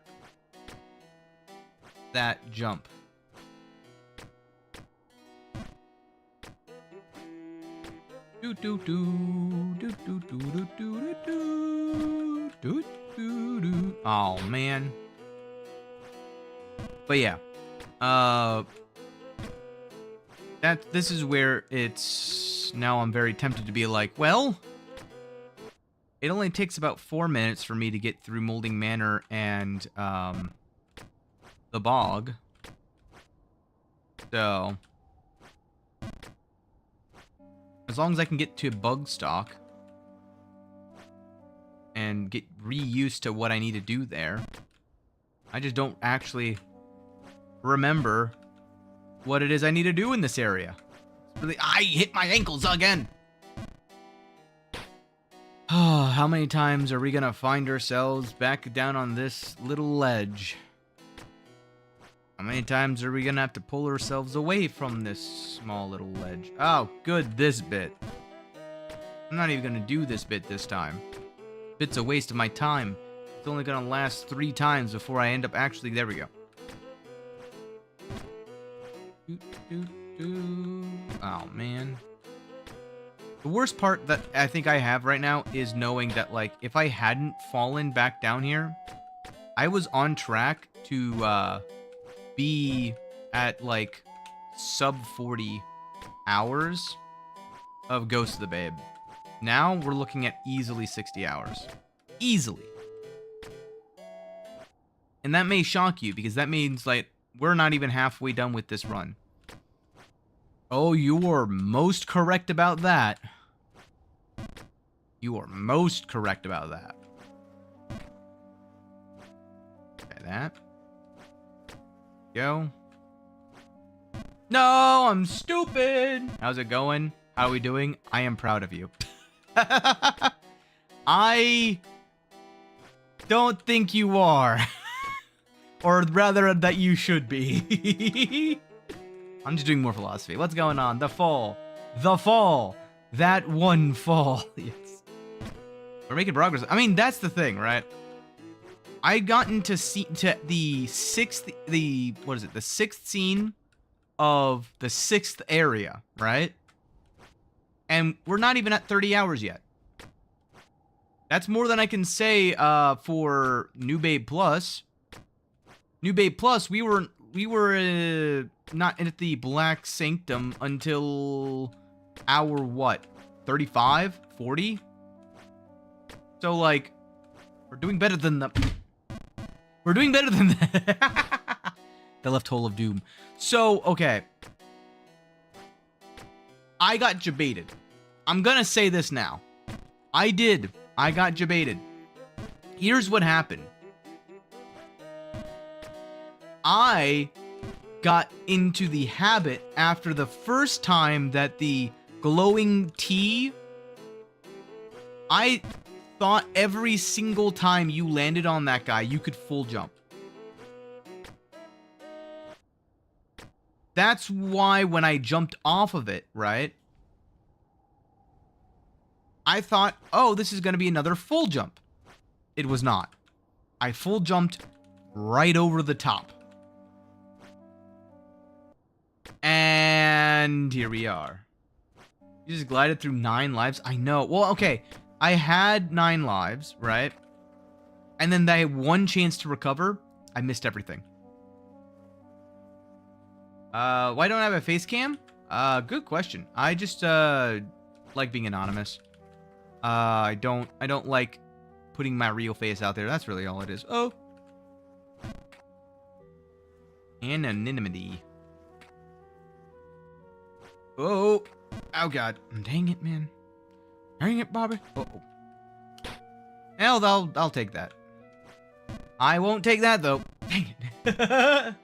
Speaker 1: that jump. Oh man. But yeah. This is where it's now I'm very tempted to be like, well, it only takes about 4 minutes for me to get through Molding Manor and the bog. So as long as I can get to Bugstock and get reused to what I need to do there. I just don't actually remember what it is I need to do in this area. It's really, I hit my ankles again. How many times are we gonna find ourselves back down on this little ledge? How many times are we gonna have to pull ourselves away from this small little ledge? Oh, good, this bit. I'm not even gonna do this bit this time. Bit's a waste of my time. It's only gonna last 3 times before I end up actually... There we go. Oh, man. The worst part that I think I have right now is knowing that, like, if I hadn't fallen back down here, I was on track to, be at, like, sub 40 hours of Ghost of the Babe. Now we're looking at easily 60 hours. Easily. And that may shock you, because that means, like, we're not even halfway done with this run. Oh, you are most correct about that. You are most correct about that. Okay, that. Go. No, I'm stupid. How's it going? How are we doing? I am proud of you. I don't think you are. Or rather, that you should be. I'm just doing more philosophy. What's going on? The fall. The fall. That one fall. Yes. We're making progress. I mean, that's the thing, right? I gotten to see to the sixth scene of the 6th area, right? And we're not even at 30 hours yet. That's more than I can say for New Babe Plus. New Babe Plus, we were not at the Black Sanctum until hour what? 35? 40? So like we're doing better than the We're doing better than that. The left hole of doom. So, okay. I got jebaited. I'm gonna say this now. I did. I got jebaited. Here's what happened. I got into the habit after the first time that the glowing T... I thought every single time you landed on that guy, you could full jump. That's why when I jumped off of it, right? I thought, oh, this is going to be another full jump. It was not. I full jumped right over the top. And here we are. You just glided through 9 lives? I know. Well, okay. I had 9 lives, right? And then I had 1 chance to recover. I missed everything. Why don't I have a face cam? Good question. I just, like being anonymous. I don't like putting my real face out there. That's really all it is. Oh. Anonymity. Oh. Oh, God. Dang it, man. Dang it, Bobby. Uh-oh. Hell, I'll take that. I won't take that, though. Dang it.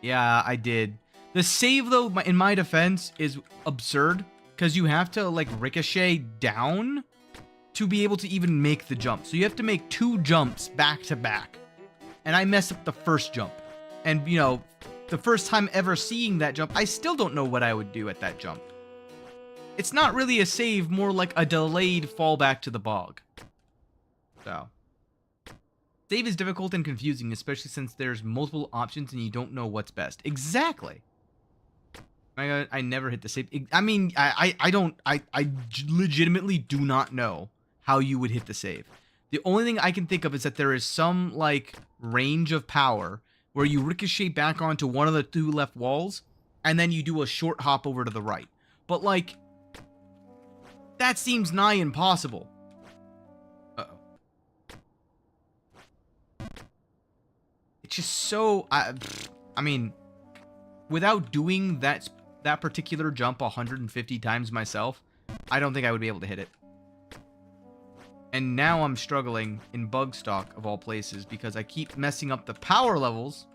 Speaker 1: Yeah, I did. The save, though, in my defense, is absurd. Because you have to, like, ricochet down to be able to even make the jump. So you have to make 2 jumps back to back. And I messed up the first jump. And, you know, the first time ever seeing that jump, I still don't know what I would do at that jump. It's not really a save, more like a delayed fallback to the bog. So. Save is difficult and confusing, especially since there's multiple options and you don't know what's best. Exactly. I never hit the save. I mean, I legitimately do not know how you would hit the save. The only thing I can think of is that there is some, like, range of power where you ricochet back onto one of the 2 left walls, and then you do a short hop over to the right. But, like, that seems nigh impossible. Uh-oh. It's just so... I mean, without doing that particular jump 150 times myself, I don't think I would be able to hit it. And now I'm struggling in Bugstock, of all places, because I keep messing up the power levels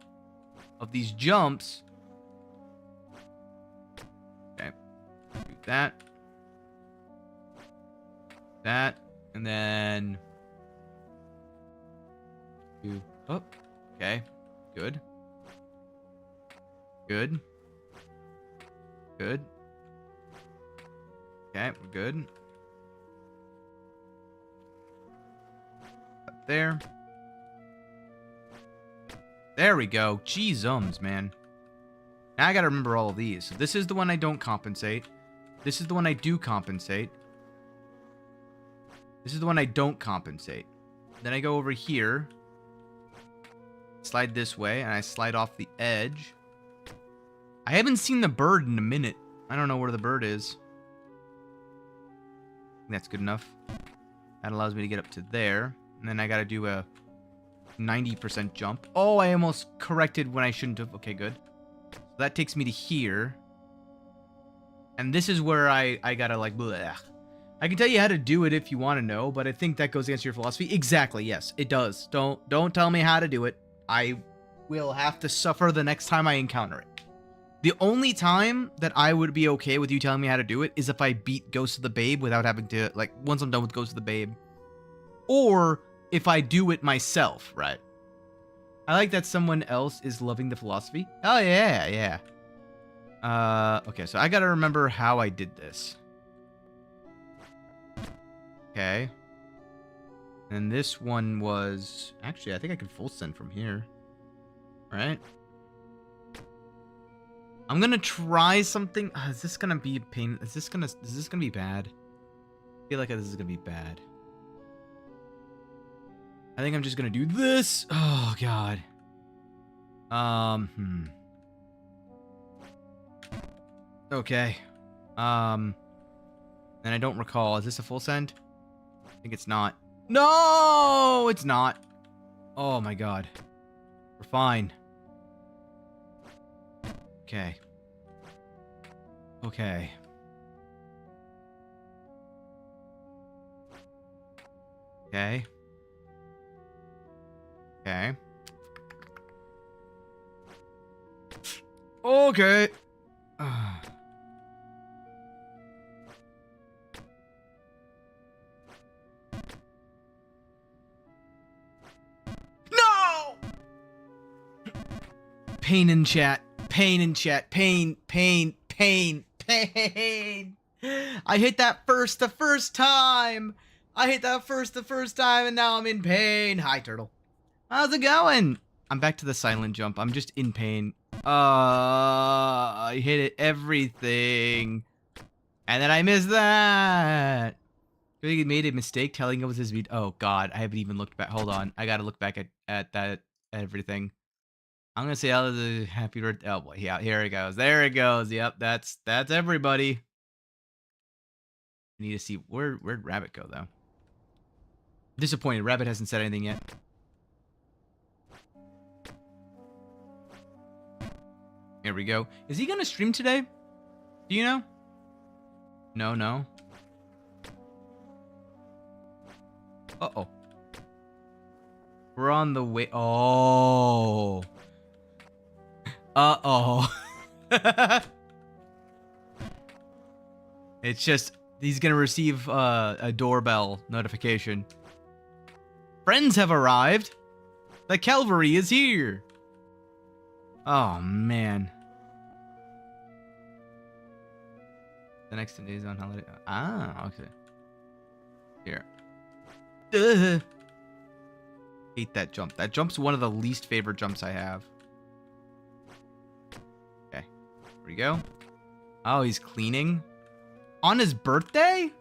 Speaker 1: of these jumps. Okay. Do that. That. And then... do... oh. Okay. Good. Good. Good. Okay, we're good. Up there. There we go. Jeez-ums, man. Now I gotta remember all of these. So this is the one I don't compensate. This is the one I do compensate. This is the one I don't compensate. Then I go over here. Slide this way, and I slide off the edge. I haven't seen the bird in a minute. I don't know where the bird is. I think that's good enough. That allows me to get up to there. And then I gotta do a 90% jump. Oh, I almost corrected when I shouldn't have. Okay, good. So that takes me to here. And this is where I gotta, like, bleh. I can tell you how to do it if you want to know, but I think that goes against your philosophy. Exactly, yes, it does. Don't tell me how to do it. I will have to suffer the next time I encounter it. The only time that I would be okay with you telling me how to do it is if I beat Ghost of the Babe without having to, like, once I'm done with Ghost of the Babe. Or if I do it myself, right? I like that someone else is loving the philosophy. Oh, yeah, yeah. Okay, so I gotta remember how I did this. Okay. And this one was... actually, I think I can full send from here. Right? I'm gonna try something. Is this gonna be a pain? Is this gonna be bad? I feel like this is gonna be bad. I think I'm just gonna do this. Oh god. Okay. And I don't recall. Is this a full send? I think it's not. No, it's not. Oh my god. We're fine. Okay. Okay. Okay. Okay. Okay. No! Pain in chat. Pain in chat. Pain, pain, pain, pain. I hit that the first time. I hit that the first time, and now I'm in pain. Hi, turtle. How's it going? I'm back to the silent jump. I'm just in pain. I hit it everything. And then I missed that. I think he made a mistake telling it was his beat. Oh god, I haven't even looked back. Hold on. I gotta look back at that everything. I'm gonna say out of the happy birthday. Oh boy, yeah, here it goes. There it goes. Yep, that's everybody. I need to see where'd Rabbit go though. Disappointed. Rabbit hasn't said anything yet. Here we go. Is he gonna stream today? Do you know? No. Uh-oh. We're on the way. Oh. Uh-oh. It's just, he's gonna receive a doorbell notification. Friends have arrived. The cavalry is here. Oh, man. The next 10 days on holiday. Ah, okay. Here. Hate that jump. That jump's one of the least favorite jumps I have. Okay. Here we go. Oh, he's cleaning? On his birthday?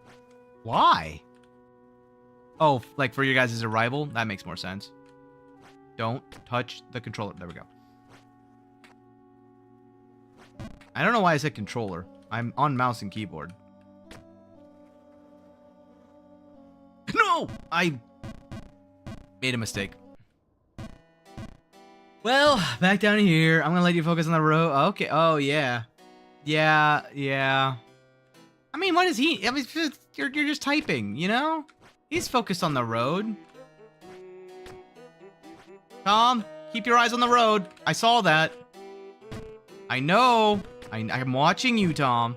Speaker 1: Why? Oh, like for your guys' arrival? That makes more sense. Don't touch the controller. There we go. I don't know why I said controller. I'm on mouse and keyboard. No! I made a mistake. Well, back down here. I'm gonna let you focus on the road. Okay. Oh, yeah. Yeah. I mean, what is he? I mean, you're just typing, you know? He's focused on the road. Tom, keep your eyes on the road. I saw that. I know. I'm watching you, Tom.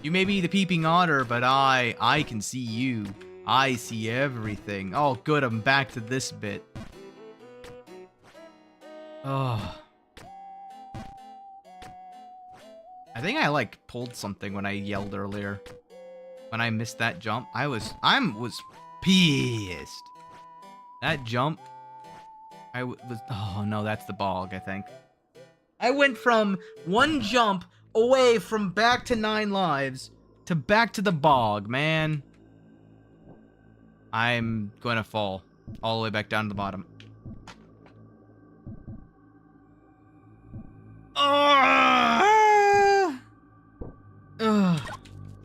Speaker 1: You may be the peeping otter, but I can see you. I see everything. Oh, good. I'm back to this bit. Oh. I think I like pulled something when I yelled earlier. When I missed that jump, I was pissed. That jump, oh no, that's the bog, I think. I went from one jump away from back to 9 lives to back to the bog, man. I'm gonna fall all the way back down to the bottom.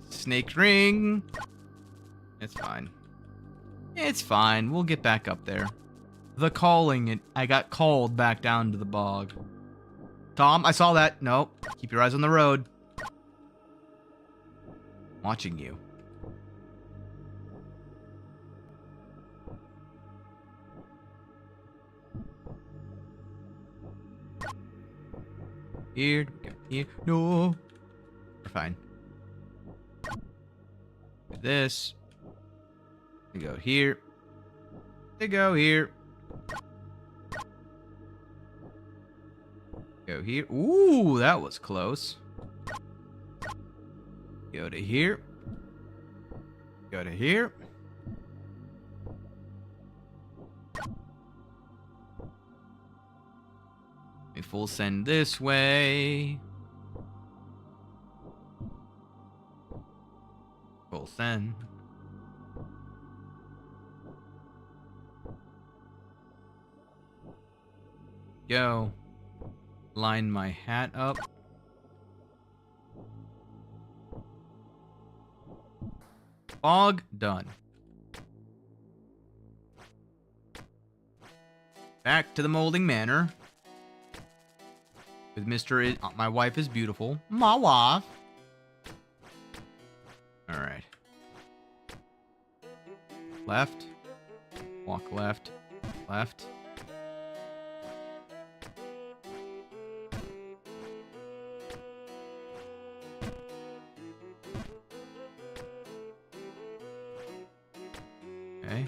Speaker 1: Snake ring. It's fine. It's fine. We'll get back up there. The calling. I got called back down to the bog. Tom, I saw that. Nope. Keep your eyes on the road. Watching you. Here. No. We're fine. Do this. We go here. They go here. Go here. Ooh, that was close. Go to here. Go to here. We full send this way. Full send. Go. Line my hat up. Fog done. Back to the molding manor. With Mr. My wife is beautiful. My wife. Alright. Left. Walk left. Left. Okay.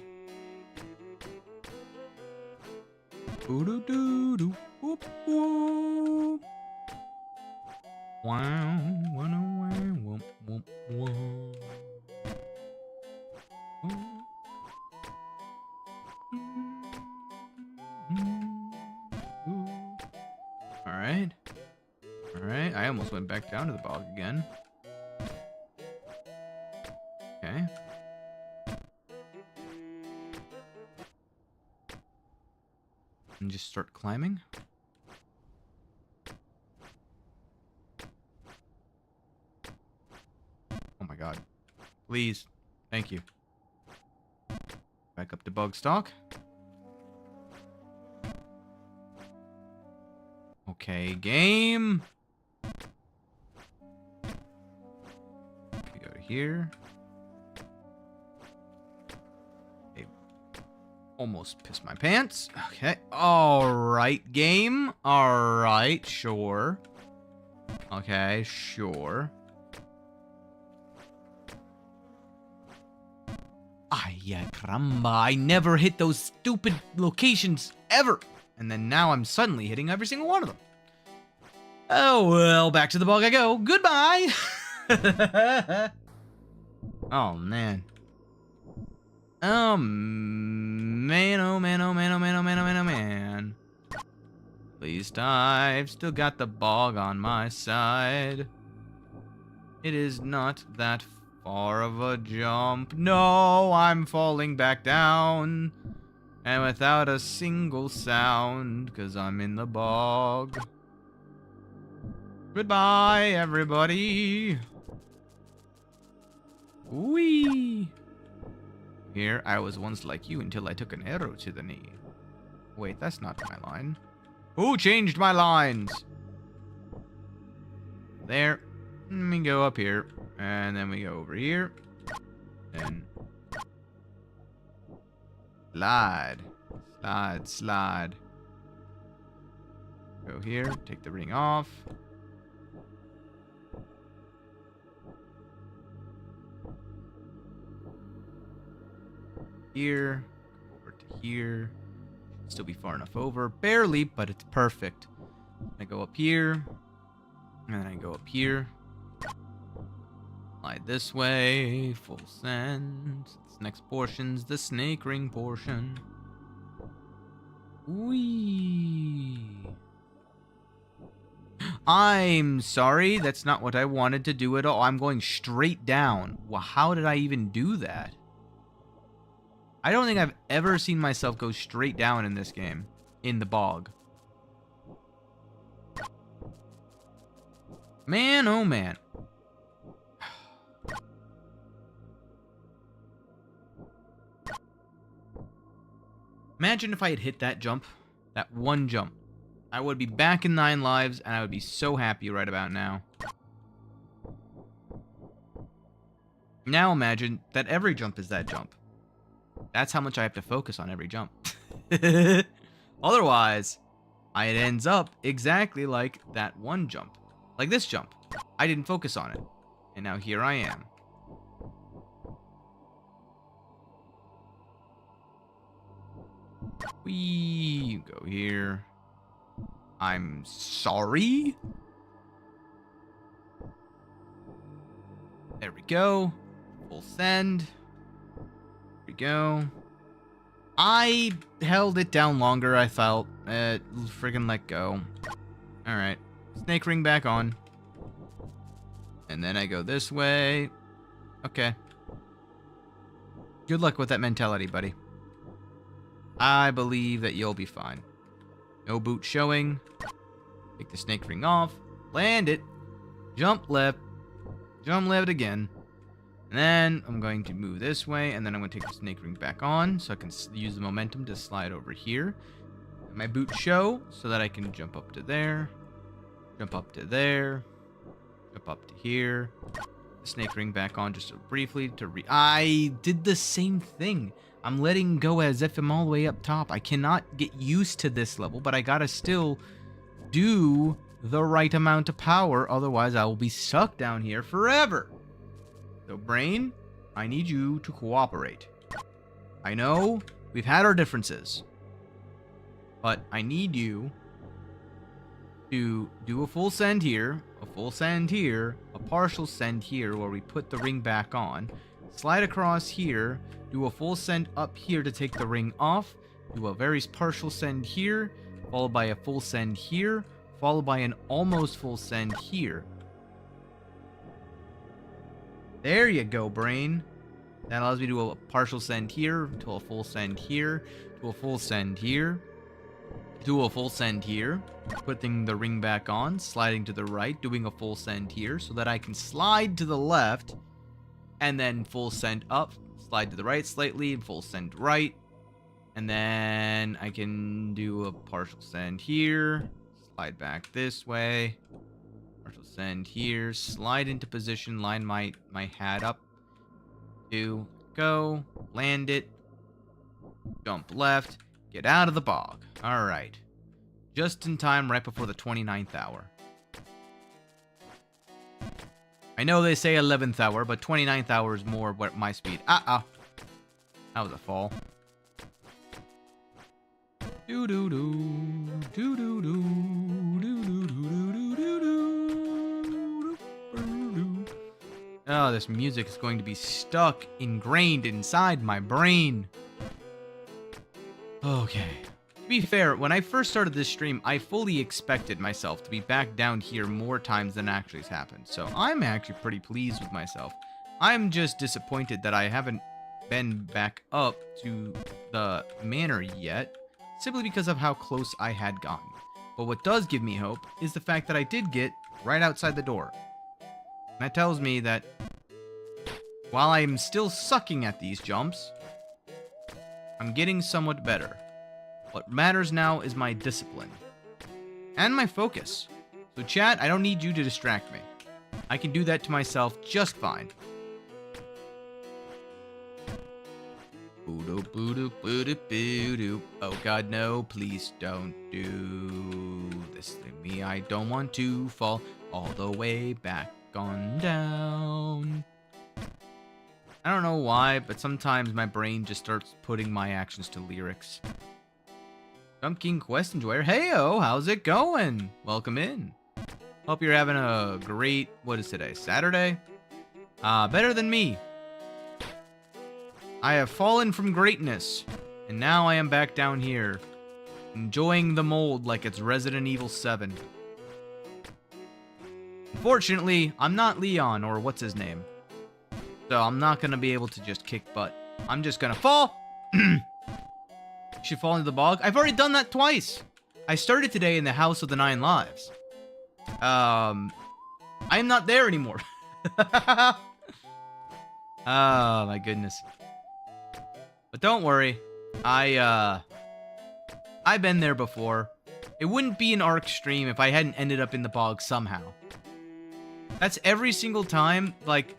Speaker 1: Ooh-doo-doo-doo. Whoop, whoop. Wow. Whoop, whoop, whoop. Alright. Alright. I almost went back down to the bog again. Okay. And just start climbing. Oh my god. Please. Thank you. Back up to bug stock. Okay, game. We go to here. Okay. Almost pissed my pants. Okay. Alright, game. Alright, sure. Okay, sure. Ay, caramba. I never hit those stupid locations ever. And then now I'm suddenly hitting every single one of them. Oh, well, back to the bog I go. Goodbye. Oh, man. Oh, man, oh, man, oh, man, oh, man, oh, man, oh, man, oh, man. Please die. I've still got the bog on my side. It is not that far of a jump. No, I'm falling back down. And without a single sound, 'cause I'm in the bog. Goodbye, everybody. Whee! Here, I was once like you until I took an arrow to the knee. Wait, that's not my line. Who changed my lines? There. Let me go up here. And then we go over here. And slide. Slide, slide. Go here. Take the ring off. Here. Over to here. Should still be far enough over. Barely, but it's perfect. I go up here. And then I go up here. Slide this way. Full send. This next portion's the snake ring portion. Whee! I'm sorry, that's not what I wanted to do at all. I'm going straight down. Well, how did I even do that? I don't think I've ever seen myself go straight down in this game. In the bog. Man, oh man. Imagine if I had hit that jump. That one jump. I would be back in 9 lives, and I would be so happy right about now. Now imagine that every jump is that jump. That's how much I have to focus on every jump. Otherwise, it ends up exactly like that one jump. Like this jump. I didn't focus on it. And now here I am. We go here. I'm sorry. There we go. Full send. There we go. I held it down longer, I felt. Friggin' let go. Alright. Snake ring back on. And then I go this way. Okay. Good luck with that mentality, buddy. I believe that you'll be fine. No boot showing. Take the snake ring off. Land it. Jump left. Jump left again. And then I'm going to move this way. And then I'm going to take the snake ring back on. So I can use the momentum to slide over here. my boots show so that I can jump up to there, jump up to there, jump up to here. Snake ring back on just briefly to I did the same thing. I'm letting go as if I'm all the way up top. I cannot get used to this level, but I gotta still do the right amount of power. Otherwise, I will be stuck down here forever. So, brain, I need you to cooperate. I know we've had our differences, but I need you to do a full send here, a full send here, a partial send here where we put the ring back on, slide across here, do a full send up here to take the ring off, do a very partial send here, followed by a full send here, followed by an almost full send here. There you go, brain. That allows me to do a partial send here, to a full send here, to a full send here, do a full send here, putting the ring back on, sliding to the right, doing a full send here so that I can slide to the left, and then full send up, slide to the right slightly, and full send right, and then I can do a partial send here, slide back this way, partial send here, slide into position, line my hat up, go, land it, jump left, get out of the bog. Alright. Just in time, right before the 29th hour. I know they say 11th hour, but 29th hour is more what my speed. That was a fall. Oh, this music is going to be stuck, ingrained inside my brain. Okay. To be fair, when I first started this stream, I fully expected myself to be back down here more times than actually has happened. So I'm actually pretty pleased with myself. I'm just disappointed that I haven't been back up to the manor yet, simply because of how close I had gotten. But what does give me hope is the fact that I did get right outside the door. And that tells me that while I'm still sucking at these jumps, I'm getting somewhat better. What matters now is my discipline. And my focus. So chat, I don't need you to distract me. I can do that to myself just fine. Oh god, no, please don't do this to me. I don't want to fall all the way back on down. I don't know why, but sometimes my brain just starts putting my actions to lyrics. Jump King Quest Enjoyer. Heyo, how's it going? Welcome in. Hope you're having a great, what is today, Saturday? Better than me. I have fallen from greatness, and now I am back down here, enjoying the mold like it's Resident Evil 7. Unfortunately, I'm not Leon, or what's his name. So I'm not going to be able to just kick butt. I'm just going to fall. Should fall into the bog. I've already done that twice. I started today in the House of the 9 Lives. I am not there anymore. Oh, my goodness. But don't worry. I've been there before. It wouldn't be an ARC stream if I hadn't ended up in the bog somehow. That's every single time, like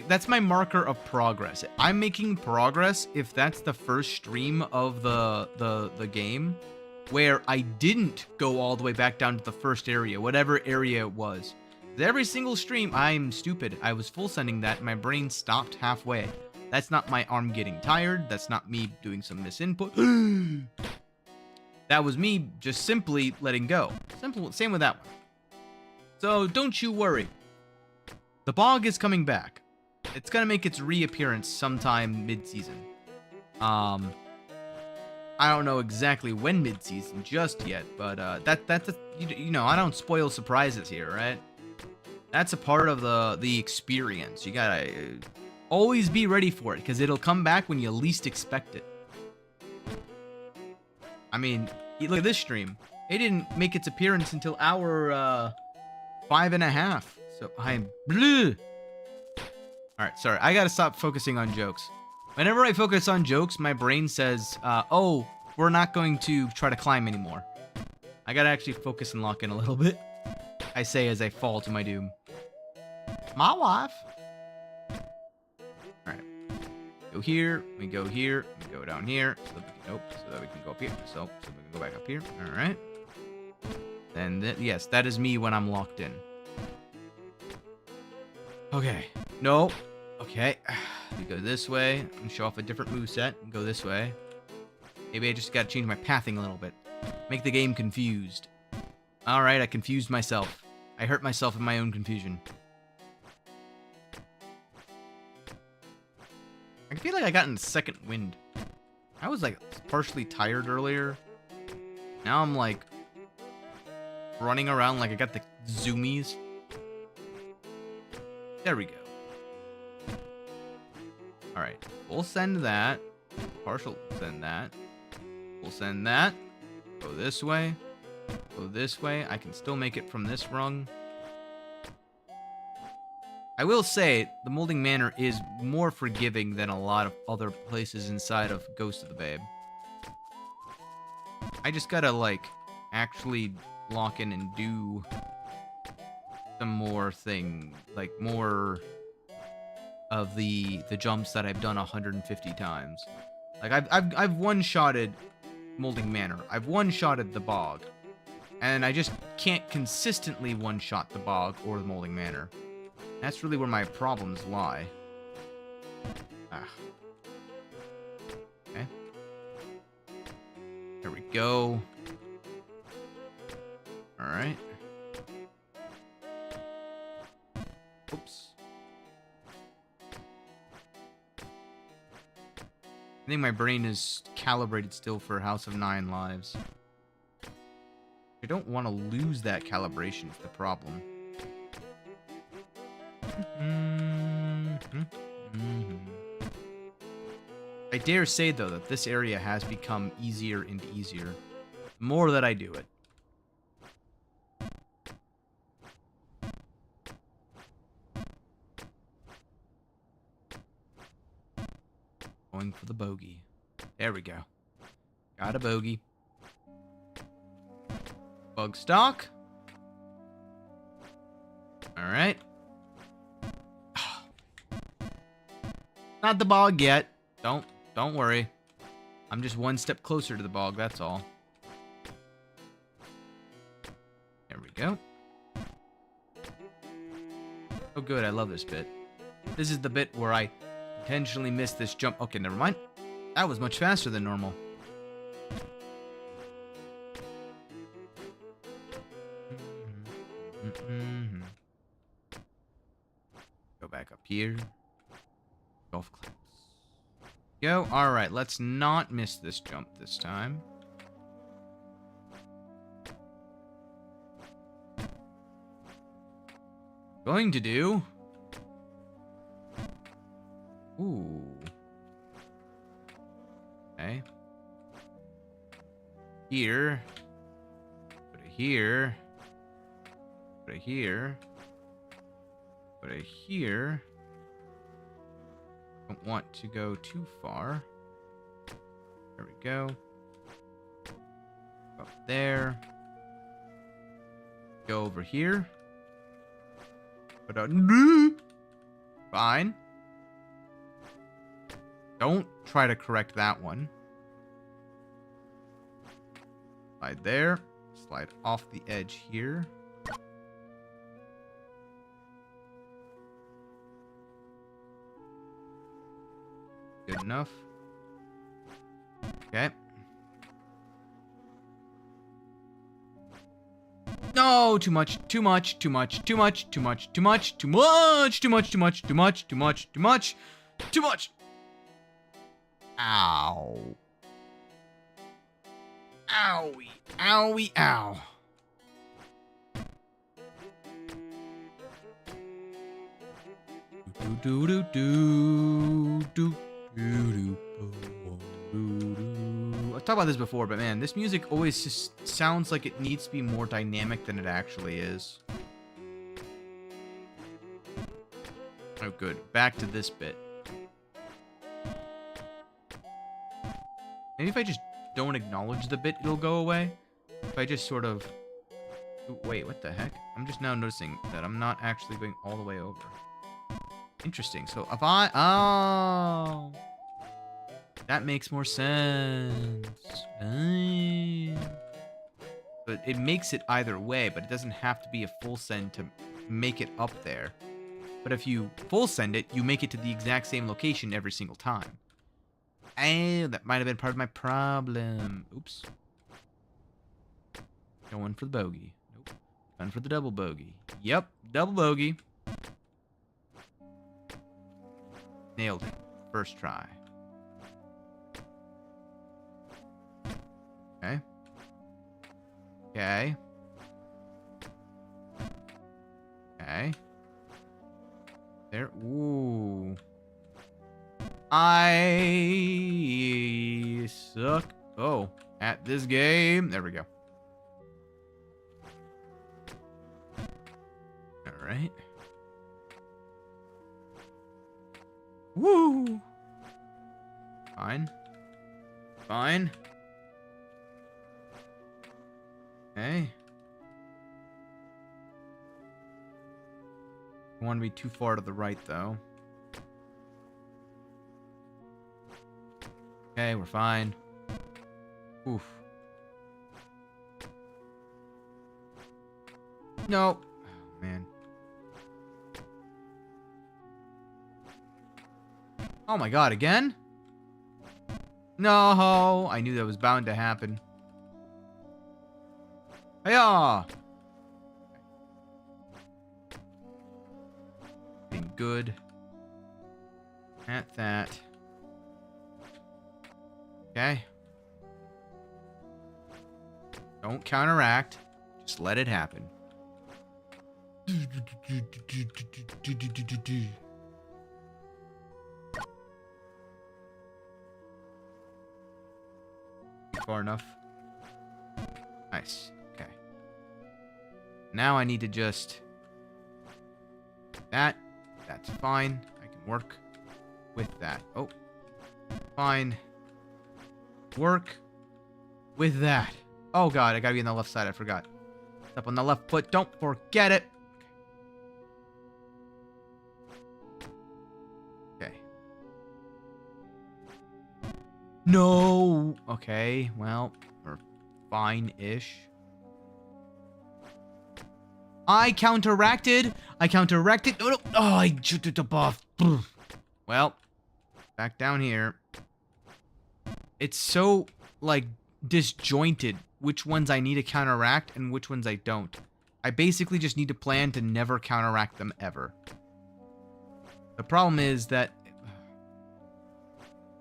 Speaker 1: that's my marker of progress. I'm making progress if that's the first stream of the game where I didn't go all the way back down to the first area, whatever area it was. Every single stream, I'm stupid. I was full sending that, and my brain stopped halfway. That's not my arm getting tired. That's not me doing some misinput. That was me just simply letting go. Simple. Same with that one. So don't you worry. The bog is coming back. It's gonna make its reappearance sometime mid-season. I don't know exactly when mid-season just yet, but that's you know, I don't spoil surprises here, right? That's a part of the experience. You gotta always be ready for it, because it'll come back when you least expect it. I mean, look at this stream. It didn't make its appearance until hour 5.5. So I'm bleh. Alright, sorry. I gotta stop focusing on jokes. Whenever I focus on jokes, my brain says, oh, we're not going to try to climb anymore. I gotta actually focus and lock in a little bit. I say as I fall to my doom. My wife. Alright. Go here. We go here. We go down here. So that we can, so that we can go up here. So we can go back up here. Alright. And yes, that is me when I'm locked in. Okay. No. Okay. We go this way and show off a different moveset and go this way. Maybe I just gotta change my pathing a little bit. Make the game confused. Alright, I confused myself. I hurt myself in my own confusion. I feel like I got in second wind. I was like partially tired earlier. Now I'm like running around like I got the zoomies. There we go. Alright, we'll send that. Partial send that. We'll send that. Go this way. Go this way. I can still make it from this rung. I will say, the Molding Manor is more forgiving than a lot of other places inside of Ghost of the Babe. I just gotta, like, actually lock in and do some more thing. Like, more of the jumps that I've done 150 times. Like, I've one-shotted Molding Manor. I've one-shotted the Bog. And I just can't consistently one-shot the Bog or the Molding Manor. That's really where my problems lie. Ah. Okay. There we go. Alright. Oops. I think my brain is calibrated still for House of 9 Lives. I don't want to lose that calibration is the problem. I dare say, though, that this area has become easier and easier. The more that I do it. Going for the bogey. There we go. Got a bogey. Bug stock. Alright. Not the bog yet. Don't worry. I'm just one step closer to the bog, that's all. There we go. Oh good, I love this bit. This is the bit where I intentionally missed this jump. Okay, never mind. That was much faster than normal. Go back up here. Golf claps. Go. Alright, let's not miss this jump this time. Going to do. Ooh. Okay. Here. Put it here. Put it here. Put it here. Don't want to go too far. There we go. Up there. Go over here. Put out. Fine. Don't try to correct that one. Slide there. Slide off the edge here. Good enough. Okay. No, too much, too much, too much, too much, too much, too much, too much, too much, too much, too much, too much, too much, too much. Ow. Owie, owie, ow. Do do do do do do. I've talked about this before, but man, this music always just sounds like it needs to be more dynamic than it actually is. Oh, good. Back to this bit. Maybe if I just don't acknowledge the bit, it'll go away. If I just sort of... Ooh, wait, what the heck? I'm just now noticing that I'm not actually going all the way over. Interesting. So if I... Oh! That makes more sense. But it makes it either way, but it doesn't have to be a full send to make it up there. But if you full send it, you make it to the exact same location every single time. And that might have been part of my problem. Oops. Going for the bogey. Nope. Going for the double bogey. Yep, double bogey. Nailed it. First try. Okay. Okay. Okay. There. Ooh. I suck. Oh, at this game. There we go. All right. Woo. Fine. Fine. Okay. Don't want to be too far to the right, though. Okay, we're fine. Oof. No. Oh, man. Oh my god, again? No, I knew that was bound to happen. Hiya! Being good at that. Okay. Don't counteract. Just let it happen. Far enough. Nice. Okay. Now I need to just... That. That's fine. I can work with that. Oh. Fine. Work with that. Oh god, I gotta be on the left side. I forgot. Up on the left foot. Don't forget it. Okay. No. Okay. Well, we're fine-ish. I counteracted. Oh, no. Oh, I shooted the buff. Well, back down here. It's so, like, disjointed which ones I need to counteract and which ones I don't. I basically just need to plan to never counteract them ever. The problem is that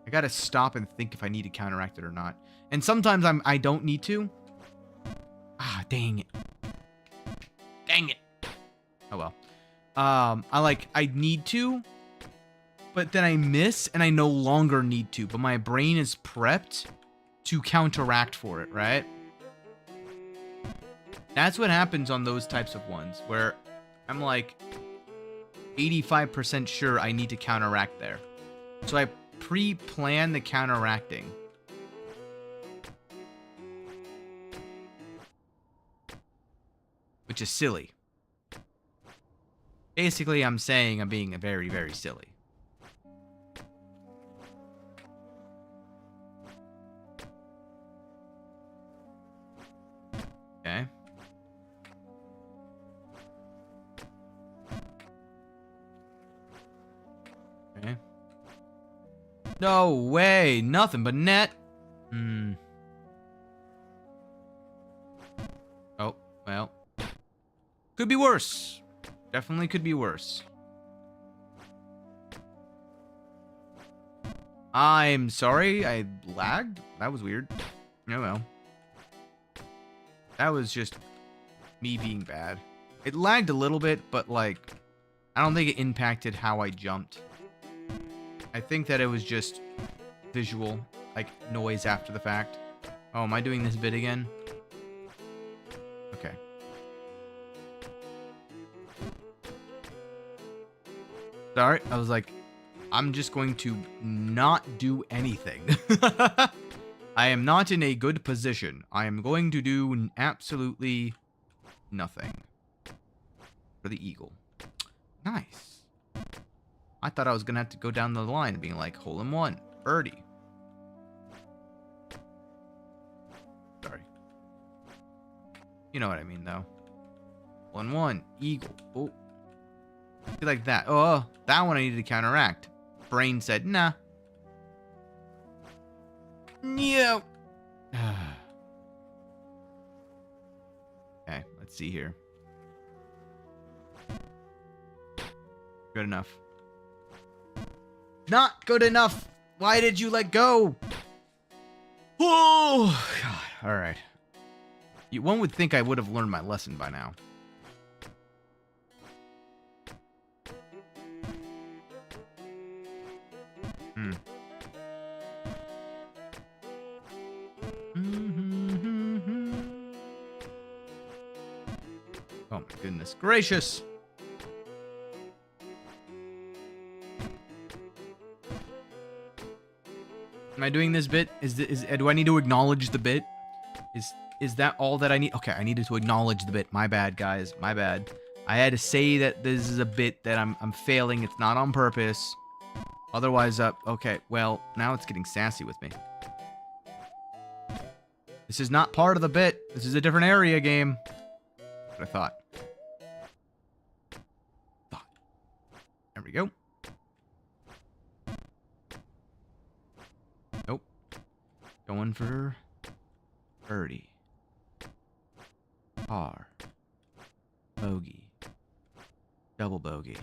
Speaker 1: I gotta stop and think if I need to counteract it or not. And sometimes I don't need to. Ah, dang it. Dang it. Oh well. I need to, but then I miss and I no longer need to, but my brain is prepped to counteract for it, right? That's what happens on those types of ones where I'm like 85% sure I need to counteract there. So I pre-plan the counteracting. Which is silly. Basically, I'm saying I'm being very, very silly. Okay. Okay. No way. Nothing but net. Oh, well. Could be worse. Definitely could be worse. I'm sorry, I lagged. That was weird. Oh well. That was just me being bad. It lagged a little bit, but like, I don't think it impacted how I jumped. I think that it was just visual, like noise after the fact. Oh, am I doing this bit again? Okay. Sorry, I was like, I'm just going to not do anything. I am not in a good position. I am going to do absolutely nothing. For the eagle. Nice. I thought I was going to have to go down the line being like, hole in one. Birdie. Sorry. You know what I mean, though. Hole in one. Eagle. Oh. I feel like that. Oh, that one I needed to counteract. Brain said, nah. No. Okay, let's see here. Good enough. Not good enough. Why did you let go? Oh, God. All right. One would think I would have learned my lesson by now. Oh, my goodness gracious. Am I doing this bit? Do I need to acknowledge the bit? Is that all that I need? Okay, I needed to acknowledge the bit. My bad, guys. My bad. I had to say that this is a bit that I'm failing. It's not on purpose. Otherwise, okay. Well, now it's getting sassy with me. This is not part of the bit. This is a different area game. That's what I thought. There we go. Nope. Going for birdie. Par. Bogey. Double bogey.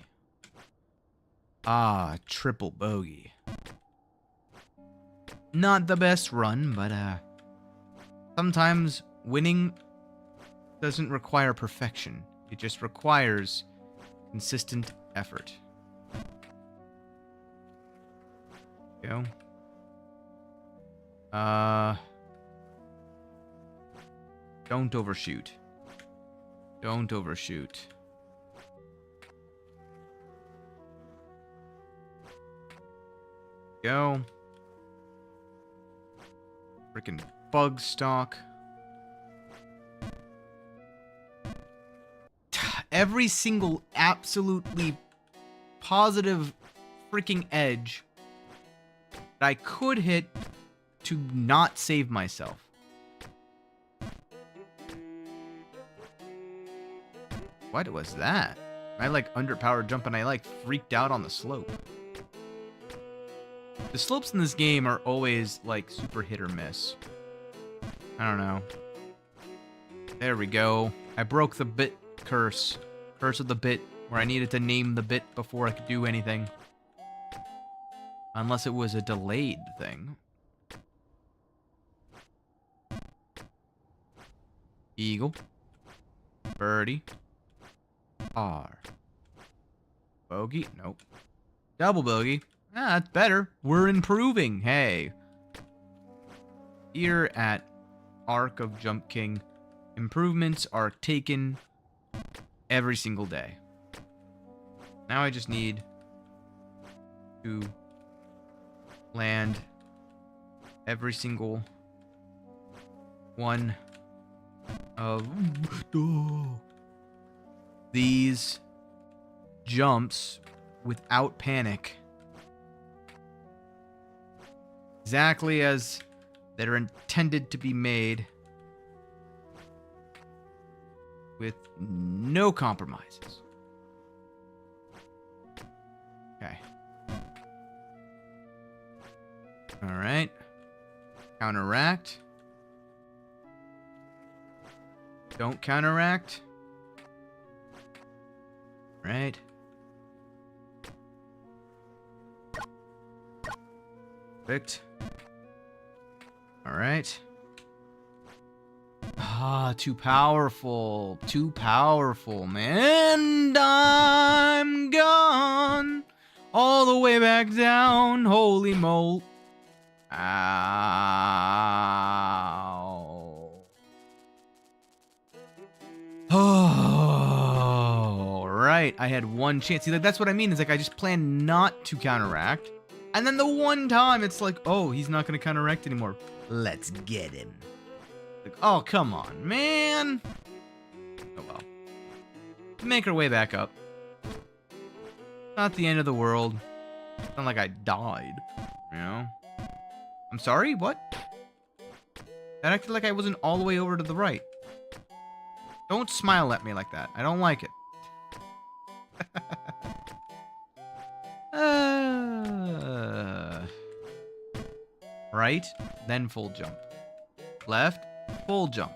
Speaker 1: Ah, triple bogey. Not the best run, but sometimes winning doesn't require perfection. It just requires consistent effort. Go. Don't overshoot. Don't overshoot. Go. Freaking bug stock. Every single absolutely positive freaking edge that I could hit to not save myself. What was that? I like underpowered jump and I like freaked out on the slope. The slopes in this game are always like super hit or miss. I don't know. There we go. I broke the bit curse. Curse of the bit, where I needed to name the bit before I could do anything. Unless it was a delayed thing. Eagle. Birdie. R. Bogey. Nope. Double bogey. Ah, that's better. We're improving. Hey. Here at Arc of Jump King, improvements are taken every single day. Now I just need to land every single one of these jumps without panic. Exactly as they're intended to be made, with no compromises. Okay. All right. Counteract. Don't counteract. Right. Perfect. All right. Ah, too powerful. Too powerful, man. And I'm gone. All the way back down. Holy moly. Ow. Oh, right. I had one chance. See, like, that's what I mean. It's like I just planned not to counteract. And then the one time it's like, oh, he's not going to counteract anymore. Let's get him. Like, oh, come on, man. Oh, well. Make our way back up. Not the end of the world. It's not like I died, you know? I'm sorry? What? That acted like I wasn't all the way over to the right. Don't smile at me like that. I don't like it. Right, then full jump. Left, full jump.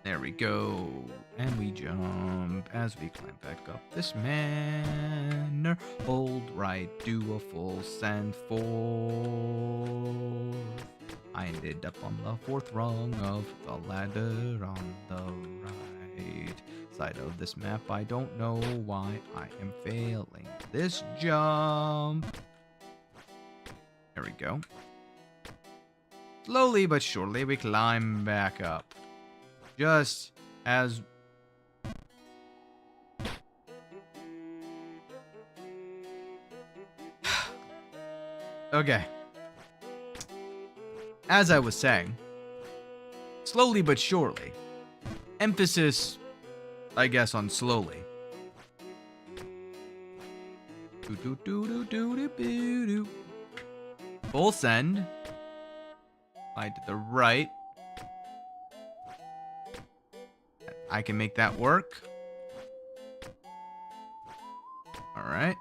Speaker 1: There we go. And we jump as we climb back up this manor. Hold right, do a full send forth. I ended up on the 4th rung of the ladder on the right side of this map. I don't know why I am failing this jump. There we go. Slowly but surely we climb back up. Just as... Okay. As I was saying, slowly but surely. Emphasis, I guess, on slowly. Full send. Slide to the right. I can make that work. Alright.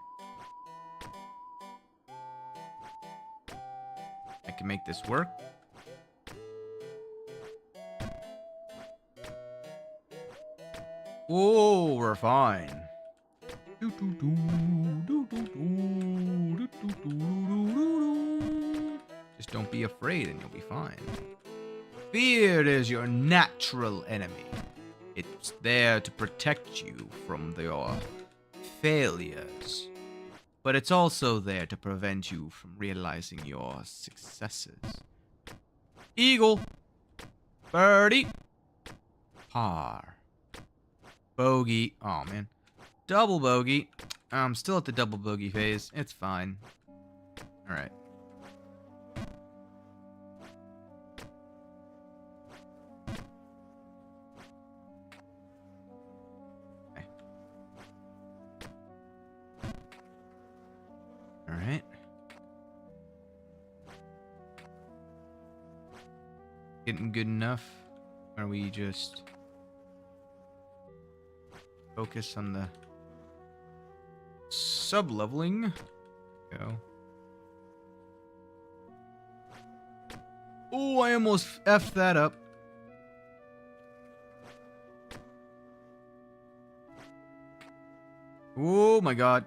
Speaker 1: I can make this work. Whoa, we're fine. Just don't be afraid and you'll be fine. Fear is your natural enemy. It's there to protect you from your failures. But it's also there to prevent you from realizing your successes. Eagle. Birdie. Par. Bogey. Oh, man. Double bogey. I'm still at the double bogey phase. It's fine. Alright. Alright. Getting good enough? Are we just focus on the sub-leveling? Go. Oh, I almost effed that up. Oh my god.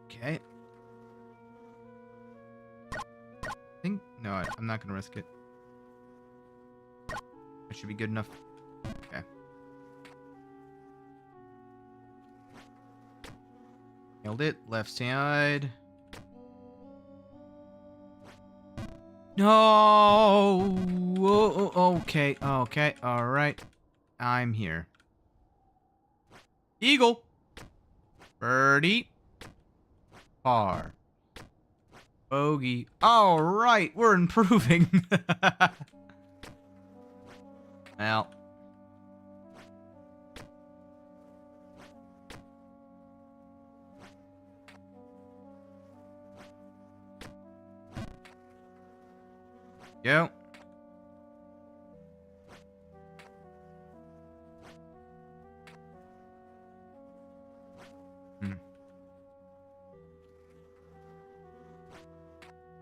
Speaker 1: Okay. No, I'm not gonna risk it. That should be good enough. Okay. Nailed it. Left side. No. Whoa, okay. Okay. All right. I'm here. Eagle. Birdie. Par. Bogey. All right. We're improving. Well. Go.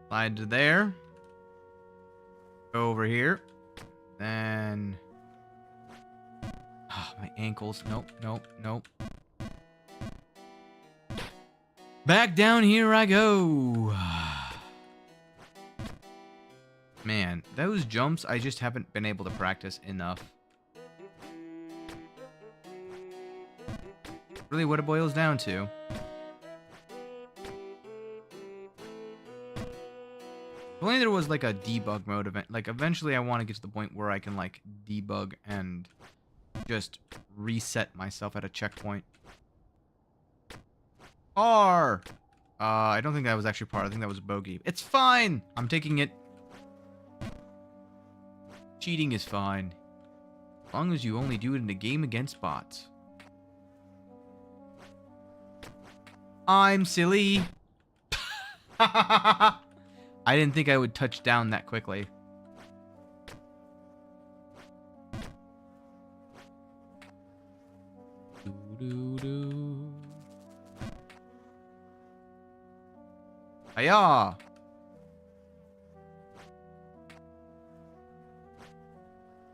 Speaker 1: Slide to there. Go over here. Then... Oh, my ankles. Nope, nope, nope. Back down here I go. Man, those jumps, I just haven't been able to practice enough. Really what it boils down to. If only there was like a debug mode event. Like eventually I want to get to the point where I can like debug and just reset myself at a checkpoint. R. I don't think that was actually par. I think that was a bogey. It's fine. I'm taking it. Cheating is fine. As long as you only do it in a game against bots. I'm silly. I didn't think I would touch down that quickly. Doo-doo-doo. Hiya!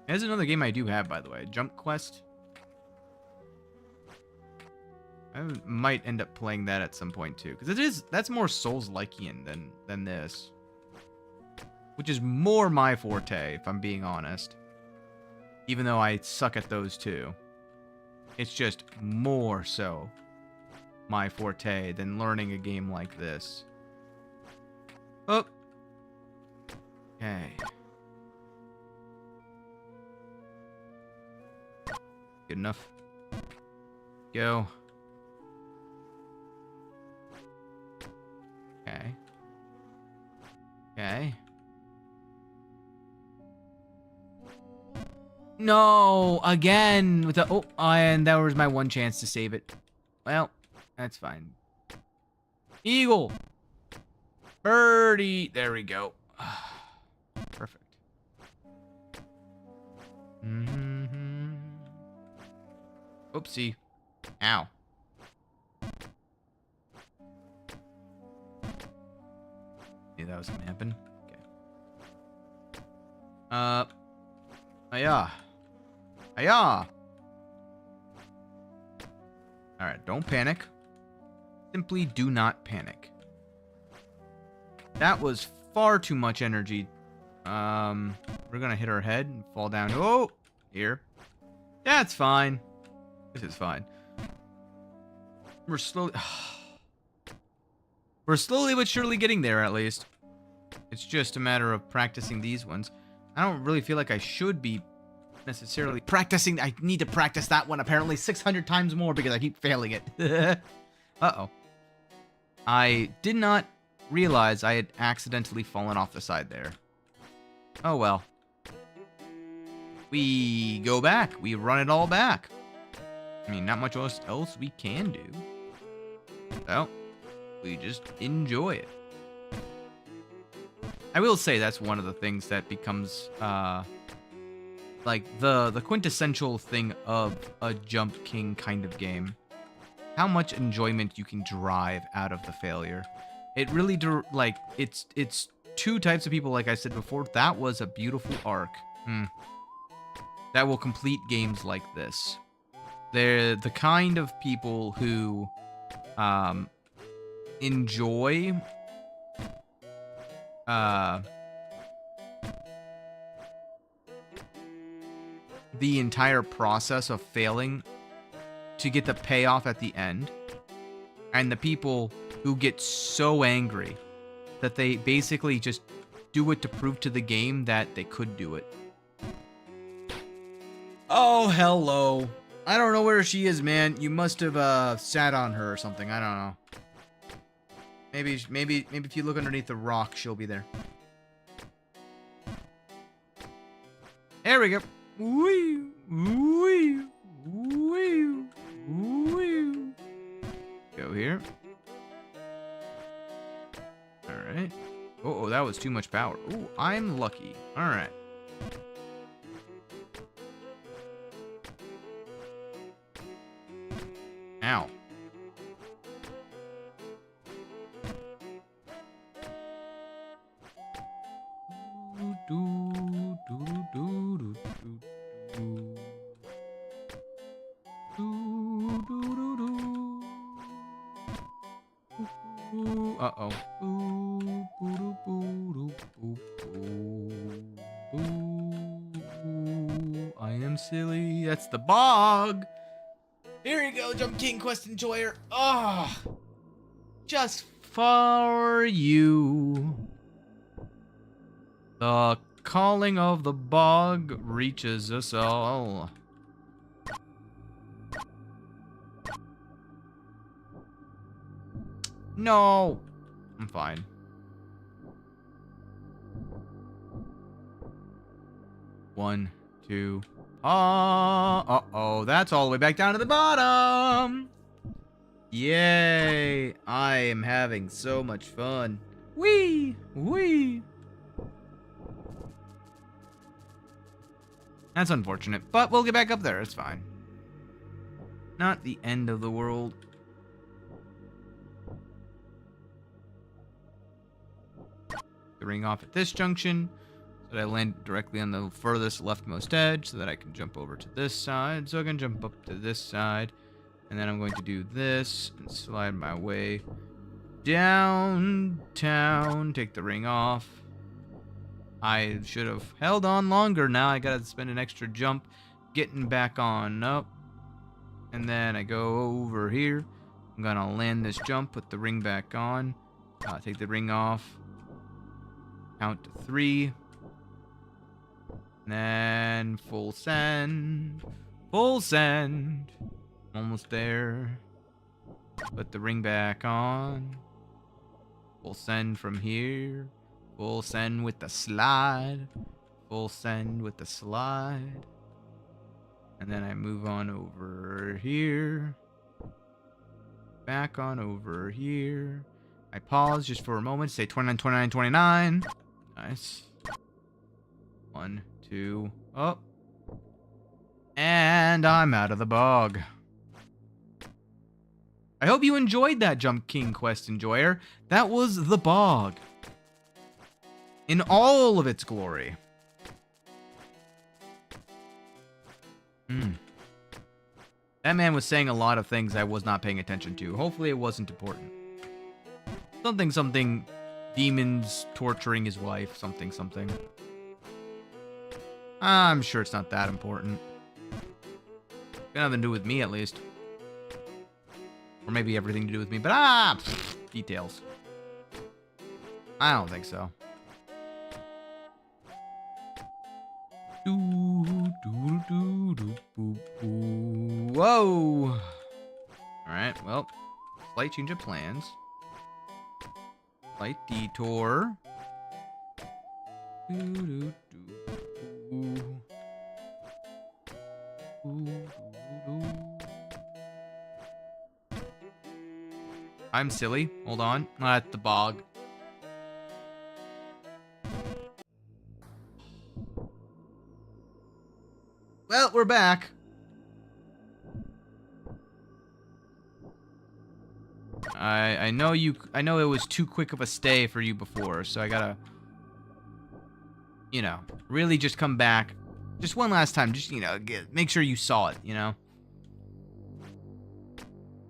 Speaker 1: There's another game I do have, by the way. Jump Quest. I might end up playing that at some point too, because that's more Souls-likeian than this, which is more my forte, if I'm being honest. Even though I suck at those too, it's just more so my forte than learning a game like this. Oh, okay. Good enough. Go. Okay. Okay. No, again with the and that was my one chance to save it. Well, that's fine. Eagle. Birdie. There we go. Perfect. Oopsie. Ow. Knew that was gonna happen. Okay. Hiya. Hiya. Alright, don't panic. Simply do not panic. That was far too much energy. We're gonna hit our head and fall down. Oh! Here. That's fine. This is fine. We're slowly but surely getting there, at least. It's just a matter of practicing these ones. I don't really feel like I should be necessarily practicing. I need to practice that one apparently 600 times more because I keep failing it. Uh-oh. I did not realize I had accidentally fallen off the side there. Oh well. We go back. We run it all back. I mean, not much else we can do. So, we just enjoy it. I will say that's one of the things that becomes, like, the quintessential thing of a Jump King kind of game. How much enjoyment you can derive out of the failure. It really, like, it's two types of people, like I said before. That was a beautiful arc. That will complete games like this. They're the kind of people who, enjoy the entire process of failing to get the payoff at the end, and the people who get so angry that they basically just do it to prove to the game that they could do it. Oh, hello. I don't know where she is, man. You must have sat on her or something. I don't know. Maybe if you look underneath the rock, she'll be there. There we go. Woo, woo, woo, woo. Go here. All right. Oh, that was too much power. Oh, I'm lucky. All right. Ow. Uh-oh. I am silly. That's the bog. Here you go, Jump King Quest Enjoyer. Ah, oh, just for you. The calling of the bog reaches us all. No. I'm fine. One, two. Uh-oh. That's all the way back down to the bottom. Yay. I am having so much fun. Whee! Whee! That's unfortunate, but we'll get back up there. It's fine. Not the end of the world. The ring off at this junction so that I land directly on the furthest leftmost edge so that I can jump over to this side. So I can jump up to this side. And then I'm going to do this and slide my way downtown. Take the ring off. I should have held on longer. Now I gotta spend an extra jump getting back on up. And then I go over here. I'm gonna land this jump, put the ring back on. Take the ring off. Count to 3. And then full send. Full send. Almost there. Put the ring back on. Full send from here. Full send with the slide. Full send with the slide. And then I move on over here. Back on over here. I pause just for a moment. Say 29, 29, 29. Nice. 1, 2. Oh. And I'm out of the bog. I hope you enjoyed that Jump King quest, enjoyer. That was the bog. In all of its glory. That man was saying a lot of things I was not paying attention to. Hopefully it wasn't important. Something, demons torturing his wife, something. I'm sure it's not that important. Got nothing to do with me, at least. Or maybe everything to do with me, but details. I don't think so. Whoa! Alright, well, slight change of plans. Slight detour. I'm silly. Hold on. At the bog. Well, we're back. I know it was too quick of a stay for you before, so I gotta, really just come back. Just one last time. Just, make sure you saw it,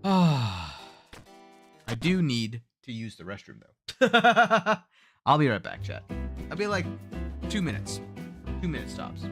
Speaker 1: I do need to use the restroom, though. I'll be right back, chat. I'll be like 2 minutes. 2 minutes tops.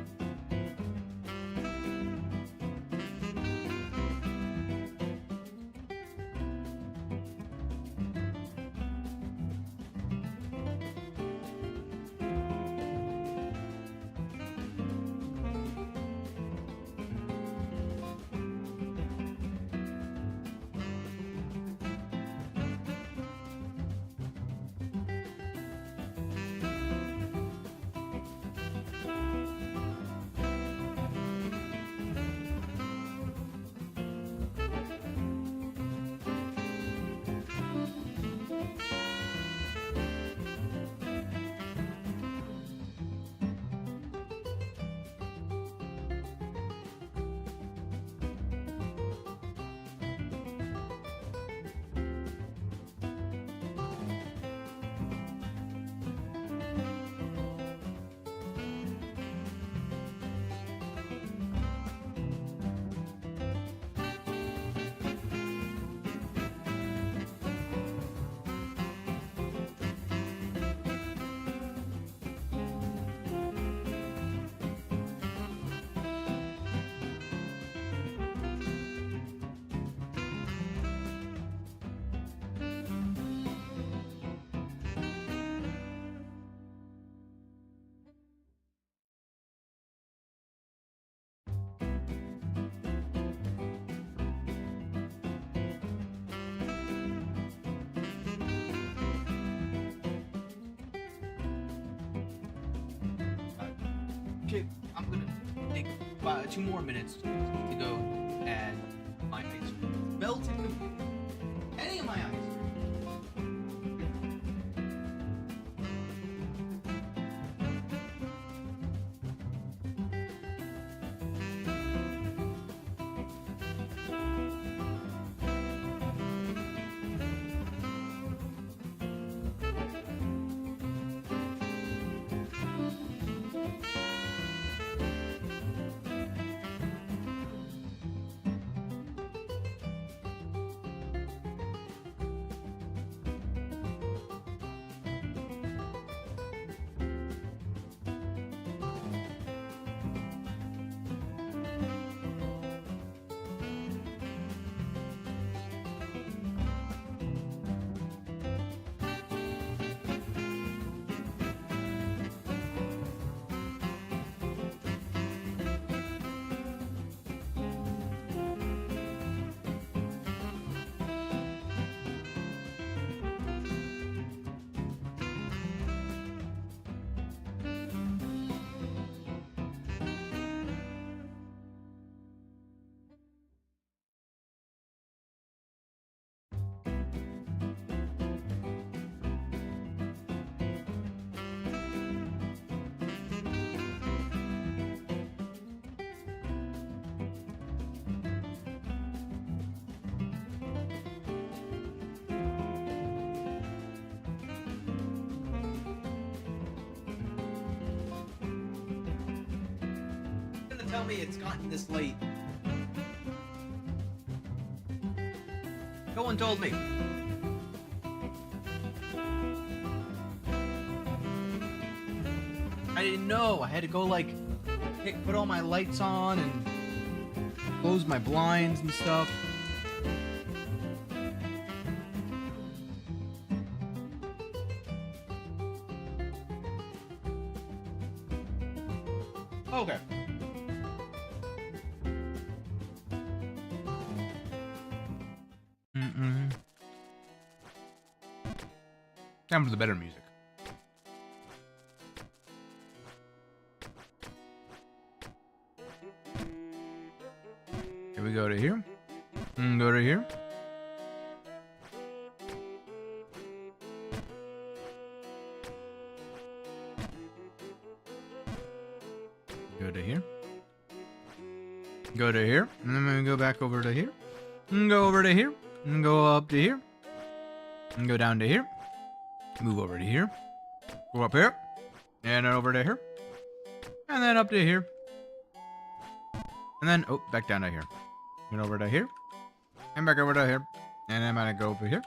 Speaker 1: Okay, I'm gonna take 2 more minutes to go and my ice cream melted completely. Any of my ice cream. Tell me it's gotten this late. No one told me. I didn't know. I had to go like put all my lights on and close my blinds and stuff. Okay. Time for the better music. Here we go to here. Go to here. Go to here. Go to here. And then we go back over to here. And go over to here. And go up to here. And go down to here. Move over to here. Go up here. And then over to here. And then up to here. And then, oh, back down to here. And over to here. And back over to here. And I'm gonna go over here.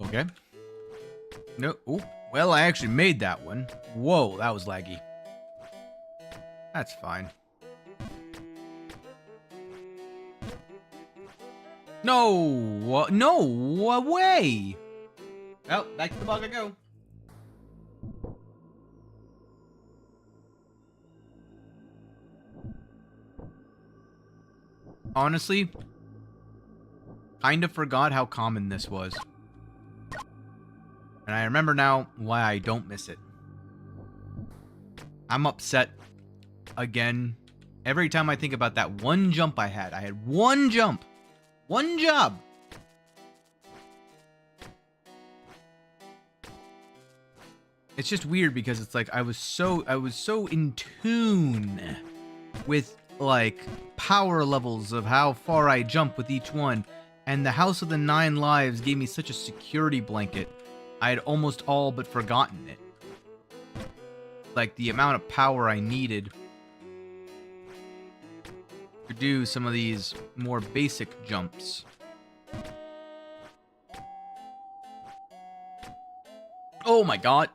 Speaker 1: Okay. No. Oh, well, I actually made that one. Whoa, that was laggy. That's fine. No. No way. Well, back to the bug I go. Honestly, kind of forgot how common this was. And I remember now why I don't miss it. I'm upset again. Every time I think about that one jump I had one jump. One job. It's just weird because it's like I was so in tune with like power levels of how far I jump with each one, and the House of the 9 Lives gave me such a security blanket. I had almost all but forgotten it. Like the amount of power I needed to do some of these more basic jumps. Oh my god.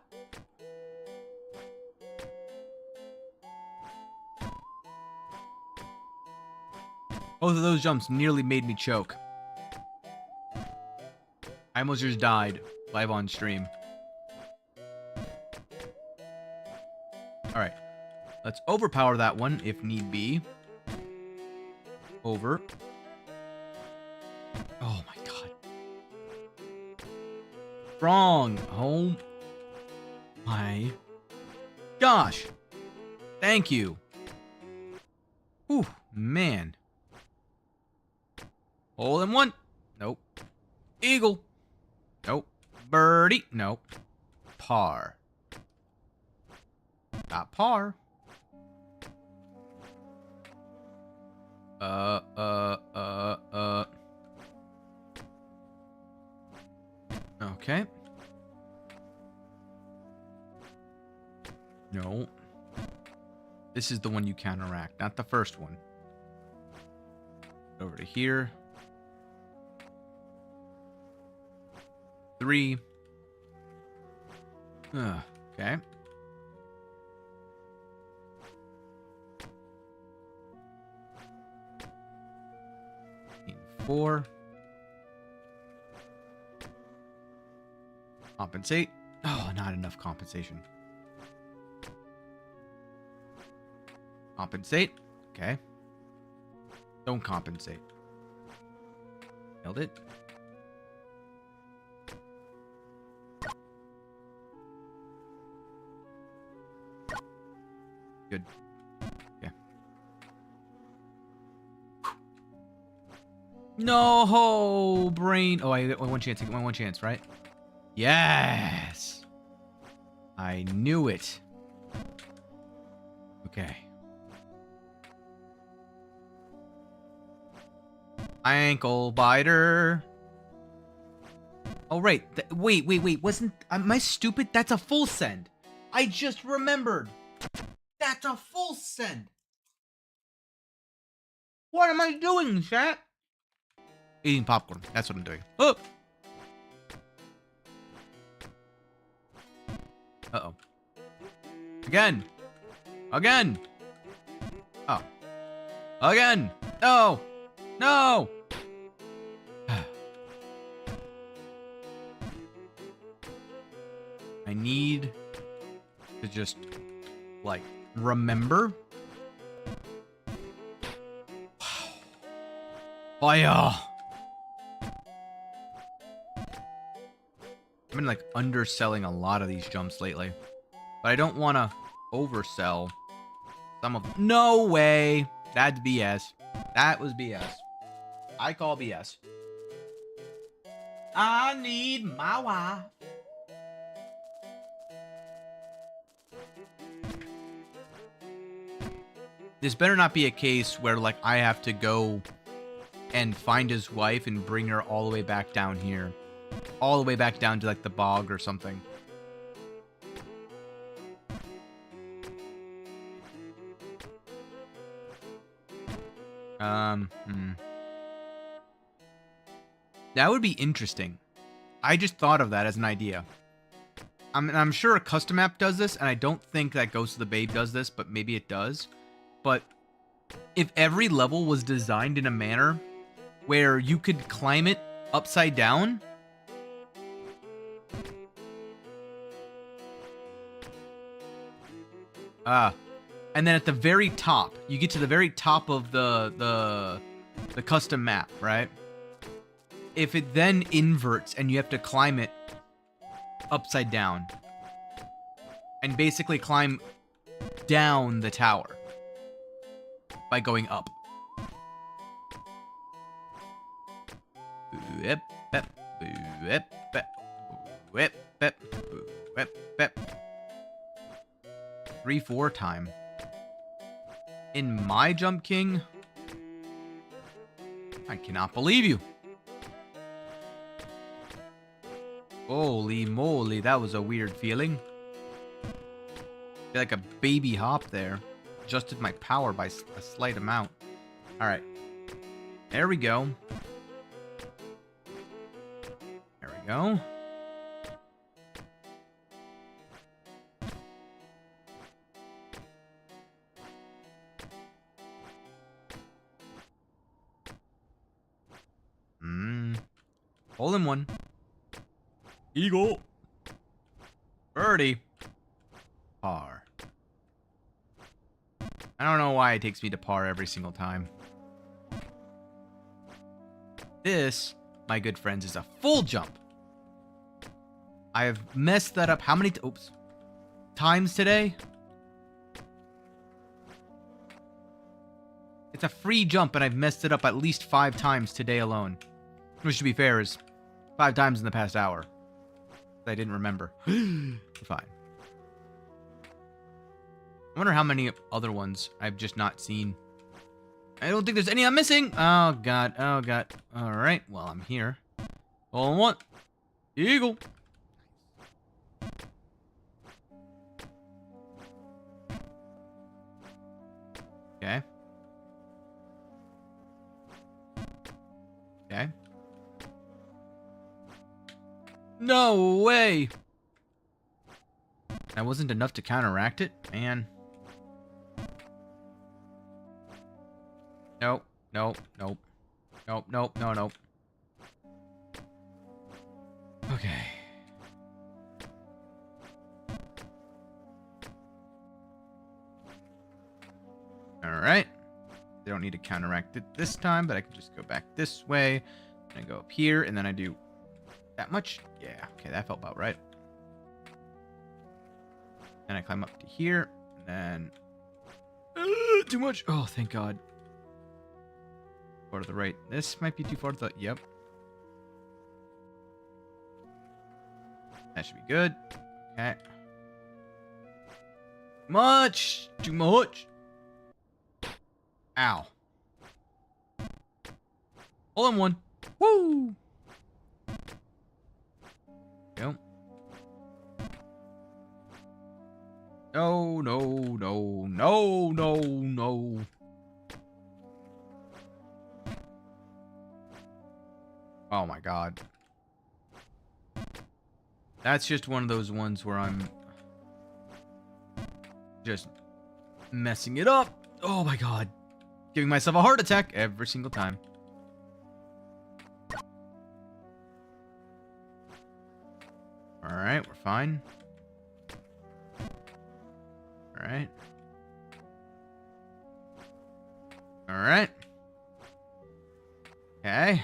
Speaker 1: Both of those jumps nearly made me choke. I almost just died live on stream. Alright. Let's overpower that one if need be. Over. Oh my god. Wrong. Oh my gosh. Thank you. Whew, man. Hole in one. Nope. Eagle. Nope. Birdie. Nope. Par. Not par. Okay. No. This is the one you counteract, not the first one. Over to here. 3. Okay. 4. Compensate. Oh, not enough compensation. Compensate. Okay. Don't compensate. Nailed it. Good. Yeah. No, brain. Oh, I got one chance. I got one chance, right? Yes. I knew it. Okay. Ankle biter. Oh, right. Wait. Wasn't... Am I stupid? That's a full send. I just remembered. That's a full send. What am I doing, chat? Eating popcorn. That's what I'm doing. Oh! Uh-oh. Again. Again. Oh. Again. No. No. I need to just, like, remember. Fire. I've been, like, underselling a lot of these jumps lately. But I don't want to oversell some of them. No way. That's BS. That was BS. I call BS. I need my wife. This better not be a case where, like, I have to go and find his wife and bring her all the way back down here. All the way back down to, like, the bog or something. That would be interesting. I just thought of that as an idea. I'm sure a custom app does this, and I don't think that Ghost of the Babe does this, but maybe it does. But if every level was designed in a manner where you could climb it upside down, and then at the very top, you get to the very top of the custom map, right? If it then inverts and you have to climb it upside down and basically climb down the tower by going up. Whip, whip, whip, whip, whip, whip, whip. 3-4 time. In my Jump King? I cannot believe you. Holy moly, that was a weird feeling. I feel like a baby hop there. Adjusted my power by a slight amount. Alright. There we go. There we go. Hole in one. Eagle. Birdie. Par. I don't know why it takes me to par every single time. This, my good friends, is a full jump. I have messed that up how many times today? It's a free jump, and I've messed it up at least 5 times today alone. Which, to be fair, is 5 times in the past hour. I didn't remember. Fine. I wonder how many other ones I've just not seen. I don't think there's any I'm missing. Oh, God. Oh, God. All right. Well, I'm here. All in one. Eagle. Okay. Okay. No way. That wasn't enough to counteract it, man. Nope. Nope. Nope. Nope. Nope. No. Nope. Okay. All right. They don't need to counteract it this time, but I can just go back this way. And I go up here, and then I do that much. Yeah. Okay, that felt about right. And I climb up to here, and then too much. Oh, thank God. Far to the right. This might be too far to the. Yep. That should be good. Okay. Much. Too much. Ow. All in one. Woo. Go. No, no, no, no, no, no. Oh my God. That's just one of those ones where I'm just messing it up. Oh my God. Giving myself a heart attack every single time. Alright, we're fine. Alright. Alright. Okay.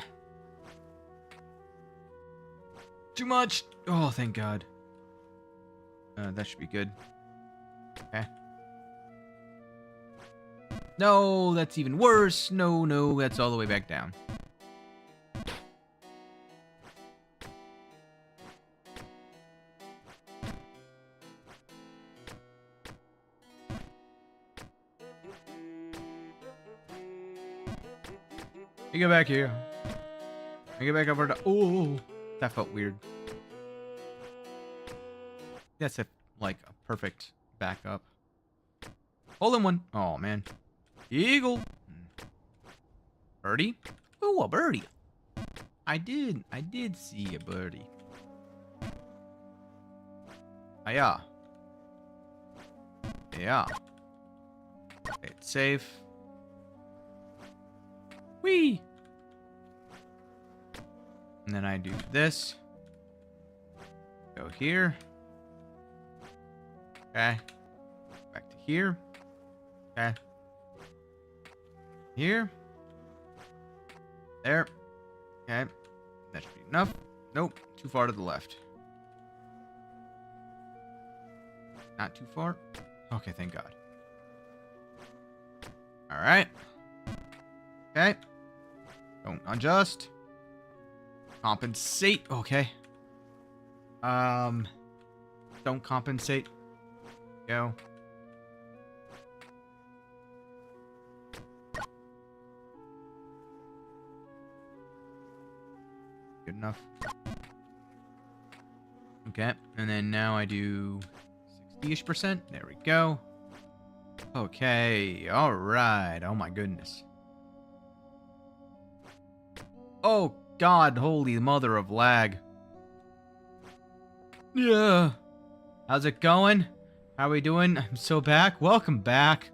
Speaker 1: Too much. Oh, thank God. That should be good. Okay. No, that's even worse. No, no, that's all the way back down. You get back here. I get back over to. Oh, that felt weird. That's like a perfect backup. Hole in one. Oh man. Eagle. Birdie. Oh, a birdie. I did see a birdie. Yeah. Yeah. Okay, it's safe. Whee! And then I do this. Go here. Okay. Back to here. Okay. Here. There. Okay. That should be enough. Nope. Too far to the left. Not too far. Okay, thank God. Alright. Okay. Don't adjust. Compensate. Okay. Don't compensate. Go. Good enough. Okay. And then now I do 60-ish%. There we go. Okay. All right. Oh my goodness. Oh God, holy mother of lag. Yeah. How's it going? How are we doing? I'm so back. Welcome back.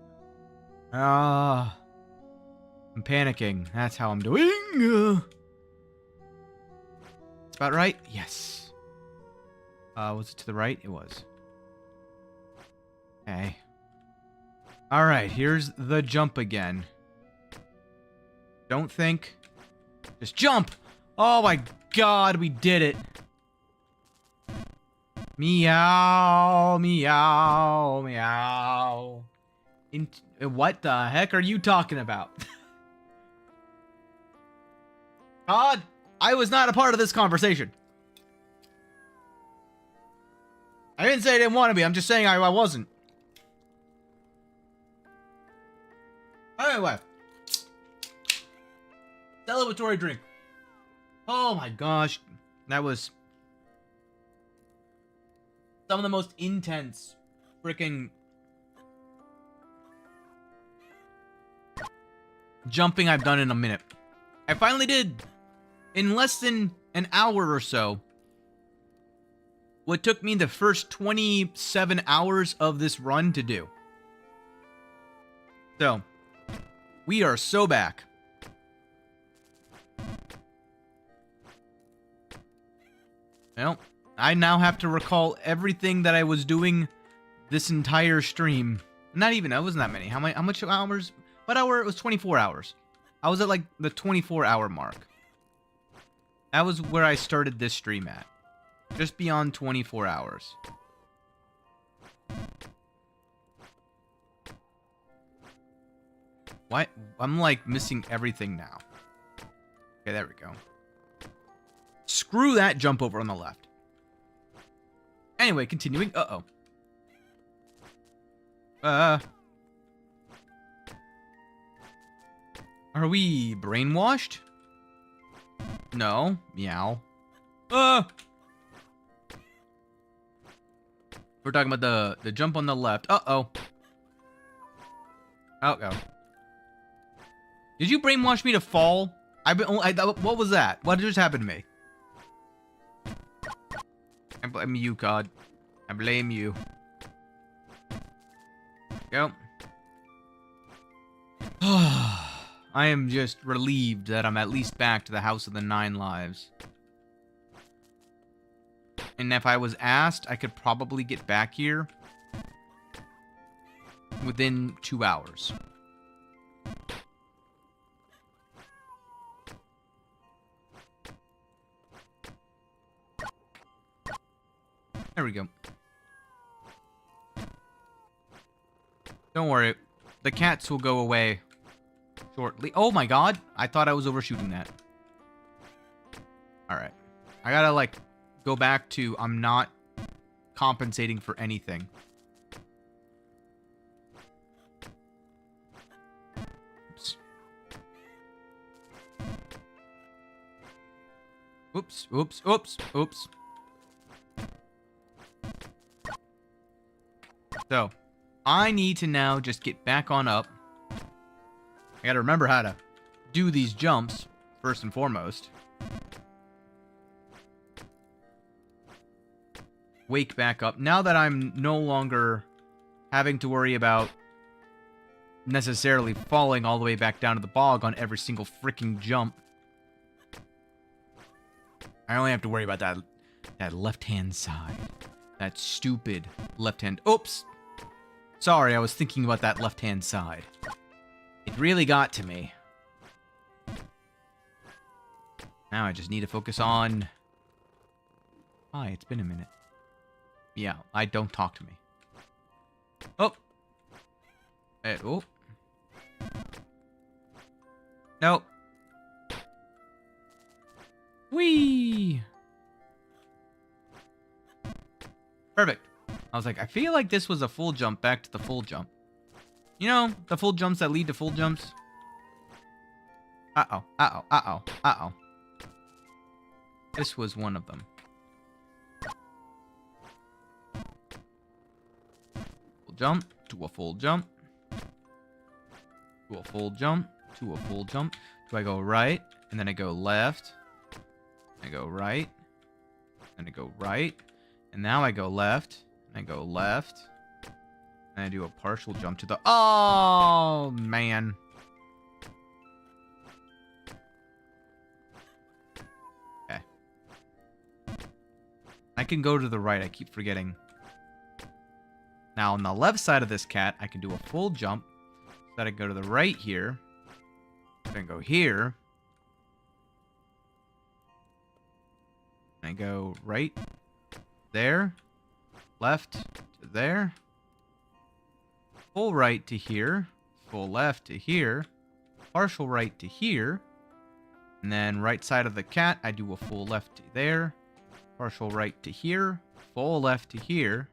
Speaker 1: I'm panicking. That's how I'm doing. It's about right? Yes. Was it to the right? It was. Okay. Alright, here's the jump again. Don't think. Just jump! Oh my God, we did it. Meow, meow, meow. What the heck are you talking about? God, I was not a part of this conversation. I didn't say I didn't want to be. I'm just saying I wasn't. Anyway. Celebratory drink. Oh my gosh. That was some of the most intense freaking jumping I've done in a minute. I finally did, in less than an hour or so, what took me the first 27 hours of this run to do. So, we are so back. Well, I now have to recall everything that I was doing this entire stream. Not even, it wasn't that many. How much hours? What hour? It was 24 hours. I was at like the 24-hour mark. That was where I started this stream at. Just beyond 24 hours. What? I'm like missing everything now. Okay, there we go. Screw that jump over on the left. Anyway, continuing. Uh-oh. Are we brainwashed? No. Meow. We're talking about the jump on the left. Uh-oh. Uh-oh. Did you brainwash me to fall? What was that? What just happened to me? I blame you, God. I blame you. Go. I am just relieved that I'm at least back to the House of the 9 Lives. And if I was asked, I could probably get back here within 2 hours. There we go. Don't worry. The cats will go away shortly. Oh my god. I thought I was overshooting that. Alright. I gotta, like, go back to I'm not compensating for anything. Oops. Oops. Oops. Oops. Oops. So, I need to now just get back on up. I gotta remember how to do these jumps, first and foremost. Wake back up. Now that I'm no longer having to worry about necessarily falling all the way back down to the bog on every single freaking jump. I only have to worry about that left-hand side. That stupid left-hand... Oops! Sorry, I was thinking about that left-hand side. It really got to me. Now I just need to focus on... Hi, it's been a minute. Yeah, don't talk to me. Oh! Oh. Nope. Whee! Perfect. I was like, I feel like this was a full jump back to the full jump. You know, the full jumps that lead to full jumps? Uh-oh, uh-oh, uh-oh, uh-oh. This was one of them. Full jump, to a full jump. To a full jump, to a full jump. Do I go right, and then I go left. I go right, and I go right. And now I go left. I go left. And I do a partial jump to the... Oh, man. Okay. I can go to the right. I keep forgetting. Now, on the left side of this cat, I can do a full jump. So that I go to the right here. Then go here. I go right there. Left to there. full right to here, full left to here, partial right to here, and then right side of the cat, I do a full left to there, partial right to here, full left to here.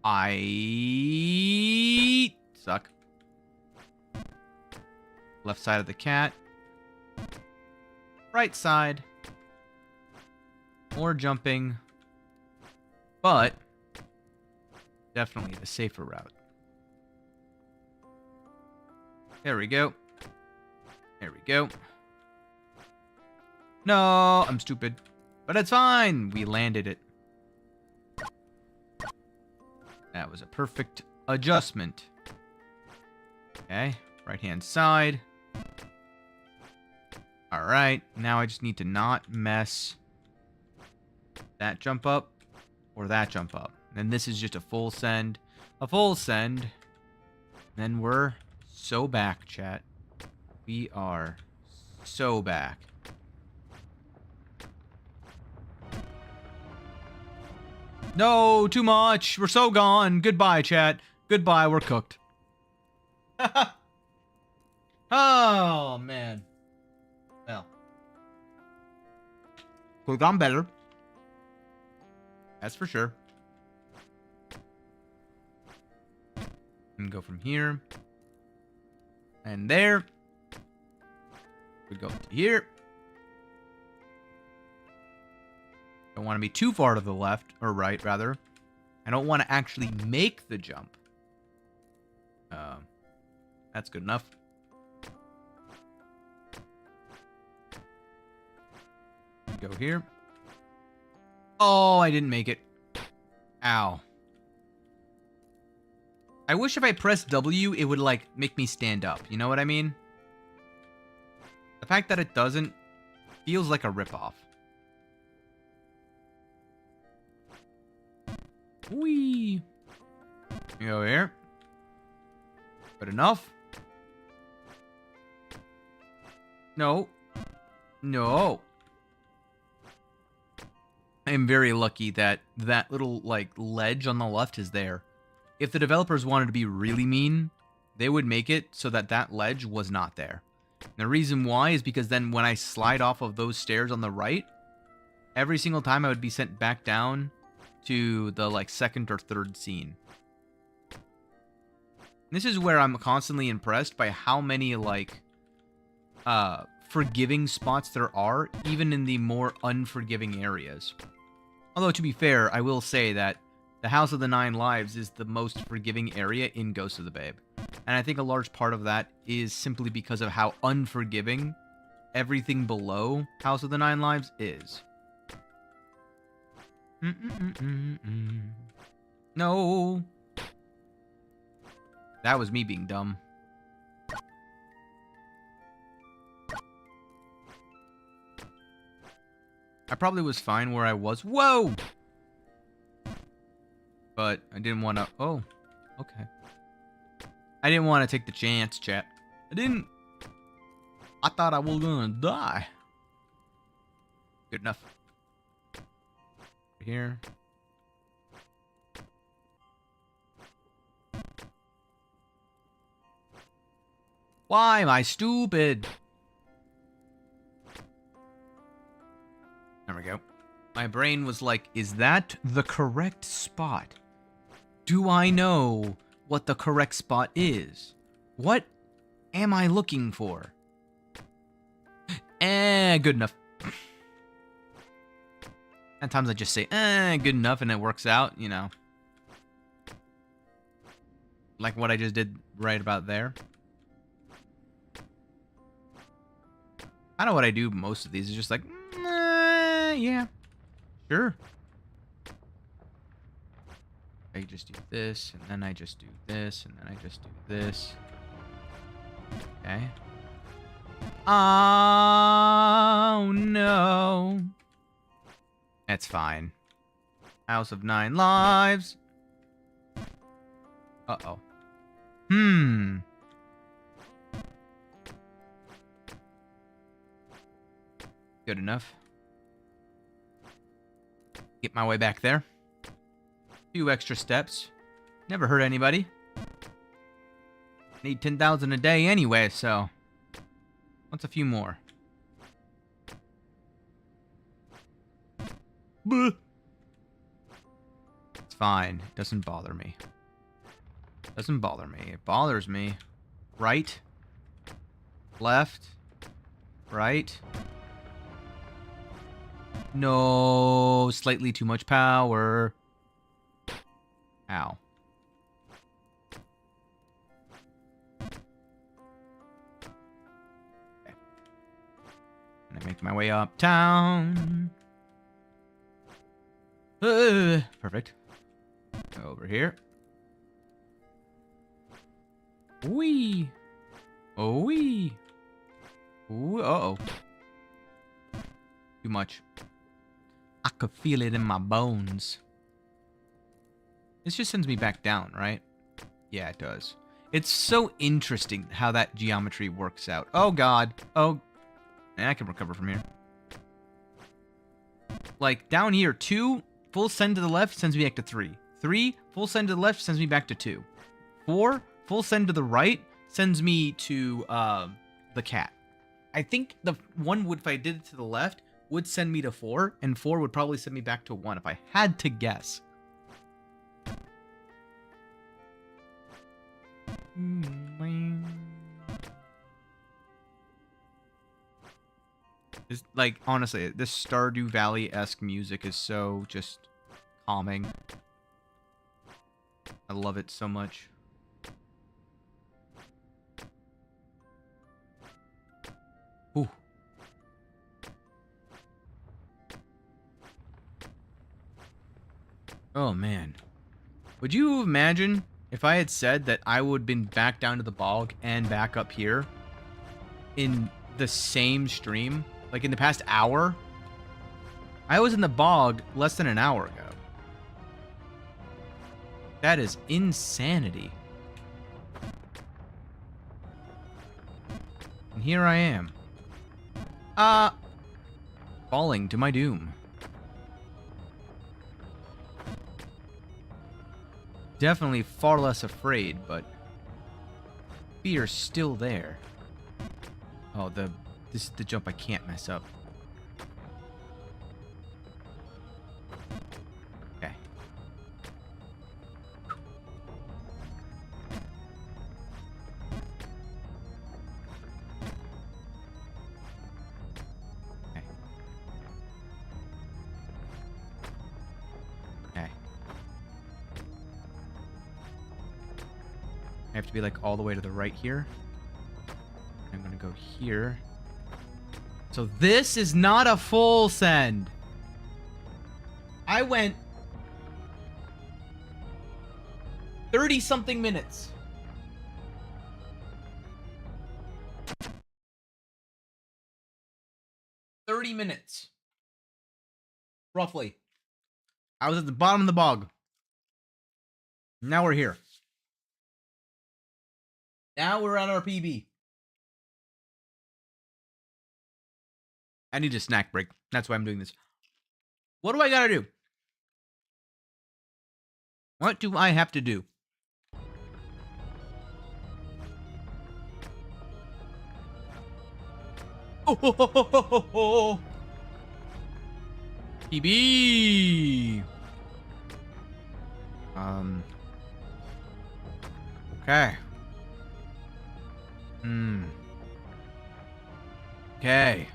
Speaker 1: I suck. Left side of the cat. Right side. More jumping. But definitely the safer route. There we go. There we go. No, I'm stupid. But it's fine. We landed it. That was a perfect adjustment. Okay, right-hand side. Alright, now I just need to not mess that jump up or that jump up. And this is just a full send. A full send. Then we're so back, chat. We are so back. No, too much. We're so gone. Goodbye, chat. Goodbye, we're cooked. Oh, man. Well. Could've gone better. That's for sure. And go from here. And there. We go to here. Don't want to be too far to the left, or right, rather. I don't want to actually make the jump. That's good enough. Go here. Oh, I didn't make it. Ow. I wish if I pressed W, it would, like, make me stand up. You know what I mean? The fact that it doesn't feels like a ripoff. Whee! You go here. Good enough. No. No. I am very lucky that that little, like, ledge on the left is there. If the developers wanted to be really mean, they would make it so that that ledge was not there. And the reason why is because then when I slide off of those stairs on the right, every single time I would be sent back down to the, like, second or third scene. This is where I'm constantly impressed by how many, like, forgiving spots there are, even in the more unforgiving areas. Although, to be fair, I will say that the House of the Nine Lives is the most forgiving area in Ghost of the Babe. And I think a large part of that is simply because of how unforgiving everything below House of the Nine Lives is. No. That was me being dumb. I probably was fine where I was. Whoa! But I didn't want to... Oh, okay. I didn't want to take the chance, chat. I thought I was gonna die. Good enough. Here. Why am I stupid? There we go. My brain was like, is that the correct spot? Do I know what the correct spot is? What am I looking for? Good enough. Sometimes I just say, good enough, and it works out, you know. Like what I just did right about there. I know what I do most of these is just like, yeah, sure. I just do this, and then I just do this, and then I just do this. Okay. Oh, no. That's fine. House of Nine Lives. Uh-oh. Good enough. Get my way back there. Few extra steps. Never hurt anybody. Need 10,000 a day anyway, so what's a few more? Bleh. It's fine. It doesn't bother me. Doesn't bother me. It bothers me. Right. Left. Right. No. Slightly too much power. Ow. Okay. And I make my way uptown. Perfect. Over here. Wee. Oh, wee. Ooh, uh-oh. Too much. I could feel it in my bones. This just sends me back down, right? Yeah, it does. It's so interesting how that geometry works out. Oh, God. Oh. I can recover from here. Like, down here, 2, full send to the left, sends me back to 3. 3, full send to the left, sends me back to 2. 4, full send to the right, sends me to, the cat. I think the one would, if I did it to the left, would send me to 4, and 4 would probably send me back to 1, if I had to guess. It's like, honestly, this Stardew Valley-esque music is so just calming. I love it so much. Ooh. Oh, man. Would you imagine if I had said that I would have been back down to the bog and back up here in the same stream? Like in the past hour? I was in the bog less than an hour ago. That is insanity. And here I am. Falling to my doom. Definitely far less afraid, but fear's still there. Oh, this is the jump I can't mess up. Okay. Okay. Okay. I have to be like all the way to the right here. I'm gonna go here. So this is not a full send. I went 30-something minutes. $30 minutes. Roughly. I was at the bottom of the bog. Now we're here. Now we're at our PB. I need a snack break. That's why I'm doing this. What do I gotta do? What do I have to do? Oh, ho, ho, ho, ho, ho, ho. PB. Okay. Okay.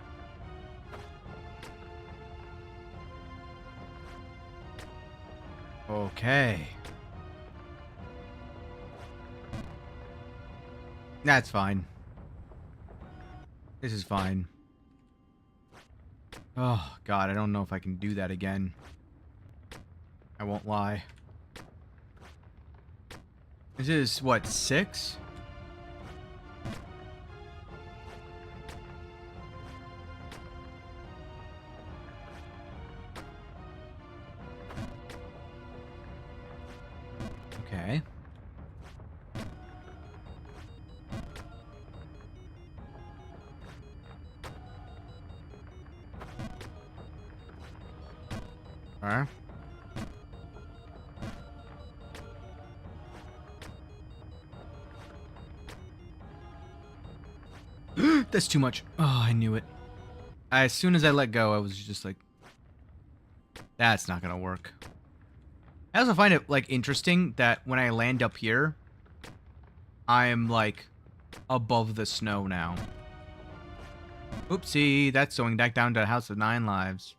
Speaker 1: Okay. That's fine. This is fine. Oh, God, I don't know if I can do that again. I won't lie. This is, what, 6? Okay. Alright. That's too much. Oh, I knew it. As soon as I let go, I was just like, that's not gonna work. I also find it, like, interesting that when I land up here, I'm, like, above the snow now. Oopsie, that's going back down to a house of 9 lives.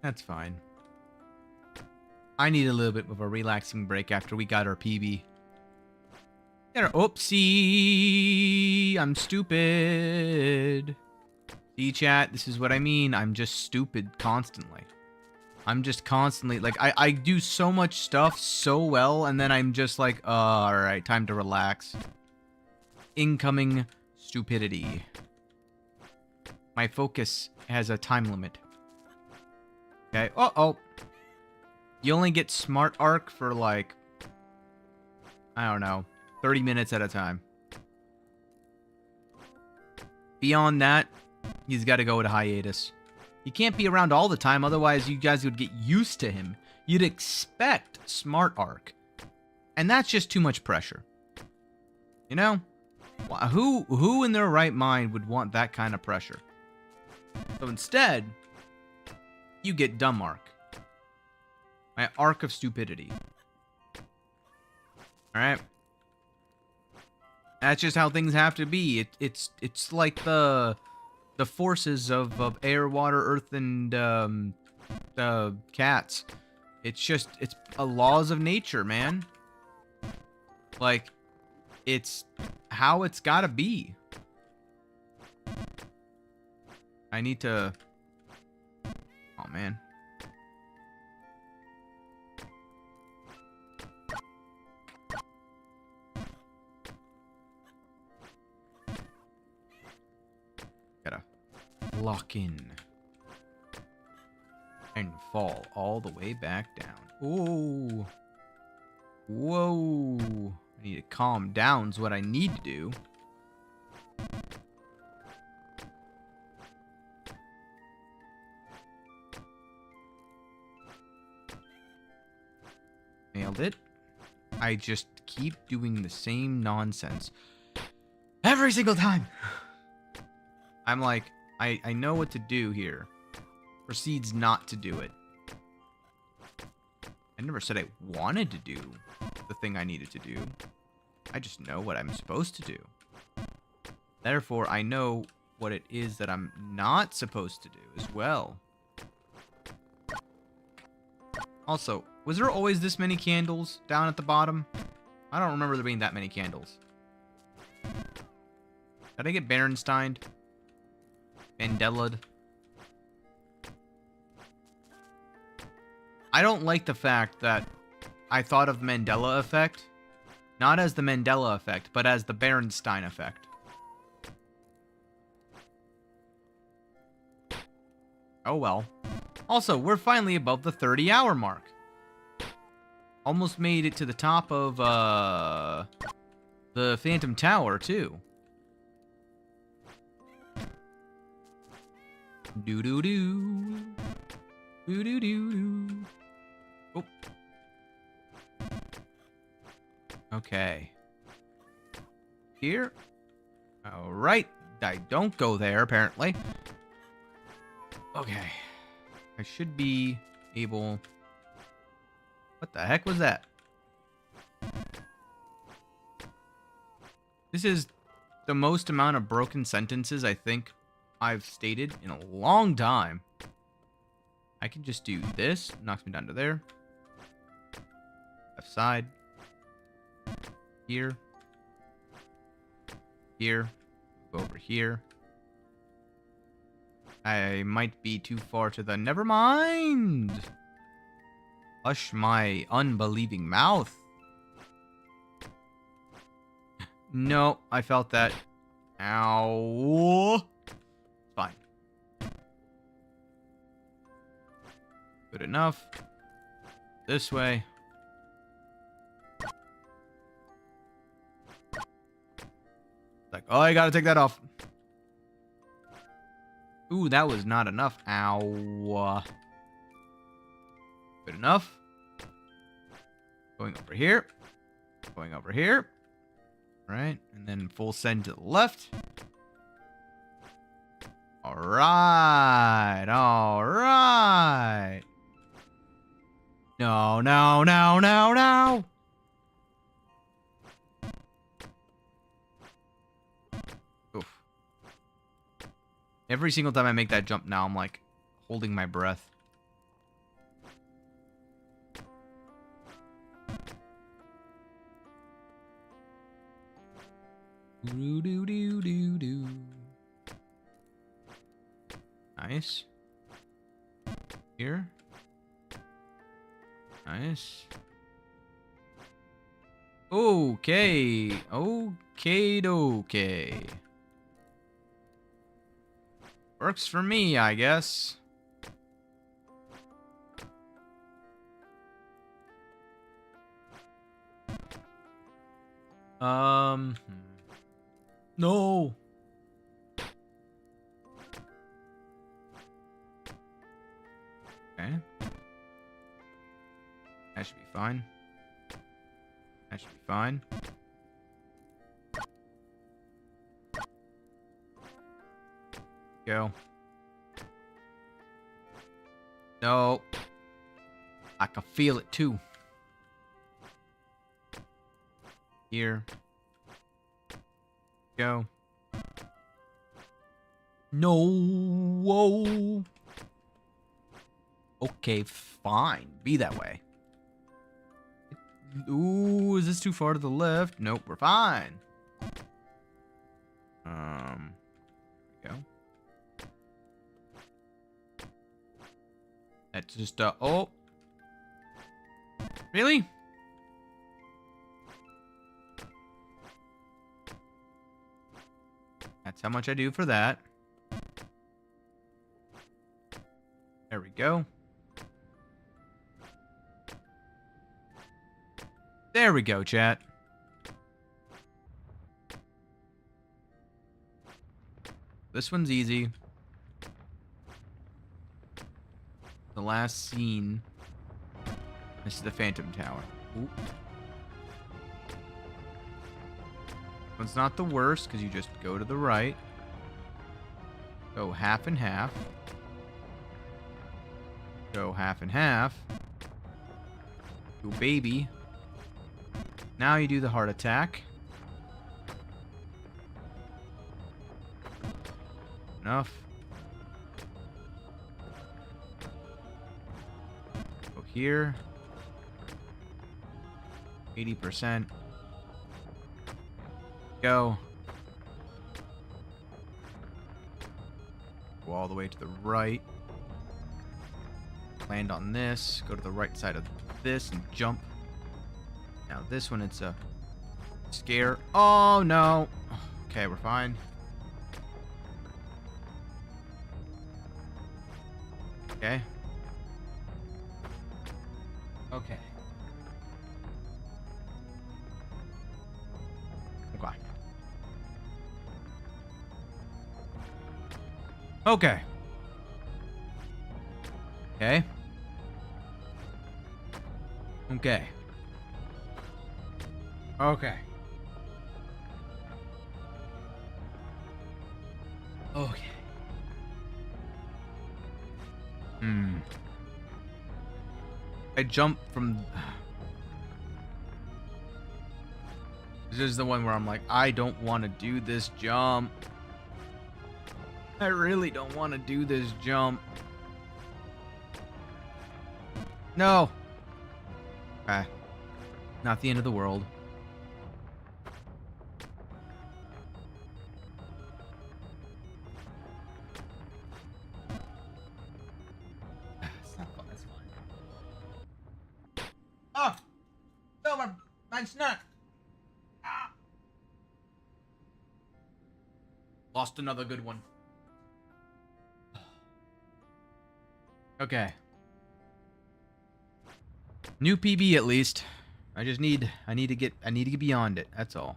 Speaker 1: That's fine. I need a little bit of a relaxing break after we got our PB. Oopsie! I'm stupid. See, chat, this is what I mean. I'm just stupid constantly. I'm just constantly, like, I do so much stuff so well, and then I'm just like, alright, time to relax. Incoming stupidity. My focus has a time limit. Okay, uh-oh. You only get smart arc for, like, I don't know, 30 minutes at a time. Beyond that, he's got to go to hiatus. He can't be around all the time, otherwise you guys would get used to him. You'd expect smart arc. And that's just too much pressure. You know? Who in their right mind would want that kind of pressure? So instead, you get dumb arc. My arc of stupidity. Alright? That's just how things have to be. It's like the forces of air, water, earth, and cats. It's laws of nature, man. Like, it's how it's gotta be. I need to... Oh, man. Gotta lock in. And fall all the way back down. Ooh. Whoa. I need to calm down is what I need to do. Nailed it. I just keep doing the same nonsense every single time. I'm like, I know what to do here. Proceeds not to do it. I never said I wanted to do the thing I needed to do. I just know what I'm supposed to do. Therefore, I know what it is that I'm not supposed to do as well. Also, was there always this many candles down at the bottom? I don't remember there being that many candles. Did I get Berensteined? Mandela'd? I don't like the fact that I thought of Mandela effect, not as the Mandela effect, but as the Berenstein effect. Oh well. Also, we're finally above the 30-hour mark. Almost made it to the top of, the Phantom Tower, too. Doo-doo-doo. Doo-doo-doo-doo. Oh. Okay. Here. Alright. I don't go there, apparently. Okay. I should be able... What the heck was that? This is the most amount of broken sentences I think I've stated in a long time. I can just do this. Knocks me down to there. Left side. Here. Here. Go over here. I might be too far to the... Never mind! Hush my unbelieving mouth. No, I felt that. Ow. Fine. Good enough. This way. Like, oh, I gotta take that off. Ooh, that was not enough. Ow. Good enough. Going over here. Going over here. Right, and then full send to the left. All right, all right. No, no, no, no, no. Oof. Every single time I make that jump now, I'm like holding my breath. Do do do do do. Nice. Here. Nice. Okay. Okay. Works for me, I guess. No. Okay. That should be fine. That should be fine. Go. No. I can feel it too. Here. Go. No. Whoa. Okay, fine. Be that way. Ooh, is this too far to the left? Nope, we're fine. Go. That's just, oh. Really? That's how much I do for that. There we go. There we go, chat. This one's easy. The last scene. This is the Phantom Tower. Ooh. One's not the worst, because you just go to the right. Go half and half. Go half and half. Go baby. Now you do the heart attack. Enough. Go here. 80%. Go. Go all the way to the right. Land on this. Go to the right side of this and jump. Now this one, it's a scare. Oh, no. Okay, we're fine. Okay. Okay. Okay. Okay. Okay. Okay. Okay. Okay. I jump from... This is the one where I'm like, I don't want to do this jump. I really don't want to do this jump. No. Okay. Not the end of the world. It's not fun. It's fine. Oh! No, my snack! Ah. Lost another good one. Okay. New PB at least. I need to get beyond it. That's all.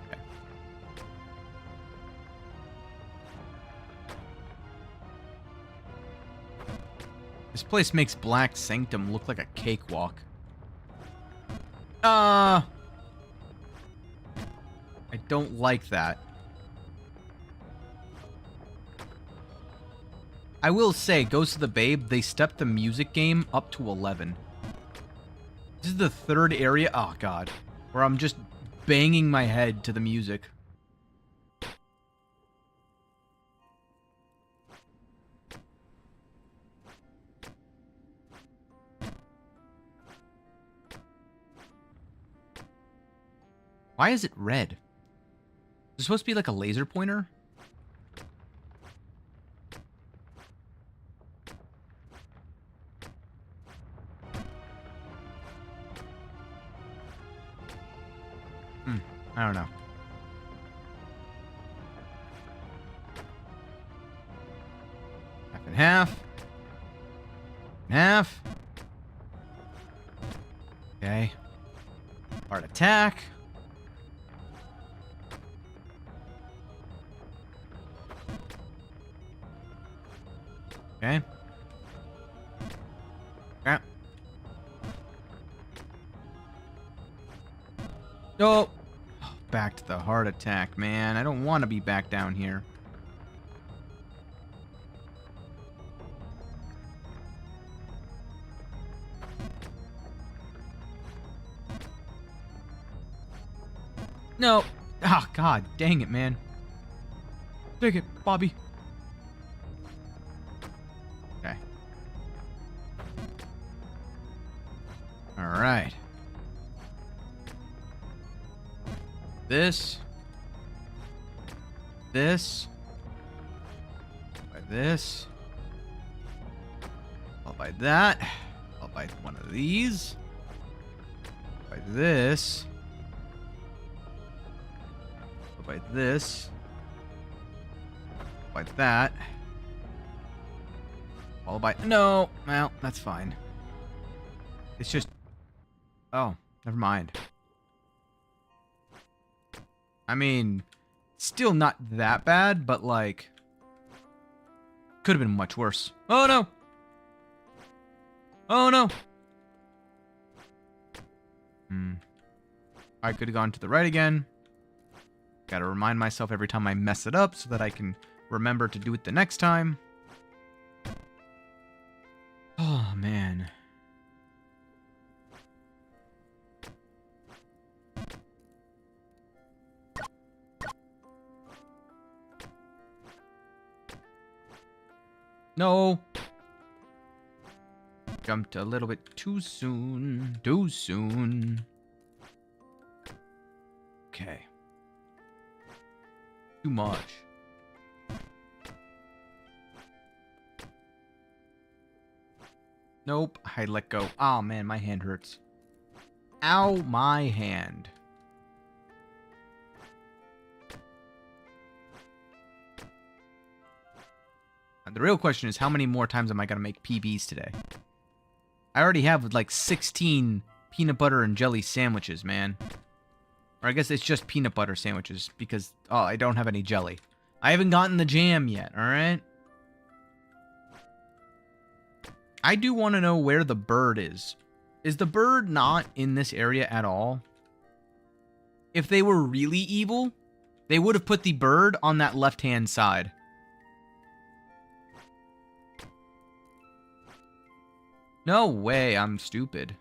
Speaker 1: Okay. This place makes Black Sanctum look like a cakewalk. I don't like that. I will say, Ghost of the Babe, they stepped the music game up to 11. This is the third area, oh god, where I'm just banging my head to the music. Why is it red? Is it supposed to be like a laser pointer? I don't know. Half and half. And half. Okay. Heart attack. Okay. Yeah. Oh. Back to the heart attack, man. I don't want to be back down here. No. Ah, god dang it, man. Take it, Bobby. Okay. All right. This. This. By this. Followed by that. Followed by one of these. By this. Followed by this. By that. Followed by... No! Well, that's fine. It's just... Oh, never mind. I mean, still not that bad, but like, could have been much worse. Oh no! Oh no! I could have gone to the right again. Gotta remind myself every time I mess it up so that I can remember to do it the next time. Oh man. No. Jumped a little bit too soon. Too soon. Okay. Too much. Nope. I let go. Oh man, my hand hurts. Ow, my hand. The real question is, how many more times am I going to make PBs today? I already have, like, 16 peanut butter and jelly sandwiches, man. Or I guess it's just peanut butter sandwiches, because, oh, I don't have any jelly. I haven't gotten the jam yet, alright? I do want to know where the bird is. Is the bird not in this area at all? If they were really evil, they would have put the bird on that left-hand side. No way, I'm stupid.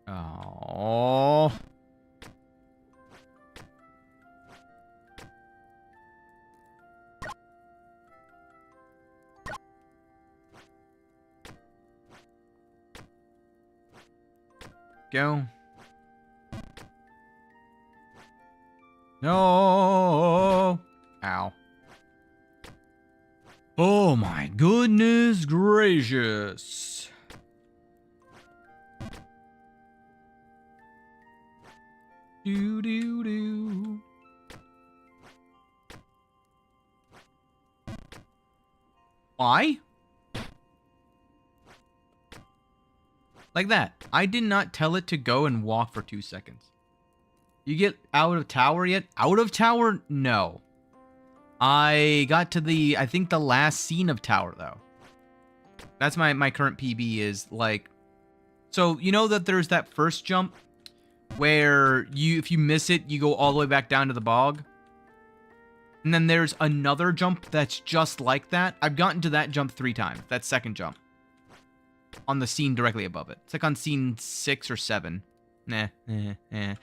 Speaker 1: Oh. Go. No. Ow. Oh my goodness gracious. Do do do. Why? Like that. I did not tell it to go and walk for 2 seconds. You get out of tower yet? Out of tower? No. I got to I think the last scene of Tower, though. That's my current PB is, like... So, you know that there's that first jump where if you miss it, you go all the way back down to the bog? And then there's another jump that's just like that. I've gotten to that jump 3 times. That second jump. On the scene directly above it. It's like on scene 6 or 7. 7th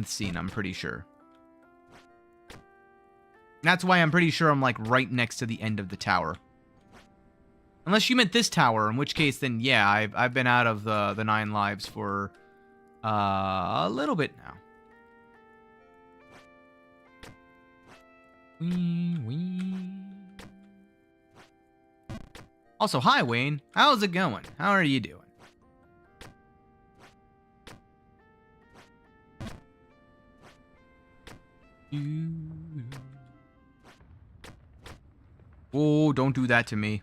Speaker 1: scene, I'm pretty sure. That's why I'm pretty sure I'm, like, right next to the end of the tower. Unless you meant this tower, in which case, then, yeah, I've been out of the 9 lives for a little bit now. Also, hi, Wayne. How's it going? How are you doing? Oh, don't do that to me.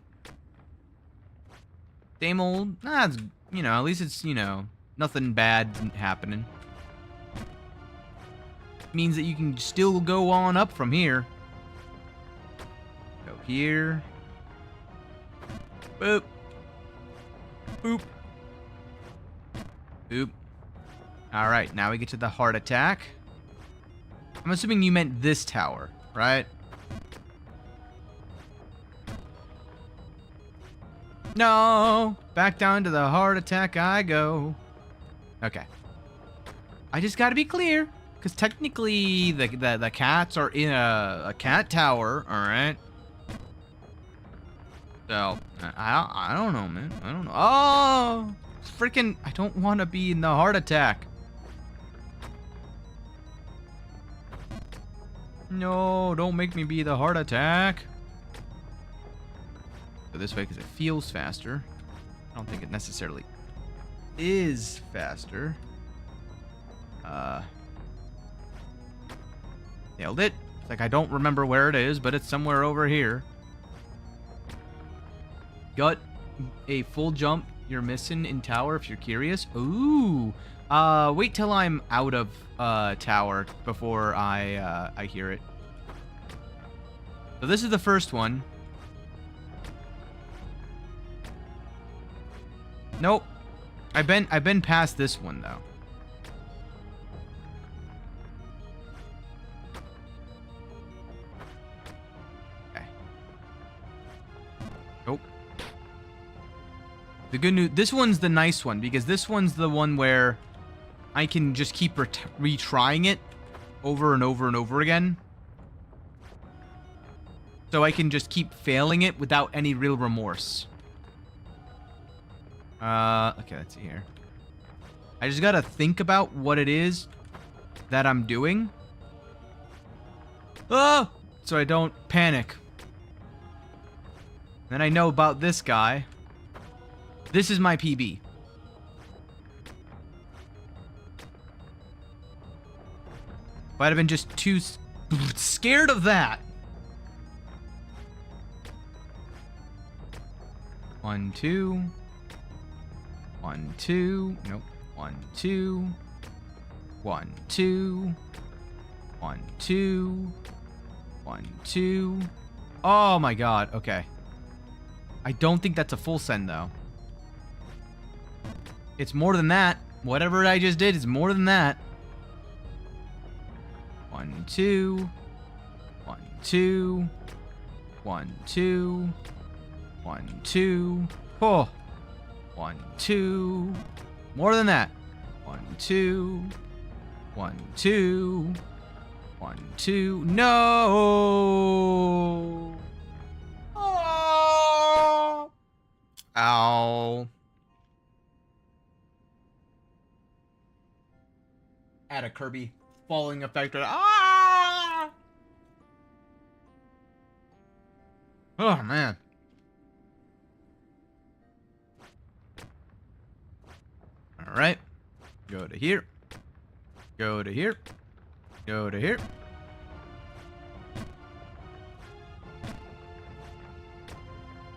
Speaker 1: Same old. Nah, it's, you know, at least it's, you know, nothing bad happening. Means that you can still go on up from here. Go here. Boop. Boop. Boop. Alright, now we get to the heart attack. I'm assuming you meant this tower, right? No! Back down to the heart attack I go. Okay. I just gotta be clear. Because technically, the cats are in a cat tower, alright? So, I don't know, man. I don't know. Oh! Freaking, I don't want to be in the heart attack. No, don't make me be the heart attack. Go this way because it feels faster. I don't think it necessarily is faster. Nailed it. It's like I don't remember where it is, but it's somewhere over here. Got a full jump you're missing in tower if you're curious. Ooh. Wait till I'm out of tower before I hear it. So this is the first one. Nope. I've been past this one though. Okay. Nope. The good news, this one's the nice one because this one's the one where I can just keep retrying it over and over and over again. So I can just keep failing it without any real remorse. Okay, let's see here. I just gotta think about what it is that I'm doing. Oh! So I don't panic. Then I know about this guy. This is my PB. If I'd have been just too scared of that. 1, 2. 1, 2. Nope. 1, 2. 1, 2. 1, 2. 1, 2. Oh my god. Okay. I don't think that's a full send though. It's more than that. Whatever I just did is more than that. 1, 2. 1, 2. 1, 2. 1, 2. Oh. 1, 2. More than that. 1, 2. 1, 2. 1, 2. No. Oh. Ow. Add a Kirby falling effect. Ah! Oh, man. All right. Go to here. Go to here. Go to here.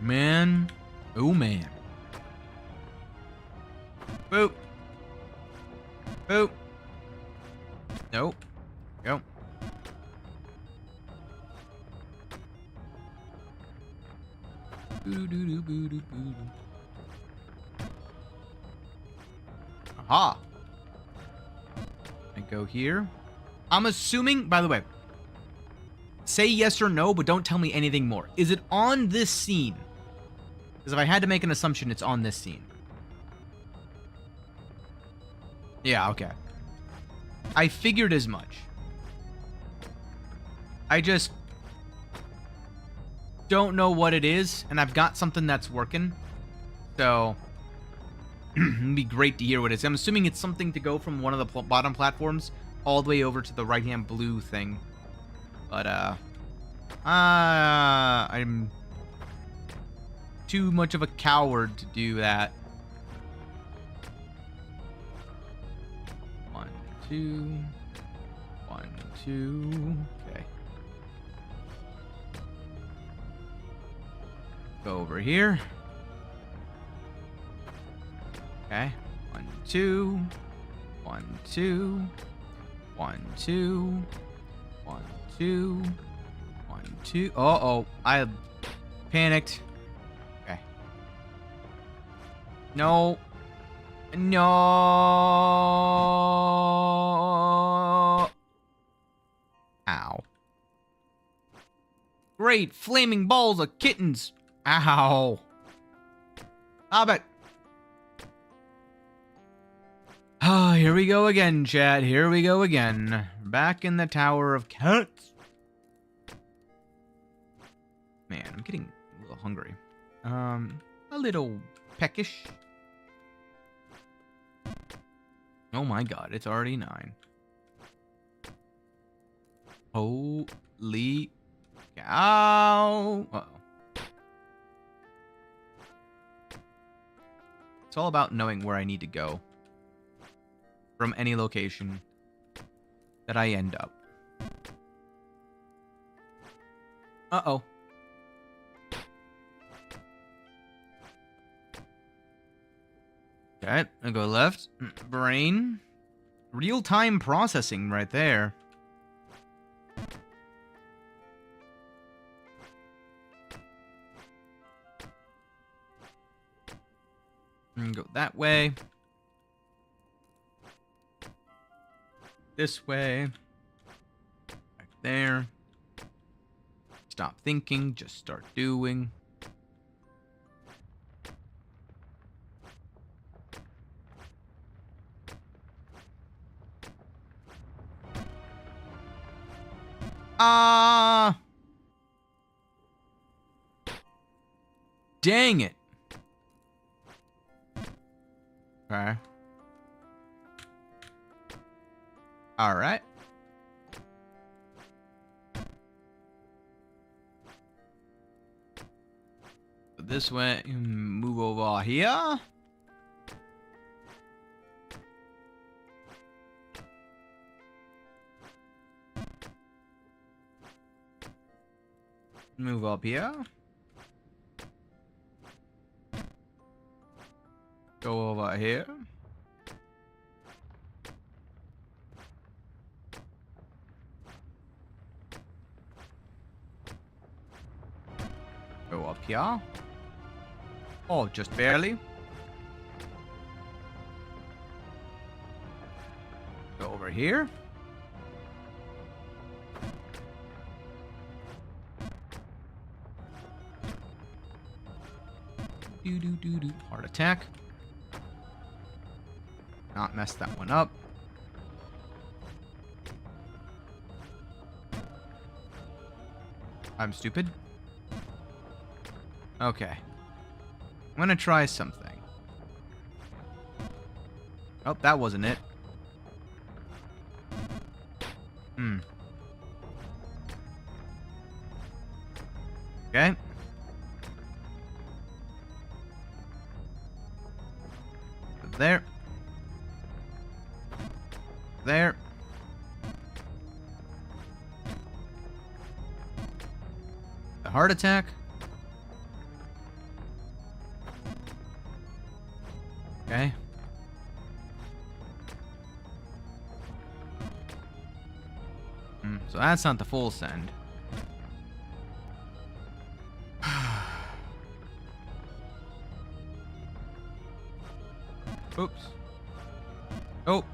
Speaker 1: Man. Oh, man. Boop. Boop. Nope. Go. Aha. I go here. I'm assuming, by the way, say yes or no, but don't tell me anything more. Is it on this scene? Because if I had to make an assumption, it's on this scene. Yeah, okay. I figured as much. I just don't know what it is, and I've got something that's working. So, it'd be great to hear what it is. I'm assuming it's something to go from one of the bottom platforms all the way over to the right-hand blue thing. But, I'm too much of a coward to do that. 1, 2. 1, 2. Okay. Go over here. Okay. 1, 2. 1, 2. 1, 2. 1, 2. 1, 2. Uh-oh. I panicked. Okay. No. No. Ow. Great flaming balls of kittens. Ow. Stop it. Oh, here we go again, chat. Here we go again. Back in the Tower of Cats. Man, I'm getting a little hungry. A little peckish. Oh my god, it's already 9. Holy cow. Uh-oh. It's all about knowing where I need to go from any location that I end up. Uh-oh. Okay, I go left. Brain. Real-time processing right there. And go that way. This way. Right there. Stop thinking, just start doing. Dang it. Okay. All right. This way, move over here. Move up here. Go over here. Go up here. Oh, just barely. Go over here. Do. Heart attack. Not mess that one up. I'm stupid. Okay. I'm gonna try something. Oh, that wasn't it. Okay. There. There. The heart attack. Okay. So that's not the full send. Oops. Oh.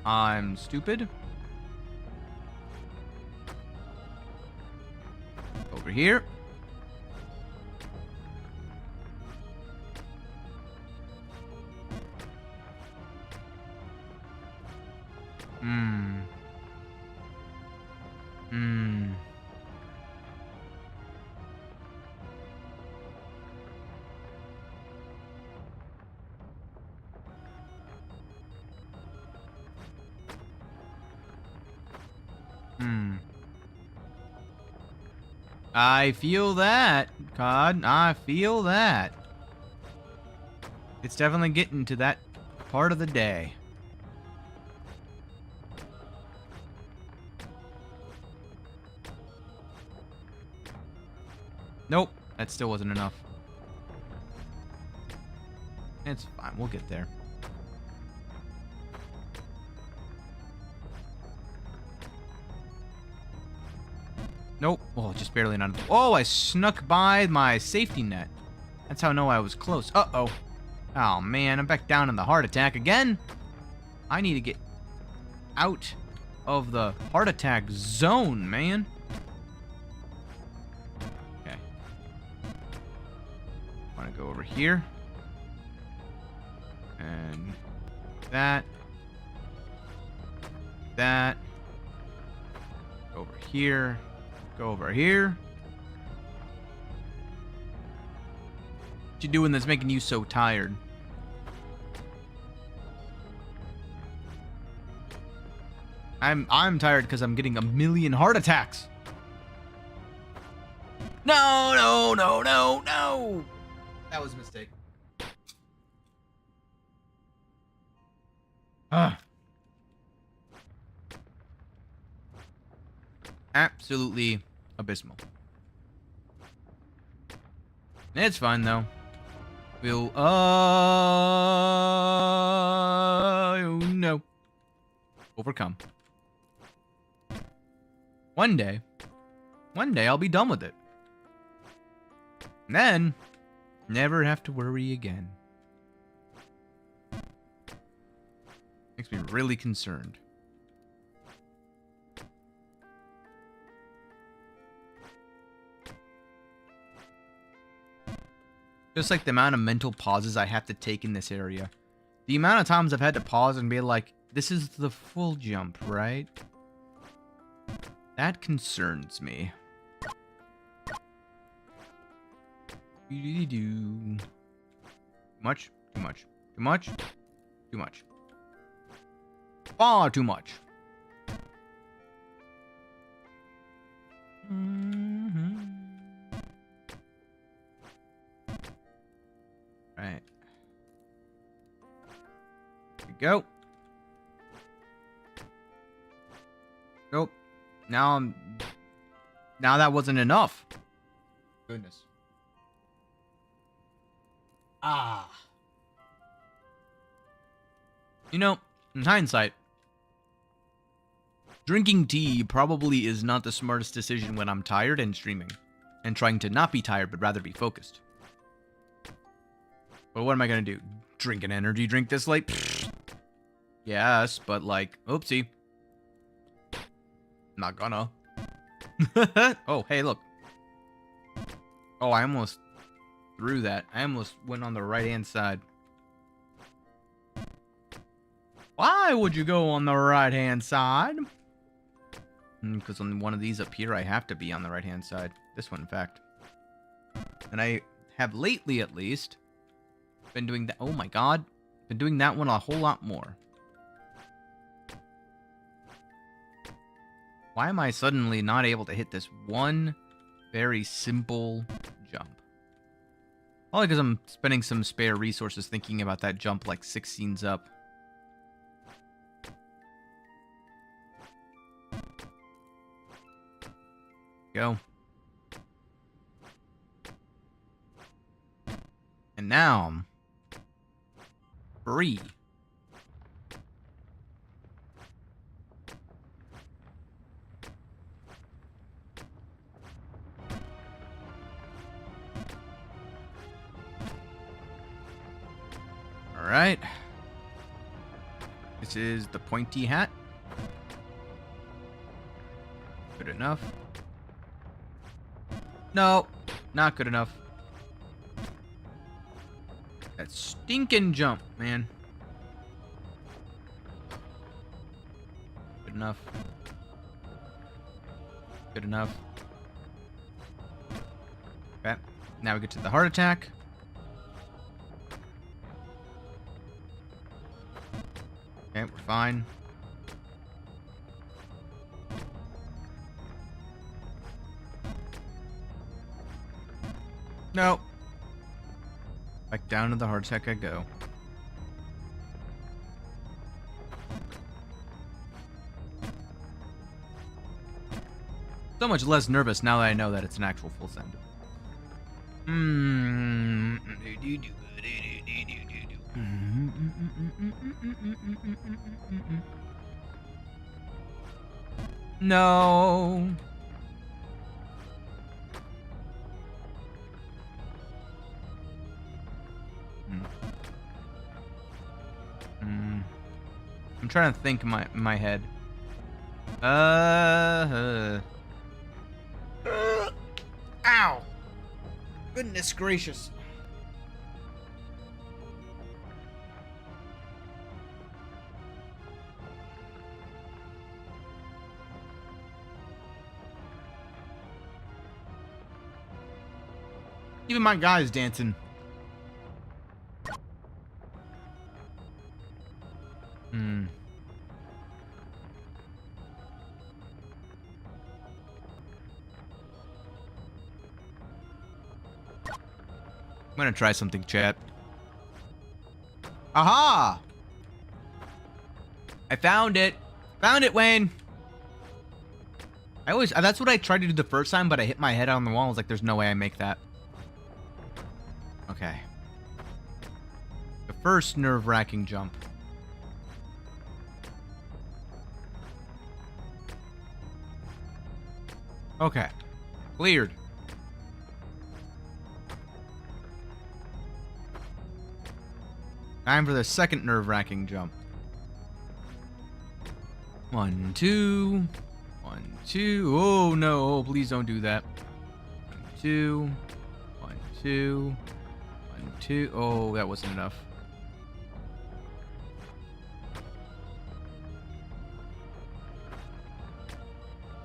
Speaker 1: I'm stupid. Over here. Hmm. Hmm. Hmm. I feel that, God. I feel that. It's definitely getting to that part of the day. Nope. That still wasn't enough. It's fine. We'll get there. Nope. Oh, just barely not. Oh, I snuck by my safety net. That's how I know I was close. Uh-oh. Oh, man. I'm back down in the heart attack again. I need to get out of the heart attack zone, man. Okay. Want to go over here. And that. That. Over here. Go over here. What you doing that's making you so tired? I'm tired because I'm getting a million heart attacks. No, no, no, no, no. That was a mistake. Absolutely abysmal. It's fine though. We'll no. Overcome. One day I'll be done with it. And then never have to worry again. Makes me really concerned. Just like the amount of mental pauses I have to take in this area. The amount of times I've had to pause and be like, this is the full jump, right? That concerns me. Too much? Too much. Too much? Too much. Far too much. Right. Here we go. Nope. Now that wasn't enough. Goodness. Ah. You know, in hindsight, drinking tea probably is not the smartest decision when I'm tired and streaming. And trying to not be tired, but rather be focused. But what am I gonna do? Drink an energy drink this late? Pfft. Yes, but like, oopsie. Not gonna. Oh, hey, look. Oh, I almost threw that. I almost went on the right-hand side. Why would you go on the right-hand side? Because on one of these up here, I have to be on the right-hand side. This one, in fact. And I have lately, at least, been doing that. Oh, my God. Been doing that one a whole lot more. Why am I suddenly not able to hit this one very simple jump? Probably because I'm spending some spare resources thinking about that jump like 6 scenes up. Go. And now I'm free. All right. This is the pointy hat. Good enough. No, not good enough. That stinking jump, man. Good enough. Good enough. Okay, now we get to the heart attack. Okay, we're fine. No. Back down to the heart attack I go. So much less nervous now that I know that it's an actual full send. No. I'm trying to think in my head. Ow! Goodness gracious. Even my guy's dancing. I'm gonna try something, chat. Aha! I found it. Found it, Wayne. That's what I tried to do the first time, but I hit my head on the wall. I was like, there's no way I make that. Okay. The first nerve-wracking jump. Okay. Cleared. Time for the second nerve-wracking jump. 1, 2. 1, 2. Oh, no. Please don't do that. 1, 2. 1, 2. 1, 2. Oh, that wasn't enough.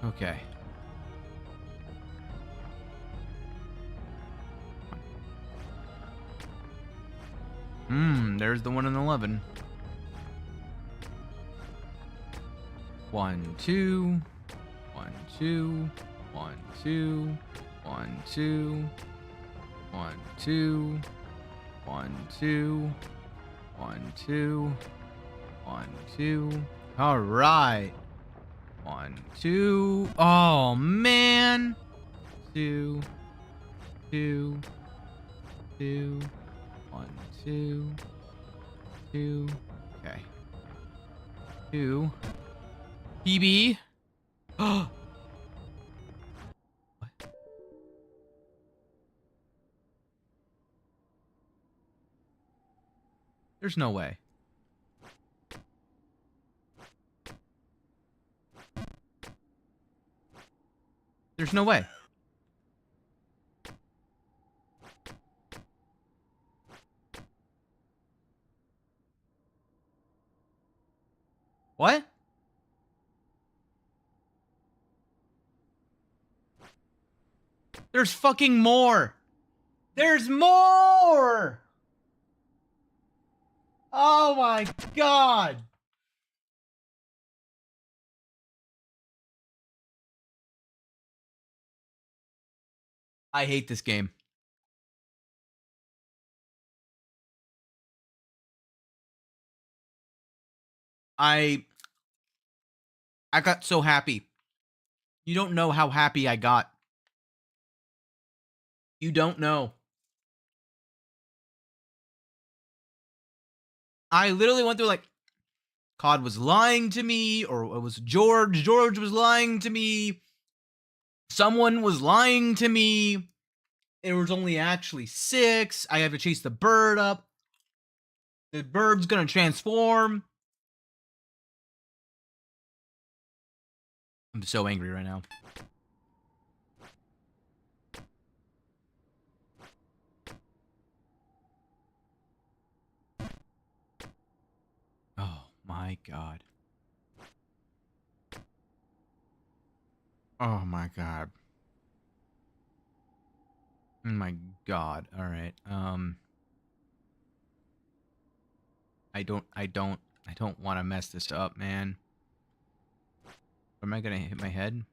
Speaker 1: Okay. There's the 1 in 11. 1, 2. 1, 2. 1, 2. 1, 2. 1, 2. 1, 2. 1, 2. 1, 2. All right. 1, 2. Oh, man. 2. 2. 2. 1, 2. 2. Okay. 2. BB. Oh. What? There's no way. There's no way. What? There's fucking more. There's more. Oh my god. I hate this game. I got so happy. You don't know how happy I got. You don't know. I literally went through like, COD was lying to me, or it was George. George was lying to me. Someone was lying to me. It was only actually 6. I have to chase the bird up. The bird's gonna transform. I'm so angry right now. Oh my god. Oh my god. Oh my god. All right. I don't want to mess this up, man. Am I gonna hit my head?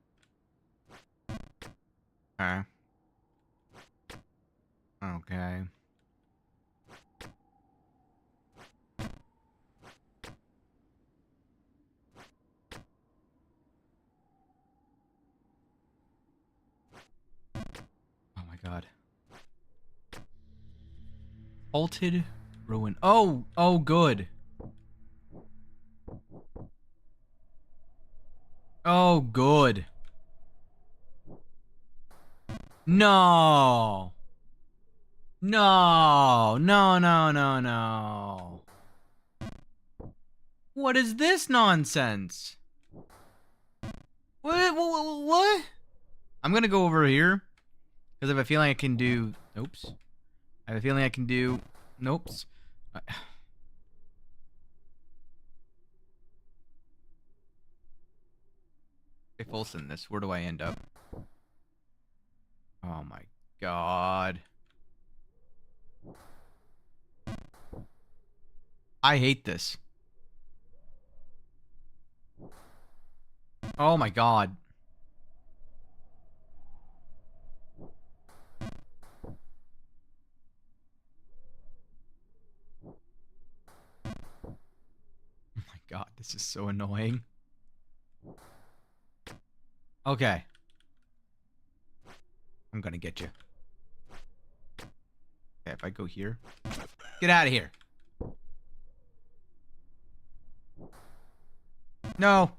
Speaker 1: Okay. Okay. Oh my god. Halted ruin. Oh, good. Oh, good. No. No. No, no, no, no. What is this nonsense? What? I'm gonna go over here because I have a feeling I can do. Oops. I have a feeling I can do. Nopes. If Olsen this, where do I end up? Oh my god. I hate this. Oh my god. Oh my god, this is so annoying. Okay. I'm gonna get you. Okay, if I go here. Get out of here. No.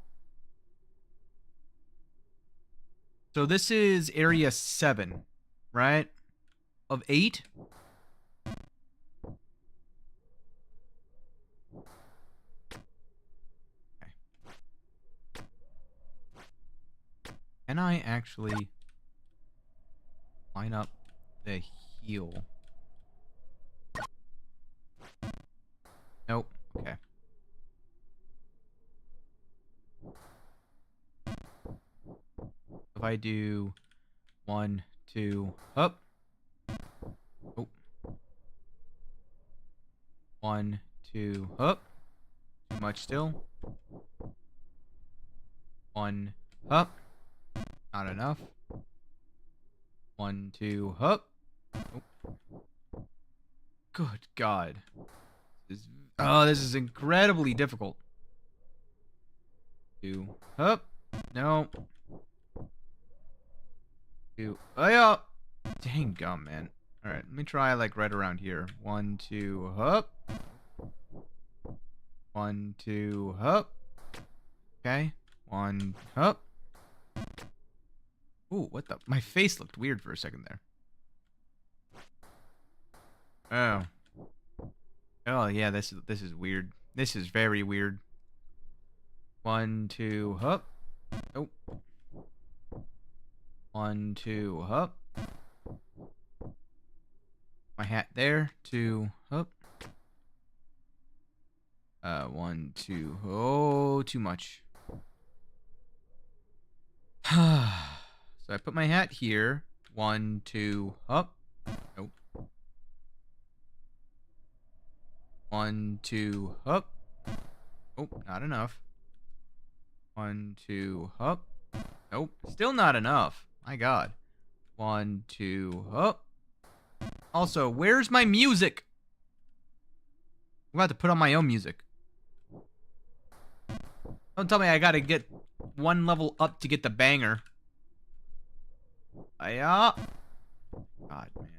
Speaker 1: So this is area 7, right? Of 8? Okay. Can I actually line up the heal? Nope. Okay. If I do 1, 2, up. Oh. 1, 2, up. Too much still. 1, up. Not enough. 1, 2, up. Oh. Good God. This is incredibly difficult. 2, up. No. 2, yeah. Dang gum, man. Alright, let me try like right around here. 1, 2, up. 1, 2, up. Okay. 1, up. Ooh, what the? My face looked weird for a second there. Oh. Oh yeah, this is weird. This is very weird. 1, 2, up. Oh. 1, 2, up. My hat there. 2, up. 1, 2. Oh, too much. So I put my hat here. 1, 2, up. Nope. 1, 2, up. Oh, not enough. 1, 2, up. Nope. Still not enough. My God. 1, 2, up. Also, where's my music? I'm about to put on my own music. Don't tell me I gotta get 1 level up to get the banger. Yeah. God, man.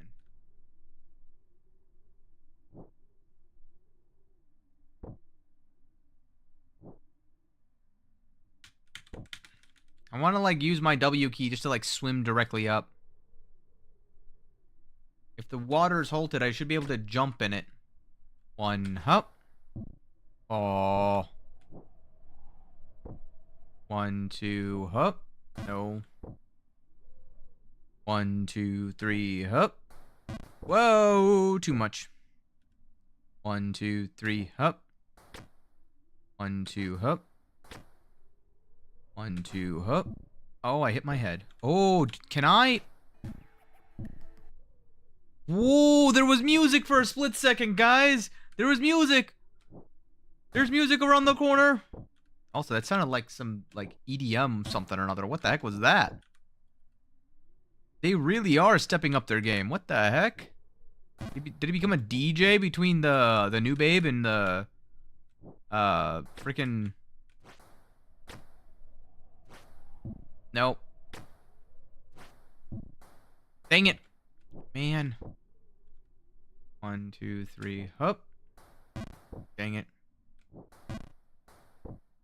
Speaker 1: I want to like use my W key just to like swim directly up. If the water is halted, I should be able to jump in it. 1, up. Oh. 1, 2, hup. No. 1, 2, 3, hup. Whoa, too much. 1, 2, 3, hup. 1, 2, hup. 1, 2, hup. Oh, I hit my head. Oh, can I? Whoa, there was music for a split second, guys. There was music. There's music around the corner. Also, that sounded like some, like, EDM something or another. What the heck was that? They really are stepping up their game. What the heck? Did he become a DJ between the new babe and the freaking? Nope. Dang it, man. 1, 2, 3, hup. Dang it.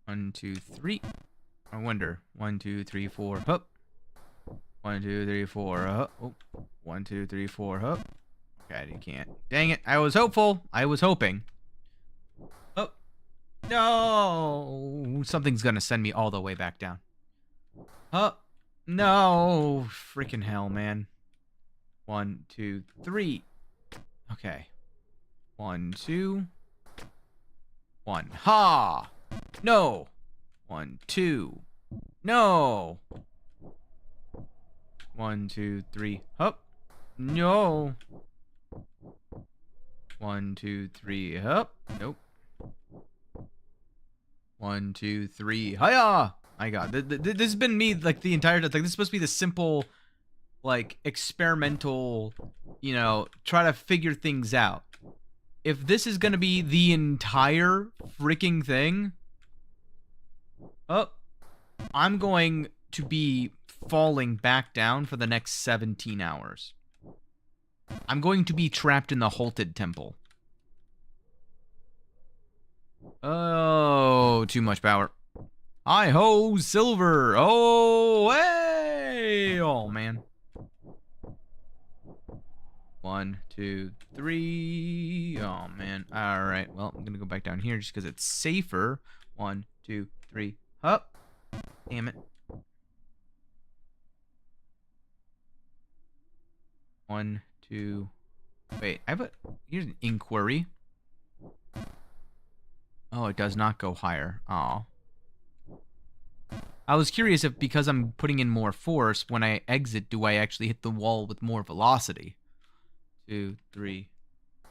Speaker 1: 1, 2, 3. I wonder. 1, 2, 3, 4, hup. 1, 2, 3, 4, hup. Oh. 1, 2, 3, 4, hup. Okay, you can't. Dang it. I was hopeful. I was hoping. Oh. No. Something's gonna send me all the way back down. Huh? No. Freaking hell, man. 1, 2, 3. Okay. 1, 2. 1. Ha! No. 1, 2. No. 1, 2, 3. Hup. No. 1, 2, 3. Hup. Nope. 1, 2, 3. Hiya! I got this has been me like the entire time. Like, this is supposed to be the simple, like, experimental, you know, try to figure things out. If this is gonna be the entire freaking thing, I'm going to be falling back down for the next 17 hours. I'm going to be trapped in the halted temple. Oh, too much power. Hi-ho, silver. Oh, hey. Oh, man. 1, 2, 3. Oh, man. All right. Well, I'm going to go back down here just because it's safer. 1, 2, 3. Up. Damn it. 1, 2. Wait, here's an inquiry. Oh, it does not go higher. Oh. I was curious if, because I'm putting in more force, when I exit, do I actually hit the wall with more velocity? 2, 3.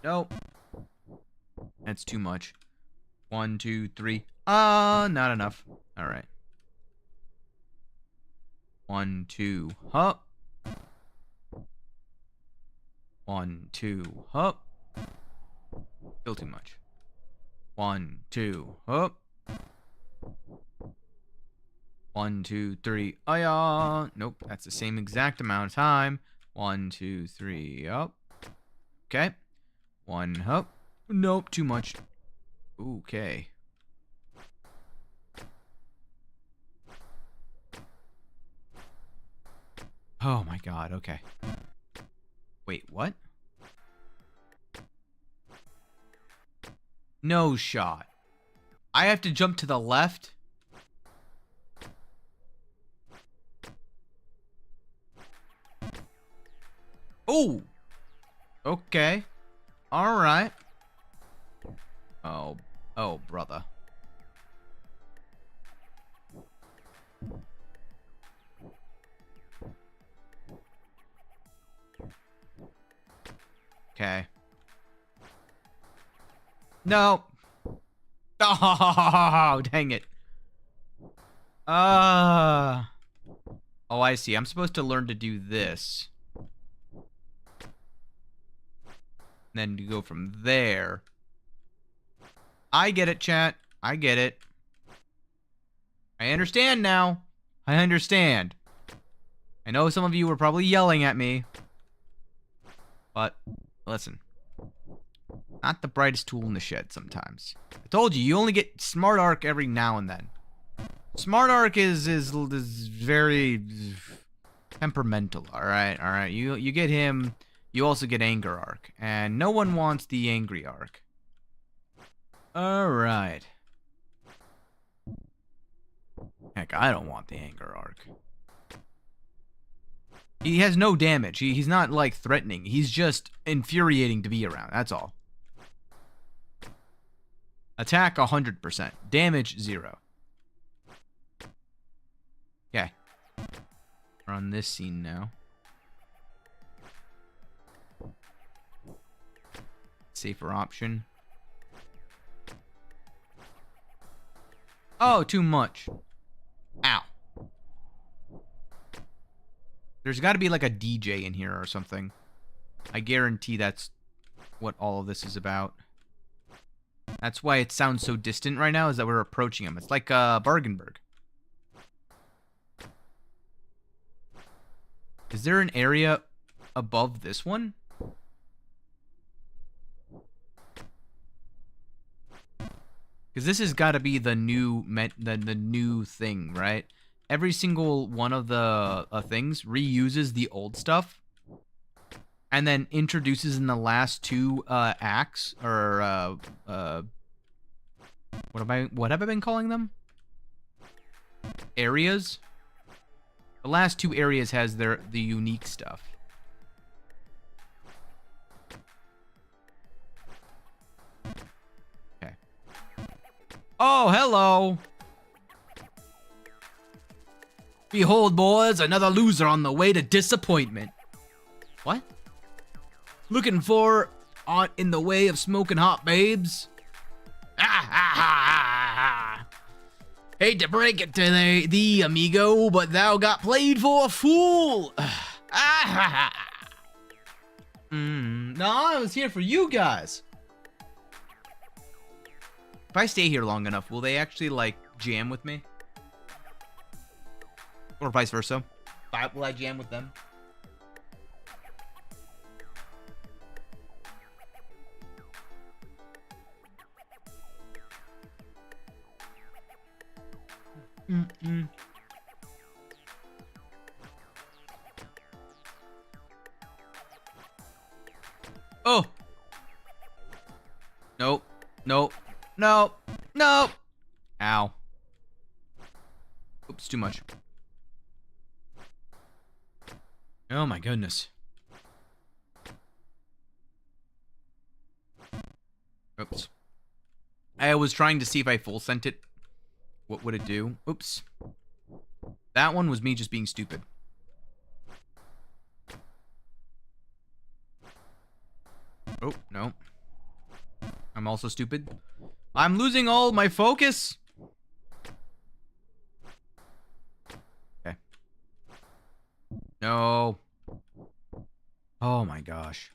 Speaker 1: Nope. That's too much. 1, 2, 3. Not enough. All right. 1, 2. Hup. 1, 2. Hup. Still too much. 1, 2. Hup. 1, 2, 3. Nope, that's the same exact amount of time. 1, 2, 3. Up. Okay. 1 up. Nope, too much. Okay. Oh my god, okay. Wait, what? No shot. I have to jump to the left? Oh! Okay. Alright. Oh, brother. Okay. No. Oh, dang it. Oh, I see. I'm supposed to learn to do this. Then to go from there. I get it, chat. I get it. I understand now. I understand. I know some of you were probably yelling at me. But, listen. Not the brightest tool in the shed sometimes. I told you, you only get Smart Arc every now and then. Smart Arc is very temperamental, alright? You get him, you also get Anger Arc. And no one wants the Angry Arc. Alright. Heck, like, I don't want the anger arc. He has no damage. He's not, like, threatening. He's just infuriating to be around. That's all. Attack 100%. Damage 0. Okay. We're on this scene now. Safer option. Oh, too much. Ow. There's got to be like a DJ in here or something. I guarantee that's what all of this is about. That's why it sounds so distant right now, is that we're approaching him. It's like Bargenberg. Is there an area above this one? Because this has got to be the new the new thing, right? Every single one of the things reuses the old stuff, and then introduces in the last two acts, or what have I been calling them? Areas. The last two areas has the unique stuff. Okay. Oh, hello. Behold, boys, another loser on the way to disappointment. What? Looking for in the way of smoking hot babes? Hate to break it to thee, amigo, but thou got played for a fool. No, I was here for you guys. If I stay here long enough, will they actually, like, jam with me? Or vice versa? Will I jam with them? Oh! Nope. Nope. Nope. Nope. Ow. Oops, too much. Oh my goodness. Oops. I was trying to see if I full sent it. What would it do? Oops. That one was me just being stupid. Oh, no. I'm also stupid. I'm losing all my focus. Okay. No. Oh my gosh.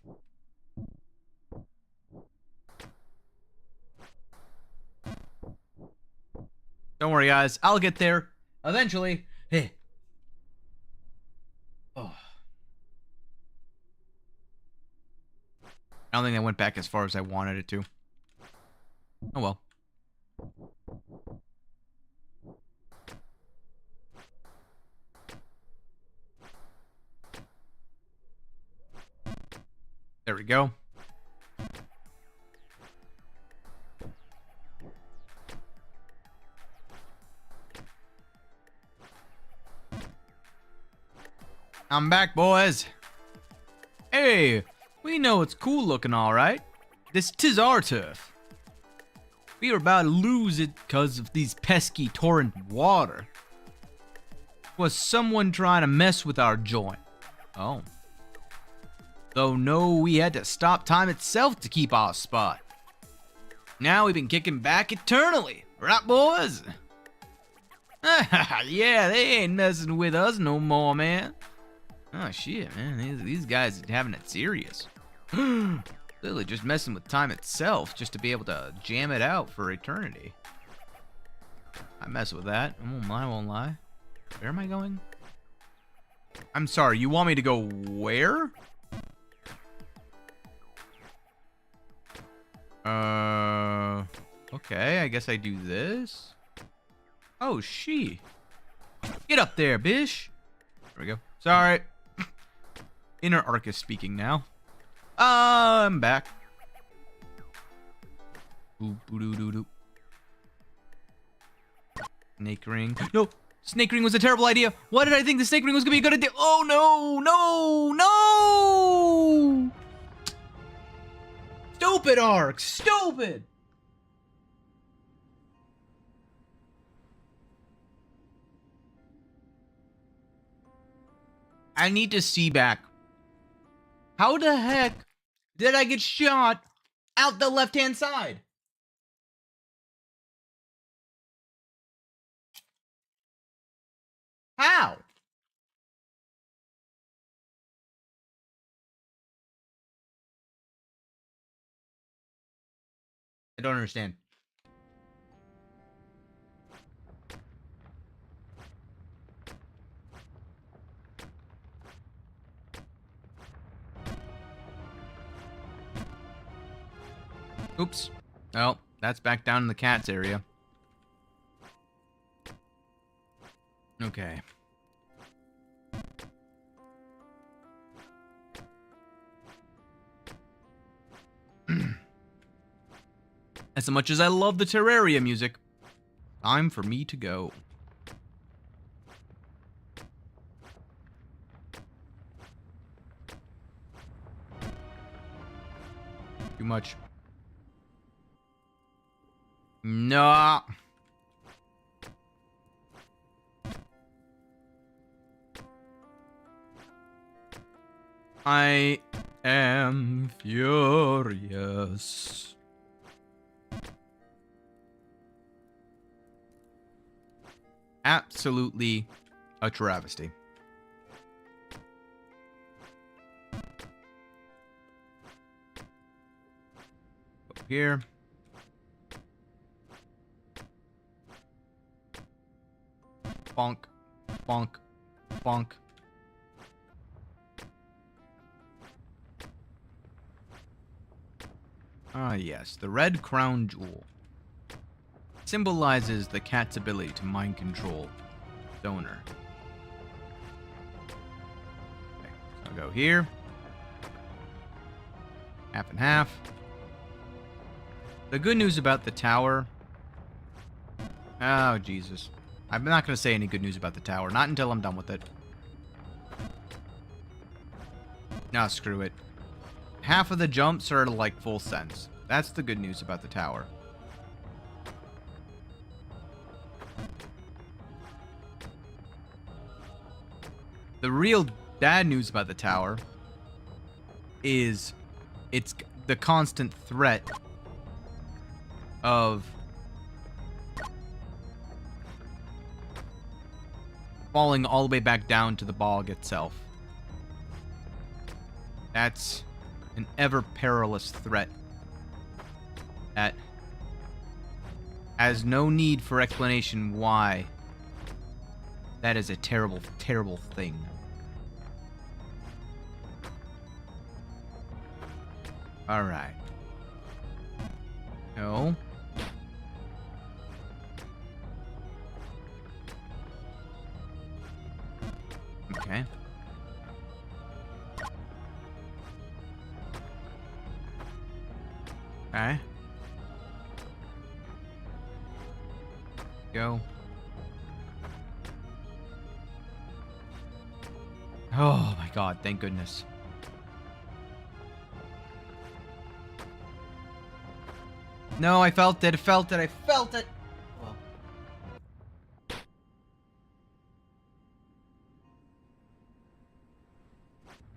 Speaker 1: Don't worry, guys. I'll get there eventually. Hey. Oh. I don't think I went back as far as I wanted it to. Oh well. There we go. I'm back, boys. Hey, we know it's cool looking, all right. This 'tis our turf. We are about to lose it because of these pesky torrent water. Was someone trying to mess with our joint? Oh. Though no, we had to stop time itself to keep our spot. Now we've been kicking back eternally, right, boys? Yeah, they ain't messing with us no more, man. Oh shit, man, these guys are having it serious. Literally just messing with time itself just to be able to jam it out for eternity. I mess with that. I won't lie. Where am I going? I'm sorry, you want me to go where? Okay, I guess I do this. Oh, she. Get up there, bish. There we go. Sorry. Inner Arc is speaking now. I'm back. Snake ring. No, Snake ring was a terrible idea. Why did I think the snake ring was gonna be a good idea? Oh no, no, no! Stupid Ark, stupid! I need to see back. How the heck did I get shot out the left-hand side? How? I don't understand. Oops. Oh, that's back down in the cat's area. Okay. As much as I love the Terraria music, time for me to go. Too much. No. I am furious. Absolutely a travesty. Up here. Bonk, bonk, bonk. Ah, yes, the red crown jewel symbolizes the cat's ability to mind control its owner. Okay, so I'll go here. Half and half. The good news about the tower... Oh, Jesus. I'm not going to say any good news about the tower. Not until I'm done with it. No, screw it. Half of the jumps are like full sense. That's the good news about the tower. The real bad news about the tower is it's the constant threat of falling all the way back down to the bog itself. That's an ever perilous threat that has no need for explanation why that is a terrible, terrible thing. Alright. No. Okay. Okay. Go. Oh my god, thank goodness. No, I felt it, I felt it, I felt it! Well.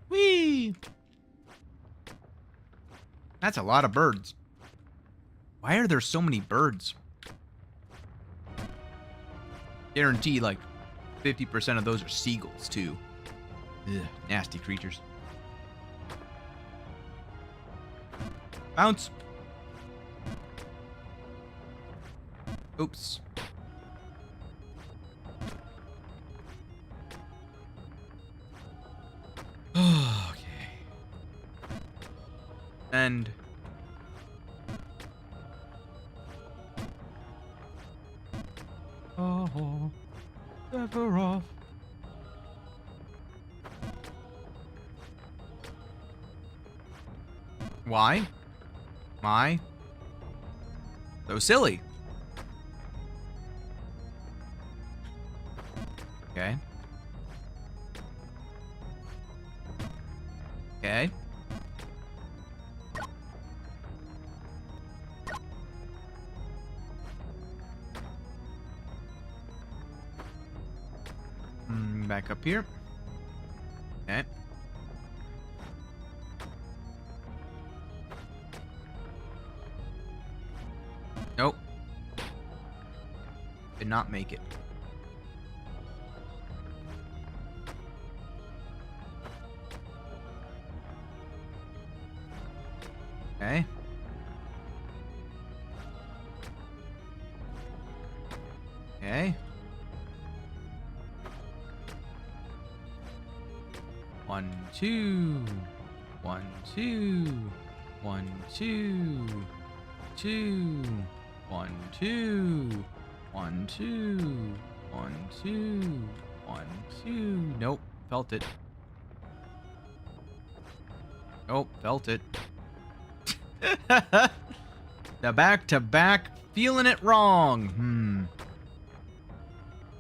Speaker 1: Whee! That's a lot of birds. Why are there so many birds? Guarantee like 50% of those are seagulls too. Ugh, nasty creatures. Bounce. Oops. Okay. And oh, ever off. Why? My? So silly. Okay. Okay. Back up here. Okay. Nope. Did not make it. Okay. Okay. 1, 2. 1, 2. 1, 2. 2. 1, 2. 1, 2. 1, 2. 1, 2. Nope. Felt it. Nope. Felt it. The back-to-back, feeling it wrong.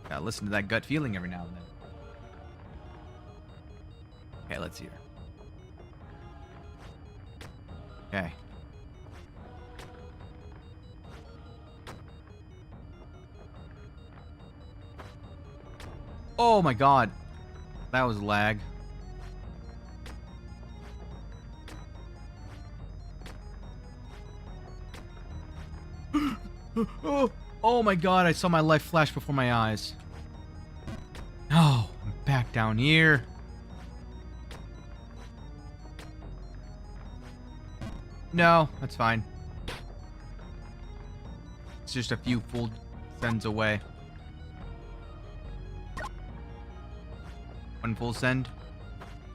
Speaker 1: Gotta listen to that gut feeling every now and then. Okay, let's hear. Okay. Oh my god. That was lag. Oh my god, I saw my life flash before my eyes. Oh, I'm back down here. No, that's fine. It's just a few full sends away. 1 full send.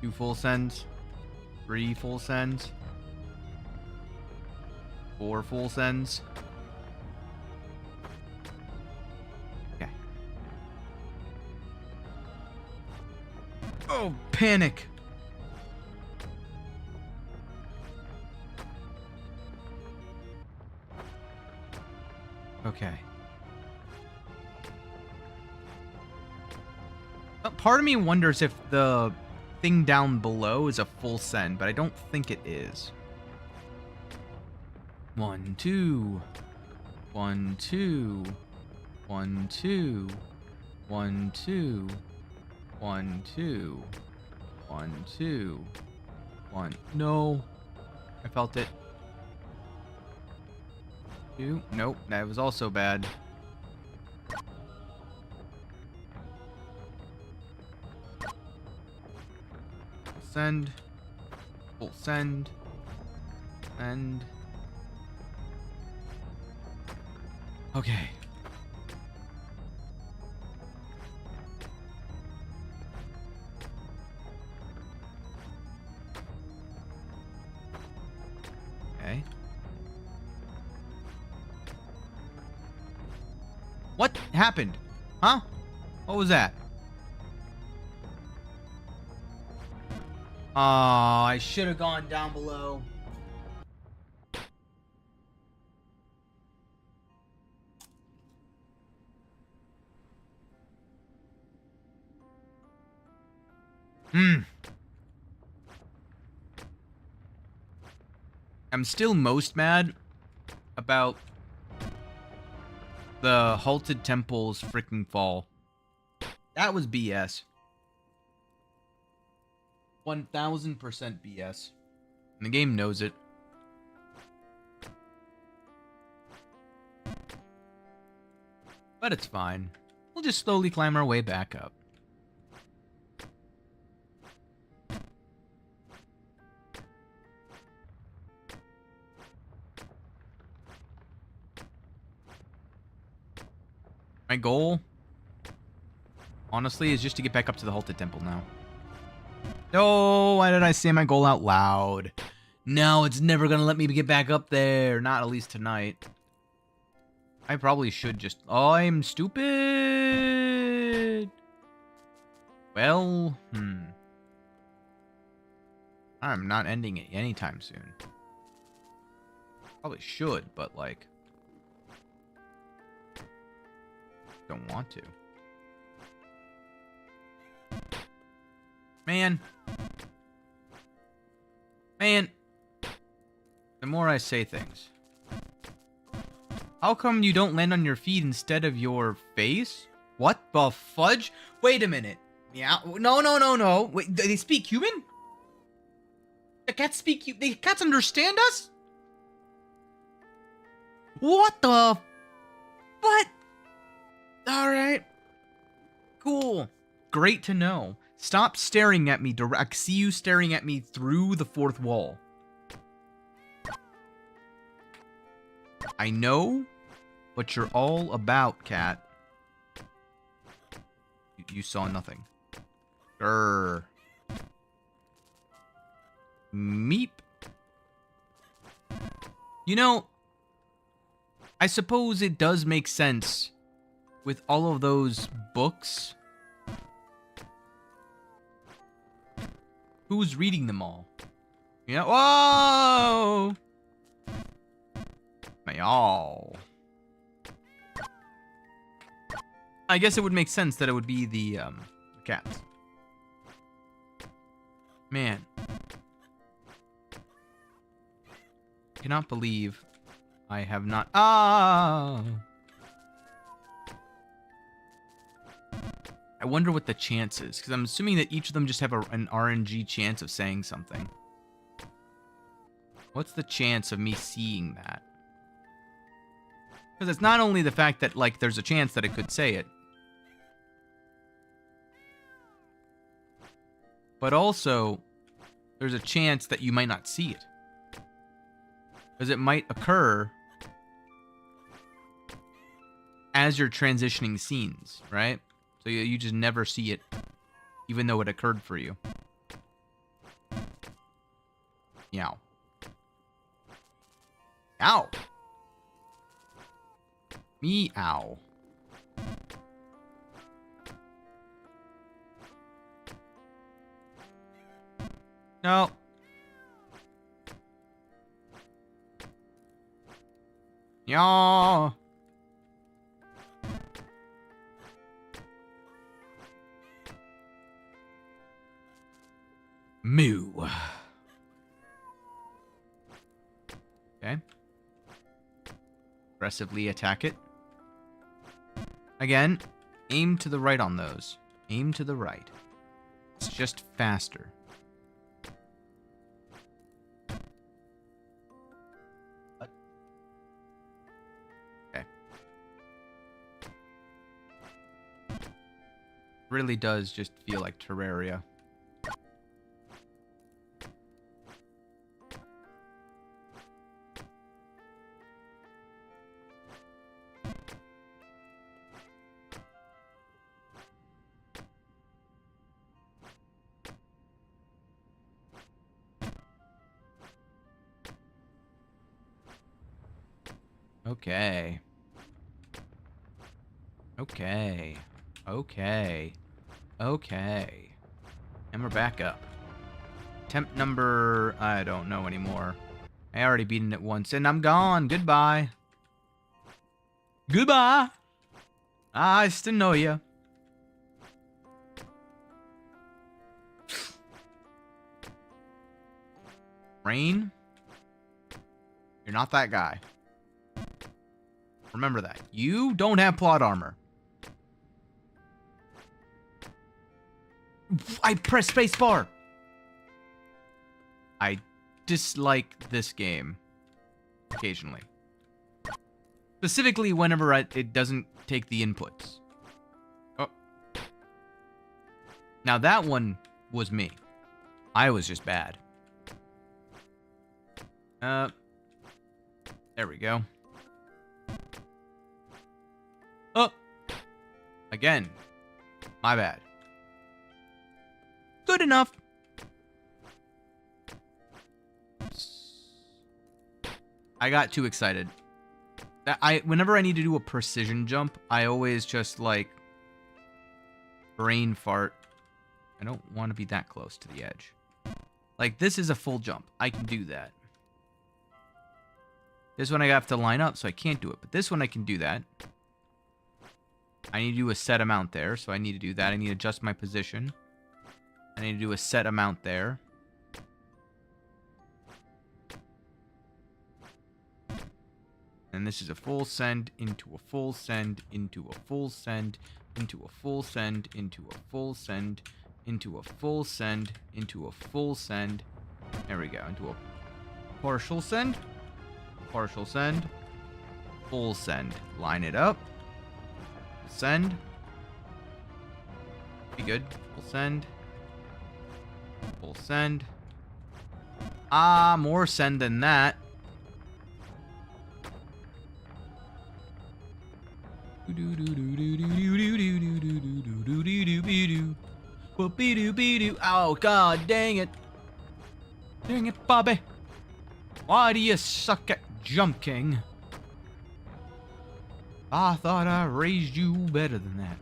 Speaker 1: 2 full sends. 3 full sends. 4 full sends. Okay. Oh, panic. Okay. Part of me wonders if the thing down below is a full send, but I don't think it is. 1, 2. 1, 2. 1, 2. 1, 2. 1, 2. 1, 2. 1. No. I felt it. 2. Nope. That was also bad. Send. Full send. Send. Okay. Okay. What happened? Huh? What was that? Oh, I should have gone down below. I'm still most mad about the halted temple's freaking fall. That was BS. 1000% BS. And the game knows it. But it's fine. We'll just slowly climb our way back up. My goal, honestly, is just to get back up to the halted temple now. No, why did I say my goal out loud? No, it's never gonna let me get back up there. Not at least tonight. I probably should just... Oh, I'm stupid. Well, I'm not ending it anytime soon. Probably should, but like... don't want to. Man. Man. The more I say things. How come you don't land on your feet instead of your face? What the fudge? Wait a minute. Yeah. No, no, no, no. Wait, they speak human? The cats speak... The cats understand us? What the... What? Alright. Cool. Great to know. Stop staring at me direct. I see you staring at me through the fourth wall. I know what you're all about, cat. You saw nothing. Grr. Meep. You know, I suppose it does make sense with all of those books. Who's reading them all? Yeah. Whoa! Y'all. I guess it would make sense that it would be the cats. Man. Cannot believe I have not... Ah! I wonder what the chance is, because I'm assuming that each of them just have an RNG chance of saying something. What's the chance of me seeing that? Because it's not only the fact that, like, there's a chance that it could say it. But also, there's a chance that you might not see it. Because it might occur as you're transitioning scenes, right? So you just never see it, even though it occurred for you. Meow. Ow. Meow. No. Yeah. Moo. Okay. Aggressively attack it. Again, aim to the right on those. Aim to the right. It's just faster. Okay. Really does just feel like Terraria. Okay. Okay. Okay. Okay. And we're back up. Attempt number... I don't know anymore. I already beaten it once, and I'm gone. Goodbye. Goodbye. I still know ya. Rain? You're not that guy. Remember that. You don't have plot armor. I press spacebar. I dislike this game. Occasionally. Specifically whenever it doesn't take the inputs. Oh. Now that one was me. I was just bad. There we go. Oh! Again. My bad. Good enough. I got too excited. Whenever I need to do a precision jump, I always just, like, brain fart. I don't want to be that close to the edge. Like, this is a full jump. I can do that. This one I have to line up, so I can't do it. But this one I can do that. I need to do a set amount there, so I need to do that. I need to adjust my position. And I need to do a set amount there. And this is a full send into a full send into a full send into a full send into a full send into a full send into a full send. There we go. Into a partial send. Partial send. Full send. Line it up. Send. Be good. Full send. Full send. Ah, more send than that. Oh, god dang it. Dang it, Bobby. Why do you suck at jumping? I thought I raised you better than that.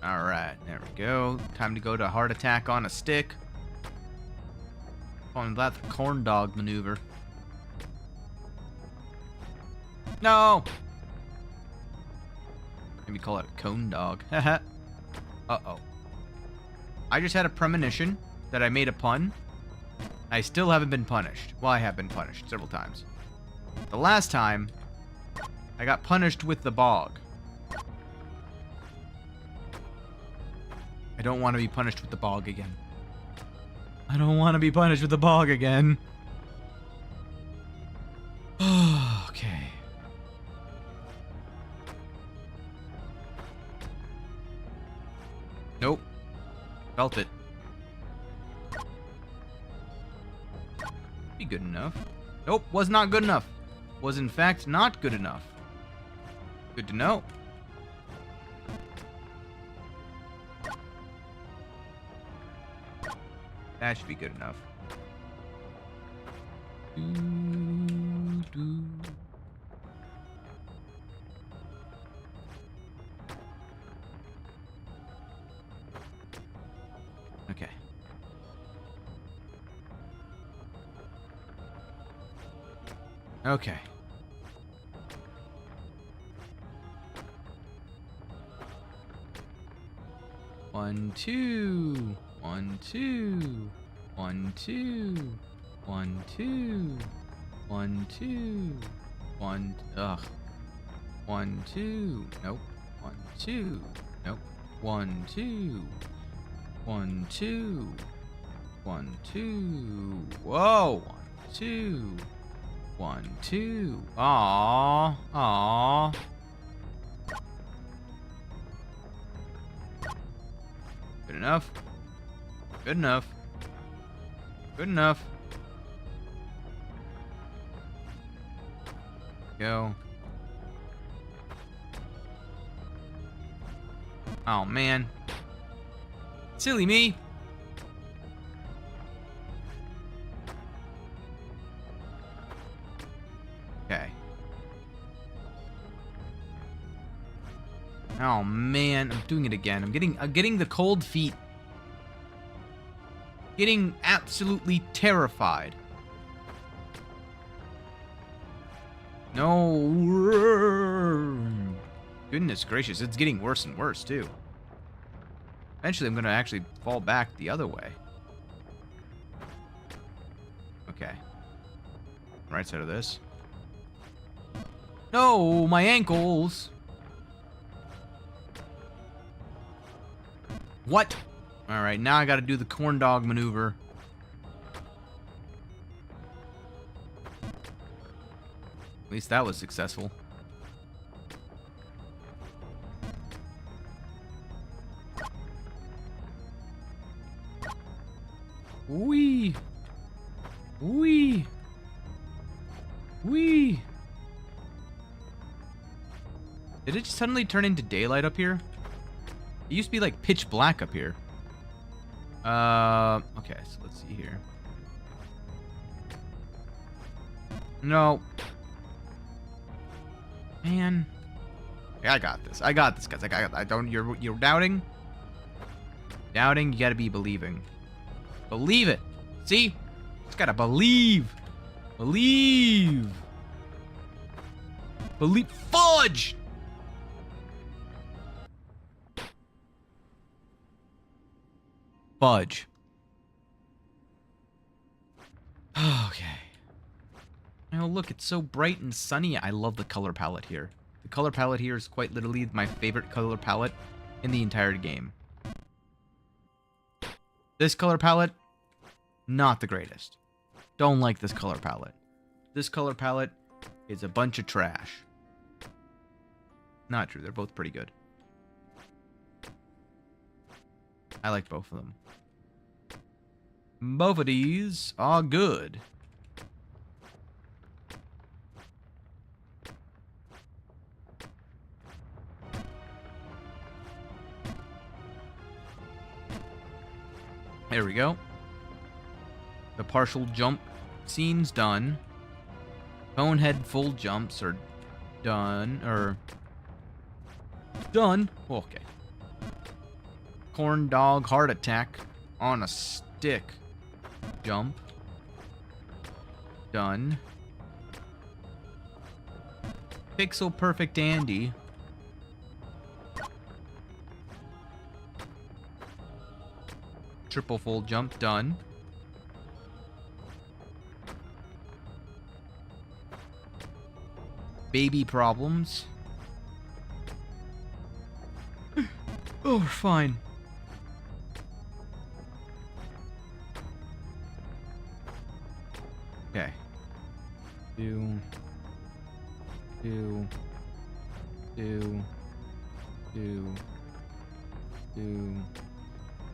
Speaker 1: Alright, there we go. Time to go to heart attack on a stick. Calling that the corn dog maneuver. No! Maybe call it a cone dog. Haha. Uh-oh. I just had a premonition that I made a pun. I still haven't been punished. Well, I have been punished several times. The last time, I got punished with the bog. I don't want to be punished with the bog again. I don't want to be punished with the bog again. Okay. Nope. Felt it. Be good enough. Nope, was not good enough. Was in fact not good enough. Good to know. That should be good enough. Okay. Okay. One, two. 1, 2. 1, 2. 1, 2. 1, 2. 1. Ugh. 1, 2. Nope. 1, 2. Nope. 1, 2. 1, 2. 1, 2. Whoa. 1, 2. 1, 2. Aww. Aww. Good enough. Good enough. Good enough. Go. Oh, man. Silly me. Okay. Oh, man. I'm doing it again. I'm getting the cold feet. Getting absolutely terrified. No. Goodness gracious, it's getting worse and worse, too. Eventually, I'm going to actually fall back the other way. Okay. Right side of this. No, my ankles. What? Alright, now I gotta do the corn dog maneuver. At least that was successful. Wee! Wee! Wee! Did it just suddenly turn into daylight up here? It used to be like pitch black up here. Okay, so let's see here. No. Man. I got this. I got this, guys. I don't. You're doubting. Doubting. You gotta be believing. Believe it. See? Just gotta believe. Believe. Believe. Fudge. Fudge. Okay. Oh, look, it's so bright and sunny. I love the color palette here. The color palette here is quite literally my favorite color palette in the entire game. This color palette, not the greatest. Don't like this color palette. This color palette is a bunch of trash. Not true. They're both pretty good. I like both of them. Both of these are good. There we go. The partial jump scene's done. Bonehead full jumps are done. Done. Okay. Corn dog heart attack on a stick. Jump. Done. Pixel perfect Andy. Triple full jump done. Baby problems. Oh, we're fine. Okay. Two.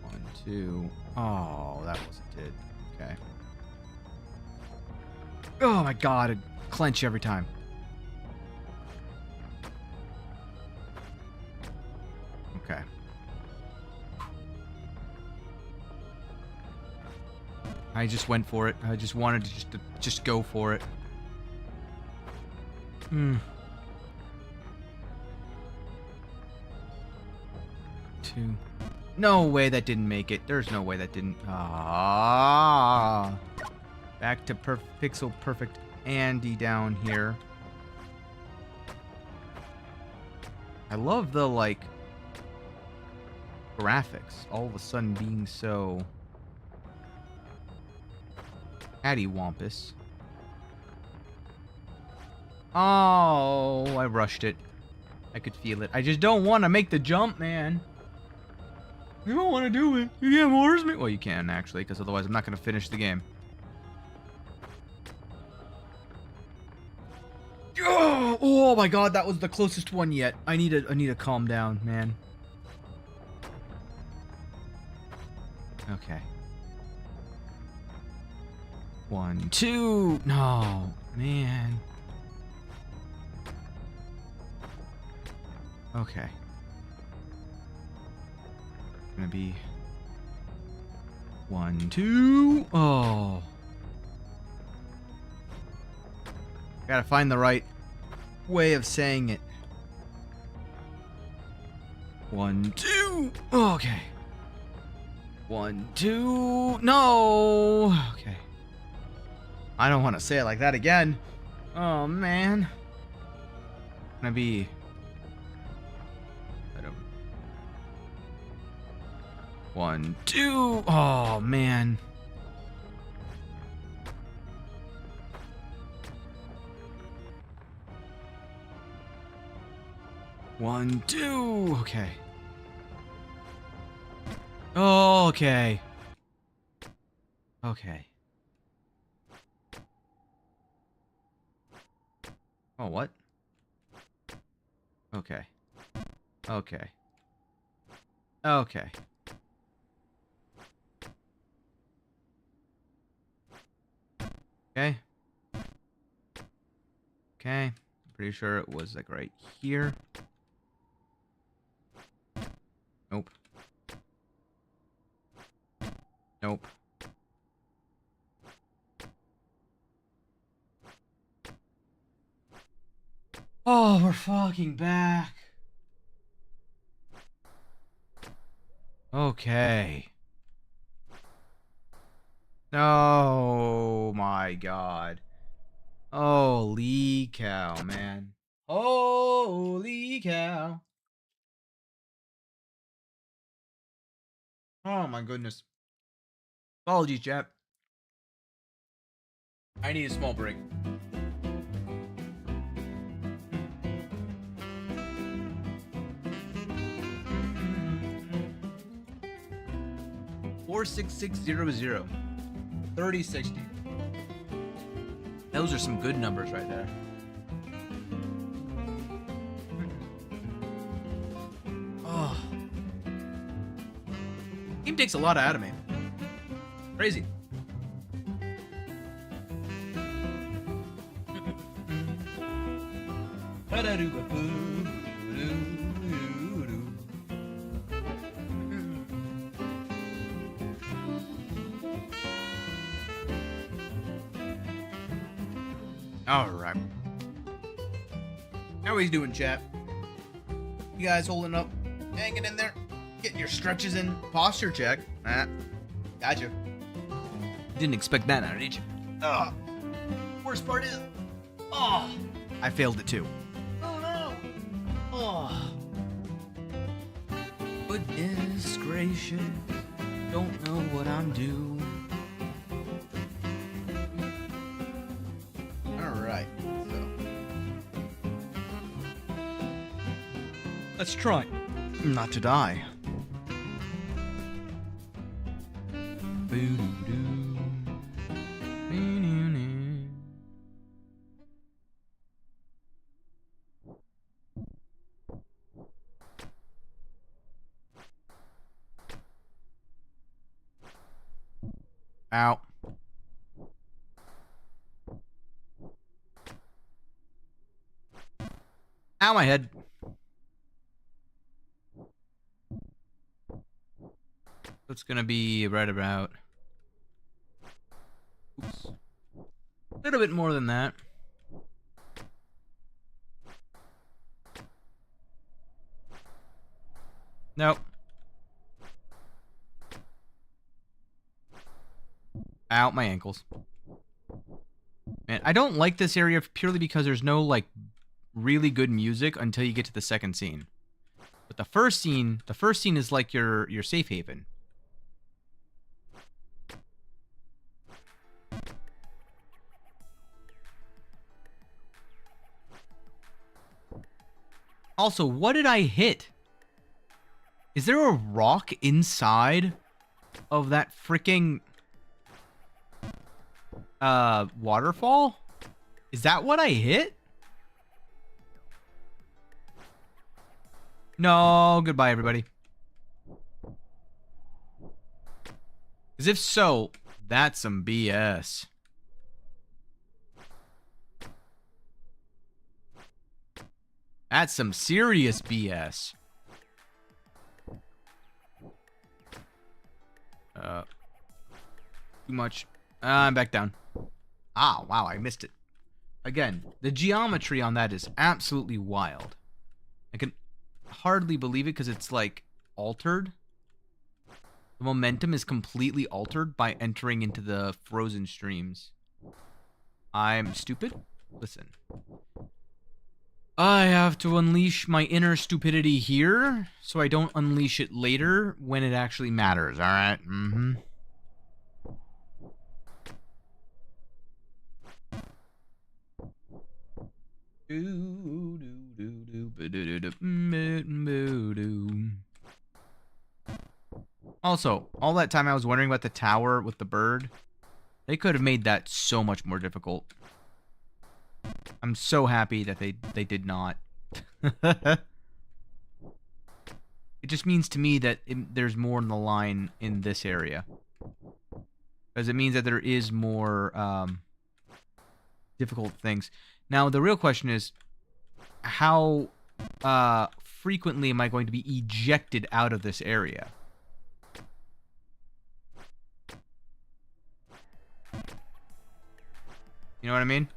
Speaker 1: 1, 2. Oh, that wasn't it. Okay. Oh my god, it clench every time. Okay. I just went for it. I just wanted to just go for it. Hmm. 2. No way that didn't make it. There's no way that didn't. Ah. Back to pixel perfect Andy down here. I love the, like, graphics all of a sudden being so cattywampus. Oh, I rushed it. I could feel it. I just don't want to make the jump, man. You don't want to do it. You can't force me. Well, you can, actually, because otherwise I'm not going to finish the game. Oh my god, that was the closest one yet. I need to calm down, man. Okay. 1, 2. No, man. Okay. Gonna be 1, 2. Oh. Gotta find the right way of saying it. 1, 2. Okay. 1, 2. No. Okay. I don't want to say it like that again. Oh man. Gonna be. I don't. 1, 2. Oh man. One, 2. Okay. Oh, okay. Okay. Oh, what? Okay. Okay. Okay. Okay. Okay. Pretty sure it was like right here. Nope. Nope. Oh, we're fucking back. Okay. Oh my god. Holy cow, man. Holy cow. Oh my goodness. Apologies, chat. I need a small break. $46600 3060. Those are some good numbers right there. Oh, game takes a lot out of me. Crazy. All right. How are we doing, chat? You guys holding up? Hanging in there? Getting your stretches in? Posture check. Gotcha. Didn't expect that now, did you? Worst part is... I failed it too. Oh, no. Goodness gracious. Don't know what I'm doing. Alright, so... let's try not to die. Ow. Ow, my head. It's gonna be right about... oops. A little bit more than that. Nope. Ow, my ankles. And I don't like this area purely because there's no, like, really good music until you get to the second scene. But the first scene is like your safe haven. Also, what did I hit? Is there a rock inside of that freaking waterfall? Is that what I hit? No, goodbye everybody. Because if so, that's some BS. That's some serious BS. Too much. I'm back down. Ah, wow, I missed it. Again, the geometry on that is absolutely wild. I can hardly believe it because it's, like, altered. The momentum is completely altered by entering into the frozen streams. I'm stupid? Listen. I have to unleash my inner stupidity here, so I don't unleash it later when it actually matters, alright? Mm-hmm. Also, all that time I was wondering about the tower with the bird, they could have made that so much more difficult. I'm so happy that they did not. It just means to me that there's more in the line in this area. Because it means that there is more difficult things. Now, the real question is, how frequently am I going to be ejected out of this area? You know what I mean?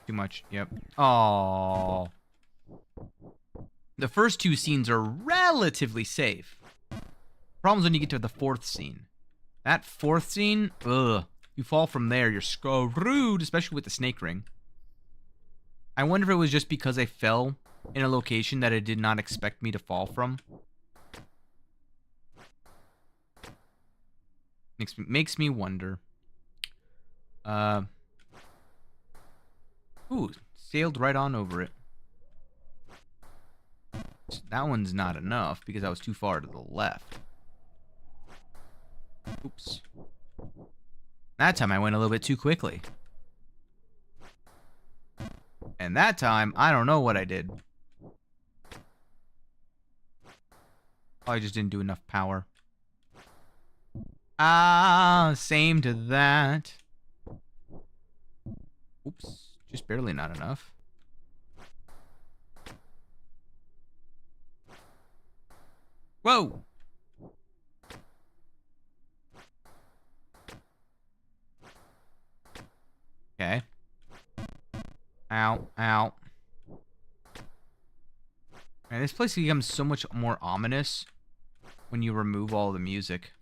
Speaker 1: Too much. Yep. Oh. The first two scenes are relatively safe. Problems when you get to the fourth scene. That fourth scene, ugh. You fall from there, you're screwed, especially with the snake ring. I wonder if it was just because I fell in a location that it did not expect me to fall from. Makes me wonder. Ooh, sailed right on over it. That one's not enough because I was too far to the left. Oops. That time I went a little bit too quickly. And that time, I don't know what I did. I just didn't do enough power. Ah, same to that. Oops, just barely not enough. Whoa! Okay. Ow, ow. Man, this place becomes so much more ominous when you remove all the music.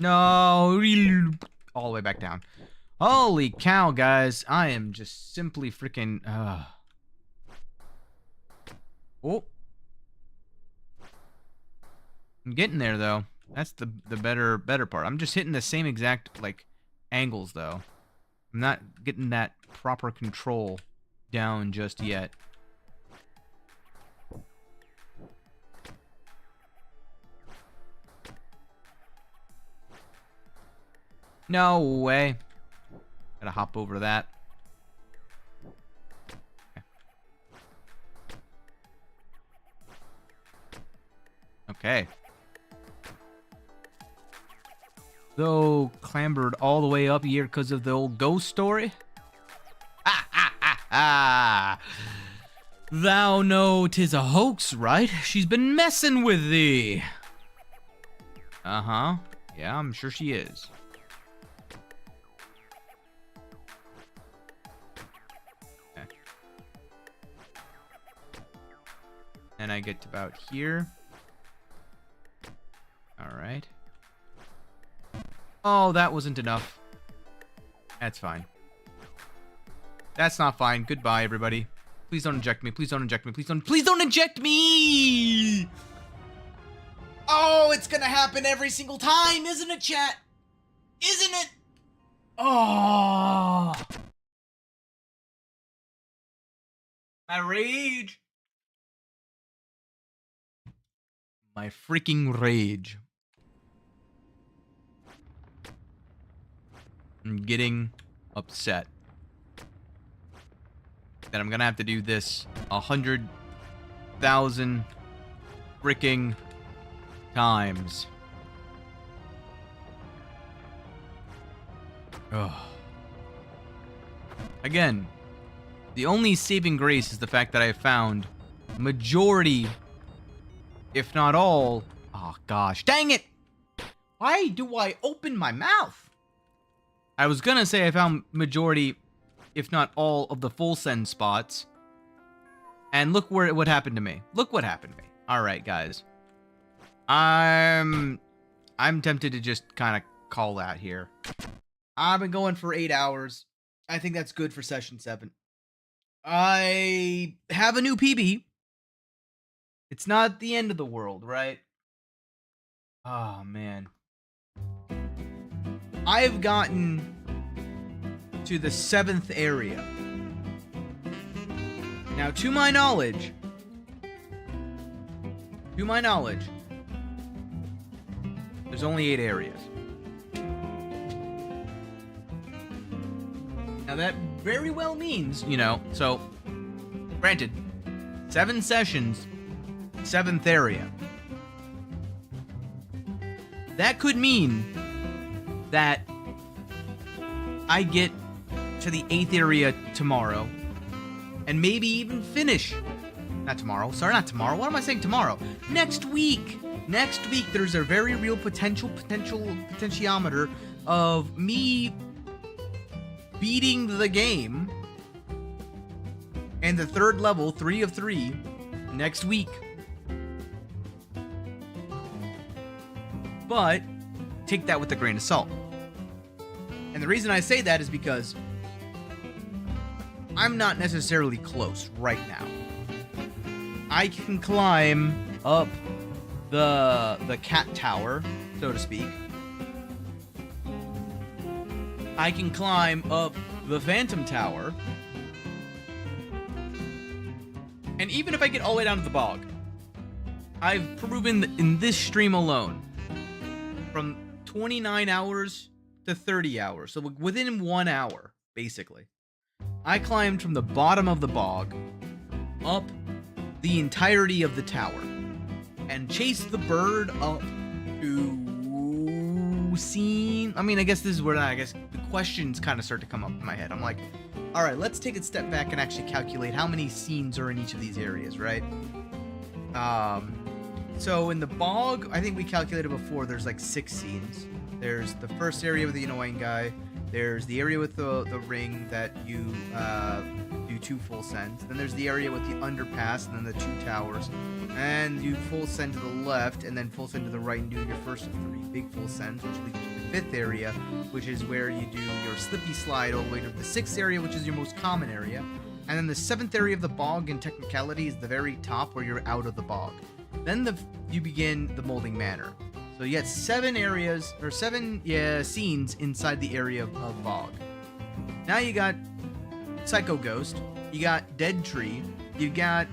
Speaker 1: No, all the way back down. Holy cow, guys. I am just simply freaking... Oh. I'm getting there, though. That's the better part. I'm just hitting the same exact, like, angles, though. I'm not getting that proper control down just yet. No way. Gotta hop over that. Okay. Though clambered all the way up here because of the old ghost story. Ah, ah, ah, ah. Thou know 'tis a hoax, right? She's been messing with thee. Uh-huh. Yeah, I'm sure she is. Okay. And I get to about here. Alright. Oh, that wasn't enough. That's fine. That's not fine. Goodbye, everybody. Please don't inject me. Please don't inject me. Please don't inject me! Oh, it's gonna happen every single time, isn't it, chat? Isn't it? Oh. My rage. My freaking rage. I'm getting upset that I'm gonna have to do this 100,000 freaking times. Ugh. Again, the only saving grace is the fact that I found majority, if not all. Oh gosh, dang it! Why do I open my mouth? I was gonna say I found majority, if not all, of the full send spots. And look what happened to me. Look what happened to me. Alright, guys. I'm tempted to just kind of call that here. I've been going for 8 hours. I think that's good for session 7. I have a new PB. It's not the end of the world, right? Oh, man. I've gotten to the 7th area. Now, to my knowledge, there's only 8 areas. Now, that very well means, you know, so, granted, 7 sessions, 7th area. That could mean that I get to the 8th area tomorrow, and maybe even finish. Not tomorrow. Sorry, not tomorrow. What am I saying tomorrow? Next week. Next week, there's a very real potentiometer of me beating the game and the third level, 3 of 3, next week. But take that with a grain of salt. And the reason I say that is because I'm not necessarily close right now. I can climb up the cat tower, so to speak. I can climb up the phantom tower. And even if I get all the way down to the bog, I've proven in this stream alone, from 29 hours to 30 hours, so within 1 hour, basically, I climbed from the bottom of the bog up the entirety of the tower and chased the bird up to scene. I mean, I guess this is where the questions kind of start to come up in my head. I'm like, all right, let's take a step back and actually calculate how many scenes are in each of these areas, right? So in the bog, I think we calculated before, there's like 6 scenes. There's the first area with the annoying guy. There's the area with the ring that you do 2 full sends. Then there's the area with the underpass and then the 2 towers. And you full send to the left and then full send to the right and do your first of 3 big full sends, which leads to the 5th area, which is where you do your slippy slide all the way to the 6th area, which is your most common area. And then the 7th area of the bog, in technicality, is the very top where you're out of the bog. Then you begin the Molding Manor. So you got 7 areas, or 7 scenes inside the area of bog. Now you got Psycho Ghost, you got Dead Tree, you got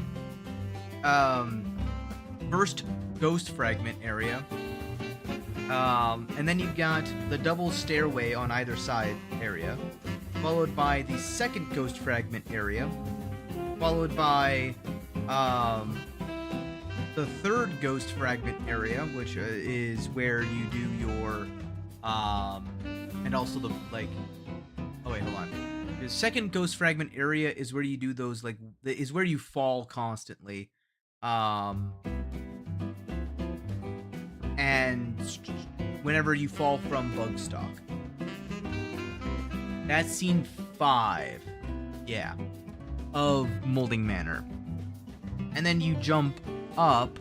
Speaker 1: first Ghost Fragment area, and then you've got the double stairway on either side area, followed by the second Ghost Fragment area, followed by the third Ghost Fragment area, which is where you do your and also the oh wait, hold on. The second Ghost Fragment area is where you do those is where you fall constantly, and whenever you fall from Bugstock. That's scene 5, yeah, of Molding Manor. And then you jump up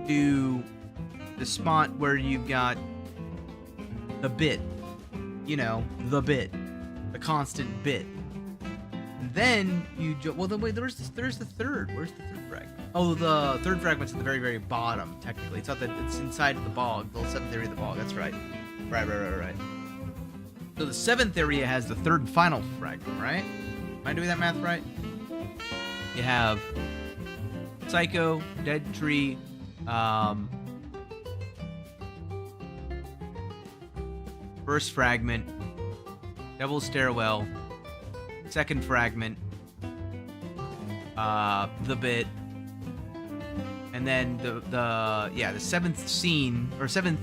Speaker 1: to the spot where you've got the bit, the bit, the constant bit. And then you well, wait, there's the third. Where's the third fragment? Oh, the third fragment's at the very, very bottom. Technically, it's not that it's inside of the bog, the 7th area of the bog. That's right. Right. So the 7th area has the third and final fragment, right? Am I doing that math right? You have Psycho, Dead Tree, first fragment, Devil's Stairwell, second fragment, the bit, and then the 7th scene, or 7th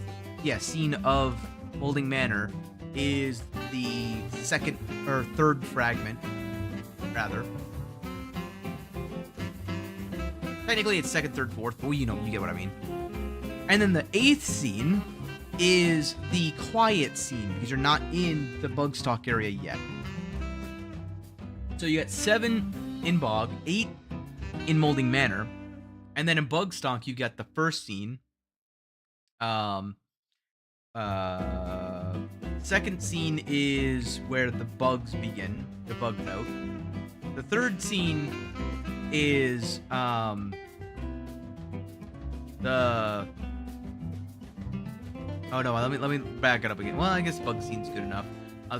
Speaker 1: scene of Molding Manor is the second or third fragment, rather. Technically, it's second, third, fourth, but you get what I mean. And then the 8th scene is the quiet scene, because you're not in the Bugstock area yet. So you got 7 in Bog, 8 in Molding Manor, and then in Bugstock you got the first scene. Second scene is where the bugs begin, the bug note. The third scene is oh no, let me back it up again. Well, I guess bug scene's good enough.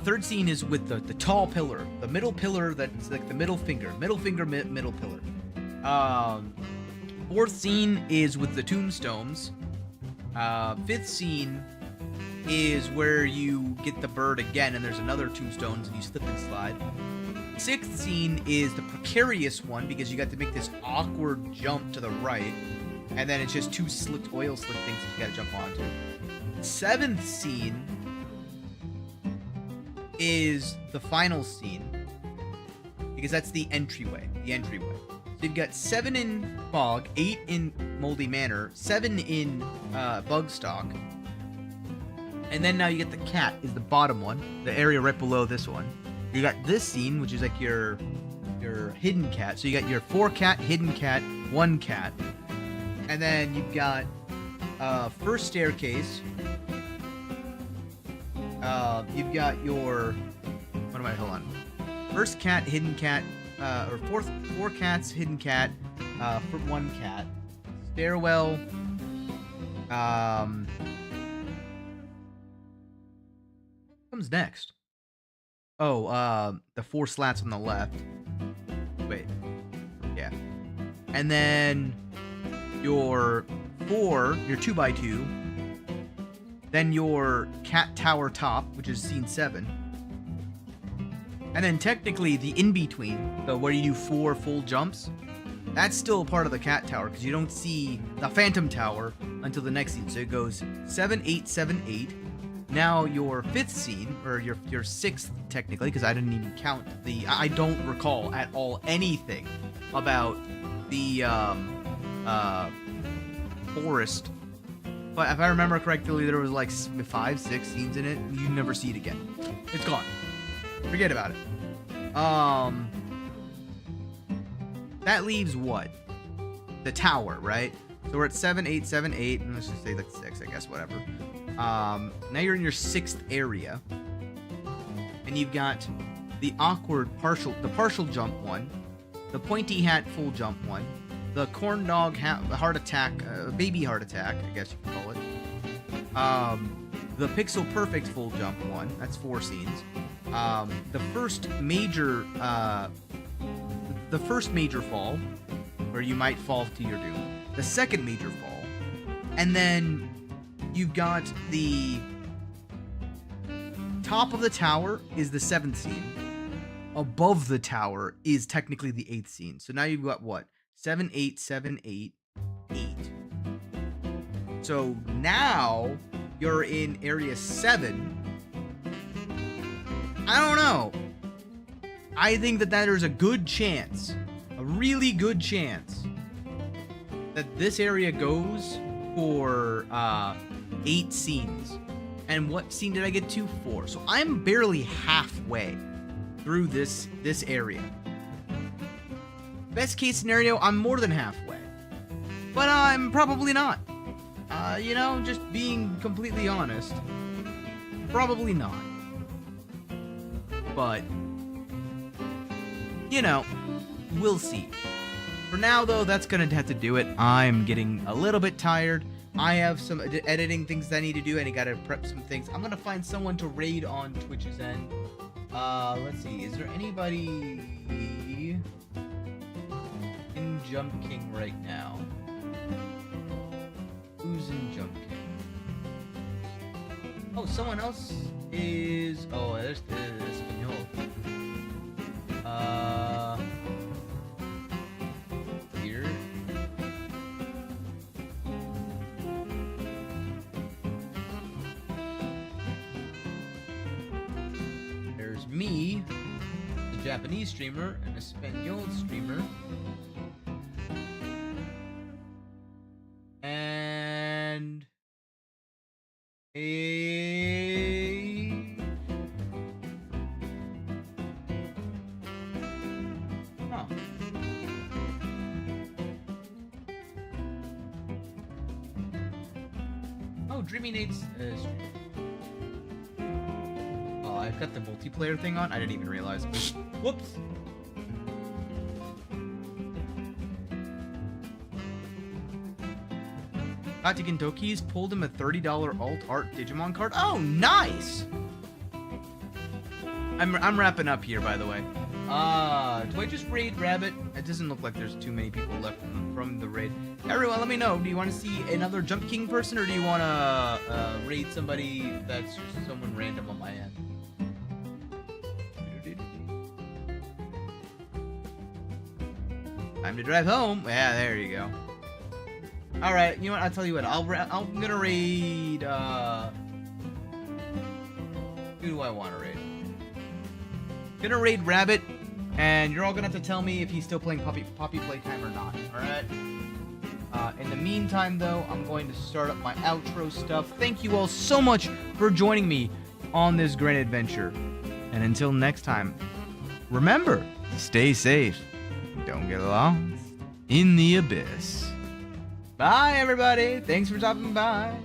Speaker 1: Third scene is with the tall pillar, the middle pillar that's like the middle finger, middle pillar. Fourth scene is with the tombstones. 5th scene is where you get the bird again, and there's another tombstones, and you slip and slide. 6th scene is the precarious one, because you got to make this awkward jump to the right, and then it's just 2 oil slick things that you gotta jump onto. 7th scene is the final scene, because that's the entryway. So you've got 7 in Bog, 8 in Moldy Manor, 7 in Bugstock, and then now you get the cat is the bottom one, the area right below this one. You got this scene, which is like your your hidden cat. So you got your 4 cat, hidden cat, 1 cat. And then you've got first staircase. You've got your hold on. First cat, hidden cat, or 4 cats, hidden cat, for 1 cat. Stairwell. Comes next. Oh, the 4 slats on the left. Wait. Yeah. And then your 2x2. Then your cat tower top, which is scene 7. And then technically the in-between, so where you do 4 full jumps, that's still a part of the cat tower, because you don't see the phantom tower until the next scene. So it goes 7, 8, 7, 8. Now your 5th scene, or your 6th technically, because I didn't even count I don't recall at all anything about the forest. But if I remember correctly, there was like 5, 6 scenes in it. You never see it again. It's gone. Forget about it. That leaves what? The tower, right? So we're at 7, 8, 7, 8, and let's just say like 6, I guess, whatever. Now you're in your 6th area, and you've got the partial jump one, the pointy hat full jump one, the corn dog heart attack, baby heart attack, I guess you can call it. The pixel perfect full jump one. That's 4 scenes. The first major fall, where you might fall to your doom. The second major fall, and then you've got the top of the tower is the 7th scene. Above the tower is technically the 8th scene. So now you've got what? 7, 8, 7, 8, 8. So now you're in area 7. I don't know. I think that there's a good chance, a really good chance, that this area goes for 8 scenes. And what scene did I get to? 4. So I'm barely halfway through this area. Best case scenario, I'm more than halfway. But I'm probably not. Just being completely honest. Probably not. But, we'll see. For now, though, that's going to have to do it. I'm getting a little bit tired. I have some editing things that I need to do, and I got to prep some things. I'm going to find someone to raid on Twitch's end. Let's see. Is there anybody in Jump King right now? Who's in Jump King? Oh, someone else is... Oh, there's Espanol. Here. There's me, the Japanese streamer, and a Espanol streamer. And Oh, Dreamy Nate's Oh, I've got the multiplayer thing on. I didn't even realize. Whoops. Katigan Doki's pulled him a $30 alt art Digimon card. Oh, nice! I'm wrapping up here, by the way. Do I just raid Rabbit? It doesn't look like there's too many people left from the raid. Everyone, let me know. Do you want to see another Jump King person, or do you want to raid somebody that's just someone random on my end? Time to drive home. Yeah, there you go. All right, you know what? I'll tell you what. I'm gonna raid. Who do I want to raid? Gonna raid Rabbit, and you're all gonna have to tell me if he's still playing Poppy Playtime or not. All right. In the meantime, though, I'm going to start up my outro stuff. Thank you all so much for joining me on this great adventure, and until next time, remember, stay safe. Don't get lost in the abyss. Bye, everybody. Thanks for stopping by.